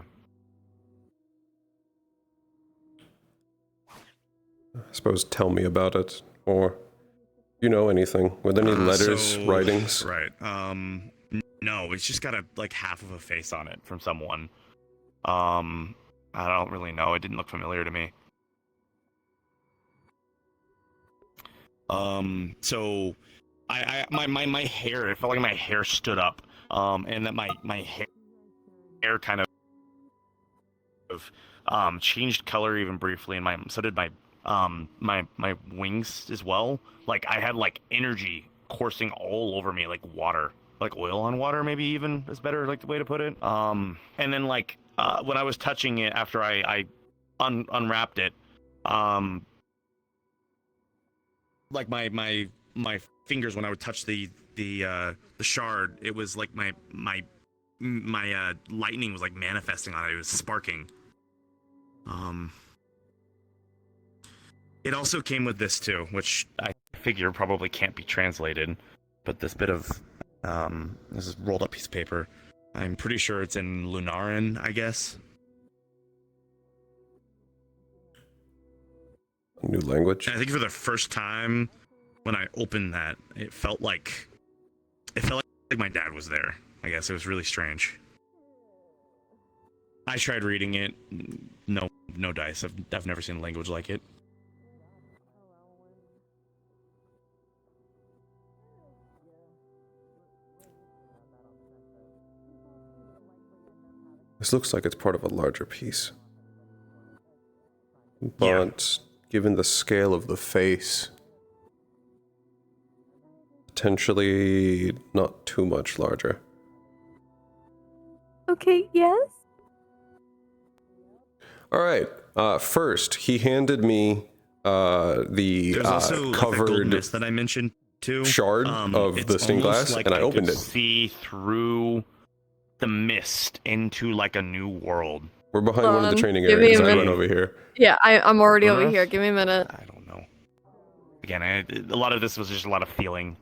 Speaker 3: I suppose tell me about it, or you know anything. Were there any letters, writings?
Speaker 14: Right. No, it's just got like half of a face on it from someone. I don't really know. It didn't look familiar to me. So my hair, it felt like my hair stood up. And that my hair kind of changed color even briefly, and so did my
Speaker 9: my wings as well. Like I had like energy coursing all over me, like water, like oil on water, maybe even is better like the way to put it. And then like when I was touching it after I unwrapped it, like my fingers when I would touch the shard, it was like my lightning was like manifesting on it. It was sparking. It also came with this too, which I figure probably can't be translated, but this bit of this is rolled up piece of paper. I'm pretty sure it's in Lunaran, I guess.
Speaker 3: New language.
Speaker 9: And I think for the first time when I opened that, it felt like my dad was there. I guess it was really strange. I tried reading it. No dice. I've never seen a language like it.
Speaker 3: This looks like it's part of a larger piece. But given the scale of the face, potentially not too much larger.
Speaker 20: Okay, yes?
Speaker 3: All right. First, he handed me the
Speaker 9: There's also
Speaker 3: covered
Speaker 9: like, the gold mist that I mentioned too.
Speaker 3: shard of the stained glass,
Speaker 9: like
Speaker 3: and I opened
Speaker 9: could
Speaker 3: it.
Speaker 9: See through the mist into like a new world.
Speaker 3: We're behind one of the training
Speaker 20: Give me
Speaker 3: areas.
Speaker 20: a
Speaker 3: I
Speaker 20: minute.
Speaker 3: went over here.
Speaker 20: Yeah, I'm already over
Speaker 9: Earth?
Speaker 20: here. Give me a minute.
Speaker 9: I don't know. Again, a lot of this was just a lot of feeling,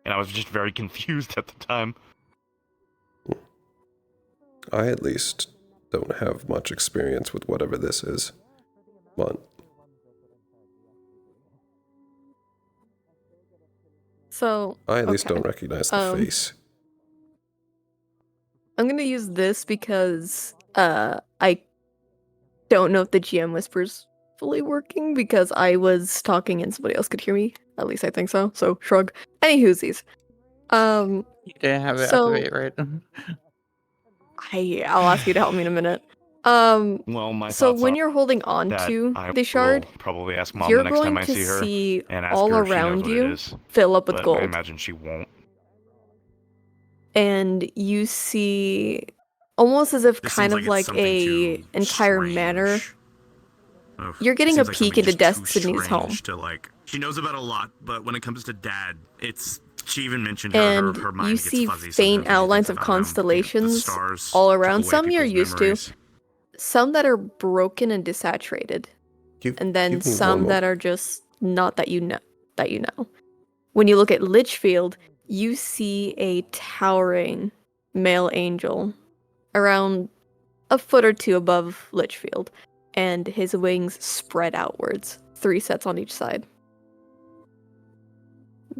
Speaker 9: and I was just very confused at the time.
Speaker 3: I at least don't have much experience with whatever this is. But
Speaker 20: So
Speaker 3: I at least
Speaker 20: okay.
Speaker 3: don't recognize the face.
Speaker 20: I'm gonna use this because I don't know if the GM whisper's fully working because I was talking and somebody else could hear me. At least I think so. So shrug. Any whoosies.
Speaker 11: You didn't have it
Speaker 20: So
Speaker 11: activate, right?
Speaker 20: I'll ask you to help me in a minute.
Speaker 9: Well, my
Speaker 20: So
Speaker 9: thoughts
Speaker 20: when
Speaker 9: are
Speaker 20: you're holding on
Speaker 9: that
Speaker 20: to
Speaker 9: I
Speaker 20: the shard,
Speaker 9: will probably ask Mom
Speaker 20: you're
Speaker 9: the next time
Speaker 20: going
Speaker 9: I
Speaker 20: to
Speaker 9: see her
Speaker 20: see
Speaker 9: and ask
Speaker 20: all
Speaker 9: her if she knows
Speaker 20: around
Speaker 9: what it
Speaker 20: you
Speaker 9: is.
Speaker 20: fill up with
Speaker 9: But
Speaker 20: gold.
Speaker 9: I imagine she won't.
Speaker 20: And you see almost as if
Speaker 9: This
Speaker 20: kind
Speaker 9: seems
Speaker 20: of
Speaker 9: like it's
Speaker 20: like
Speaker 9: something
Speaker 20: a
Speaker 9: too
Speaker 20: entire manor. You're
Speaker 9: It
Speaker 20: getting a
Speaker 9: seems like
Speaker 20: peek
Speaker 9: something
Speaker 20: into
Speaker 9: just too
Speaker 20: Destiny's home.
Speaker 9: strange to like. She knows about a lot, but when it comes to Dad, it's. She even mentioned
Speaker 20: And
Speaker 9: her mind
Speaker 20: you
Speaker 9: gets
Speaker 20: see
Speaker 9: fuzzy
Speaker 20: faint
Speaker 9: sometimes when she
Speaker 20: outlines
Speaker 9: thinks
Speaker 20: of
Speaker 9: about him.
Speaker 20: constellations
Speaker 9: The stars
Speaker 20: all
Speaker 9: took
Speaker 20: around.
Speaker 9: away
Speaker 20: Some you're
Speaker 9: people's
Speaker 20: used
Speaker 9: memories.
Speaker 20: to, some that are broken and desaturated, and then
Speaker 3: give me
Speaker 20: some
Speaker 3: one
Speaker 20: that are just not that you know. When you look at Litchfield, you see a towering male angel around a foot or two above Litchfield, and his wings spread outwards, 3 sets on each side.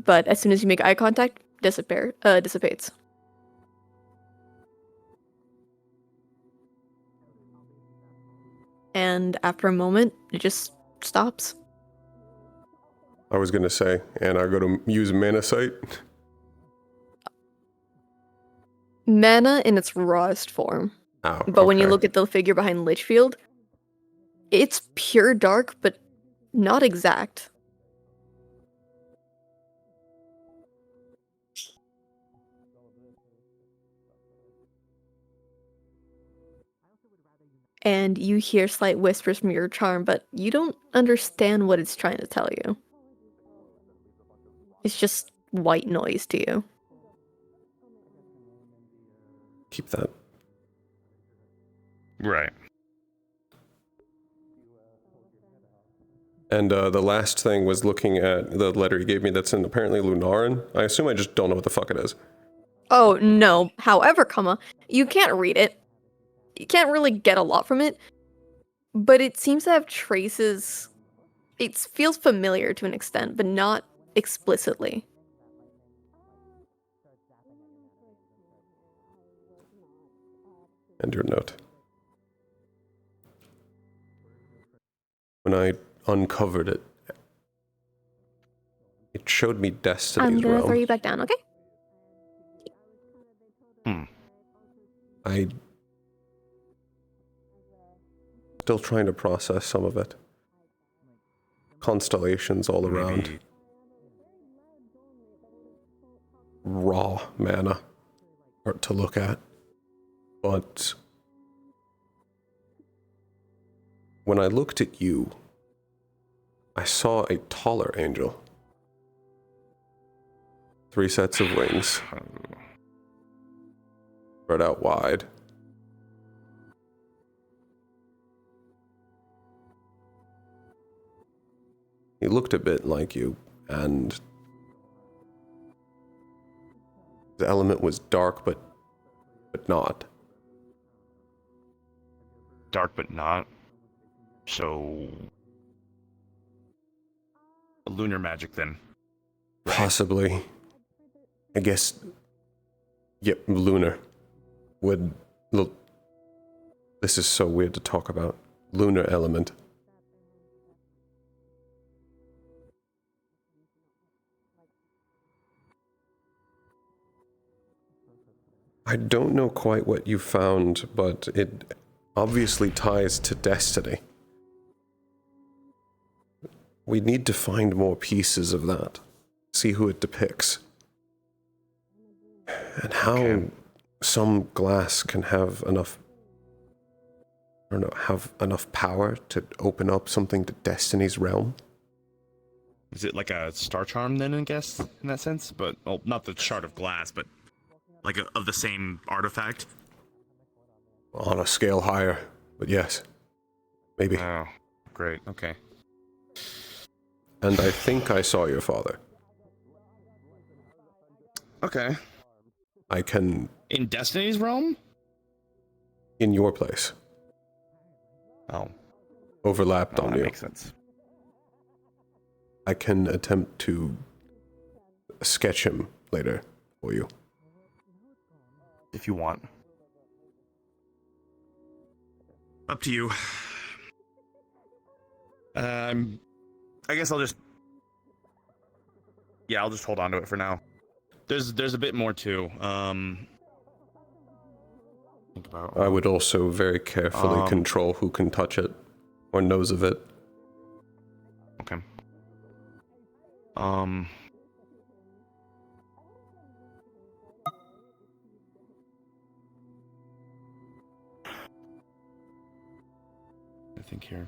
Speaker 20: But as soon as you make eye contact, dissipates. And after a moment, it just stops.
Speaker 3: I was gonna say, and I go to use mana sight.
Speaker 20: Mana in its rawest form.
Speaker 3: Oh,
Speaker 20: But when you
Speaker 3: okay.
Speaker 20: look at the figure behind Litchfield, it's pure dark, but not exact. And you hear slight whispers from your charm, but you don't understand what it's trying to tell you. It's just white noise to you.
Speaker 3: Keep that.
Speaker 9: Right.
Speaker 3: And the last thing was looking at the letter he gave me that's in apparently Lunaran. I assume I just don't know what the fuck it is.
Speaker 20: Oh, no. However, you can't read it. You can't really get a lot from it. But it seems to have traces. It feels familiar to an extent, but not explicitly.
Speaker 3: And your note. When I uncovered it, it showed me Destiny's
Speaker 20: I'm gonna
Speaker 3: realm.
Speaker 20: throw you back down, okay?
Speaker 3: I still trying to process some of it. constellations all around.
Speaker 14: Maybe-
Speaker 3: Raw mana to look at. But when I looked at you, I saw a taller angel. 3 sets of wings. Spread out wide. He looked a bit like you, and the element was dark, but not.
Speaker 14: Dark but not. So lunar magic then.
Speaker 3: Possibly. I guess. Yep, lunar. Would look. This is so weird to talk about. Lunar element. I don't know quite what you found, but it obviously ties to destiny. We need to find more pieces of that. See who it depicts. And how some glass can have enough, I don't know, have enough power to open up something to destiny's realm.
Speaker 14: Is it like a star charm then, I guess, in that sense? But, well, not the shard of glass, but like of the same artifact?
Speaker 3: On a scale higher, but yes. Maybe.
Speaker 14: Oh, great, okay.
Speaker 3: And I think I saw your father.
Speaker 14: Okay.
Speaker 3: I can...
Speaker 14: In Destiny's realm?
Speaker 3: In your place.
Speaker 14: Oh.
Speaker 3: Overlapped on
Speaker 14: that
Speaker 3: you.
Speaker 14: Makes sense.
Speaker 3: I can attempt to sketch him later for you.
Speaker 14: If you want. Up to you. I guess I'll just... Yeah, I'll just hold on to it for now. There's a bit more too. Think about.
Speaker 3: I would also very carefully control who can touch it or knows of it.
Speaker 14: Okay. I think here.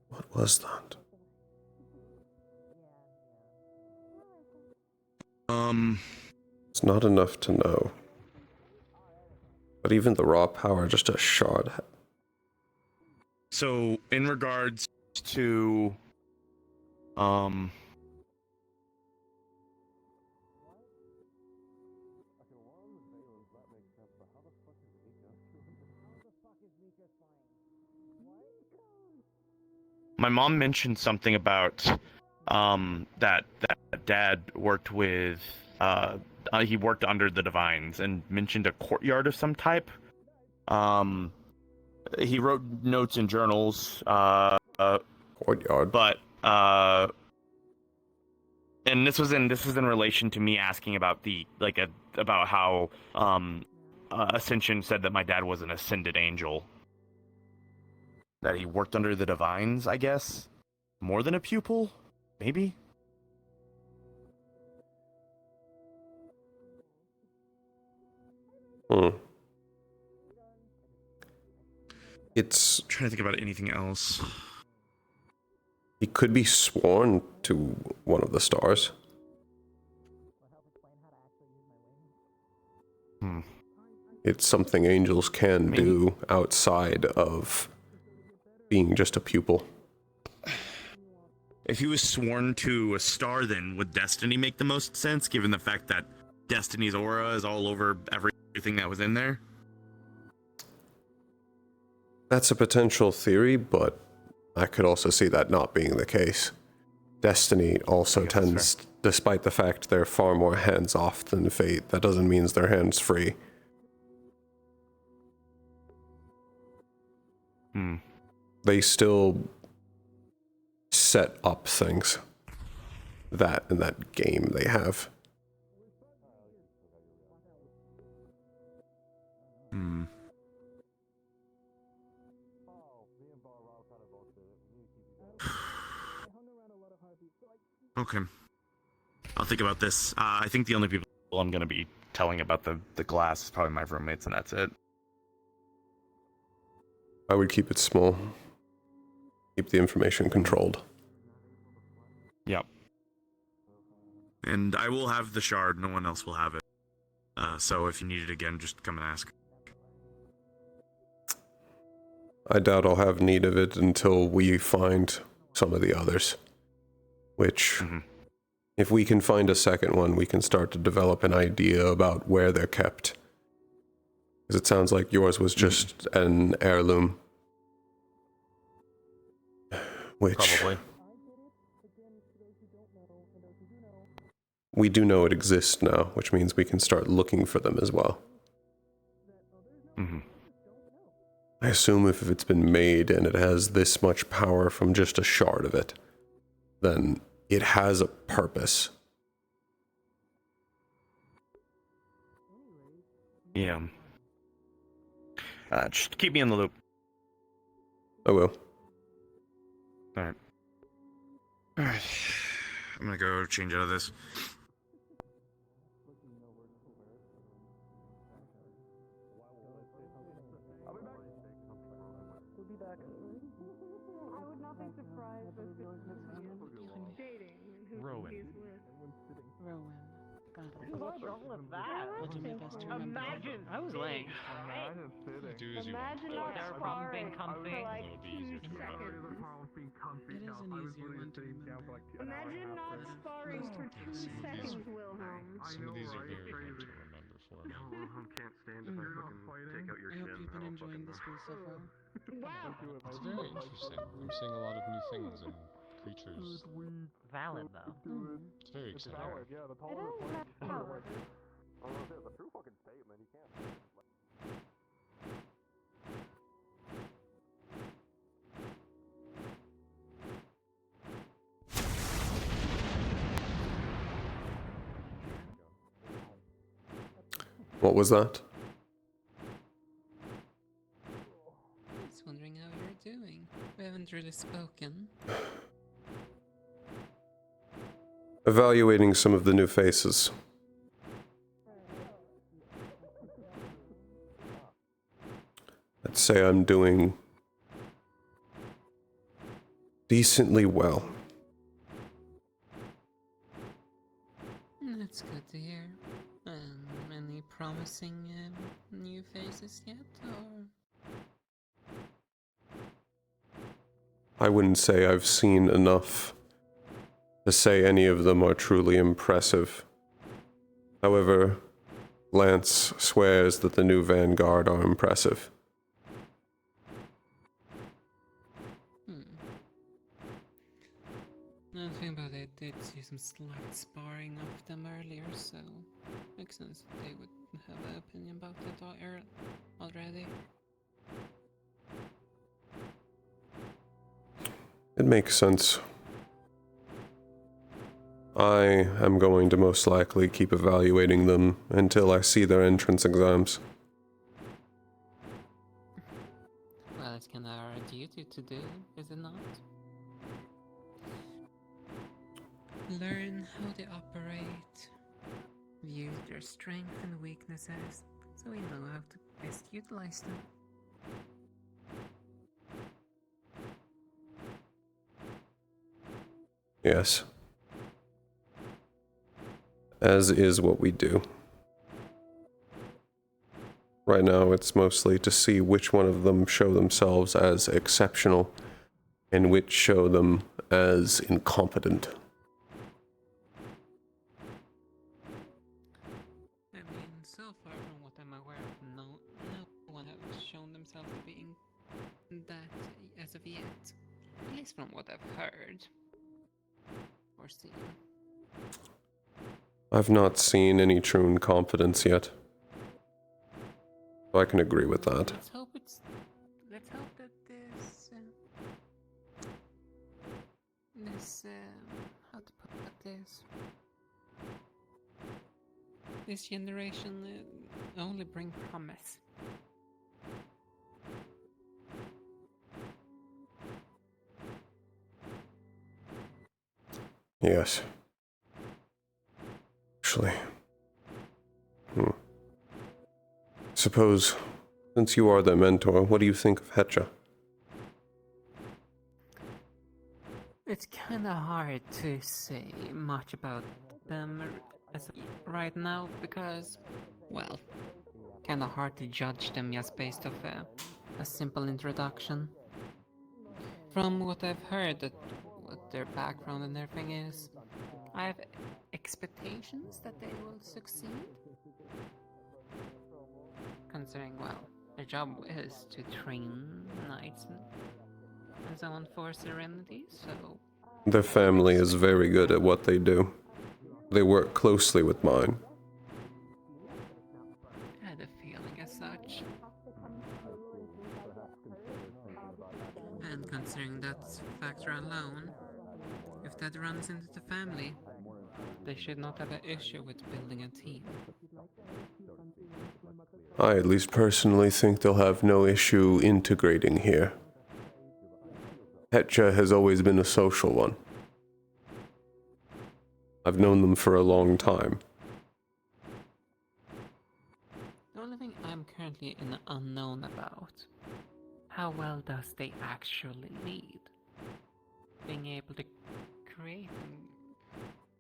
Speaker 3: What was that? It's not enough to know. But even the raw power, just a shard.
Speaker 14: So, in regards to, my mom mentioned something about, that Dad worked with, he worked under the Divines and mentioned a courtyard of some type. He wrote notes in journals,
Speaker 3: courtyard.
Speaker 14: But, and this was in relation to me asking about about how, Ascension said that my dad was an ascended angel. That he worked under the Divines, I guess? More than a pupil? Maybe?
Speaker 3: It's...
Speaker 14: I'm trying to think about anything else.
Speaker 3: He could be sworn to one of the stars. It's something angels can do outside of being just a pupil.
Speaker 14: If he was sworn to a star, then would Destiny make the most sense, given the fact that Destiny's aura is all over everything that was in there?
Speaker 3: That's a potential theory, but I could also see that not being the case. Destiny also tends, despite the fact they're far more hands-off than Fate, that doesn't mean they're hands-free. They still set up things. that in that game they have.
Speaker 14: Hmm. Okay. I'll think about this. I think the only people I'm going to be telling about the glass is probably my roommates, and that's it.
Speaker 3: I would keep it small. Keep the information controlled.
Speaker 14: Yep. And I will have the shard. No one else will have it. So if you need it again, just come and ask.
Speaker 3: I doubt I'll have need of it until we find some of the others. Which, if we can find a second one, we can start to develop an idea about where they're kept. Because it sounds like yours was just an heirloom. Which...
Speaker 14: Probably.
Speaker 3: We do know it exists now, which means we can start looking for them as well. I assume if it's been made and it has this much power from just a shard of it, then it has a purpose.
Speaker 14: Yeah. Just keep me in the loop.
Speaker 3: I will.
Speaker 14: Alright. Alright. I'm gonna go change out of this.
Speaker 11: What's wrong with that? I'll do my best to remember. Imagine. I was laying.
Speaker 22: Imagine not sparring
Speaker 11: comfy.
Speaker 22: for like
Speaker 11: It is
Speaker 22: 2 seconds.
Speaker 11: an easier one to remember.
Speaker 22: Imagine not sparring for 2 seconds, Wilhelm.
Speaker 7: Some of these are very hard to remember for me.
Speaker 22: Wilhelm
Speaker 7: can't stand if I fucking take out your
Speaker 11: I hope you've been enjoying the school so far.
Speaker 22: Wow.
Speaker 7: It's very interesting. I'm seeing a lot of new things and creatures.
Speaker 17: Valid though.
Speaker 7: It's very exciting.
Speaker 22: It is valid.
Speaker 3: What was that?
Speaker 11: I was wondering how you're doing. We haven't really spoken.
Speaker 3: Evaluating some of the new faces. I'd say I'm doing decently well.
Speaker 11: That's good to hear. Any promising new faces yet, or?
Speaker 3: I wouldn't say I've seen enough to say any of them are truly impressive. However, Lance swears that the new Vanguard are impressive.
Speaker 11: Now the thing about it, I did see some slight sparring of them earlier, so makes sense that they would have an opinion about that already.
Speaker 3: It makes sense. I am going to most likely keep evaluating them until I see their entrance exams.
Speaker 11: Well, it's kind of our duty to do, is it not? Learn how they operate, view their strengths and weaknesses, so we know how to best utilize them.
Speaker 3: Yes. As is what we do. Right now, it's mostly to see which one of them show themselves as exceptional and which show them as incompetent.
Speaker 11: I mean, so far from what I'm aware of, no one has shown themselves to be that as of yet. At least from what I've heard. Or seen.
Speaker 3: I've not seen any true incompetence yet. So I can agree with that.
Speaker 11: Let's hope that this how to put it? this. This generation only bring promise.
Speaker 3: Yes. Actually. Suppose, since you are their mentor, what do you think of Hetcha?
Speaker 11: It's kinda hard to say much about them as right now because, well, kinda hard to judge them just based off a simple introduction. From what I've heard, that what their background and everything is, I have expectations that they will succeed. Considering, well, their job is to train knights and so on for Serenity, so...
Speaker 3: Their family is very good at what they do. They work closely with mine.
Speaker 11: I had a feeling as such. And considering that factor alone, if that runs into the family, they should not have an issue with building a team.
Speaker 3: I at least personally think they'll have no issue integrating here. Hetcha has always been a social one. I've known them for a long time.
Speaker 11: The only thing I'm currently in the unknown about, how well does they actually lead? Being able to create and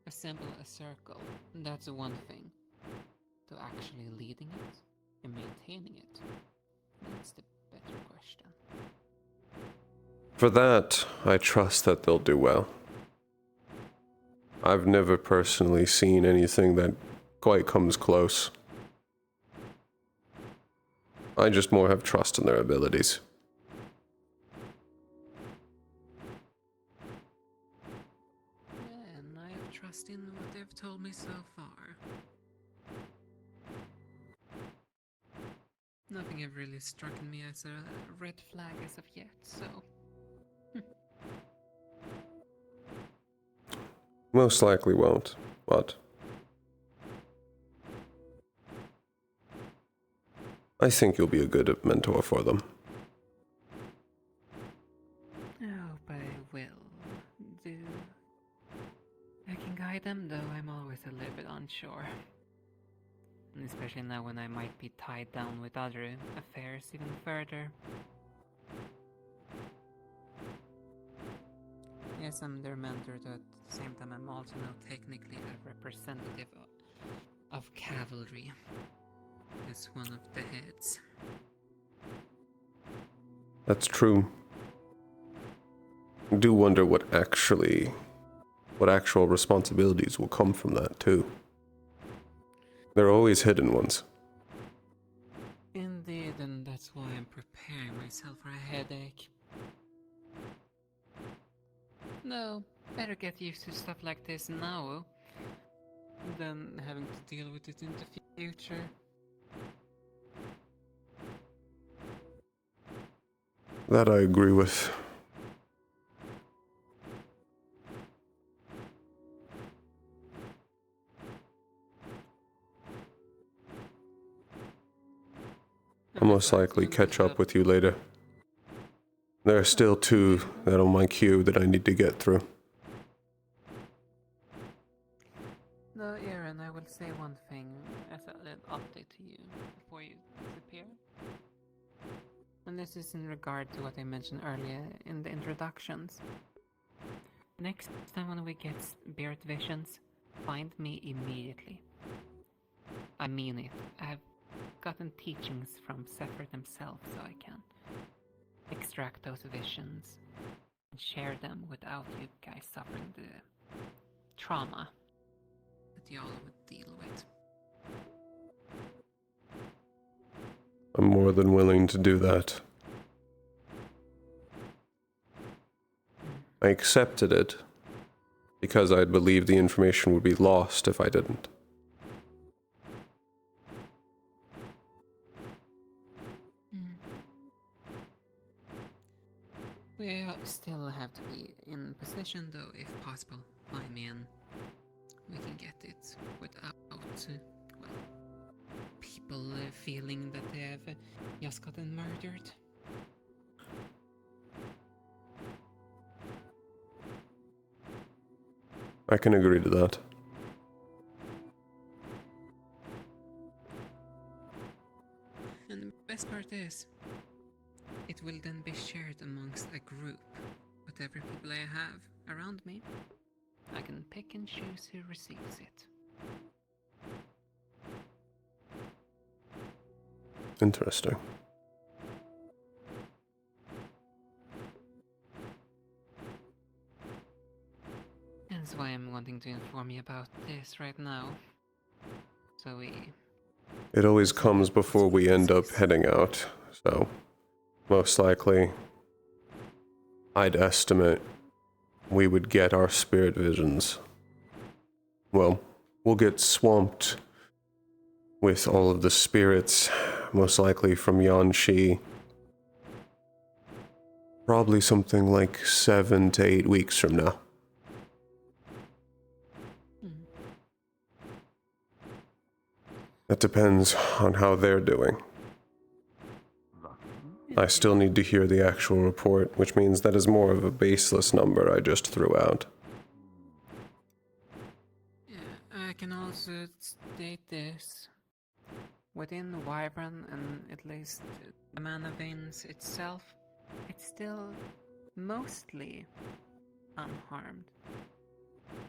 Speaker 11: assemble a circle, that's one thing. To actually leading it and maintaining it, that's the better question.
Speaker 3: For that, I trust that they'll do well. I've never personally seen anything that quite comes close. I just more have trust in their abilities.
Speaker 11: Yeah, and I have trust in what they've told me so far. Nothing have really struck me as a red flag as of yet, so...
Speaker 3: Most likely won't, but... I think you'll be a good mentor for them.
Speaker 11: I hope I will do. I can guide them, though I'm always a little bit unsure. And especially now when I might be tied down with other affairs even further. Yes, I'm their mentor, but at the same time I'm also now technically a representative of cavalry. As one of the heads.
Speaker 3: That's true. I do wonder what actual responsibilities will come from that, too. There are always hidden ones.
Speaker 11: Indeed, and that's why I'm preparing myself for a headache. No, better get used to stuff like this now, than having to deal with it in the future.
Speaker 3: That I agree with. I'll most likely catch up with you later. There are still 2 that on my queue that I need to get through.
Speaker 11: No, Aaron, I will say one thing as a little update to you before you disappear. And this is in regard to what I mentioned earlier in the introductions. Next time when we get Spirit Visions, find me immediately. I mean it. I've gotten teachings from Sephiroth himself so I can extract those visions and share them without you guys suffering the trauma that y'all would deal with.
Speaker 3: I'm more than willing to do that. I accepted it because I'd believe the information would be lost if I didn't.
Speaker 11: We still have to
Speaker 12: in position, though, if possible. I mean, we can get it without, well, people feeling that they have just gotten murdered.
Speaker 3: I can agree to that.
Speaker 12: And the best part is, it will then be shared amongst a group. Whatever people I have around me, I can pick and choose who receives it.
Speaker 3: Interesting.
Speaker 12: That's why I'm wanting to inform you about this right now. So
Speaker 3: It always comes before we end up heading out, so most likely I'd estimate we would get our spirit visions. Well, we'll get swamped with all of the spirits, most likely from Yanxi. Probably something like 7 to 8 weeks from now. That depends on how they're doing. I still need to hear the actual report, which means that is more of a baseless number I just threw out.
Speaker 12: I can also state this. Within the Wyvern and at least the Mana Veins itself, it's still mostly unharmed.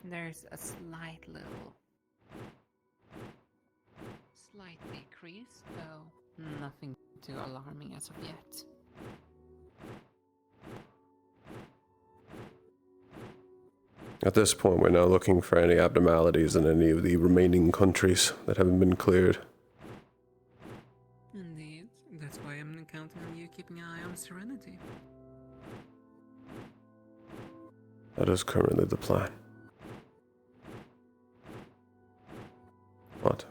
Speaker 12: There's a slight decrease, though nothing too alarming as of yet.
Speaker 3: At this point, we're now looking for any abnormalities in any of the remaining countries that haven't been cleared.
Speaker 12: Indeed, that's why I'm counting on you keeping an eye on Serenity.
Speaker 3: That is currently the plan. What?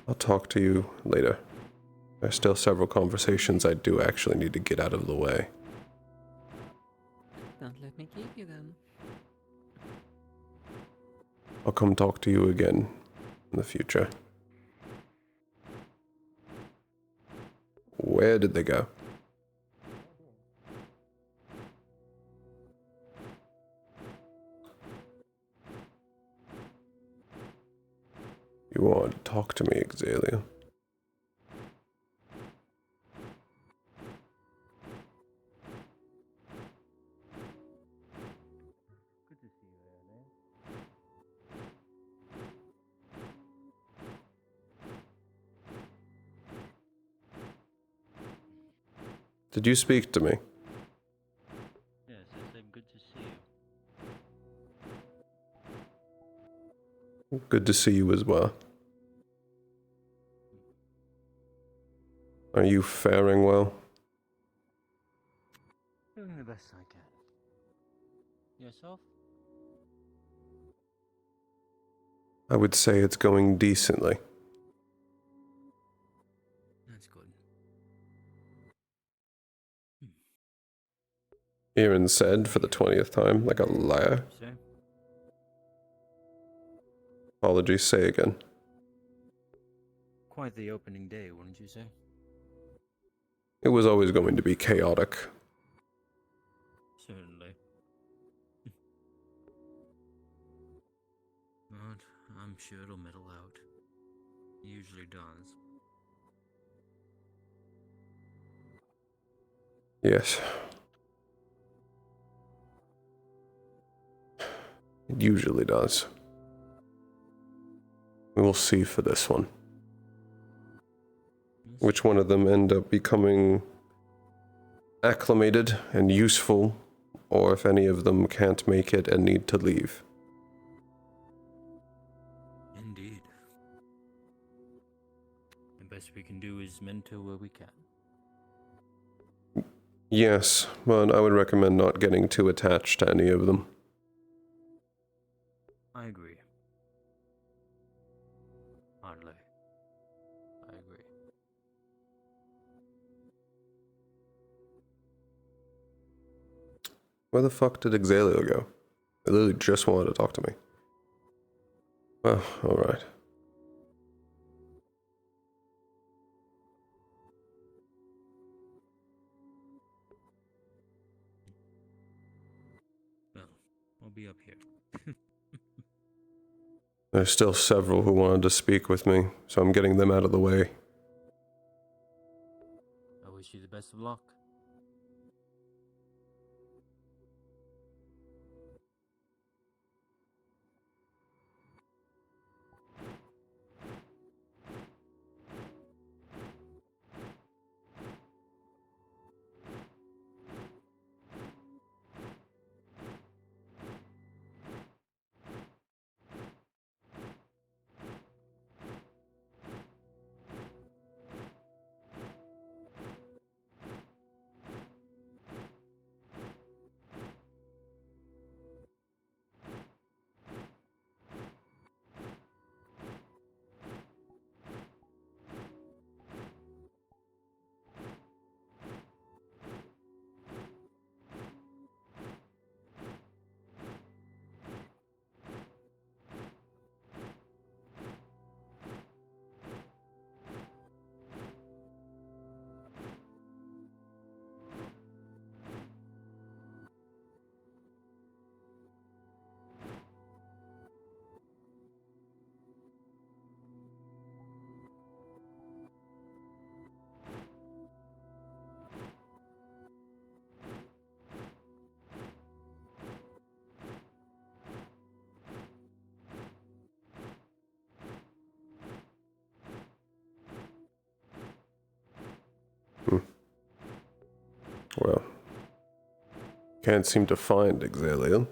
Speaker 3: I'll talk to you later. There's still several conversations I do actually need to get out of the way.
Speaker 12: Don't let me keep you then.
Speaker 3: I'll come talk to you again in the future. Where did they go? You want to talk to me, Xalia? Did you speak to me?
Speaker 5: Yes, I said good to see you.
Speaker 3: Good to see you as well. Are you faring well?
Speaker 5: Doing the best I can. Yourself?
Speaker 3: I would say it's going decently.
Speaker 5: That's good.
Speaker 3: Aaron said for the 20th time, like a liar.
Speaker 5: Sir?
Speaker 3: Apologies, say again.
Speaker 5: Quite the opening day, wouldn't you say?
Speaker 3: It was always going to be chaotic.
Speaker 5: Certainly. But I'm sure it'll middle out. It usually does.
Speaker 3: Yes. It usually does. We will see for this one. Which one of them end up becoming acclimated and useful, or if any of them can't make it and need to leave.
Speaker 5: Indeed. The best we can do is mentor where we can.
Speaker 3: Yes, but I would recommend not getting too attached to any of them.
Speaker 5: I agree. Hardly. I agree.
Speaker 3: Where the fuck did Exalio go? They literally just wanted to talk to me. Well, alright.
Speaker 10: Well, I'll be up here.
Speaker 3: There's still several who wanted to speak with me, so I'm getting them out of the way.
Speaker 10: I wish you the best of luck.
Speaker 3: Well, can't seem to find Exalio.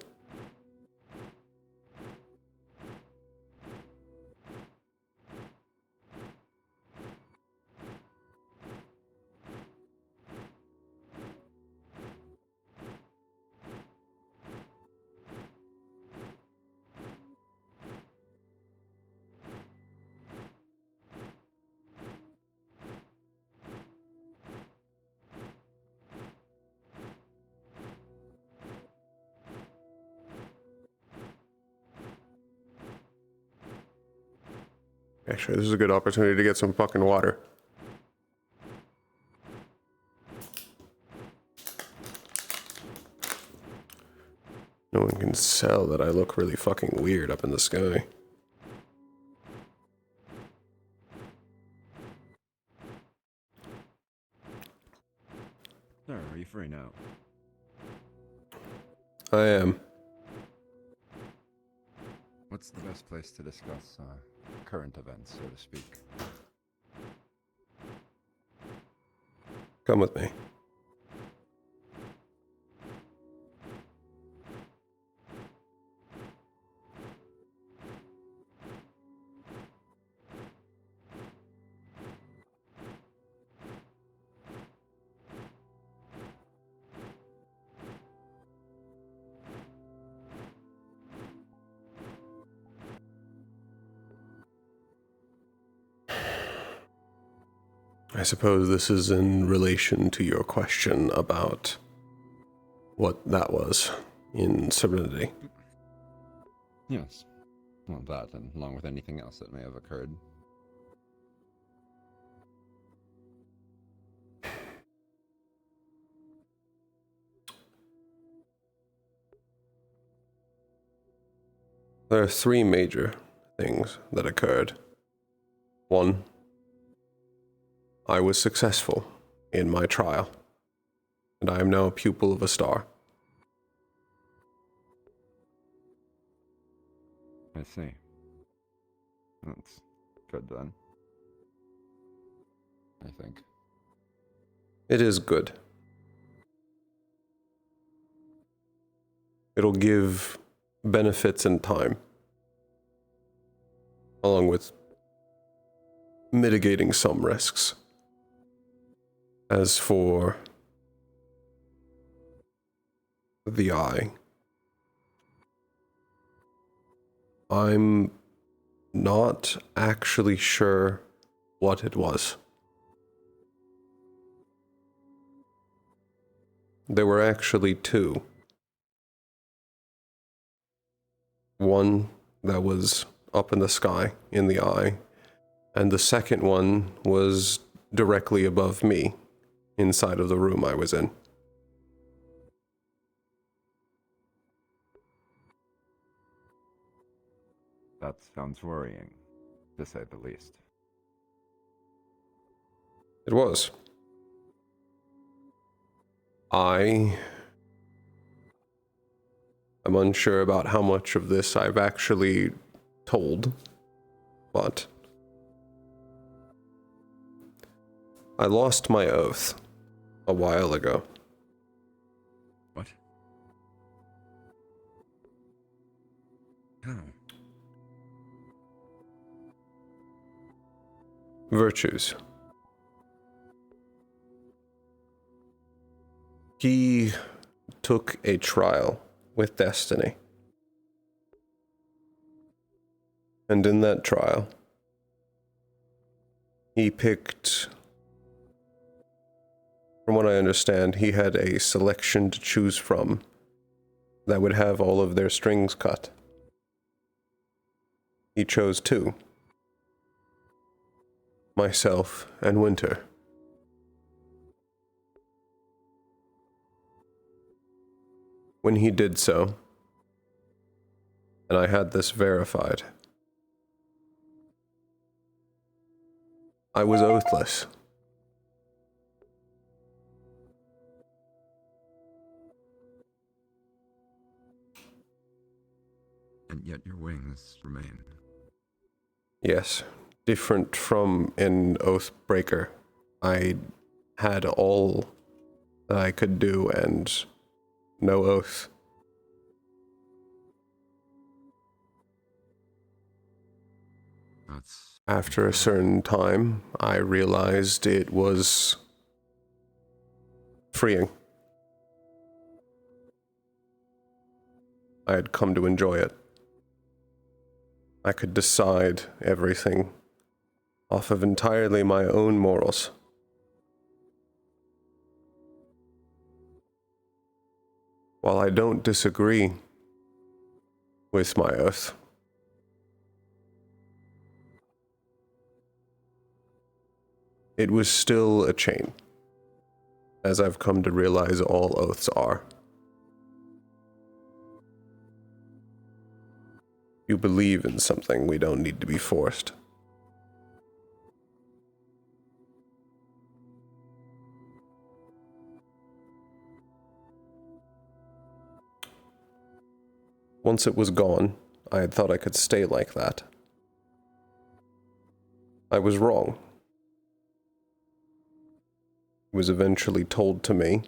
Speaker 3: Actually, this is a good opportunity to get some fucking water. No one can tell that I look really fucking weird up in the sky.
Speaker 1: Sir, are you free now?
Speaker 3: I am.
Speaker 1: What's the best place to discuss current events, so to speak?
Speaker 3: Come with me. I suppose this is in relation to your question about what that was in Serenity.
Speaker 1: Yes. Well, that, and along with anything else that may have occurred.
Speaker 3: There are three major things that occurred. One, I was successful in my trial, and I am now a pupil of a star.
Speaker 1: I see. That's good then. I think.
Speaker 3: It is good. It'll give benefits in time, along with mitigating some risks. As for the eye, I'm not actually sure what it was. There were actually two one that was up in the sky, in the eye, and the second one was directly above me, inside of the room I was in.
Speaker 1: That sounds worrying, to say the least.
Speaker 3: It was. I'm unsure about how much of this I've actually told, but I lost my oath a while ago.
Speaker 1: What? How?
Speaker 3: Virtues. He took a trial with destiny. And in that trial, he picked, from what I understand, he had a selection to choose from that would have all of their strings cut. He chose two. Myself and Winter. When he did so, and I had this verified, I was oathless.
Speaker 1: And yet your wings remain.
Speaker 3: Yes, different from an oath breaker. I had all that I could do and no oath. After a certain time, I realized it was freeing. I had come to enjoy it. I could decide everything off of entirely my own morals. While I don't disagree with my oath, it was still a chain, as I've come to realize all oaths are. You believe in something, we don't need to be forced. Once it was gone, I had thought I could stay like that. I was wrong. It was eventually told to me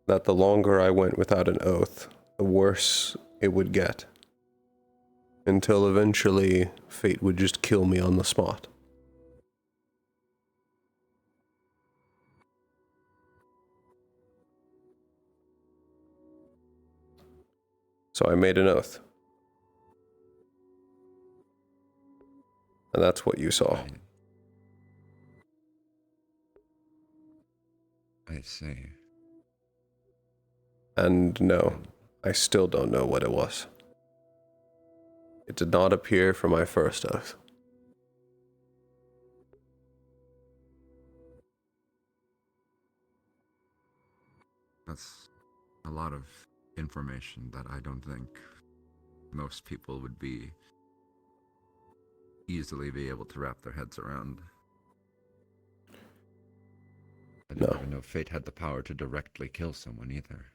Speaker 3: that the longer I went without an oath, the worse it would get. Until eventually, fate would just kill me on the spot. So I made an oath. And that's what you saw.
Speaker 1: I see.
Speaker 3: And no, I still don't know what it was. It did not appear for my first oath.
Speaker 1: That's a lot of information that I don't think most people would be easily be able to wrap their heads around. I didn't even know fate had the power to directly kill someone either.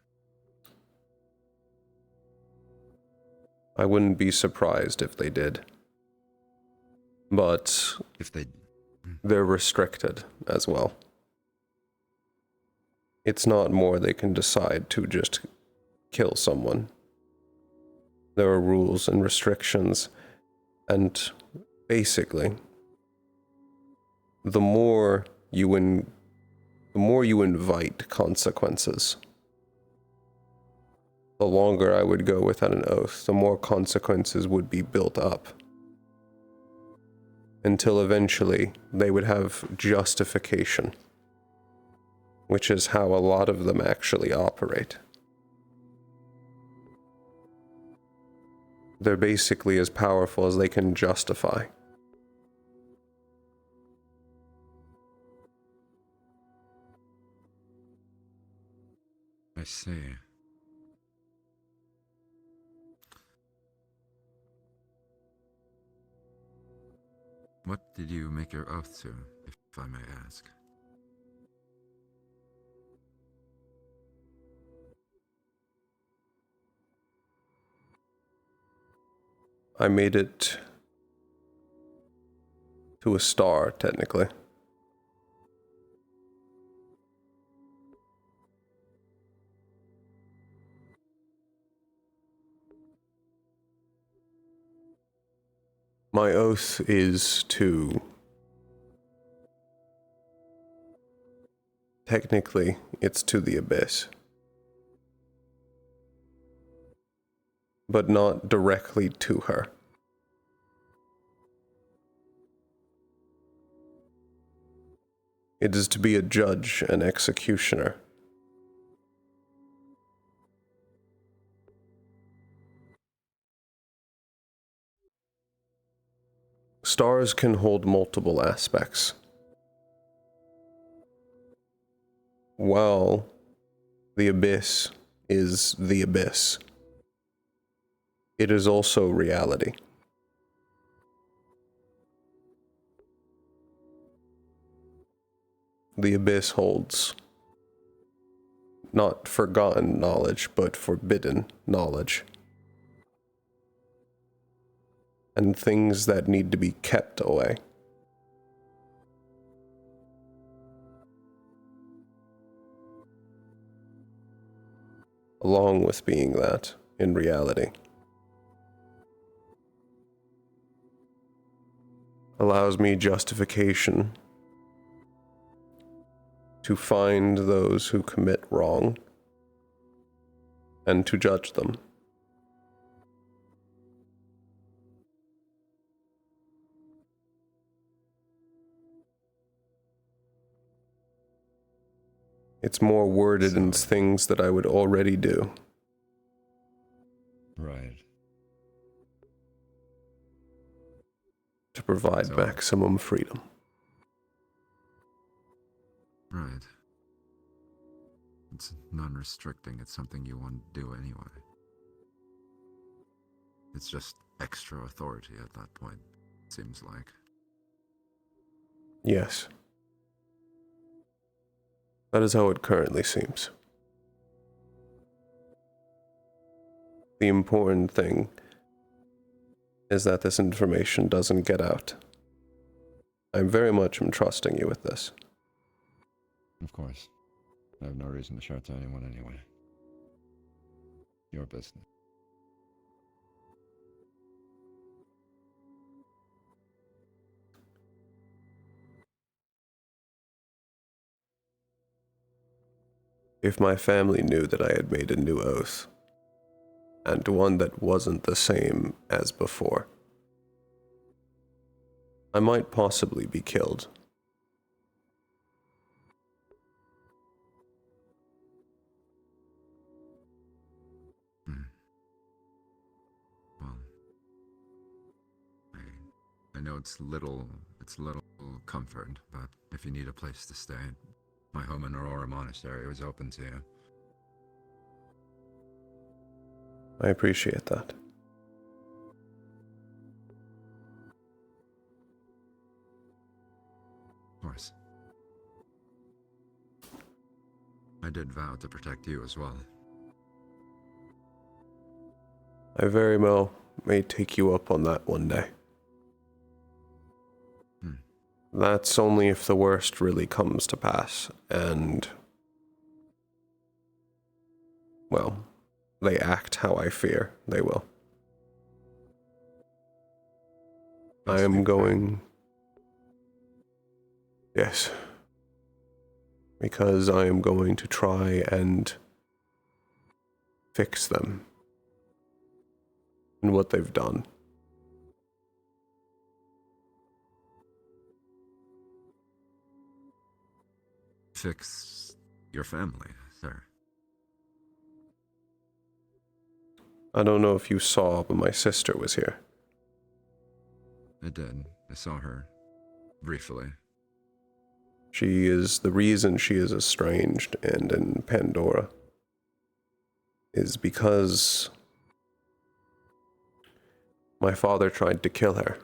Speaker 3: I wouldn't be surprised if they did. But
Speaker 1: if
Speaker 3: they're restricted as well. It's not more they can decide to just kill someone. There are rules and restrictions, and basically, the more you invite consequences, the longer I would go without an oath, the more consequences would be built up. Until eventually, they would have justification, which is how a lot of them actually operate. They're basically as powerful as they can justify.
Speaker 1: I see. What did you make your oath to, if I may ask?
Speaker 3: I made it to a star, technically. My oath is to... Technically, it's to the Abyss. But not directly to her. It is to be a judge and executioner. Stars can hold multiple aspects. While the Abyss is the Abyss, it is also reality. The Abyss holds not forgotten knowledge, but forbidden knowledge. And things that need to be kept away. Along with being that in reality. Allows me justification to find those who commit wrong and to judge them. It's more worded in things that I would already do.
Speaker 1: Right.
Speaker 3: To provide
Speaker 1: So-
Speaker 3: maximum freedom.
Speaker 1: Right. It's non-restricting. It's something you want to do anyway. It's just extra authority at that point, it seems like.
Speaker 3: Yes. That is how it currently seems. The important thing is that this information doesn't get out. I'm very much trusting you with this.
Speaker 1: Of course. I have no reason to show it to anyone anyway. Your business.
Speaker 3: If my family knew that I had made a new oath, and one that wasn't the same as before, I might possibly be killed.
Speaker 1: Well, I know it's little comfort, but if you need a place to stay, my home in Aurora Monastery was open to you.
Speaker 3: I appreciate that.
Speaker 1: Of course. I did vow to protect you as well.
Speaker 3: I very well may take you up on that one day. That's only if the worst really comes to pass, and, well, they act how I fear they will. I am going... Yes. Because I am going to try and fix them and what they've done.
Speaker 1: Fix your family, sir.
Speaker 3: I don't know if you saw, but my sister was here.
Speaker 1: I did. I saw her. Briefly.
Speaker 3: She is the reason she is estranged and in Pandora is because my father tried to kill her.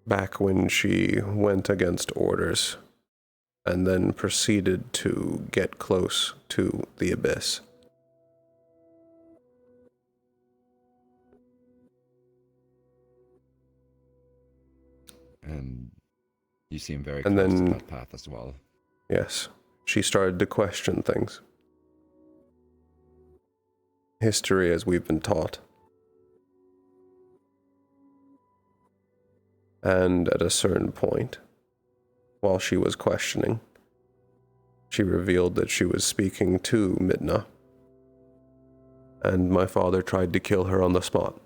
Speaker 3: Back when she went against orders and then proceeded to get close to the abyss.
Speaker 1: And you seem very
Speaker 3: And
Speaker 1: close
Speaker 3: then,
Speaker 1: to that path as well.
Speaker 3: yes, she started to question things. History as we've been taught. And at a certain point, while she was questioning, she revealed that she was speaking to Midna. And my father tried to kill her on the spot.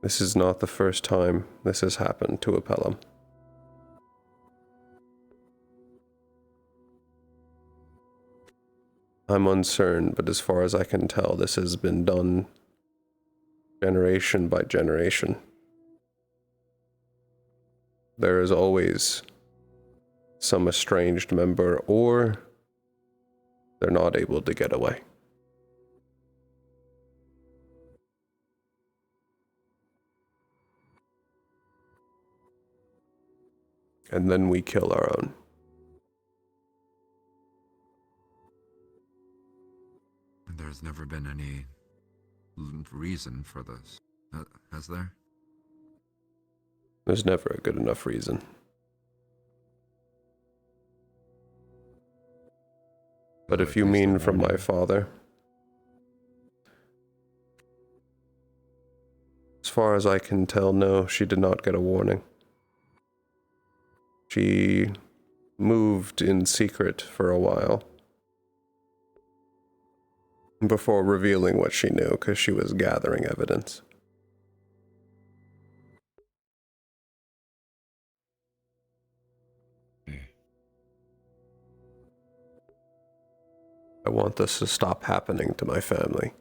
Speaker 3: This is not the first time this has happened to a Pelham. I'm uncertain, but as far as I can tell, this has been done generation by generation. There is always some estranged member, or they're not able to get away. And then we kill our own.
Speaker 1: There's never been any reason for this, has there?
Speaker 3: There's never a good enough reason. But if you mean from my father, as far as I can tell, no, she did not get a warning. She moved in secret for a while before revealing what she knew, because she was gathering evidence. I want this to stop happening to my family.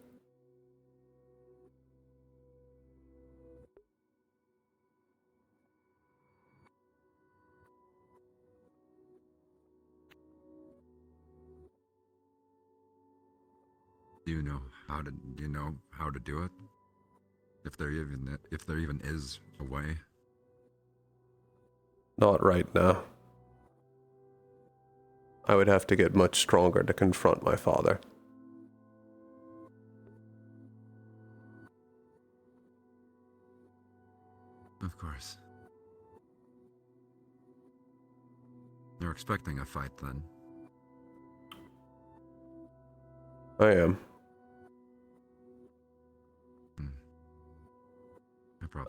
Speaker 1: Do you know how to do it? If there even is a way?
Speaker 3: Not right now. I would have to get much stronger to confront my father.
Speaker 1: Of course. You're expecting a fight then?
Speaker 3: I am.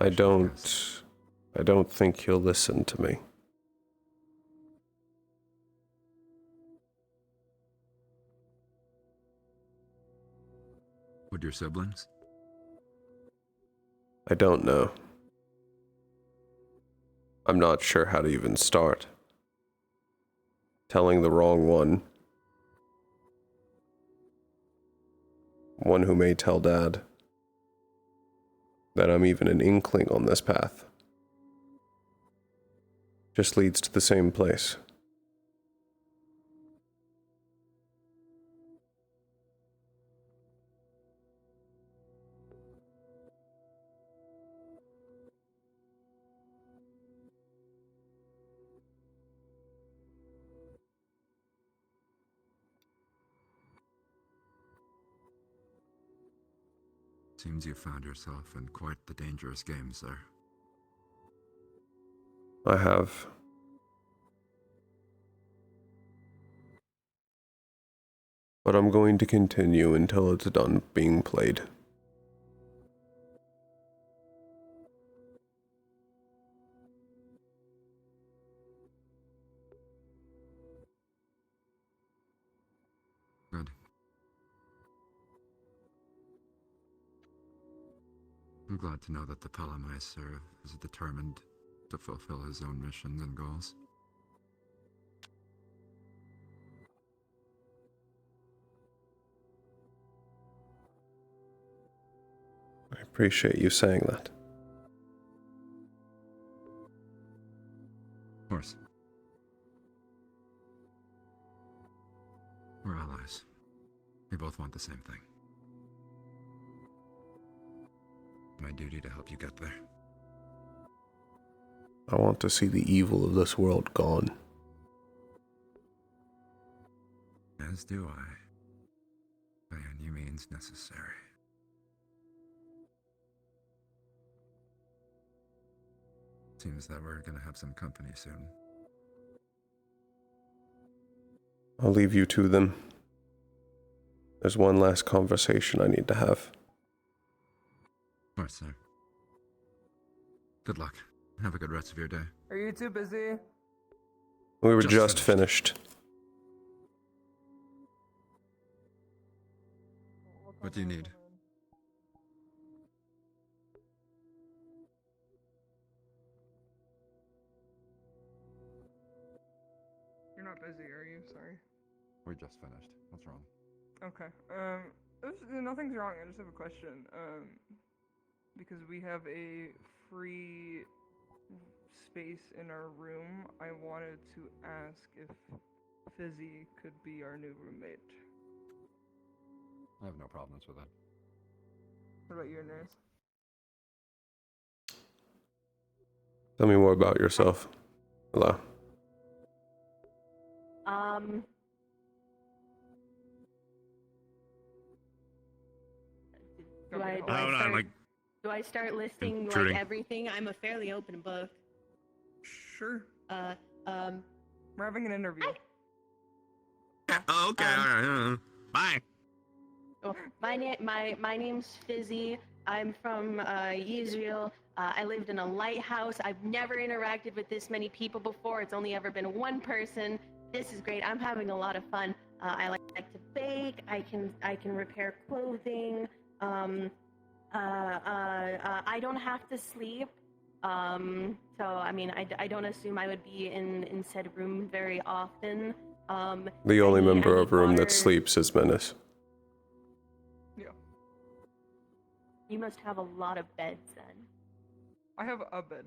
Speaker 3: I don't think he'll listen to me.
Speaker 1: Would your siblings?
Speaker 3: I don't know. I'm not sure how to even start. Telling the wrong one. One who may tell Dad that I'm even an inkling on this path. Just leads to the same place.
Speaker 1: Seems you found yourself in quite the dangerous games there.
Speaker 3: I have. But I'm going to continue until it's done being played.
Speaker 1: Good. I'm glad to know that the Pelham I serve is determined to fulfill his own mission and goals.
Speaker 3: I appreciate you saying that.
Speaker 1: Of course. We're allies. We both want the same thing. My duty to help you get there.
Speaker 3: I want to see the evil of this world gone.
Speaker 1: As do I. By any means necessary. Seems that we're gonna have some company soon.
Speaker 3: I'll leave you to them. There's one last conversation I need to have.
Speaker 1: Of course, sir. Good luck. Have a good rest of your day.
Speaker 13: Are you too busy?
Speaker 3: We were just finished.
Speaker 1: What do you need?
Speaker 13: You're not busy, are you? Sorry.
Speaker 1: We just finished. What's wrong?
Speaker 13: Okay. Nothing's wrong. I just have a question. Because we have a free space in our room, I wanted to ask if Fizzy could be our new roommate.
Speaker 1: I have no problems with that.
Speaker 13: What about your nurse?
Speaker 3: Tell me more about yourself. Hello.
Speaker 22: Do I start listing
Speaker 1: intruding.
Speaker 22: like everything? I'm a fairly open book.
Speaker 13: Sure.
Speaker 22: Uh,
Speaker 13: We're having an interview.
Speaker 14: Oh, okay, alright. Bye.
Speaker 22: Oh, my name's Fizzy. I'm from Israel. I lived in a lighthouse. I've never interacted with this many people before. It's only ever been one person. This is great. I'm having a lot of fun. I like to bake. I can repair clothing. I don't have to sleep. So I mean, I don't assume I would be in said room very often.
Speaker 3: The only member of room that
Speaker 22: water.
Speaker 3: sleeps is Menace.
Speaker 13: Yeah.
Speaker 22: You must have a lot of beds then.
Speaker 13: I have a bed.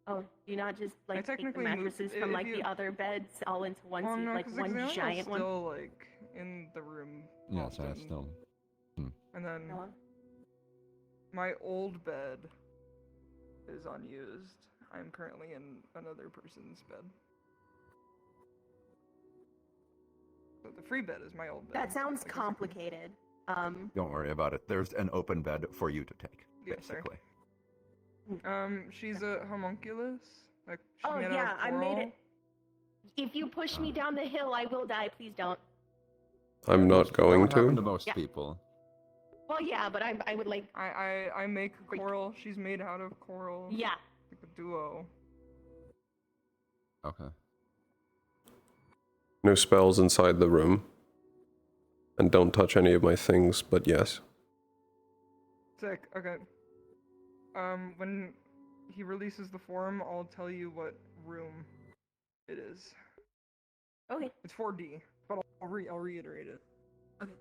Speaker 22: Oh, do you not just like take the
Speaker 13: technically moved-
Speaker 22: mattresses from
Speaker 13: if
Speaker 22: like
Speaker 13: you-
Speaker 22: the other beds all into one
Speaker 13: Well,
Speaker 22: seat,
Speaker 13: no,
Speaker 22: like
Speaker 13: 'cause
Speaker 22: one
Speaker 13: Xana's
Speaker 22: giant one?
Speaker 13: still like in the room.
Speaker 1: Yes, I
Speaker 13: often.
Speaker 1: still.
Speaker 13: And then my old bed is unused. I'm currently in another person's bed. So the free bed is my old bed.
Speaker 22: That sounds complicated.
Speaker 18: Don't worry about it. There's an open bed for you to take,
Speaker 13: Yes, sir.
Speaker 18: basically.
Speaker 13: She's a homunculus. Like she's
Speaker 22: Oh
Speaker 13: made
Speaker 22: yeah,
Speaker 13: out of
Speaker 22: I made
Speaker 13: coral.
Speaker 22: it. If you push me down the hill, I will die. Please don't.
Speaker 3: I'm not going
Speaker 1: That would happen to
Speaker 3: to.
Speaker 1: most
Speaker 22: Yeah.
Speaker 1: people.
Speaker 22: Well, yeah, but I would like.
Speaker 13: I make coral. She's made out of coral.
Speaker 22: Yeah.
Speaker 13: Like a duo.
Speaker 1: Okay.
Speaker 3: No spells inside the room. And don't touch any of my things, but yes.
Speaker 13: Sick. Okay. When he releases the form, I'll tell you what room it is.
Speaker 22: Okay.
Speaker 13: It's 4D, but I'll reiterate it.
Speaker 22: Okay.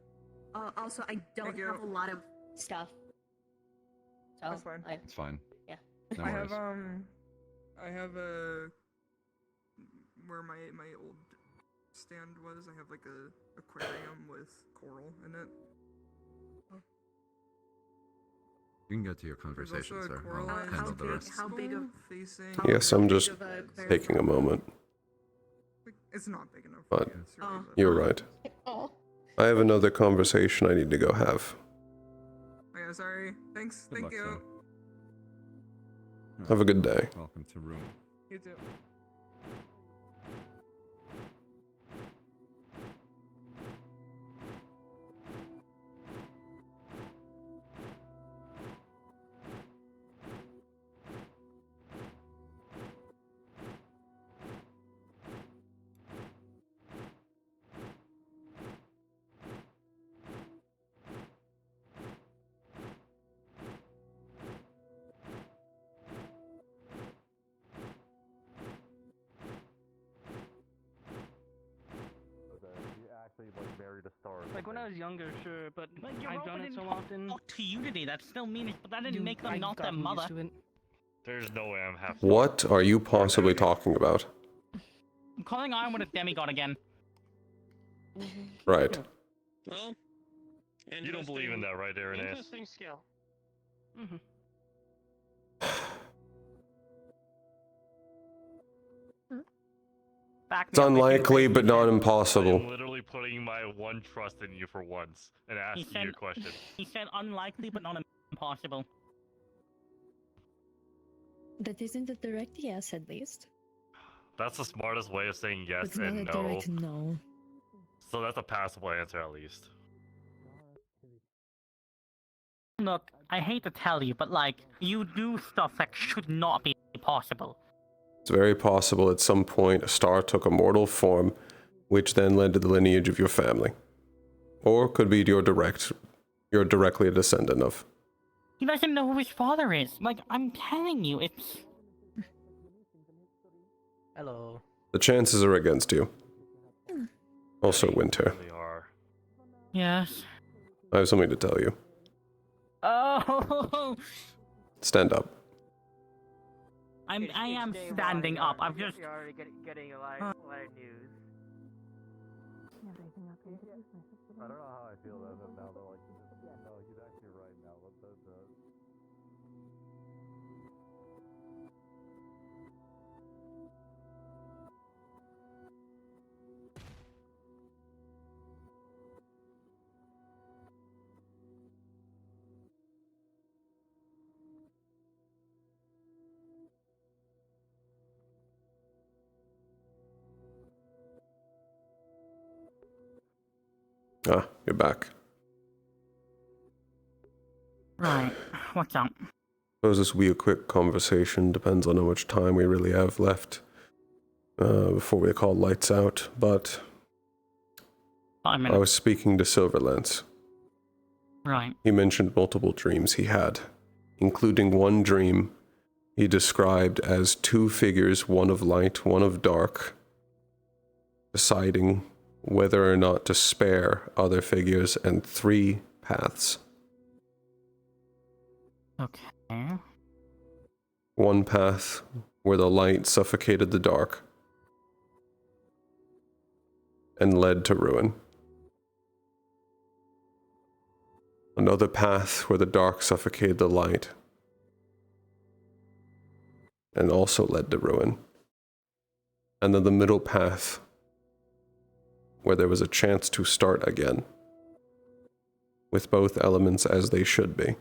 Speaker 22: Also, I don't
Speaker 13: Thank you.
Speaker 22: have a lot of stuff. So
Speaker 13: That's fine.
Speaker 1: It's fine.
Speaker 22: Yeah.
Speaker 1: No
Speaker 13: I
Speaker 1: worries.
Speaker 13: have I have a where my old stand was. I have like a aquarium with coral in it.
Speaker 1: You can get to your
Speaker 13: There's
Speaker 1: conversation,
Speaker 13: also a
Speaker 1: sir. I'll
Speaker 13: coralized
Speaker 1: handle the rest.
Speaker 22: How big of?
Speaker 13: facing.
Speaker 3: Yes, I'm just taking a moment.
Speaker 13: It's not big enough.
Speaker 3: But
Speaker 13: It's really
Speaker 3: you're right.
Speaker 22: Oh.
Speaker 3: I have another conversation I need to go have.
Speaker 13: Yeah, sorry. Thanks.
Speaker 1: Good
Speaker 13: Thank
Speaker 1: luck,
Speaker 13: you.
Speaker 1: sir.
Speaker 3: Have a good day.
Speaker 1: Welcome to room.
Speaker 13: You too.
Speaker 16: Like when I was younger, sure, but
Speaker 11: Your
Speaker 16: I've
Speaker 11: Ropa
Speaker 16: done it
Speaker 11: didn't
Speaker 16: so
Speaker 11: talk
Speaker 16: often.
Speaker 11: to Unity. That still means, but that didn't make them
Speaker 16: I've
Speaker 11: not their
Speaker 16: gotten
Speaker 11: mother.
Speaker 16: used to it.
Speaker 6: There's no way I'm half.
Speaker 3: What are you possibly talking about?
Speaker 11: I'm calling Ironwood a demigod again.
Speaker 3: Right.
Speaker 5: Well,
Speaker 6: You don't believe in that, right, Aaron?
Speaker 5: Interesting skill.
Speaker 16: Mm-hmm.
Speaker 3: It's unlikely, but not impossible.
Speaker 6: I'm literally putting my one trust in you for once and asking you a question.
Speaker 11: He said unlikely, but not impossible.
Speaker 2: That isn't a direct yes, at least.
Speaker 6: That's the smartest way of saying yes
Speaker 2: It's not
Speaker 6: and
Speaker 2: a
Speaker 6: no.
Speaker 2: direct no.
Speaker 6: So that's a passable answer at least.
Speaker 11: Look, I hate to tell you, but like, you do stuff that should not be possible.
Speaker 3: It's very possible at some point a star took a mortal form, which then led to the lineage of your family. Or could be you're directly a descendant of.
Speaker 11: He doesn't know who his father is. Like, I'm telling you, it's...
Speaker 4: Hello.
Speaker 3: The chances are against you. Also, Winter.
Speaker 6: They are.
Speaker 11: Yes.
Speaker 3: I have something to tell you.
Speaker 11: Oh!
Speaker 3: Stand up.
Speaker 11: I am standing up. I'm just...
Speaker 4: You're already getting a lot of news.
Speaker 15: I don't know how I feel about it now, though. Like, no, he's actually right now. Let's do it.
Speaker 3: Ah, you're back.
Speaker 11: Right. What's up?
Speaker 3: Suppose this will be a quick conversation. Depends on how much time we really have left before we call lights out. But I was speaking to Silverlance.
Speaker 11: Right.
Speaker 3: He mentioned multiple dreams he had, including one dream he described as two figures, one of light, one of dark, deciding whether or not to spare other figures, and three paths.
Speaker 11: Okay.
Speaker 3: One path where the light suffocated the dark and led to ruin. Another path where the dark suffocated the light and also led to ruin. And then the middle path where there was a chance to start again, with both elements as they should be.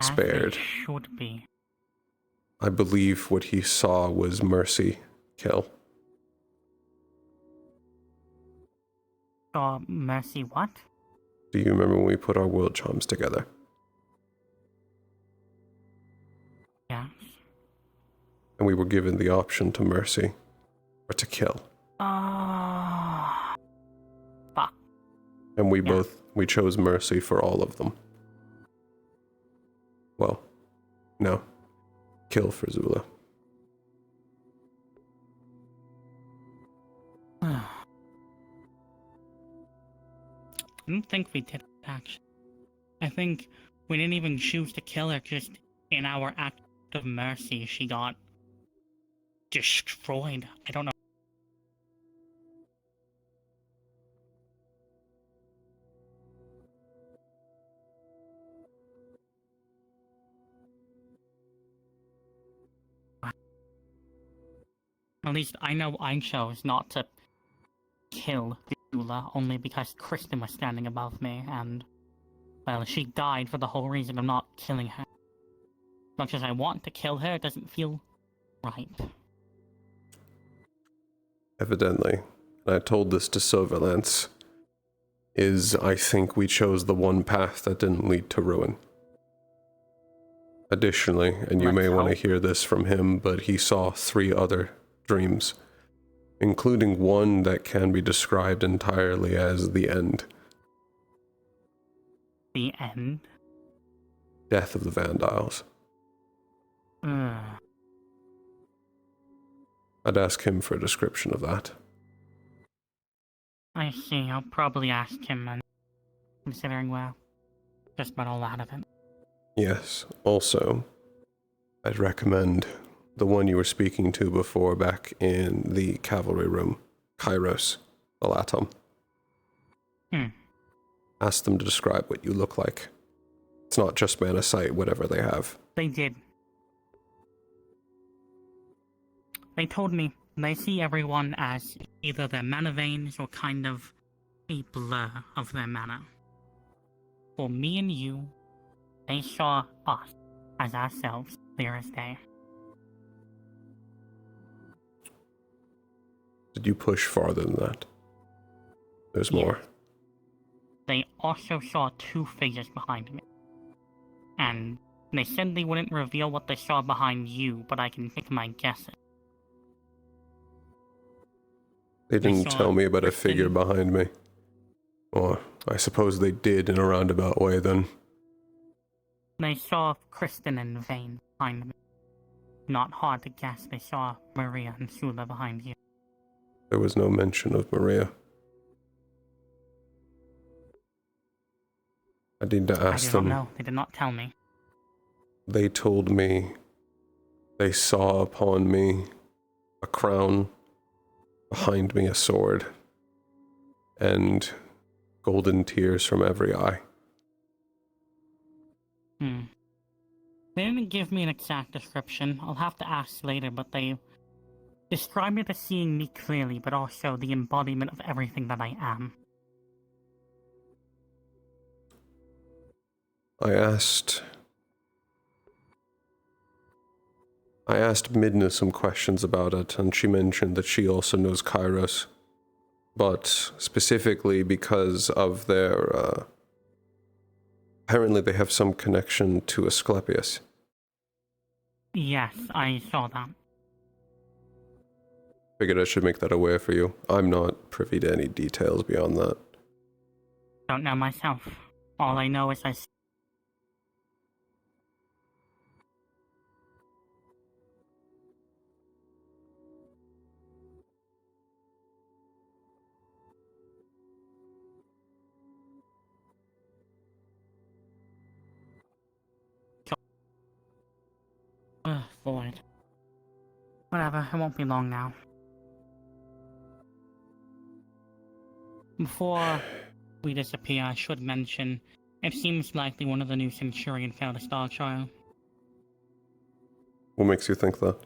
Speaker 3: Spared.
Speaker 11: Should be.
Speaker 3: I believe what he saw was Mercy kill.
Speaker 11: Mercy what?
Speaker 3: Do you remember when we put our world charms together?
Speaker 11: Yeah.
Speaker 3: And we were given the option to Mercy or to kill.
Speaker 11: Fuck.
Speaker 3: And we chose Mercy for all of them. Well, no. Kill for Zula.
Speaker 11: I don't think we did, actually. I think we didn't even choose to kill her, just in our act of mercy, she got destroyed. I don't know. At least I know I chose not to kill Zula only because Kristen was standing above me, and, well, she died for the whole reason of not killing her. As much as I want to kill her, it doesn't feel right.
Speaker 3: Evidently, and I told this to Silverlance, is I think we chose the one path that didn't lead to ruin. Additionally, and you may want to hear this from him, but he saw 3 other dreams, including one that can be described entirely as the end.
Speaker 11: The end?
Speaker 3: Death of the Vandiles. I'd ask him for a description of that.
Speaker 16: I see. I'll probably ask him, and considering we're just about all out of it.
Speaker 3: Yes. Also, I'd recommend the one you were speaking to before back in the cavalry room, Kairos, Alatom. Ask them to describe what you look like. It's not just man of sight, whatever they have.
Speaker 16: They did. They told me they see everyone as either their mana veins or kind of a blur of their mana. For me and you, they saw us as ourselves clear as day.
Speaker 3: Did you push farther than that? There's more.
Speaker 16: They also saw two figures behind me. And they said they wouldn't reveal what they saw behind you, but I can take my guesses.
Speaker 3: They didn't
Speaker 16: saw
Speaker 3: tell me about a
Speaker 16: Kristen.
Speaker 3: figure behind me. Or I suppose they did in a roundabout way then.
Speaker 16: They saw Kristen and Vane behind me. Not hard to guess they saw Maria and Sula behind you.
Speaker 3: There was no mention of Maria. I need to ask
Speaker 16: I
Speaker 3: them.
Speaker 16: don't know. They did not tell me.
Speaker 3: They told me they saw upon me a crown, behind me a sword, and golden tears from every eye.
Speaker 16: They didn't give me an exact description. I'll have to ask later, but they described it as seeing me clearly, but also the embodiment of everything that I am.
Speaker 3: I asked Midna some questions about it, and she mentioned that she also knows Kairos, but specifically because of their, apparently they have some connection to Asclepius.
Speaker 16: Yes, I saw that.
Speaker 3: Figured I should make that aware for you. I'm not privy to any details beyond that.
Speaker 16: Don't know myself. All I know is Ugh, Lord. Whatever, it won't be long now. Before we disappear, I should mention, it seems likely one of the new Centurion failed a star trial.
Speaker 3: What makes you think that?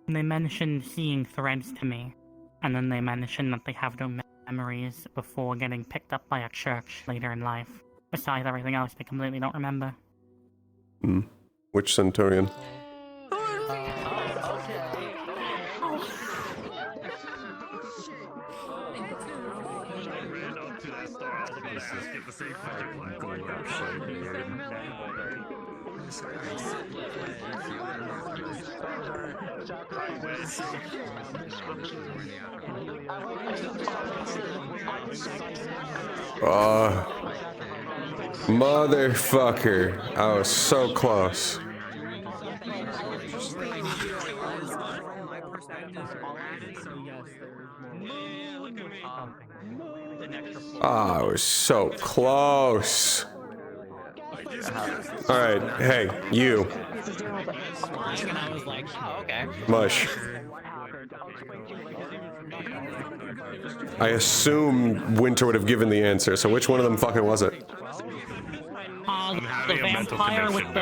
Speaker 16: They mentioned seeing threads to me, and then they mentioned that they have no memories before getting picked up by a church later in life. Besides everything else, they completely don't remember.
Speaker 3: Which Centurion? Motherfucker. I was so close. I was so close. Alright, hey, you.
Speaker 17: I was like, oh, okay.
Speaker 3: Mush. I assume Winter would have given the answer, so which one of them fucking was it?
Speaker 16: The vampire with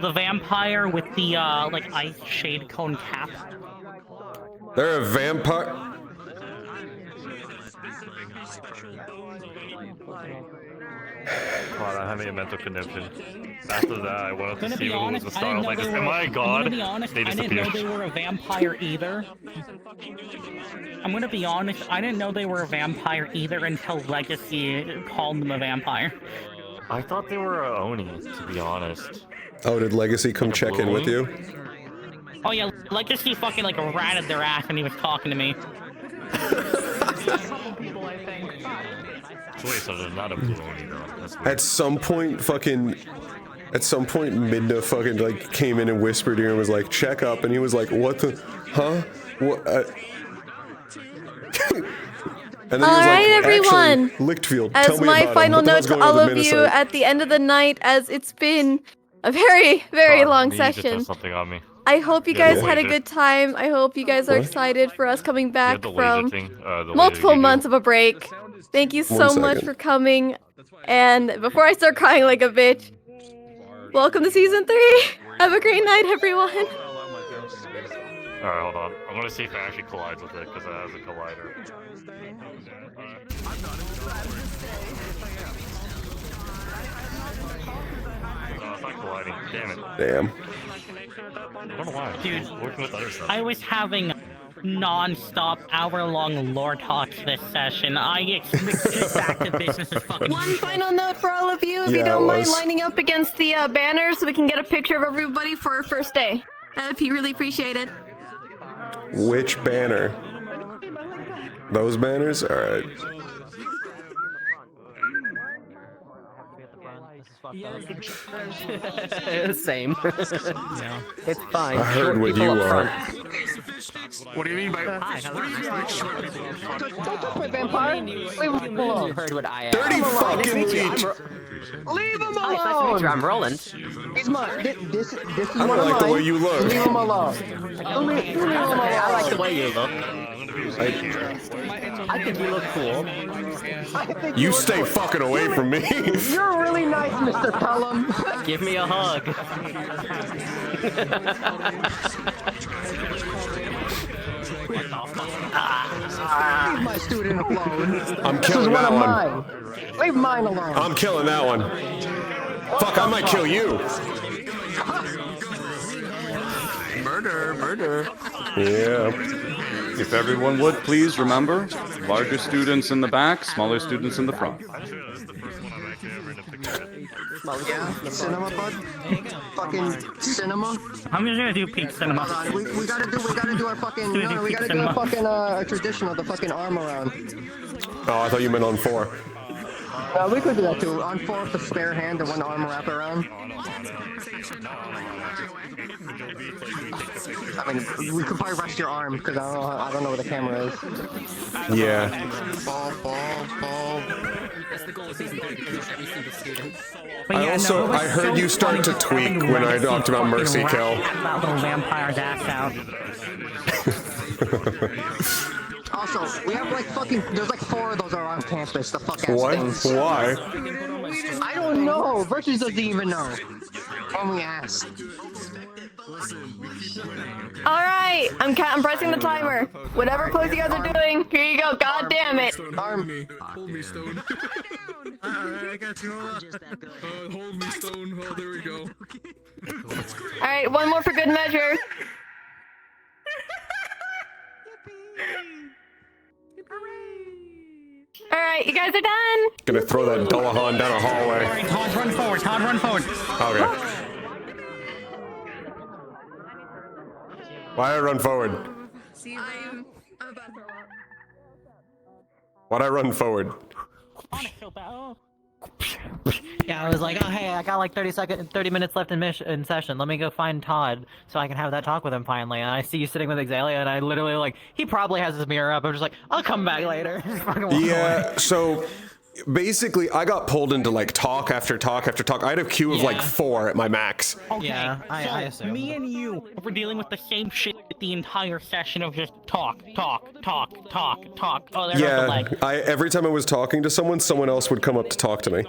Speaker 16: the vampire with the like ice shade cone cap.
Speaker 3: They're a vampire.
Speaker 6: Wow, that had me a mental conniption. After that, I wanted to see who was the star. I was like, am I a god?
Speaker 16: I'm gonna be honest,
Speaker 6: They
Speaker 16: I didn't know
Speaker 6: disappeared.
Speaker 16: they were a vampire either. I'm gonna be honest, I didn't know they were a vampire either until Legacy called them a vampire.
Speaker 6: I thought they were a Oni, to be honest.
Speaker 3: Oh, did Legacy come check in with you?
Speaker 16: Oh yeah, Legacy fucking like ratted their ass when he was talking to me.
Speaker 6: Wait, so they're not a blue Oni though. That's weird.
Speaker 3: At some point, Midna fucking like came in and whispered to him and was like, check up, and he was like, what the, huh? What, And then he was
Speaker 20: All
Speaker 3: like,
Speaker 20: right, everyone.
Speaker 3: actually, Lichtfield,
Speaker 20: As
Speaker 3: tell me
Speaker 20: my
Speaker 3: about him.
Speaker 20: final
Speaker 3: What the
Speaker 20: note
Speaker 3: hell's
Speaker 20: to
Speaker 3: going on
Speaker 20: all
Speaker 3: with
Speaker 20: of
Speaker 3: the
Speaker 20: you
Speaker 3: Minnesota?
Speaker 20: at the end of the night, as it's been a very, very long
Speaker 9: Need to test
Speaker 20: session.
Speaker 9: something on me.
Speaker 20: I hope you
Speaker 9: Yeah,
Speaker 20: guys
Speaker 9: the
Speaker 20: had a
Speaker 9: laser.
Speaker 20: good time. I hope you guys are
Speaker 3: What?
Speaker 20: excited for us coming
Speaker 9: Yeah,
Speaker 20: back
Speaker 9: the laser
Speaker 20: from
Speaker 9: thing, the laser
Speaker 20: multiple
Speaker 9: you do.
Speaker 20: months of a break. Thank you so
Speaker 3: 1
Speaker 20: much
Speaker 3: second.
Speaker 20: for coming. And before I start crying like a bitch, welcome to season 3. Have a great night, everyone.
Speaker 9: Alright, hold on. I'm gonna see if it actually collides with it, because it has a collider. No, it's not colliding. Damn it.
Speaker 3: Damn.
Speaker 9: I don't know why.
Speaker 16: Dude,
Speaker 9: Working with other stuff.
Speaker 16: I was having non-stop hour-long lore talks this session. I expect back to business is fucking.
Speaker 21: One final note for all of you, if you
Speaker 3: Yeah,
Speaker 21: don't
Speaker 3: it
Speaker 21: mind
Speaker 3: was.
Speaker 21: lining up against the banner so we can get a picture of everybody for our first day. If you really appreciate it.
Speaker 3: Which banner? Those banners? Alright.
Speaker 12: Same. Yeah. It's fine.
Speaker 3: I heard
Speaker 12: Short
Speaker 3: what
Speaker 12: people
Speaker 3: you
Speaker 12: up
Speaker 3: are.
Speaker 12: front.
Speaker 9: What do you mean by
Speaker 21: Don't touch my vampire. Leave him
Speaker 12: You
Speaker 21: alone.
Speaker 12: heard what I
Speaker 3: 30
Speaker 12: asked.
Speaker 3: fucking leech!
Speaker 21: Leave him
Speaker 12: Hi, it's nice to meet you. I'm Roland.
Speaker 21: He's mine. This is
Speaker 3: I
Speaker 21: one
Speaker 3: don't
Speaker 21: of
Speaker 3: like the
Speaker 21: mine.
Speaker 3: way you look.
Speaker 21: Leave him alone. Leave him alone.
Speaker 12: I like the way you look.
Speaker 3: I,
Speaker 12: I think you look cool.
Speaker 3: you stay fucking away from me.
Speaker 21: You're really nice, Mr. Cullum.
Speaker 12: Give me a hug.
Speaker 21: Leave my student alone.
Speaker 3: I'm
Speaker 21: This is
Speaker 3: killing
Speaker 21: one
Speaker 3: that
Speaker 21: of
Speaker 3: one.
Speaker 21: mine. Leave mine alone.
Speaker 3: I'm killing that one. Fuck, I might kill you.
Speaker 8: Murder, murder.
Speaker 3: Yeah.
Speaker 8: If everyone would please remember, larger students in the back, smaller students in the front.
Speaker 21: Yeah, cinema, bud. Fucking cinema.
Speaker 16: I'm just gonna do peak cinema.
Speaker 21: Hold on, we gotta do our fucking, no, we gotta do our fucking, a tradition of the fucking arm around.
Speaker 3: Oh, I thought you meant on 4.
Speaker 21: We could do that too. On 4 with the spare hand and one arm wrap around. I mean, we could probably rest your arm because I don't know where the camera is.
Speaker 3: Yeah.
Speaker 12: That's the goal of season 3 because every single student.
Speaker 3: I heard you start to tweak when I talked about Mercy Kill.
Speaker 16: That little vampire's ass out.
Speaker 21: Also, we have like fucking, there's like 4 of those around campus, the fuck ass
Speaker 3: What?
Speaker 21: things.
Speaker 3: Why?
Speaker 21: I don't know. Virtues doesn't even know. When we ask. All right, I'm pressing the timer. Whatever pose you guys are doing, here you go. God damn it. Arm.
Speaker 7: Hold me, Stone. I got you. Hold me, Stone. Oh, there we go.
Speaker 21: All right, one more for good measure. All right, you guys are done.
Speaker 3: Gonna throw that Dullahan down a hallway.
Speaker 16: Alright, Todd, run forward. Todd, run forward.
Speaker 3: Okay. Why'd I run forward? Why'd I run forward?
Speaker 17: Yeah, I was like, oh hey, I got like 30 minutes left in session. Let me go find Todd so I can have that talk with him finally. And I see you sitting with Exalia, and I literally like, he probably has his mirror up. I'm just like, I'll come back later. Just fucking walk
Speaker 3: Yeah,
Speaker 17: away.
Speaker 3: so basically I got pulled into like talk after talk after talk. I had a queue of like
Speaker 16: Yeah.
Speaker 3: 4 at my max.
Speaker 16: Okay,
Speaker 17: Yeah, I
Speaker 16: so
Speaker 17: assume.
Speaker 16: me and you were dealing with the same shit the entire session of just talk. Oh, there's the
Speaker 3: Yeah,
Speaker 16: leg.
Speaker 3: every time I was talking to someone else would come up to talk to me.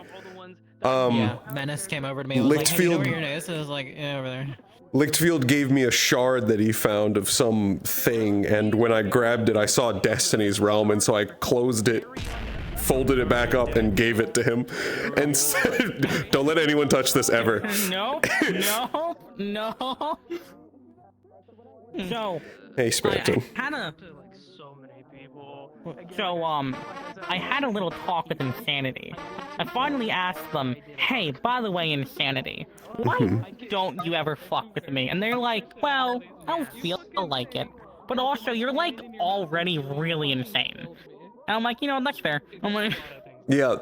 Speaker 17: Yeah, Menace came over to me and was like, hey, you know where
Speaker 3: Lichtfield-
Speaker 17: your nose? I was like, yeah, over there.
Speaker 3: Lichtfield gave me a shard that he found of some thing, and when I grabbed it, I saw Destiny's Realm, and so I closed it, folded it back up, and gave it to him, and said, "Don't let anyone touch this ever."
Speaker 16: No. So,
Speaker 3: Hey, Spiriton.
Speaker 16: I had a little talk with Insanity. I finally asked them, hey, by the way, Insanity, why don't you ever fuck with me? And they're like, well, I don't feel like it. But also, you're like already really insane. And I'm like, you know, that's fair. I'm like,
Speaker 3: Yeah,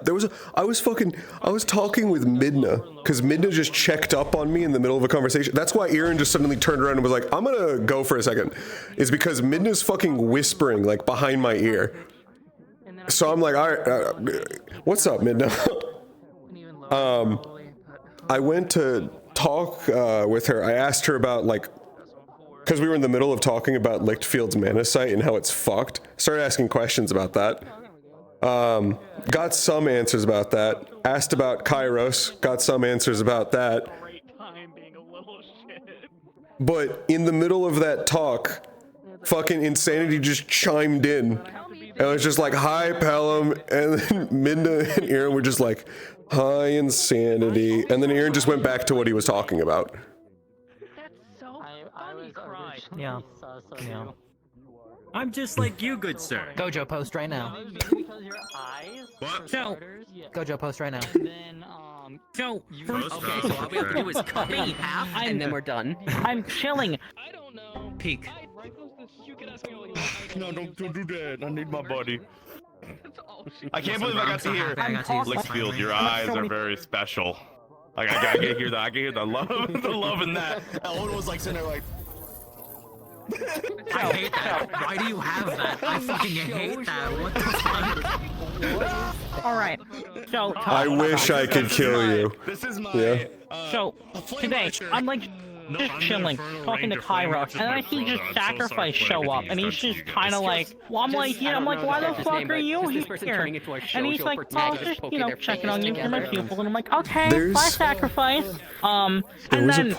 Speaker 3: I was talking with Midna, because Midna just checked up on me in the middle of a conversation. That's why Aaron just suddenly turned around and was like, I'm gonna go for a second. Is because Midna's fucking whispering, like, behind my ear. So I'm like, all right, what's up, Midna? I went to talk with her. I asked her about, like, because we were in the middle of talking about Lichtfield's mana site and how it's fucked. Started asking questions about that. Got some answers about that. Asked about Kairos. Got some answers about that. But in the middle of that talk, fucking Insanity just chimed in. And it was just like, hi, Pelham. And then Midna and Aaron were just like, hi, Insanity. And then Aaron just went back to what he was talking about.
Speaker 17: Yeah. Yeah.
Speaker 12: I'm just like you, good sir.
Speaker 17: Gojo, post right now.
Speaker 12: What?
Speaker 17: So, Gojo, post right now.
Speaker 12: So,
Speaker 17: Okay, so all we have to do is cut me in half, and then we're done.
Speaker 16: I'm chilling.
Speaker 12: Peek.
Speaker 14: No, don't do that. I need my body. I can't believe I got to hear Lickfield. Your eyes are very special. Like I can hear that. I can hear the love, the love in that. Ellen was like sitting there like.
Speaker 12: I hate that. Why do you have that? I fucking hate that. What the fuck?
Speaker 16: Alright, so...
Speaker 3: I wish I could kill you.
Speaker 14: This is my...
Speaker 3: Yeah.
Speaker 16: So, today, I'm like just chilling, talking to Kairos, and I see just Sacrifice show up, and he's just kind of like, well, I'm like, yeah, I'm like, why the fuck are you here? And he's like, oh, just, you know, checking on you for my pupil, and I'm like, okay, bye, Sacrifice. And then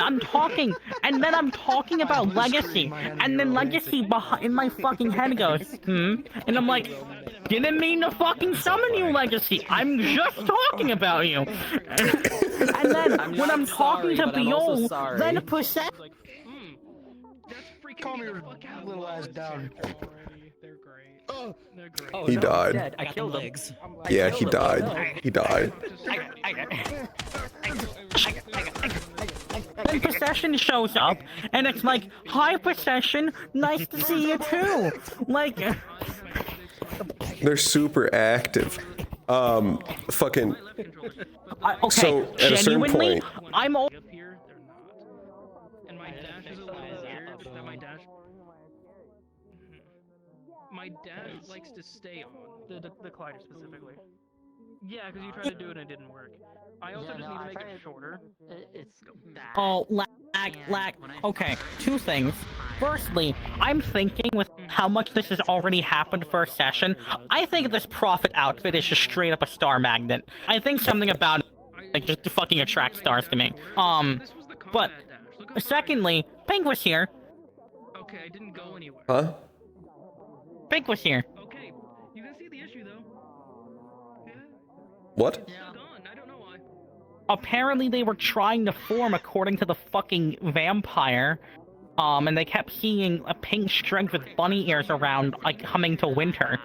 Speaker 16: I'm talking, and then I'm talking about Legacy, and then Legacy in my fucking head goes, and I'm like, didn't mean to fucking summon you, Legacy. I'm just talking about you. And then when I'm talking to Biol, then Possess.
Speaker 5: Calm your little ass down.
Speaker 3: He died.
Speaker 17: I killed him.
Speaker 3: Yeah, he died. He died.
Speaker 16: Then Possession shows up, and it's like, hi, Possession, nice to see you too. Like...
Speaker 3: They're super active. Fucking...
Speaker 16: Okay,
Speaker 3: so, at a certain
Speaker 16: genuinely,
Speaker 3: point...
Speaker 16: I'm all...
Speaker 11: And my dash is a little weird, that my dash... My dash likes to stay on. The collider specifically. Yeah, because you tried to do it and it didn't work. I also just need to make it shorter. It's bad.
Speaker 16: Oh, lag. Okay, two things. Firstly, I'm thinking with how much this has already happened for a session, I think this Prophet outfit is just straight up a star magnet. I think something about it, like, just fucking attracts stars to me. But, secondly, Pink was here.
Speaker 11: Okay, I didn't go anywhere.
Speaker 3: Huh?
Speaker 16: Pink was here.
Speaker 11: Okay, you can see the issue though.
Speaker 3: What?
Speaker 16: Apparently they were trying to form according to the fucking vampire, and they kept seeing a pink strength with bunny ears around, like, coming to winter.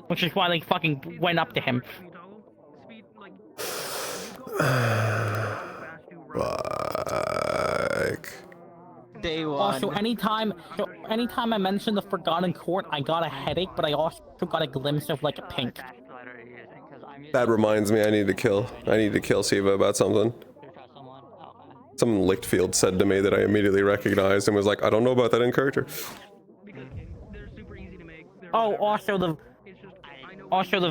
Speaker 16: Which is why they fucking went up to him.
Speaker 3: Fuck.
Speaker 17: Day one.
Speaker 16: Also, anytime I mention the Forgotten Court, I got a headache, but I also got a glimpse of, like, a pink.
Speaker 3: That reminds me, I need to kill Siva about something. Something Lichtfield said to me that I immediately recognized and was like, I don't know about that in character.
Speaker 16: Oh, also the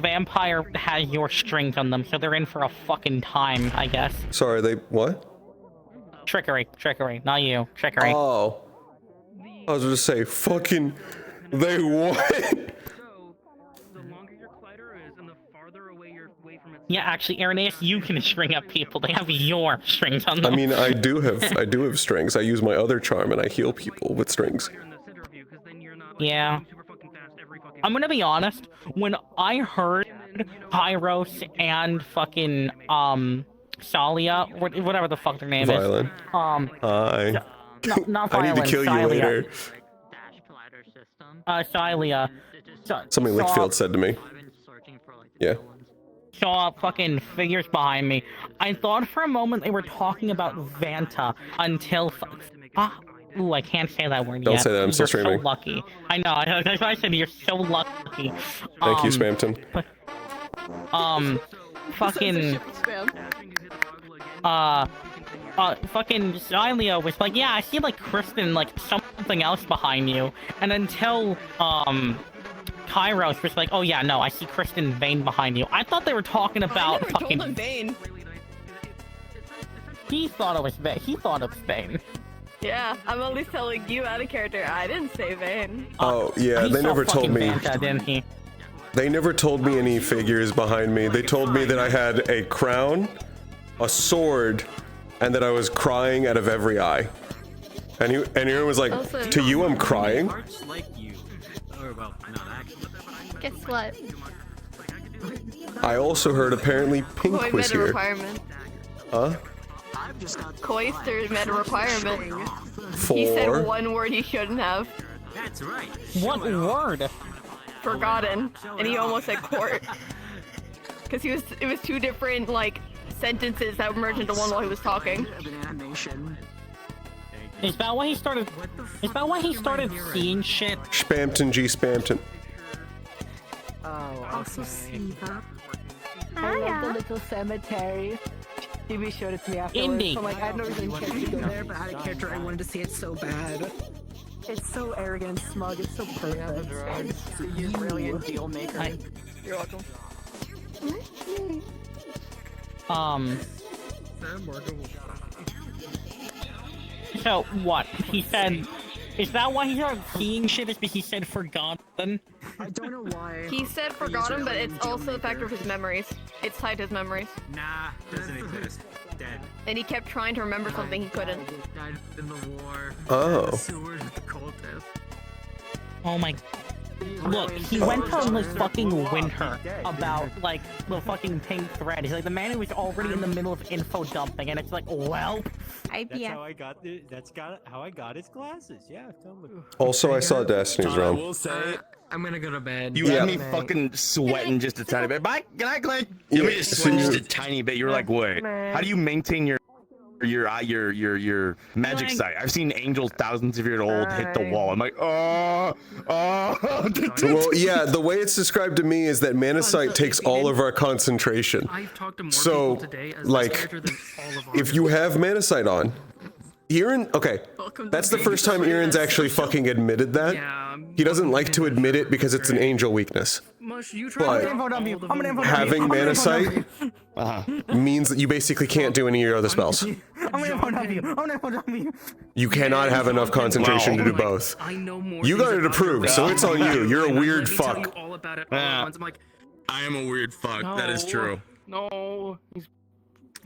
Speaker 16: vampire has your strings on them, so they're in for a fucking time, I guess.
Speaker 3: Sorry, they what?
Speaker 16: Trickery, not you. Trickery.
Speaker 3: Oh. I was gonna say, fucking, they what?
Speaker 16: Yeah, actually, Irenaeus, you can string up people. They have your strings on them.
Speaker 3: I mean, I do have strings. I use my other charm and I heal people with strings.
Speaker 16: Yeah. I'm gonna be honest, when I heard Pyros and fucking, Salia, whatever the fuck their name
Speaker 3: Violin.
Speaker 16: is.
Speaker 3: Hi.
Speaker 16: No, not Violin,
Speaker 3: I need to kill you
Speaker 16: Salia.
Speaker 3: later.
Speaker 16: Salia.
Speaker 3: Something Lichtfield said to me. Yeah.
Speaker 16: Saw fucking figures behind me. I thought for a moment they were talking about Vanta until... Ooh, I can't say that word yet.
Speaker 3: Don't say that, I'm still streaming.
Speaker 16: You're so lucky. I know, I said you're so lucky.
Speaker 3: Thank you, Spamton.
Speaker 16: Fucking... fucking Xylia was like, yeah, I see, like, Kristen, like, something else behind you. And until, Kairos was like, oh yeah, no, I see Kristen Vane behind you. I thought they were talking about fucking...
Speaker 20: Vane.
Speaker 16: He thought it was Vane. He thought it was Vane.
Speaker 20: Yeah, I'm only telling you out of character. I didn't say Vane.
Speaker 3: Oh, yeah,
Speaker 16: He
Speaker 3: they
Speaker 16: saw
Speaker 3: never told
Speaker 16: fucking
Speaker 3: me.
Speaker 16: Vanta, didn't he?
Speaker 3: They never told me any figures behind me. They told me that I had a crown, a sword, and that I was crying out of every eye. And Aaron was like,
Speaker 20: Also-
Speaker 3: to you, I'm crying?
Speaker 12: Like you. Or, well, not actually.
Speaker 21: Guess what?
Speaker 3: I also heard apparently Pink
Speaker 20: Koi
Speaker 3: was
Speaker 20: met a
Speaker 3: here.
Speaker 20: requirement.
Speaker 3: Huh?
Speaker 20: Koister met a requirement.
Speaker 3: For?
Speaker 20: He said one word he shouldn't have.
Speaker 12: That's right.
Speaker 16: What word?
Speaker 20: Forgotten. And he almost said court. Because it was two different, like, sentences that merged into one while he was talking.
Speaker 16: Is that why he started? Is that why he started seeing shit?
Speaker 3: Spampton G. Spampton.
Speaker 4: Oh,
Speaker 10: Also Siva.
Speaker 4: I love the little cemetery. Stevie showed it to me afterwards.
Speaker 16: Indy.
Speaker 4: So, like, I've never been
Speaker 10: I wanted to go there, but out of character, I wanted to see it so bad.
Speaker 4: It's so arrogant and smug. It's so perfect. You're a brilliant deal maker.
Speaker 20: You're welcome.
Speaker 16: So what? He said. Is that why he started seeing shit? Is because he said forgotten?
Speaker 10: I don't know why.
Speaker 20: He said forgotten, but it's also a factor of his memories. It's tied to his memories.
Speaker 12: Nah, doesn't exist. Dead.
Speaker 20: And he kept trying to remember something he couldn't.
Speaker 12: Died in the war.
Speaker 3: Oh.
Speaker 12: Sewers with the cultists.
Speaker 16: Oh my. Look, he went on like fucking winter about like the fucking pink thread. He's like the man who was already in the middle of info dumping, and it's like, well.
Speaker 19: That's how I got how I got his glasses. Yeah, totally.
Speaker 3: Also, I saw Destiny's
Speaker 9: I
Speaker 3: Realm.
Speaker 9: will say,
Speaker 12: I'm gonna go to bed.
Speaker 9: you had me fucking sweating just a tiny bit. Bye. Can I click? You made me sweat just a tiny bit. You were like, wait, how do you maintain your magic sight? I've seen angels thousands of years old hit the wall. I'm like, oh.
Speaker 3: Well, yeah, the way it's described to me is that mana sight takes all of our concentration.
Speaker 16: I've talked to more
Speaker 3: So,
Speaker 16: people today as
Speaker 3: like,
Speaker 16: this character than all of
Speaker 3: if you have mana sight on, Aaron, okay, that's the first time Aaron's actually fucking admitted that. He doesn't like to admit it because it's an angel weakness. But having mana sight means that you basically can't do any of your other spells. You cannot have enough concentration to do both. You got it approved, so it's on you. You're a weird fuck.
Speaker 9: I am a weird fuck. That is true.
Speaker 16: No.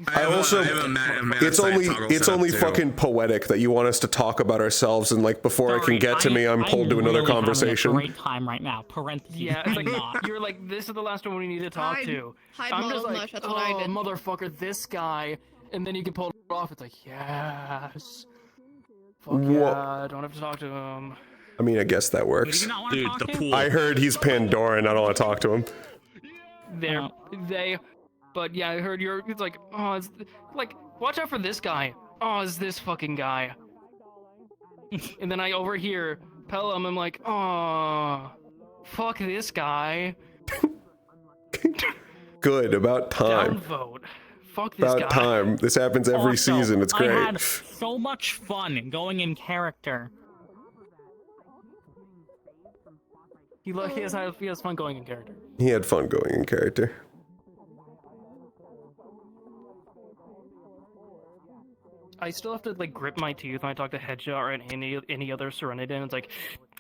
Speaker 3: It's only fucking poetic that you want us to talk about ourselves, and like before I can get to me, I'm pulled to another
Speaker 16: really
Speaker 3: conversation.
Speaker 16: Having a great time right now. Parentheses. Yeah, it's like you're like, this is the last one we need to talk to. I'm just like,
Speaker 20: that's what I did.
Speaker 16: Motherfucker, this guy, and then you can pull it off. It's like, yes. Fuck
Speaker 3: Wha-
Speaker 16: yeah, I don't have to talk to him.
Speaker 3: I mean, I guess that works.
Speaker 9: Dude, the pool.
Speaker 3: I heard he's Pandoran. I don't want to talk to him.
Speaker 16: But yeah, I heard it's like, oh, it's like, watch out for this guy. Oh, it's this fucking guy. And then I overhear Pelham, I'm like, oh, fuck this guy.
Speaker 3: Good, about time.
Speaker 16: Downvote. Fuck this
Speaker 3: About
Speaker 16: guy.
Speaker 3: time. This happens every
Speaker 16: Also,
Speaker 3: season. It's great.
Speaker 16: I had so much fun going in character. He has fun going in character.
Speaker 3: He had fun going in character.
Speaker 16: I still have to like grip my teeth when I talk to Hedja or any other Serenity, and it's like,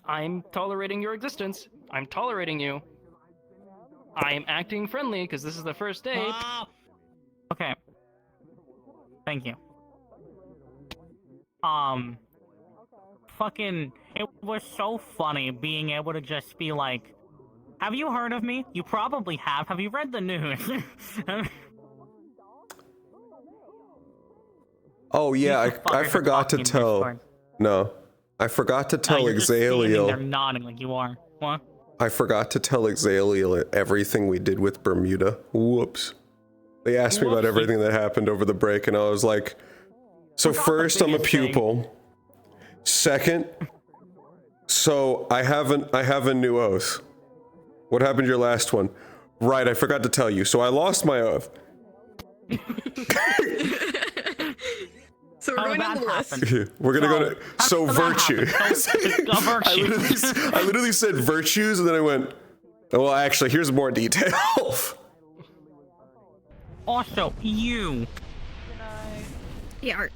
Speaker 16: I'm tolerating your existence. I'm tolerating you. I am acting friendly because this is the first date. Okay. Thank you. Fucking, it was so funny being able to just be like, have you heard of me? You probably have. Have you read the news?
Speaker 3: Oh yeah, I forgot to tell.
Speaker 16: Discord.
Speaker 3: No, I forgot to tell
Speaker 16: You're just standing there
Speaker 3: Exaliel.
Speaker 16: nodding like you are. What?
Speaker 3: I forgot to tell Exaliel everything we did with Bermuda. Whoops. They asked me about everything that happened over the break, and I was like, so first I'm a pupil. Second, so I have a new oath. What happened to your last one? Right, I forgot to tell you. So I lost my oath.
Speaker 20: So we're going down the list.
Speaker 3: We're gonna go to virtue. I literally said virtues, and then I went Well, actually, here's more detail.
Speaker 11: Also, you.
Speaker 21: Yeah.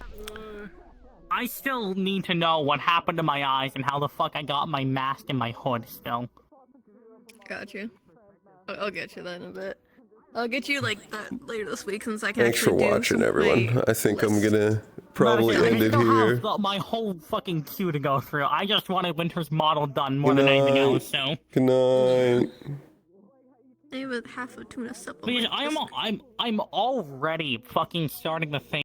Speaker 11: I still need to know what happened to my eyes and how the fuck I got my mask and my hood still.
Speaker 20: Got you. I'll get you that in a bit. I'll get you like that later this week since I can
Speaker 3: Thanks for
Speaker 20: actually do
Speaker 3: watching,
Speaker 20: some of
Speaker 3: everyone.
Speaker 20: my
Speaker 3: I think I'm
Speaker 20: list.
Speaker 3: gonna probably
Speaker 11: But
Speaker 3: end
Speaker 11: I
Speaker 3: it
Speaker 11: still
Speaker 3: here.
Speaker 11: have my whole fucking queue to go through. I just wanted Winter's model done more
Speaker 3: Good
Speaker 11: than anything
Speaker 3: night.
Speaker 11: else, so.
Speaker 3: Good night.
Speaker 20: I have a half a tuna supplement.
Speaker 11: Because I'm already fucking starting the thing.